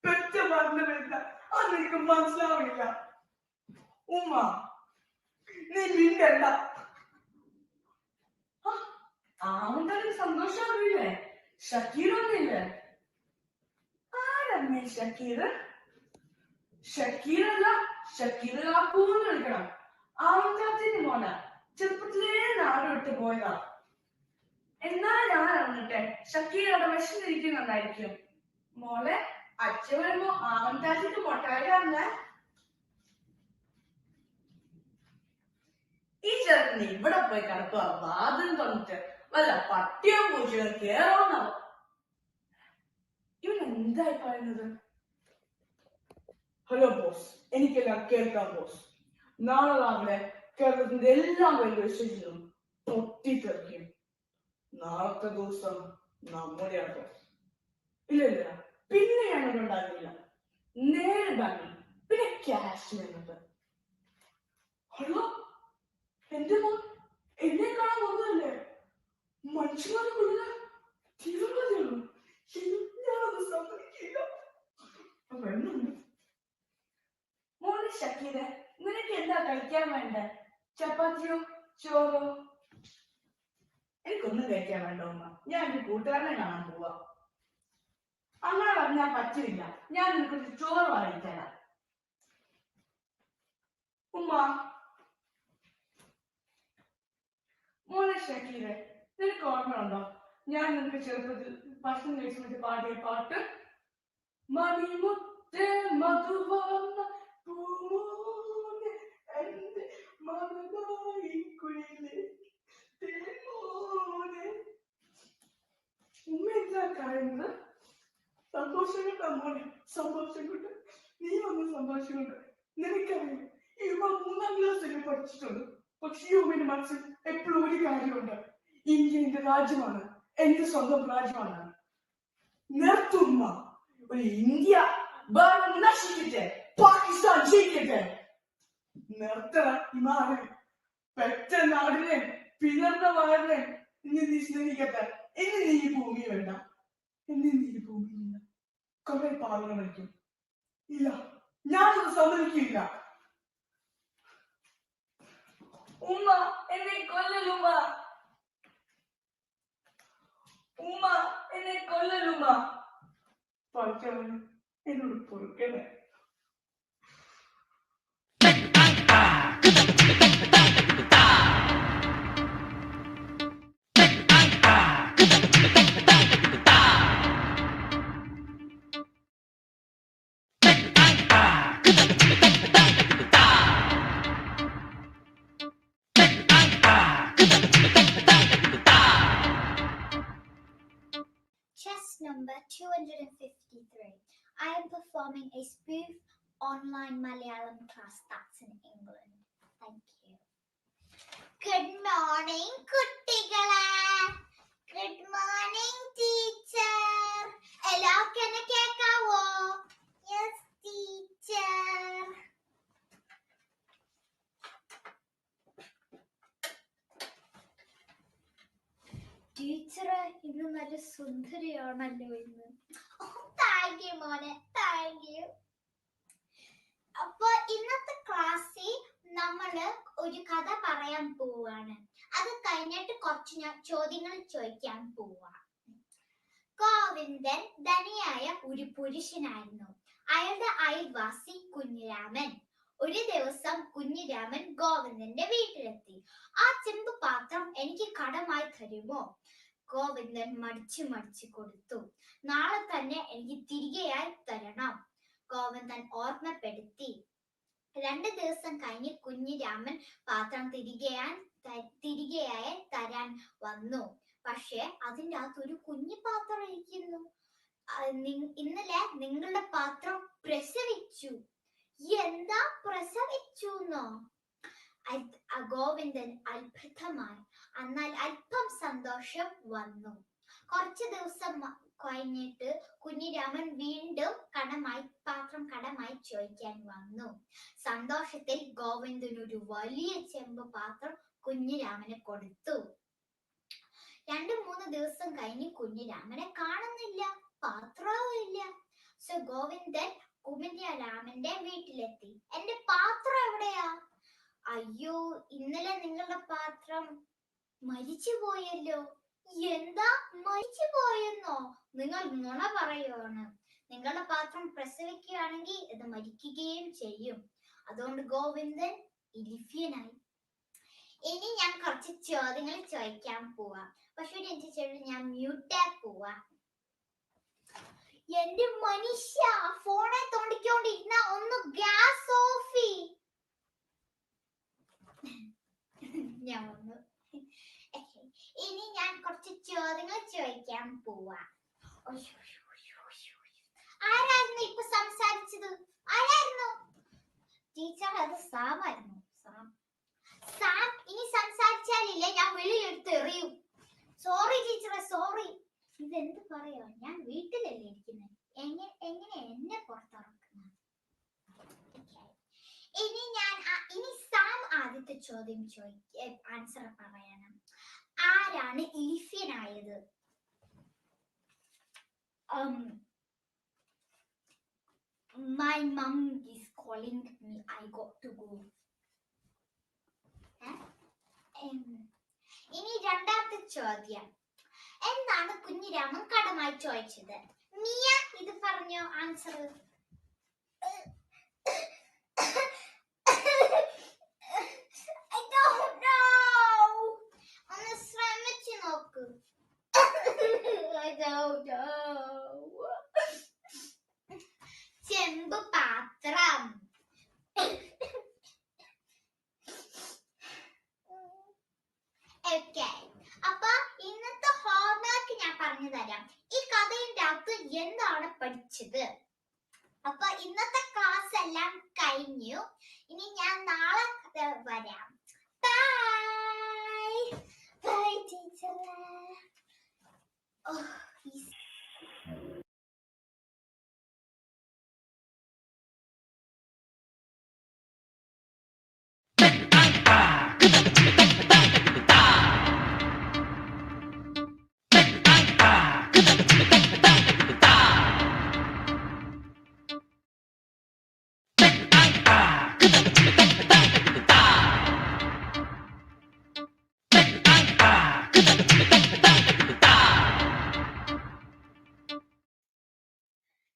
പെറ്റ പറഞ്ഞില്ല. അത് എനിക്ക് മനസ്സിലാവില്ല. ഉമ്മ, നീ വീണ്ടല്ല. ആവുന്നതിന് സന്തോഷമാവില്ലേ? ഷക്കീർ ഒന്നില്ലേ? ആരമ്മേ ഷക്കീർ? ഷക്കീറല്ല, ഷക്കീർ കാക്കൂന്ന് വിളിക്കണം. ആമത്താത്തിന്റെ മോന. ചെറുപ്പത്തിലേ നാട് വിട്ട് പോയതാ. എന്നാ ഞാൻ അറിഞ്ഞിട്ടെ ഷക്കീർ അവിടെ വിശന്നിരിക്കുന്നുണ്ടായിരിക്കും. മോളെ, അച്ഛൻ വരുമ്പോ ആമത്താറ്റിക്ക് മൊട്ടായിട്ടാണ്. ഈ ചെറുക്കന് ഇവിടെ പോയി കിടക്കുക. വാതിൽ തുറന്നിട്ട് വല്ല പട്ടിയോ പൂച്ചയോ കേറോന്നാവും. ഇവൻ എന്തായി പറയുന്നത്? ഹലോ ബോസ്, എനിക്കെല്ലാം കേൾക്കാം ബോസ്. നാളെ രാവിലെ കേരളത്തിന്റെ എല്ലാ റെയിൽവേ സ്റ്റേഷനിലും പൊട്ടിത്തെറിക്കും. നാളത്തെ ദിവസം നമ്മുടെ ബോസ്. ഇല്ല, പിന്നെ ഞാനൊന്നും ഉണ്ടാകില്ല. നേരെ ബാങ്കിൽ, പിന്നെ ക്യാഷ് വരുന്നത്. ഹലോ, എന്റെ മോൻ എന്നെ കാണാൻ വന്നതല്ലേ? മനുഷ്യന്മാരെ കൊല്ലുക തീവ്രവാദിയാണോ? ഞാനത് സമ്മതിക്കില്ല. മോനെ ഷക്കീര, നിനക്ക് എന്താ കഴിക്കാൻ വേണ്ട? ചപ്പാത്തിയോ ചോറോ? എനിക്കൊന്നും കഴിക്കാൻ വേണ്ട ഉമ്മ. ഞാൻ എന്റെ കൂട്ടുകാരനെ കാണാൻ പോവാ. അങ്ങനെ പറഞ്ഞാൽ പറ്റില്ല. ഞാൻ നിനക്കൊരു ചോറ് വാങ്ങിത്തരാം. ഉമ്മ, മോനെ ഷക്കീരെ, നിനക്ക് ഓർമ്മയുണ്ടോ ഞാൻ നിനക്ക് ചെറുപ്പത്തിൽ ഭക്ഷണം കഴിച്ചു പാടിയ പാട്ട്? മണിമുത്ത് മധുവാർന്ന പൂമോനെ എന്റെ മമതായി കുയിലേ തേമോനെ. ഉമ്മ എന്താ പറയുന്നത്? സന്തോഷം കൊണ്ടാ മോനെ, സന്തോഷം കൊണ്ട്. നീ വന്ന സന്തോഷം കൊണ്ട്. നിനക്കറിയാം, ഈ ഉമ്മ 3ാം ക്ലാസ്സിൽ പഠിച്ചിട്ടുണ്ട്. പക്ഷേ ഈ ഉമ്മയുടെ മനസ്സിൽ എപ്പോഴും ഒരു കാര്യമുണ്ട്. ഇന്ത്യ എന്റെ രാജ്യമാണ്, എന്റെ സ്വന്തം രാജ്യമാണ്. നിർത്തുമ്മ. ഒരു ഇന്ത്യ ഭരണം നശിക്കട്ടെ, പാകിസ്ഥാൻ ജയിക്കട്ടെ. നിർത്തണ ഇമാനെ, പെറ്റ നാടിനെ പിളർന്ന വയറിനെ ഇന്ന് നീ സ്നേഹിക്കട്ടെ. ഇന്ന് നീ ഈ ഭൂമി വേണ്ട, ഇന്ന് നീ ഈ ഭൂമിയില്ല. കുറെ പാവങ്ങൾ വയ്ക്കും. ഇല്ല, ഞാനത് സമ്മതിക്കില്ല. ഉമ്മ എന്നെ കൊല്ലലുമ്മ, ഉമ്മ എന്നെ കൊല്ലലുമ്മ. പഠിച്ചവന് എന്നോട് പൊറുക്കണേ. Chess number 253. I am performing a spoof online Malayalam class that's in England. Thank you. Good morning, കുട്ടികളെ. Good morning, teacher. എല്ലാവർക്കും എന്നെ കേൾക്കാവോ? Yes, teacher. ടീച്ചറെ, ഇന്ന് നല്ല സുന്ദരിയാണല്ലോ ഇന്ന്. താങ്ക് യു മോനെ, താങ്ക് യു. അപ്പൊ ഇന്നത്തെ ക്ലാസ്സിൽ നമ്മള് ഒരു കഥ പറയാൻ പോവാണ്. അത് കഴിഞ്ഞിട്ട് കുറച്ച് ഞാൻ ചോദ്യങ്ങൾ ചോദിക്കാൻ പോവാ. ഗോവിന്ദൻ ധനിയായ ഒരു പുരുഷനായിരുന്നു. അയാളുടെ അയൽവാസി കുഞ്ഞിരാമൻ. ഒരു ദിവസം കുഞ്ഞിരാമൻ ഗോവിന്ദന്റെ വീട്ടിലെത്തി. ആ ചെമ്പ് പാത്രം എനിക്ക് കടമായി തരുമോ? ഗോവിന്ദൻ മടിച്ചു കൊടുത്തു. നാളെ തന്നെ എനിക്ക് തിരികെയായി തരണം, ഗോവിന്ദൻ ഓർമ്മപ്പെടുത്തി. 2 ദിവസം കഴിഞ്ഞ് കുഞ്ഞിരാമൻ പാത്രം തിരികെയായി തരാൻ വന്നു. പക്ഷെ അതിൻ്റെ അകത്ത് ഒരു കുഞ്ഞു പാത്രം ഇരിക്കുന്നു. ഇന്നലെ നിങ്ങളുടെ പാത്രം പ്രസവിച്ചു. എന്താ പ്രസവിച്ചുന്നോ? ഗോവിന്ദൻ അത്ഭുതമായി. എന്നാൽ അല്പം സന്തോഷം വന്നു. കുറച്ച് ദിവസം കഴിഞ്ഞിട്ട് കുഞ്ഞിരാമൻ വീണ്ടും പാത്രം കടമായി ചോദിക്കാൻ വന്നു. സന്തോഷത്തിൽ ഗോവിന്ദൻ ഒരു വലിയ ചെമ്പ് പാത്രം കുഞ്ഞിരാമന് കൊടുത്തു. 2-3 ദിവസം കഴിഞ്ഞ് കുഞ്ഞിരാമനെ കാണുന്നില്ല, പാത്രവും ഇല്ല. ഗോവിന്ദൻ കുഞ്ഞിരാമന്റെ വീട്ടിലെത്തി. എന്റെ പാത്രം എവിടെയാ? അയ്യോ, ഇന്നലെ നിങ്ങളുടെ പാത്രം മരിച്ചു പോയല്ലോ. എന്താ, മരിച്ചു പോയെന്നോ? നിങ്ങൾ നുണ പറയുവാണ്. നിങ്ങളുടെ പാത്രം പ്രസവിക്കുകയാണെങ്കിൽ ഇത് മരിക്കുകയും ചെയ്യും. അതുകൊണ്ട് ഗോവിന്ദൻ ഇലിഫ്യനായി. ഇനി ഞാൻ കുറച്ച് ചോദ്യങ്ങൾ ചോദിക്കാൻ പോവാ. പക്ഷെ ഞാൻ മ്യൂട്ടാ പോവാ. എന്റെ മനുഷ്യ, ഫോണെ തോണ്ടിക്കൊണ്ടിരുന്ന ഒന്ന് ഗ്യാസ് ഓഫ്. ഞാൻ വന്നു. ഇനി ഞാൻ കുറച്ച് ചോദ്യങ്ങൾ ചോദിക്കാൻ പോവാ. ആരായിരുന്നു ഇപ്പൊ സംസാരിച്ചത്? ആരായിരുന്നു? ടീച്ചർ, അത് സാമായിരുന്നു. സാം ഇനി സംസാരിച്ചാലില്ലേ ഞാൻ വെളിയിലെടുത്ത് എറിയും. സോറി ടീച്ചറെ, സോറി. ഇതെന്ത് പറയാ, ഞാൻ വീട്ടിലല്ലേ ഇരിക്കുന്നത്, എങ്ങനെ എന്നെ പുറത്തിറക്കുന്നത്? ഇനി സാം ആദ്യത്തെ ചോദ്യം ആൻസർ പറയണം. ആരാണ് ഇലിഫ്യനായത്? My mom is calling me. I got to go. ഇനി രണ്ടാമത്തെ ചോദ്യം. എന്താണ് കുഞ്ഞിരാമൻ കടമായി ചോദിച്ചത്? മിയ ഇത് പറഞ്ഞോ ആൻസർ. I don't know. ഒന്ന് ശ്രമിച്ചു നോക്ക്. I don't know. ചെമ്പ് പാത്രം. ഓക്കെ, അപ്പൊ ഇന്നത്തെ ഹോംവർക്ക് ഞാൻ പറഞ്ഞു തരാം. ഈ കഥയുടെ അകത്ത് എന്താണ് പഠിച്ചത്? അപ്പൊ ഇന്നത്തെ ക്ലാസ് എല്ലാം കഴിഞ്ഞു. ഇനി ഞാൻ നാളെ വരാം. ബൈ ബൈ ടീച്ചറെ.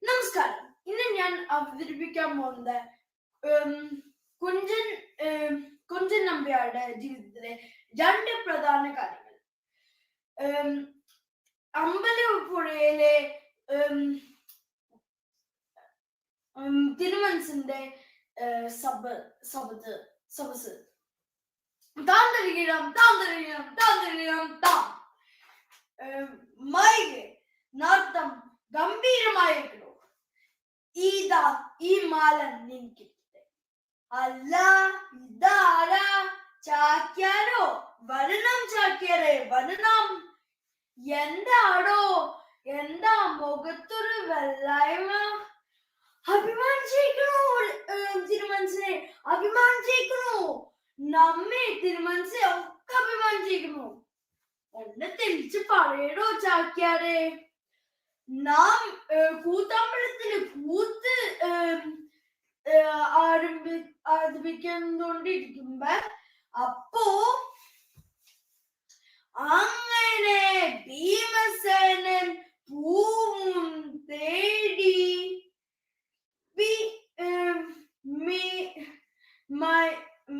നമസ്കാരം. ഇന്ന് ഞാൻ അവതരിപ്പിക്കാൻ പോകുന്നത് കുഞ്ചൻ നമ്പ്യാരുടെ ജീവിതത്തിലെ 2 പ്രധാന കാര്യങ്ങൾ. അമ്പലപ്പുഴയിലെ തിരുമനസിന്റെ സബസ് താന്തരികിടം താന്തരികിടം താന്തരികിടം താം മൈകെ നർത്തം ഗംഭീരമായിരിക്കണോ. ഇതാ ഈ മാല നിനക്കിട്ടെ. അല്ല ഇതാരാ? ചാക്യാരോ? വരണം ചാക്യാരെ വരണം. എന്താടോ, എന്താ മുഖത്തൊരു വെള്ളായ്മ? അഭിമാനിച്ചേക്കണോ തിരുമനസിനെ? അഭിമാനിച്ചേക്കണോ? നമ്മെ തിരുമനസിനെ ഒക്കെ അഭിമാനിച്ചേക്കണോ? ഒന്ന് തിരിച്ച് പറയടോ ചാക്യാരെ. നാം കൂത്തമ്പലത്തിന് കൂത്ത് ആരംഭിക്കൊണ്ടിരിക്കുമ്പോ അപ്പോ അങ്ങനെ ഭീമസേനൻ പൂവും തേടി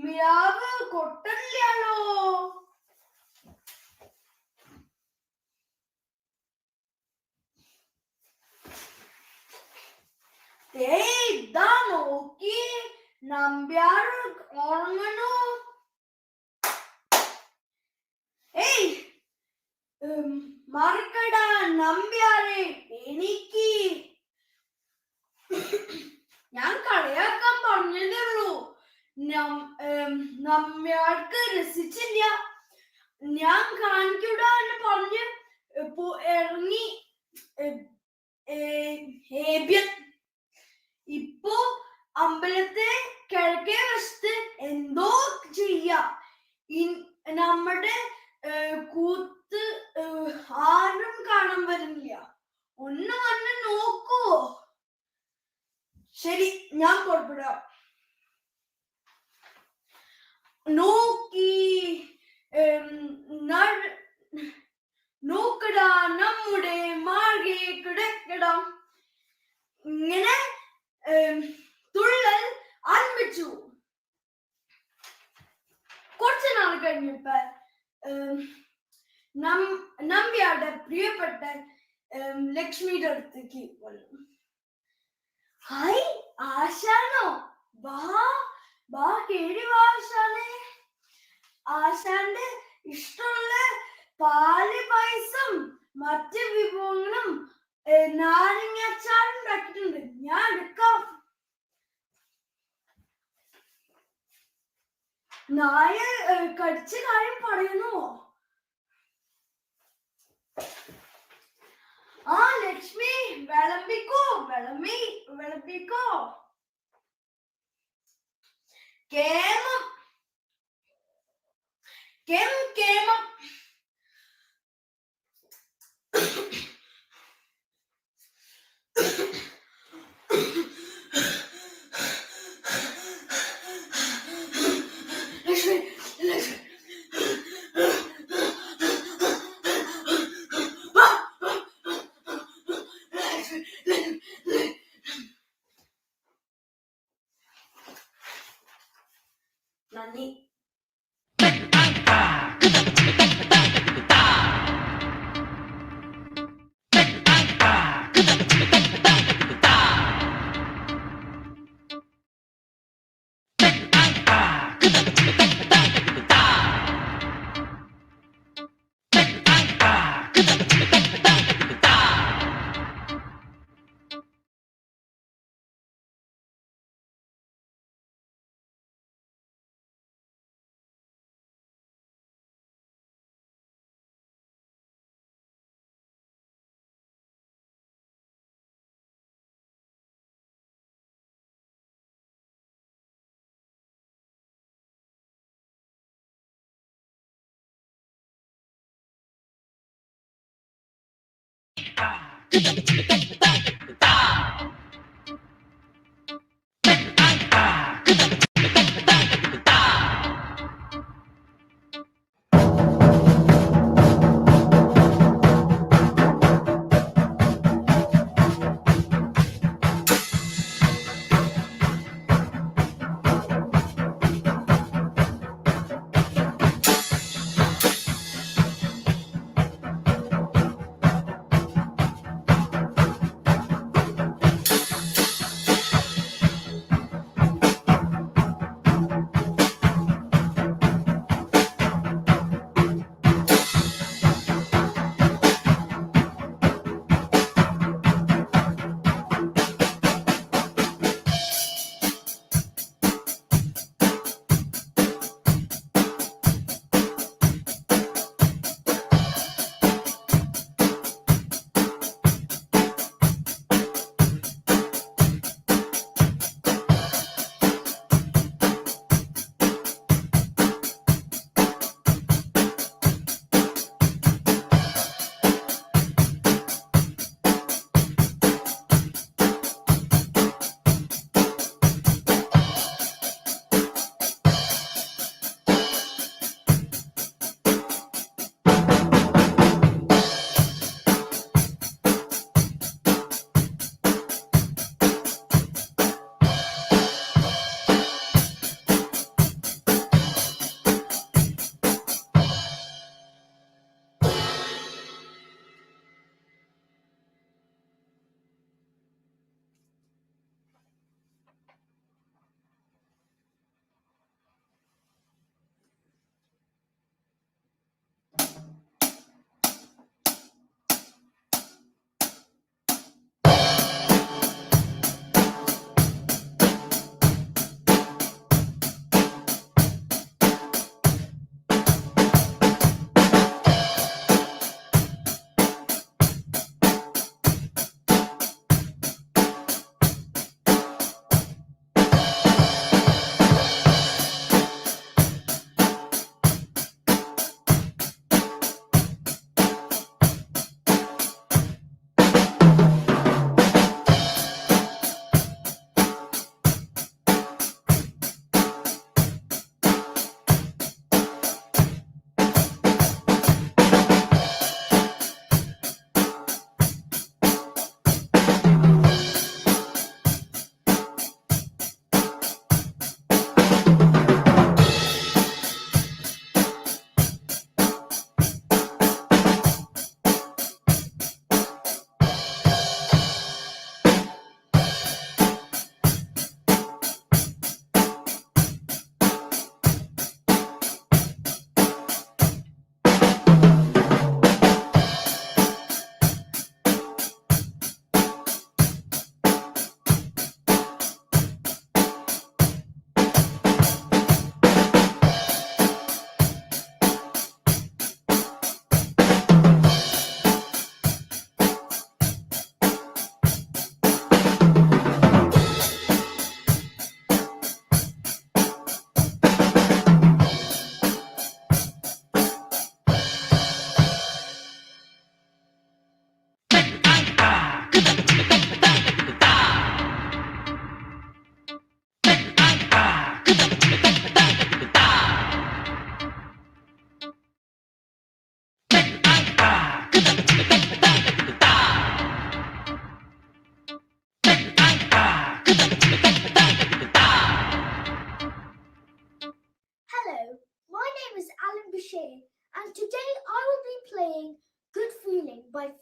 മിയാവ് കൊട്ടല്ലോ. ഇതാ നോക്കി നമ്പ്യാർ ഉറങ്ങണു. മറക്കട നമ്പ്യാരെ എനിക്ക്. ഞാൻ കളിയാക്കാൻ പറഞ്ഞതേ ഉള്ളൂ. നമ്പ്യാർക്ക് രസിച്ചില്ല. ഞാൻ കാണിക്കൂടാ എന്ന് പറഞ്ഞ് ഇറങ്ങി. ഇപ്പോ അമ്പലത്തെ കിഴക്കേ വശത്ത് എന്തോ ചെയ്യാ. നമ്മുടെ കൂത്ത് ആരും കാണാൻ വരുന്നില്ല. ഒന്ന് വന്ന് നോക്കൂ. ശരി, ഞാൻ പുറപ്പെടാം. നോക്കി നോക്കടാ നമ്മുടെ മാകെ കിടക്കിടം. ഇങ്ങനെ തുള്ളൽ ആരംഭിച്ചു. കുറച്ചു നാൾ കഴിഞ്ഞപ്പോ നമ്പ്യാരുടെ പ്രിയപ്പെട്ട ലക്ഷ്മിയുടെ അടുത്തേക്ക് വന്നു. ഹായ് ആശാനോ, വാ വാ കേറി വാ ആശാനെ. ആശാന്റെ ഇഷ്ടമുള്ള പാല് പായസം മറ്റ് വിഭവങ്ങളും നാരങ്ങാച്ചാറും ഉണ്ടാക്കിയിട്ടുണ്ട്. ഞാൻ എടുക്കാം. നായ കടിച്ച കാര്യം പറയുന്നു. ആ ലക്ഷ്മി വിളമ്പിക്കോ, വിളമ്പിക്കോ. കേമം കേമം. നന്ദി.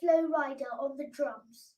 Flow Rider on the drums.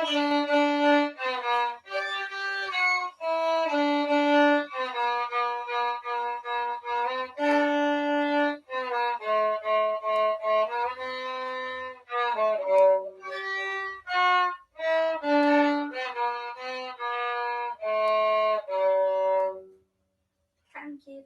Thank you.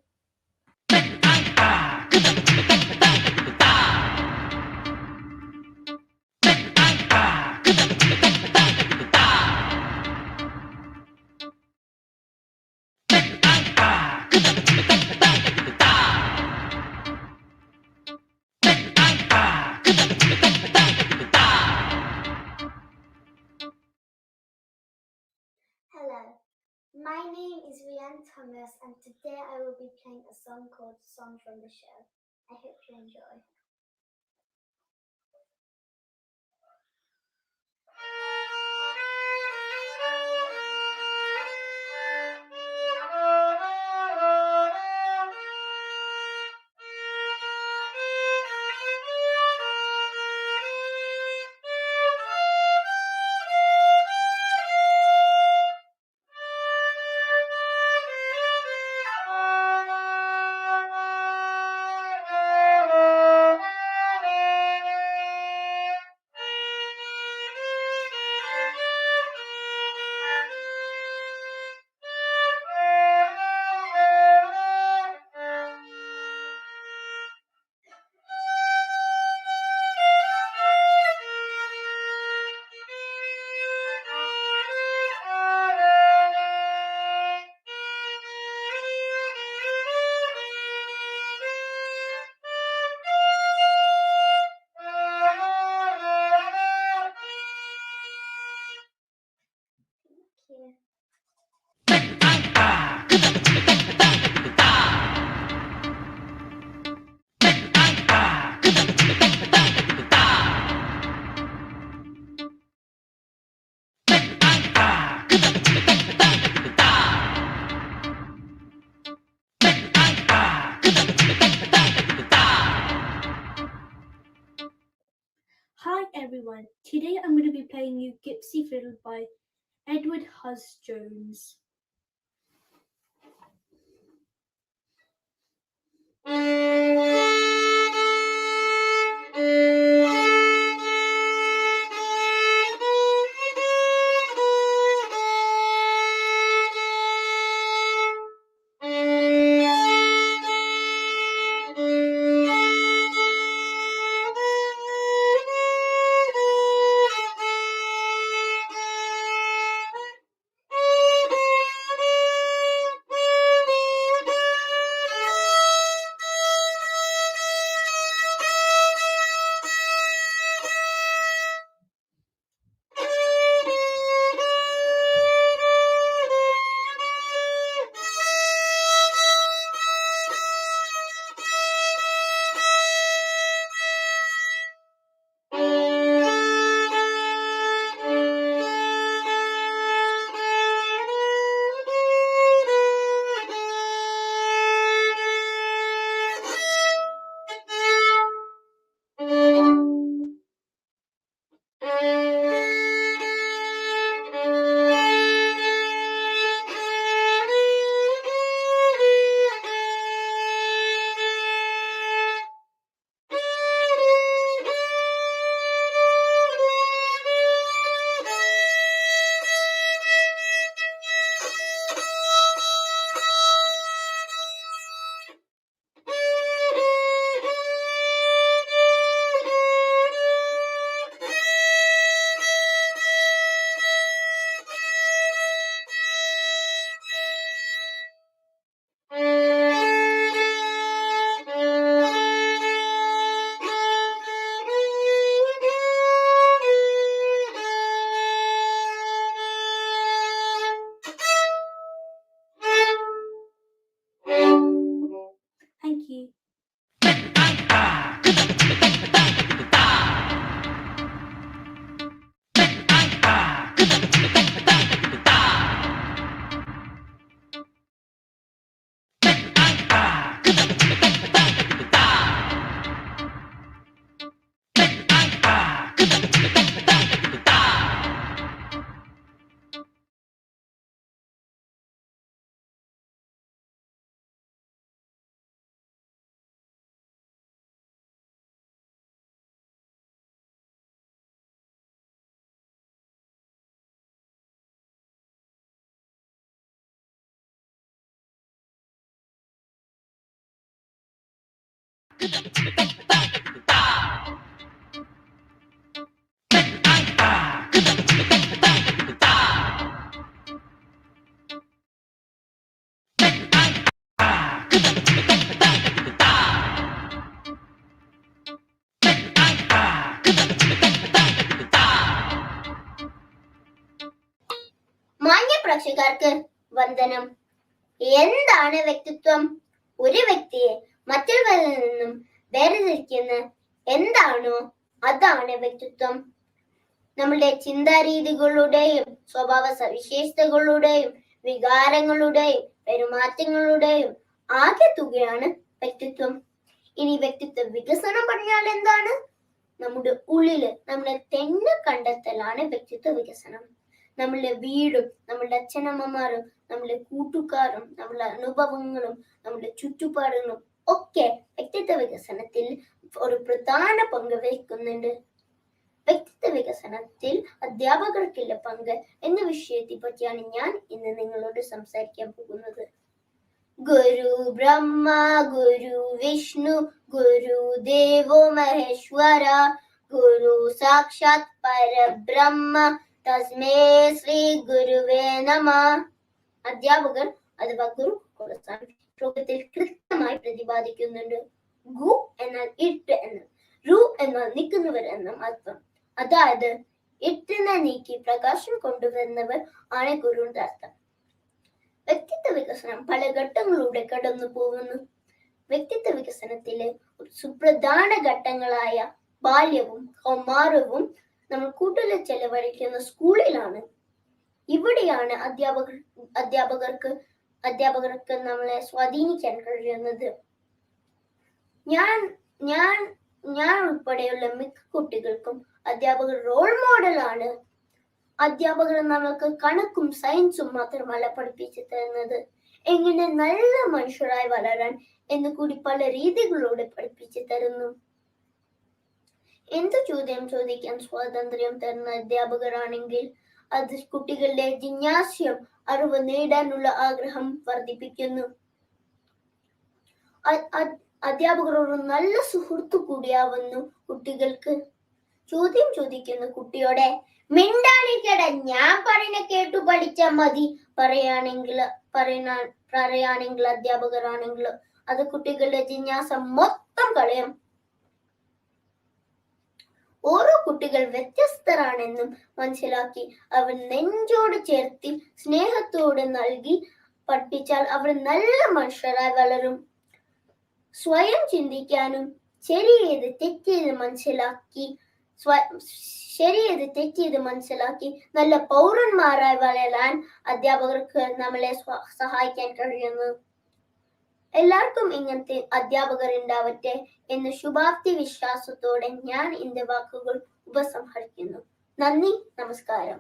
Hello, my name is Rianne Thomas, and today I will be playing a song called Song from the Show. I hope you enjoy. Hi everyone, today I'm going to be playing you Gypsy Fiddle by Edward Hus Jones. മാന്യ പ്രേക്ഷകർക്ക് വന്ദനം. എന്താണ് വ്യക്തിത്വം? ഒരു വ്യക്തിയെ മറ്റുള്ളവരിൽ നിന്നും വേർതിരിക്കുന്ന എന്താണോ അതാണ് വ്യക്തിത്വം. നമ്മുടെ ചിന്താരീതികളുടെയും സ്വഭാവ സവിശേഷതകളുടെയും വികാരങ്ങളുടെയും പെരുമാറ്റങ്ങളുടെയും ആകെ തുകയാണ് വ്യക്തിത്വം. ഇനി വ്യക്തിത്വ വികസനം പറഞ്ഞാൽ എന്താണ്? നമ്മുടെ ഉള്ളില് നമ്മളെ തന്നെ കണ്ടെത്തലാണ് വ്യക്തിത്വ വികസനം. നമ്മളുടെ വീടും നമ്മളുടെ അച്ഛനമ്മമാരും നമ്മളുടെ കൂട്ടുകാരും നമ്മളുടെ അനുഭവങ്ങളും നമ്മളുടെ ചുറ്റുപാടുകളും ഒക്കെ വ്യക്തിത്വ വികസനത്തിൽ ഒരു പ്രധാന പങ്ക് വഹിക്കുന്നുണ്ട്. വ്യക്തിത്വ വികസനത്തിൽ അധ്യാപകർക്കുള്ള പങ്ക് എന്ന വിഷയത്തെ പറ്റിയാണ് ഞാൻ ഇന്ന് നിങ്ങളോട് സംസാരിക്കാൻ പോകുന്നത്. ഗുരു ബ്രഹ്മ ഗുരു വിഷ്ണു ഗുരു ദേവോ മഹേശ്വര ഗുരു സാക്ഷാത് പരബ്രഹ്മ തസ്മേ ശ്രീ ഗുരുവേ നമ. അധ്യാപകർ അഥവാ ഗുരുക്കൾ ശ്ലോകത്തിൽ കൃത്യമായി പ്രതിപാദിക്കുന്നുണ്ട്. ഗു എന്നാൽ ഇട്ട് എന്നും രു എന്നാൽ നിൽക്കുന്നവർ എന്നും അർത്ഥം. അതായത് ഇട്ടിനെ നീക്കി പ്രകാശം കൊണ്ടുവരുന്നവർ ആണ് ഗുരുവിന്റെ അർത്ഥം. വ്യക്തിത്വ വികസനം പല ഘട്ടങ്ങളിലൂടെ കടന്നു പോകുന്നു. വ്യക്തിത്വ വികസനത്തിലെ സുപ്രധാന ഘട്ടങ്ങളായ ബാല്യവും കൗമാരവും നമ്മൾ കൂടുതൽ ചെലവഴിക്കുന്ന സ്കൂളിലാണ്. ഇവിടെയാണ് അധ്യാപകർക്ക് നമ്മളെ സ്വാധീനിക്കാൻ കഴിയുന്നത്. ഞാൻ ഉൾപ്പെടെയുള്ള മിക്ക കുട്ടികൾക്കും അധ്യാപകർ റോൾ മോഡലാണ്. അധ്യാപകർ നമ്മൾക്ക് കണക്കും സയൻസും മാത്രമല്ല പഠിപ്പിച്ചു തരുന്നത്, എങ്ങനെ നല്ല മനുഷ്യരായി വളരാൻ എന്ന് കൂടി പല രീതികളിലൂടെ പഠിപ്പിച്ചു തരുന്നു. എന്ത് ചോദ്യം ചോദിക്കാൻ സ്വാതന്ത്ര്യം തരുന്ന അധ്യാപകരാണെങ്കിൽ അത് കുട്ടികളുടെ ജിജ്ഞാസയും അറിവ് നേടാനുള്ള ആഗ്രഹം വർദ്ധിപ്പിക്കുന്നു. അധ്യാപകർ ഒരു നല്ല സുഹൃത്തു കൂടിയാവുന്നു കുട്ടികൾക്ക്. ചോദ്യം ചോദിക്കുന്ന കുട്ടിയോടെ മിണ്ടാണിക്കട, ഞാൻ പറയുന്ന കേട്ടു പഠിച്ചാൽ മതി പറയാണെങ്കിൽ അധ്യാപകരാണെങ്കിൽ അത് കുട്ടികളുടെ ജിജ്ഞാസ മൊത്തം കളയും. ഓരോ കുട്ടികൾ വ്യത്യസ്തരാണെന്നും മനസ്സിലാക്കി അവർ നെഞ്ചോട് ചേർത്തി സ്നേഹത്തോട് നൽകി പഠിപ്പിച്ചാൽ അവർ നല്ല മനുഷ്യരായി വളരും. സ്വയം ചിന്തിക്കാനും ശരിയേത് തെറ്റേത് മനസ്സിലാക്കി നല്ല പൗരന്മാരായി വളരാൻ അധ്യാപകർക്ക് നമ്മളെ സഹായിക്കാൻ കഴിയുന്നു. എല്ലാവർക്കും ഇങ്ങനത്തെ അധ്യാപകർ ഉണ്ടാവട്ടെ എന്ന ശുഭാപ്തി വിശ്വാസത്തോടെ ഞാൻ എന്റെ വാക്കുകൾ ഉപസംഹരിക്കുന്നു. നന്ദി, നമസ്കാരം.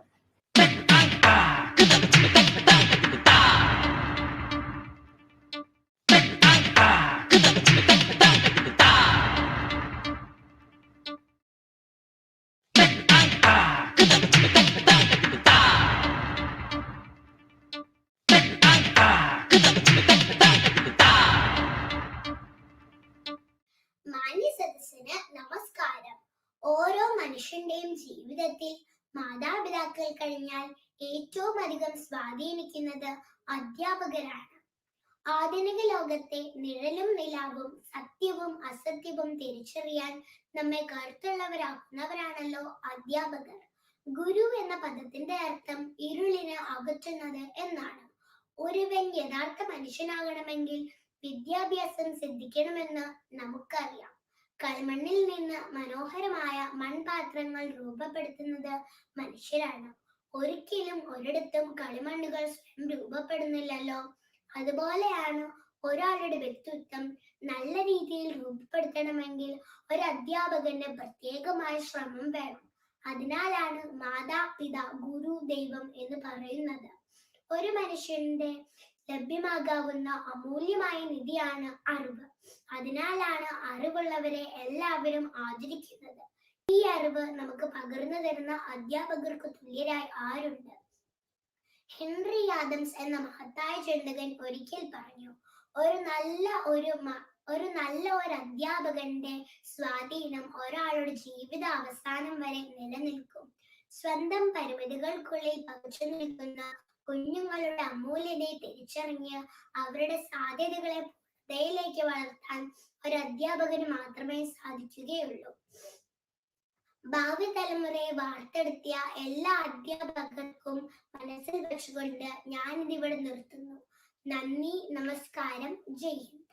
മാന്യ സദസ്സിന് നമസ്കാരം. ഓരോ മനുഷ്യന്റെയും ജീവിതത്തിൽ മാതാപിതാക്കൾ കഴിഞ്ഞാൽ ഏറ്റവും അധികം സ്വാധീനിക്കുന്നത് അധ്യാപകരാണ്. ആധുനിക ലോകത്തെ നിഴലും നിലാവും സത്യവും അസത്യവും തിരിച്ചറിയാൻ നമ്മെ കരുത്തുള്ളവരാക്കുന്നവരാണല്ലോ അധ്യാപകർ. ഗുരു എന്ന പദത്തിന്റെ അർത്ഥം ഇരുളിനെ അകറ്റുന്നത് എന്നാണ്. ഒരുവൻ യഥാർത്ഥ മനുഷ്യനാകണമെങ്കിൽ വിദ്യാഭ്യാസം സിദ്ധിക്കണമെന്ന് നമുക്കറിയാം. കളിമണ്ണിൽ നിന്ന് മനോഹരമായ മൺപാത്രങ്ങൾ രൂപപ്പെടുത്തുന്നത് മനുഷ്യരാണ്. ഒരിക്കലും ഒരിടത്തും കളിമണ്ണുകൾ സ്വയം രൂപപ്പെടുന്നില്ലല്ലോ. അതുപോലെയാണ് ഒരാളുടെ വ്യക്തിത്വം നല്ല രീതിയിൽ രൂപപ്പെടുത്തണമെങ്കിൽ ഒരു അധ്യാപകന് പ്രത്യേകമായ ശ്രമം വേണം. അതിനാലാണ് മാതാപിതാ ഗുരു ദൈവം എന്ന് പറയുന്നത്. ഒരു മനുഷ്യന്റെ ലഭ്യമാകാവുന്ന അമൂല്യമായ നിധിയാണ് അറിവ്. അതിനാലാണ് അറിവുള്ളവരെ എല്ലാവരും ആദരിക്കുന്നത്. ഈ അറിവ് നമുക്ക് പകർന്നു തരുന്ന അധ്യാപകർക്ക് തുല്യരായി ആരുണ്ട്? ഹെൻറി ആദംസ് എന്ന മഹത്തായ ചിന്തകൻ ഒരിക്കൽ പറഞ്ഞു, ഒരു ഒരു നല്ല അധ്യാപകന്റെ സ്വാധീനം ഒരാളുടെ ജീവിത അവസാനം വരെ നിലനിൽക്കും. സ്വന്തം പരിമിതികൾക്കുള്ളിൽ പകച്ചു നിൽക്കുന്ന കുഞ്ഞുങ്ങളുടെ അമൂല്യതയെ തിരിച്ചറിഞ്ഞ് അവരുടെ സാധ്യതകളെ പൂർണ്ണതയിലേക്ക് വളർത്താൻ ഒരു അധ്യാപകന് മാത്രമേ സാധിക്കുകയുള്ളൂ. ഭാവി തലമുറയെ വാർത്തെടുത്തിയ എല്ലാ അധ്യാപകർക്കും മനസ്സിൽ വെച്ചുകൊണ്ട് ഞാനിതിവിടെ നിർത്തുന്നു. നന്ദി, നമസ്കാരം, ജയ് ഹിന്ദ്.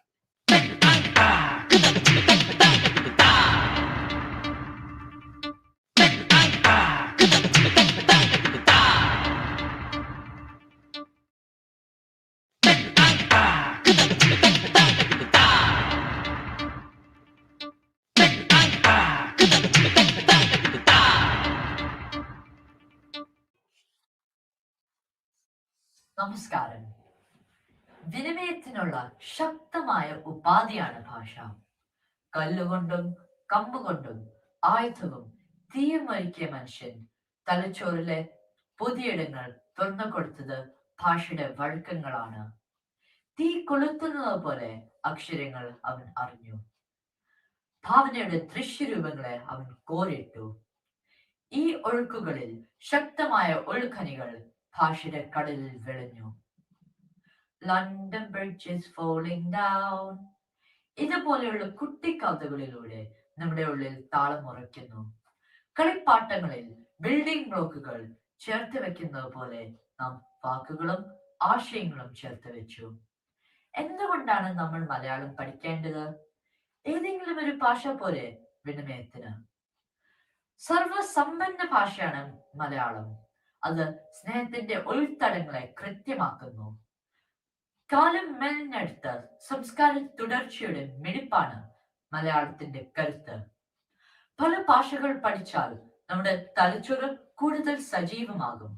നമസ്കാരം. വിനിമയത്തിനുള്ള ശക്തമായ ഉപാധിയാണ് ഭാഷ. കല്ലുകൊണ്ടും കമ്പുകൊണ്ടും ആയുധവും തീയും ഒരുക്കിയ മനുഷ്യൻ തലച്ചോറിലെ പുതിയിടങ്ങൾ തുറന്നു കൊടുത്തത് ഭാഷയുടെ വഴക്കങ്ങളാണ്. തീ കൊളുത്തുന്നത് പോലെ അക്ഷരങ്ങൾ അവൻ അറിഞ്ഞു. ഭാവനയുടെ ദൃശ്യരൂപങ്ങളെ അവൻ കോരിട്ടു. ഈ ഒഴുക്കുകളിൽ ശക്തമായ ഒഴുക്കണികൾ ഭാഷയുടെ കടലിൽ വിളഞ്ഞു. London bridge is falling down. ഇതുപോലെയുള്ള കുട്ടിക്കഥകളിലൂടെ നമ്മുടെ ഉള്ളിൽ താളം ഉറയ്ക്കുന്നു. കളിപ്പാട്ടങ്ങളിൽ ബിൽഡിംഗ് ബ്ലോക്കുകൾ ചേർത്ത് വെക്കുന്നത് പോലെ നാം വാക്കുകളും ആശയങ്ങളും ചേർത്ത് വെച്ചു. എന്തുകൊണ്ടാണ് നമ്മൾ മലയാളം പഠിക്കേണ്ടത്? ഏതെങ്കിലും ഒരു ഭാഷ പോലെ വിനിമയത്തിന്. സർവസമ്പന്ന ഭാഷയാണ് മലയാളം. അത് സ്നേഹത്തിന്റെ ഉൾത്തടങ്ങളെ കൃത്യമാക്കുന്നു. കാലം മെലിഞ്ഞെടുത്ത സംസ്കാര തുടർച്ചയുടെ മിടിപ്പാണ് മലയാളത്തിന്റെ കരുത്ത്. പല ഭാഷകൾ പഠിച്ചാൽ നമ്മുടെ തലച്ചോറ് കൂടുതൽ സജീവമാകും.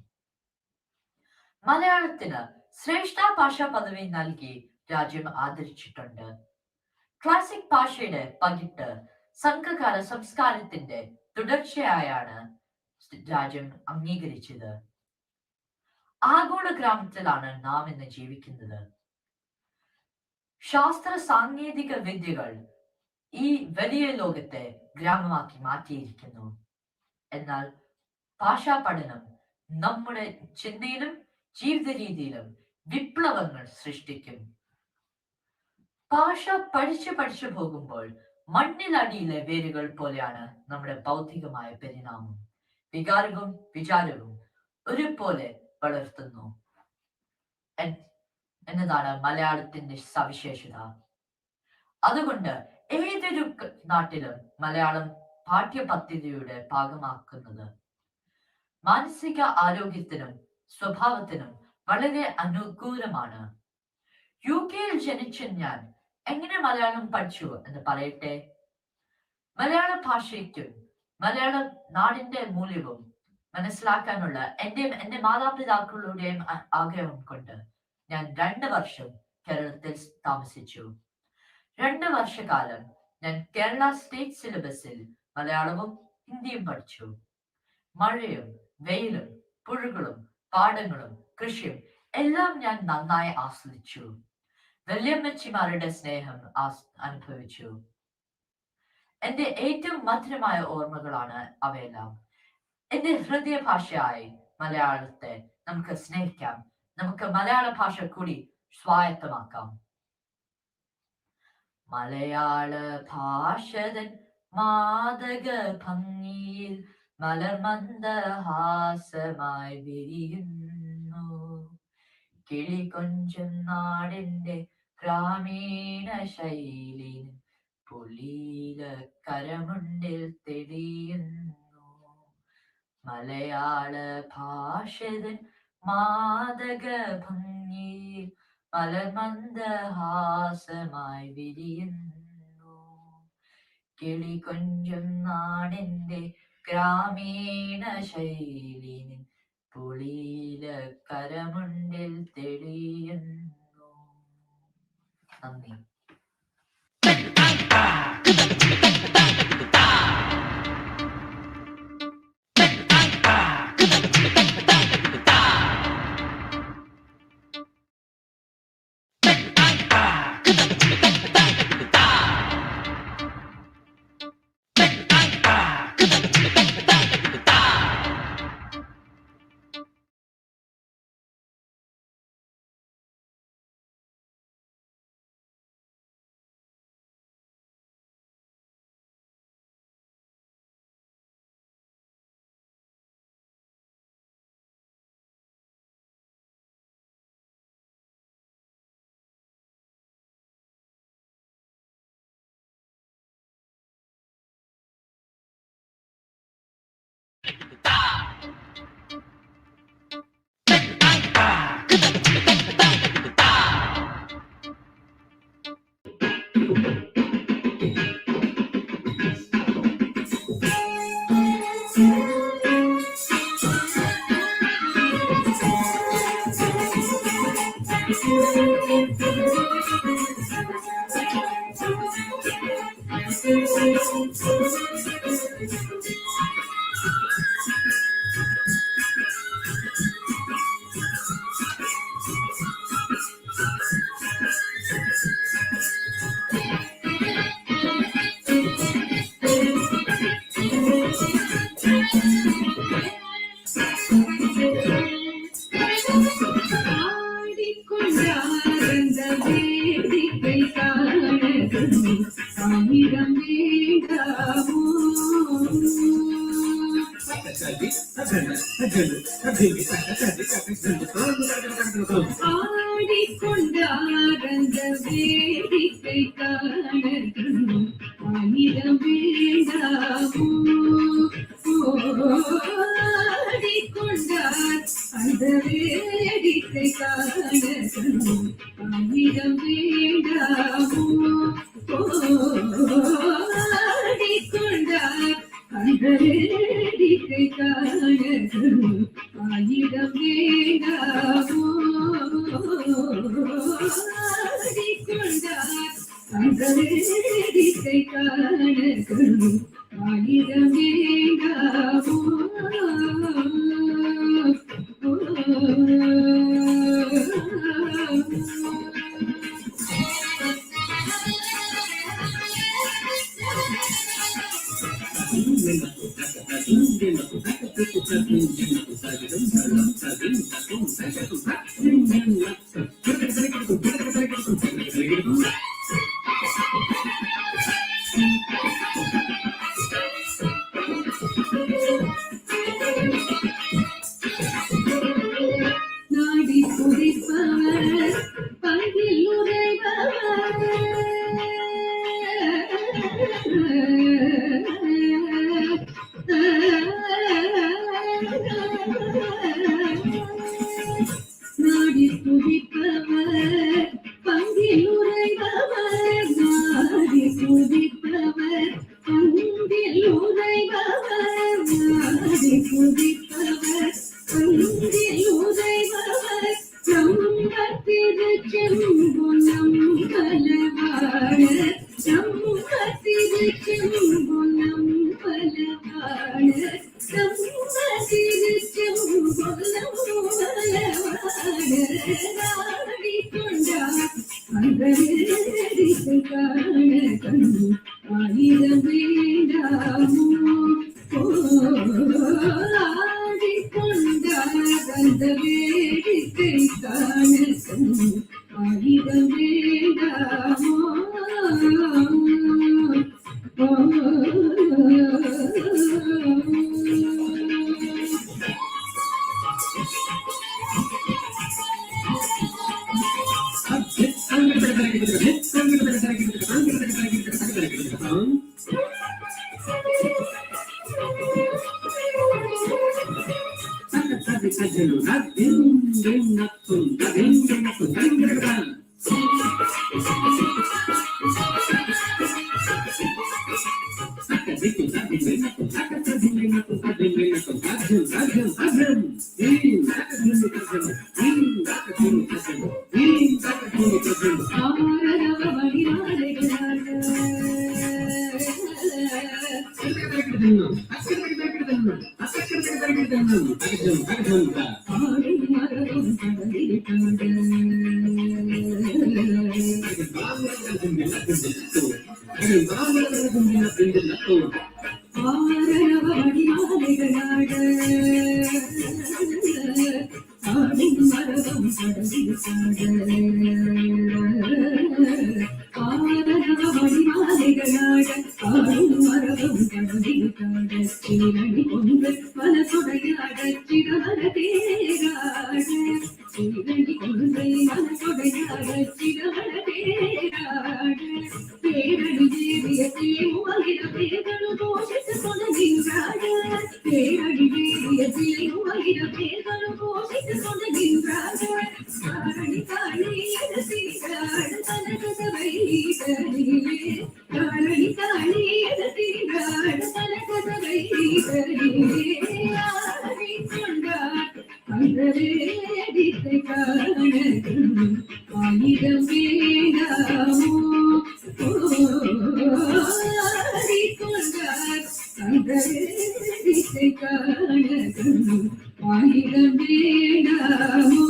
മലയാളത്തിന് ശ്രേഷ്ഠ ഭാഷാ പദവി നൽകി രാജ്യം ആദരിച്ചിട്ടുണ്ട്. ക്ലാസിക് ഭാഷയുടെ പകിട്ട് സംഘകാല സംസ്കാരത്തിന്റെ തുടർച്ചയായാണ് രാജ്യം അംഗീകരിച്ചത്. ആഗോള ഗ്രാമത്തിലാണ് നാം ഇന്ന് ജീവിക്കുന്നത്. ശാസ്ത്ര സാങ്കേതിക വിദ്യകൾ ഈ വലിയ ലോകത്തെ ഗ്രാമമാക്കി മാറ്റിയിരിക്കുന്നു. എന്നാൽ ഭാഷാ പഠനം നമ്മുടെ ചിന്തയിലും ജീവിത രീതിയിലും വിപ്ലവങ്ങൾ സൃഷ്ടിക്കും. ഭാഷ പഠിച്ചു പോകുമ്പോൾ മണ്ണിലടിയിലെ വേരുകൾ പോലെയാണ് നമ്മുടെ ബൗദ്ധികമായ പരിണാമം. വികാരവും വിചാരവും ഒരുപോലെ വളർത്തുന്നു എന്നതാണ് മലയാളത്തിന്റെ സവിശേഷത. അതുകൊണ്ട് ഏതൊരു നാട്ടിലും മലയാളം പാഠ്യപദ്ധതിയുടെ ഭാഗമാക്കുന്നത് മാനസിക ആരോഗ്യത്തിനും സ്വഭാവത്തിനും വളരെ അനുകൂലമാണ്. UK ജനിച്ച ഞാൻ എങ്ങനെ മലയാളം പഠിച്ചു എന്ന് പറയട്ടെ. മലയാള ഭാഷയ്ക്കും മലയാള നാടിന്റെ മൂല്യവും മനസ്സിലാക്കാനുള്ള എന്റെ മാതാപിതാക്കളുടെയും ആഗ്രഹം കൊണ്ട് ഞാൻ 2 വർഷം കേരളത്തിൽ താമസിച്ചു. 2 വർഷക്കാലം ഞാൻ കേരള സ്റ്റേറ്റ് സിലബസിൽ മലയാളവും ഹിന്ദിയും പഠിച്ചു. മഴയും വെയിലും പുഴകളും പാടങ്ങളും കൃഷിയും എല്ലാം ഞാൻ നന്നായി ആസ്വദിച്ചു. വല്യമ്മച്ചിമാരുടെ സ്നേഹം അനുഭവിച്ചു. എന്റെ ഏറ്റവും മധുരമായ ഓർമ്മകളാണ് അവയെല്ലാം. എന്റെ ഹൃദയഭാഷയായി മലയാളത്തെ നമുക്ക് സ്നേഹിക്കാം. നമുക്ക് മലയാള ഭാഷ കൂടി സ്വായത്തമാക്കാം. മലയാള ഭാഷതൻ മാദക ഭംഗിയിൽ മലർമന്ദഹാസമായി വിരിയുന്നു. കിളി കൊഞ്ചും നാടിന്റെ ഗ്രാമീണ ശൈലിയിൽ പുലീല കരമുണ്ടിൽ തെളിയുന്നു. മലയാള ഭാഷതൻ മാദക ഭംഗിയിൽ മലർമന്ദഹാസമായി വിരിയുന്നു. കിളി കൊഞ്ചും നാടിന്റെ ഗ്രാമീണ ശൈലിയിൽ പുലീല കരമുണ്ടിൽ തെളിയുന്നു. നന്ദി. ஆடிக்கொண்டாரந்த வேடிக்கை காண ஆயிரம் வேண்டாமோ ஆடிக்கொண்டார் அந்த வேடிக்கை காண ஆயிரம் வேண்டாமோ ஆடிக்கொண்டார் அந்த வேடிக்கை காண ஆயிரம் வேண்டாமோ ஆடிக்கொண்டார் அந்த வேடிக்கை காண ஆயிரம் வேண்டாமோ நாடி குதிப்பவர் பங்கில் நாடி குதிப்பவர் பங்கில் உரைபவர் நாடி குதிப்பவர் பங்கில் உரைபவர் நாடி குதிப்பவர் பங்கில் உரைபவர் சம்பத்திரு செம்புனம் பலவாழ சம்பத்திரு செம்புனம் பலவாழ சம்பத்திரு செம்புனம் பலவாழ நாடிக்கொண்டார் அந்த வேடிக்கை காண ஆயிரம் வேண்டாமோ ஆடிக்கொண்டார் அந்த வேடிக்கை காண ஆயிரம் வேண்டாமோ ஆயிரம் வேண்டாமோ கொண்டார் சந்தரிசை காண ஆயிரம் வேண்டாமோ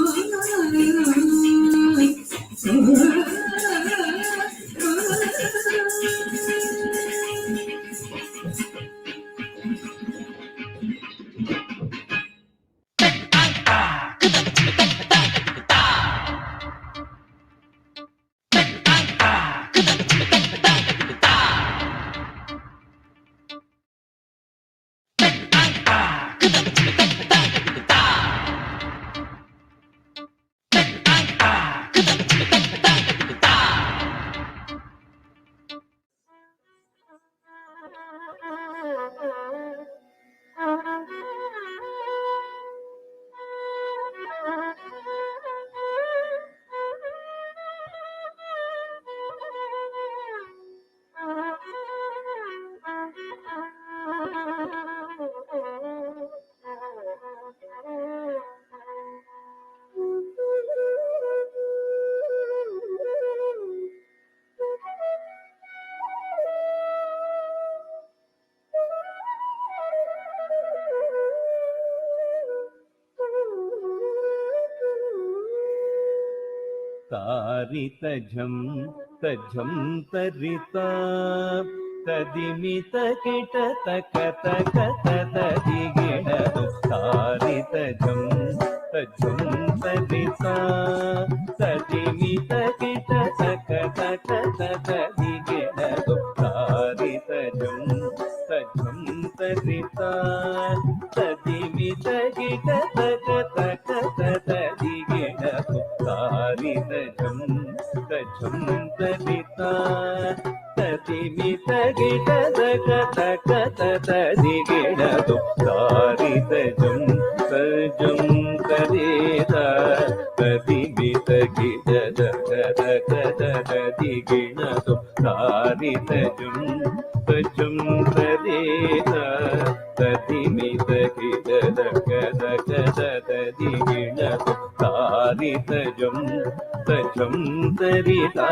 तारितझं तझं तरिता तदिमित किट तक तक तदिगिणदु तारितझं तझं तरिता तदिमित किट तक तक तदिगिणदु तारितझं तझं तरिता तदिमित किट तक तक तदिगिणदु तारितझं तझं तरिता तदिमित गिट तक तक तदिगिणदु तारितझं तझं तरिता तदिमित गिट तक तक तदिगिणदु तारितझं तझं तरिता तदिमित गिट तक तक तदिगिणदु तारितझं तझं तरिता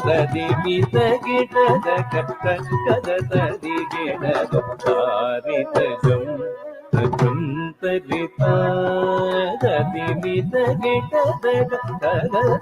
तदिमित गिट तक तक तदिगिणदु तारितझं तझं तरिता तदिमित गिट तक तक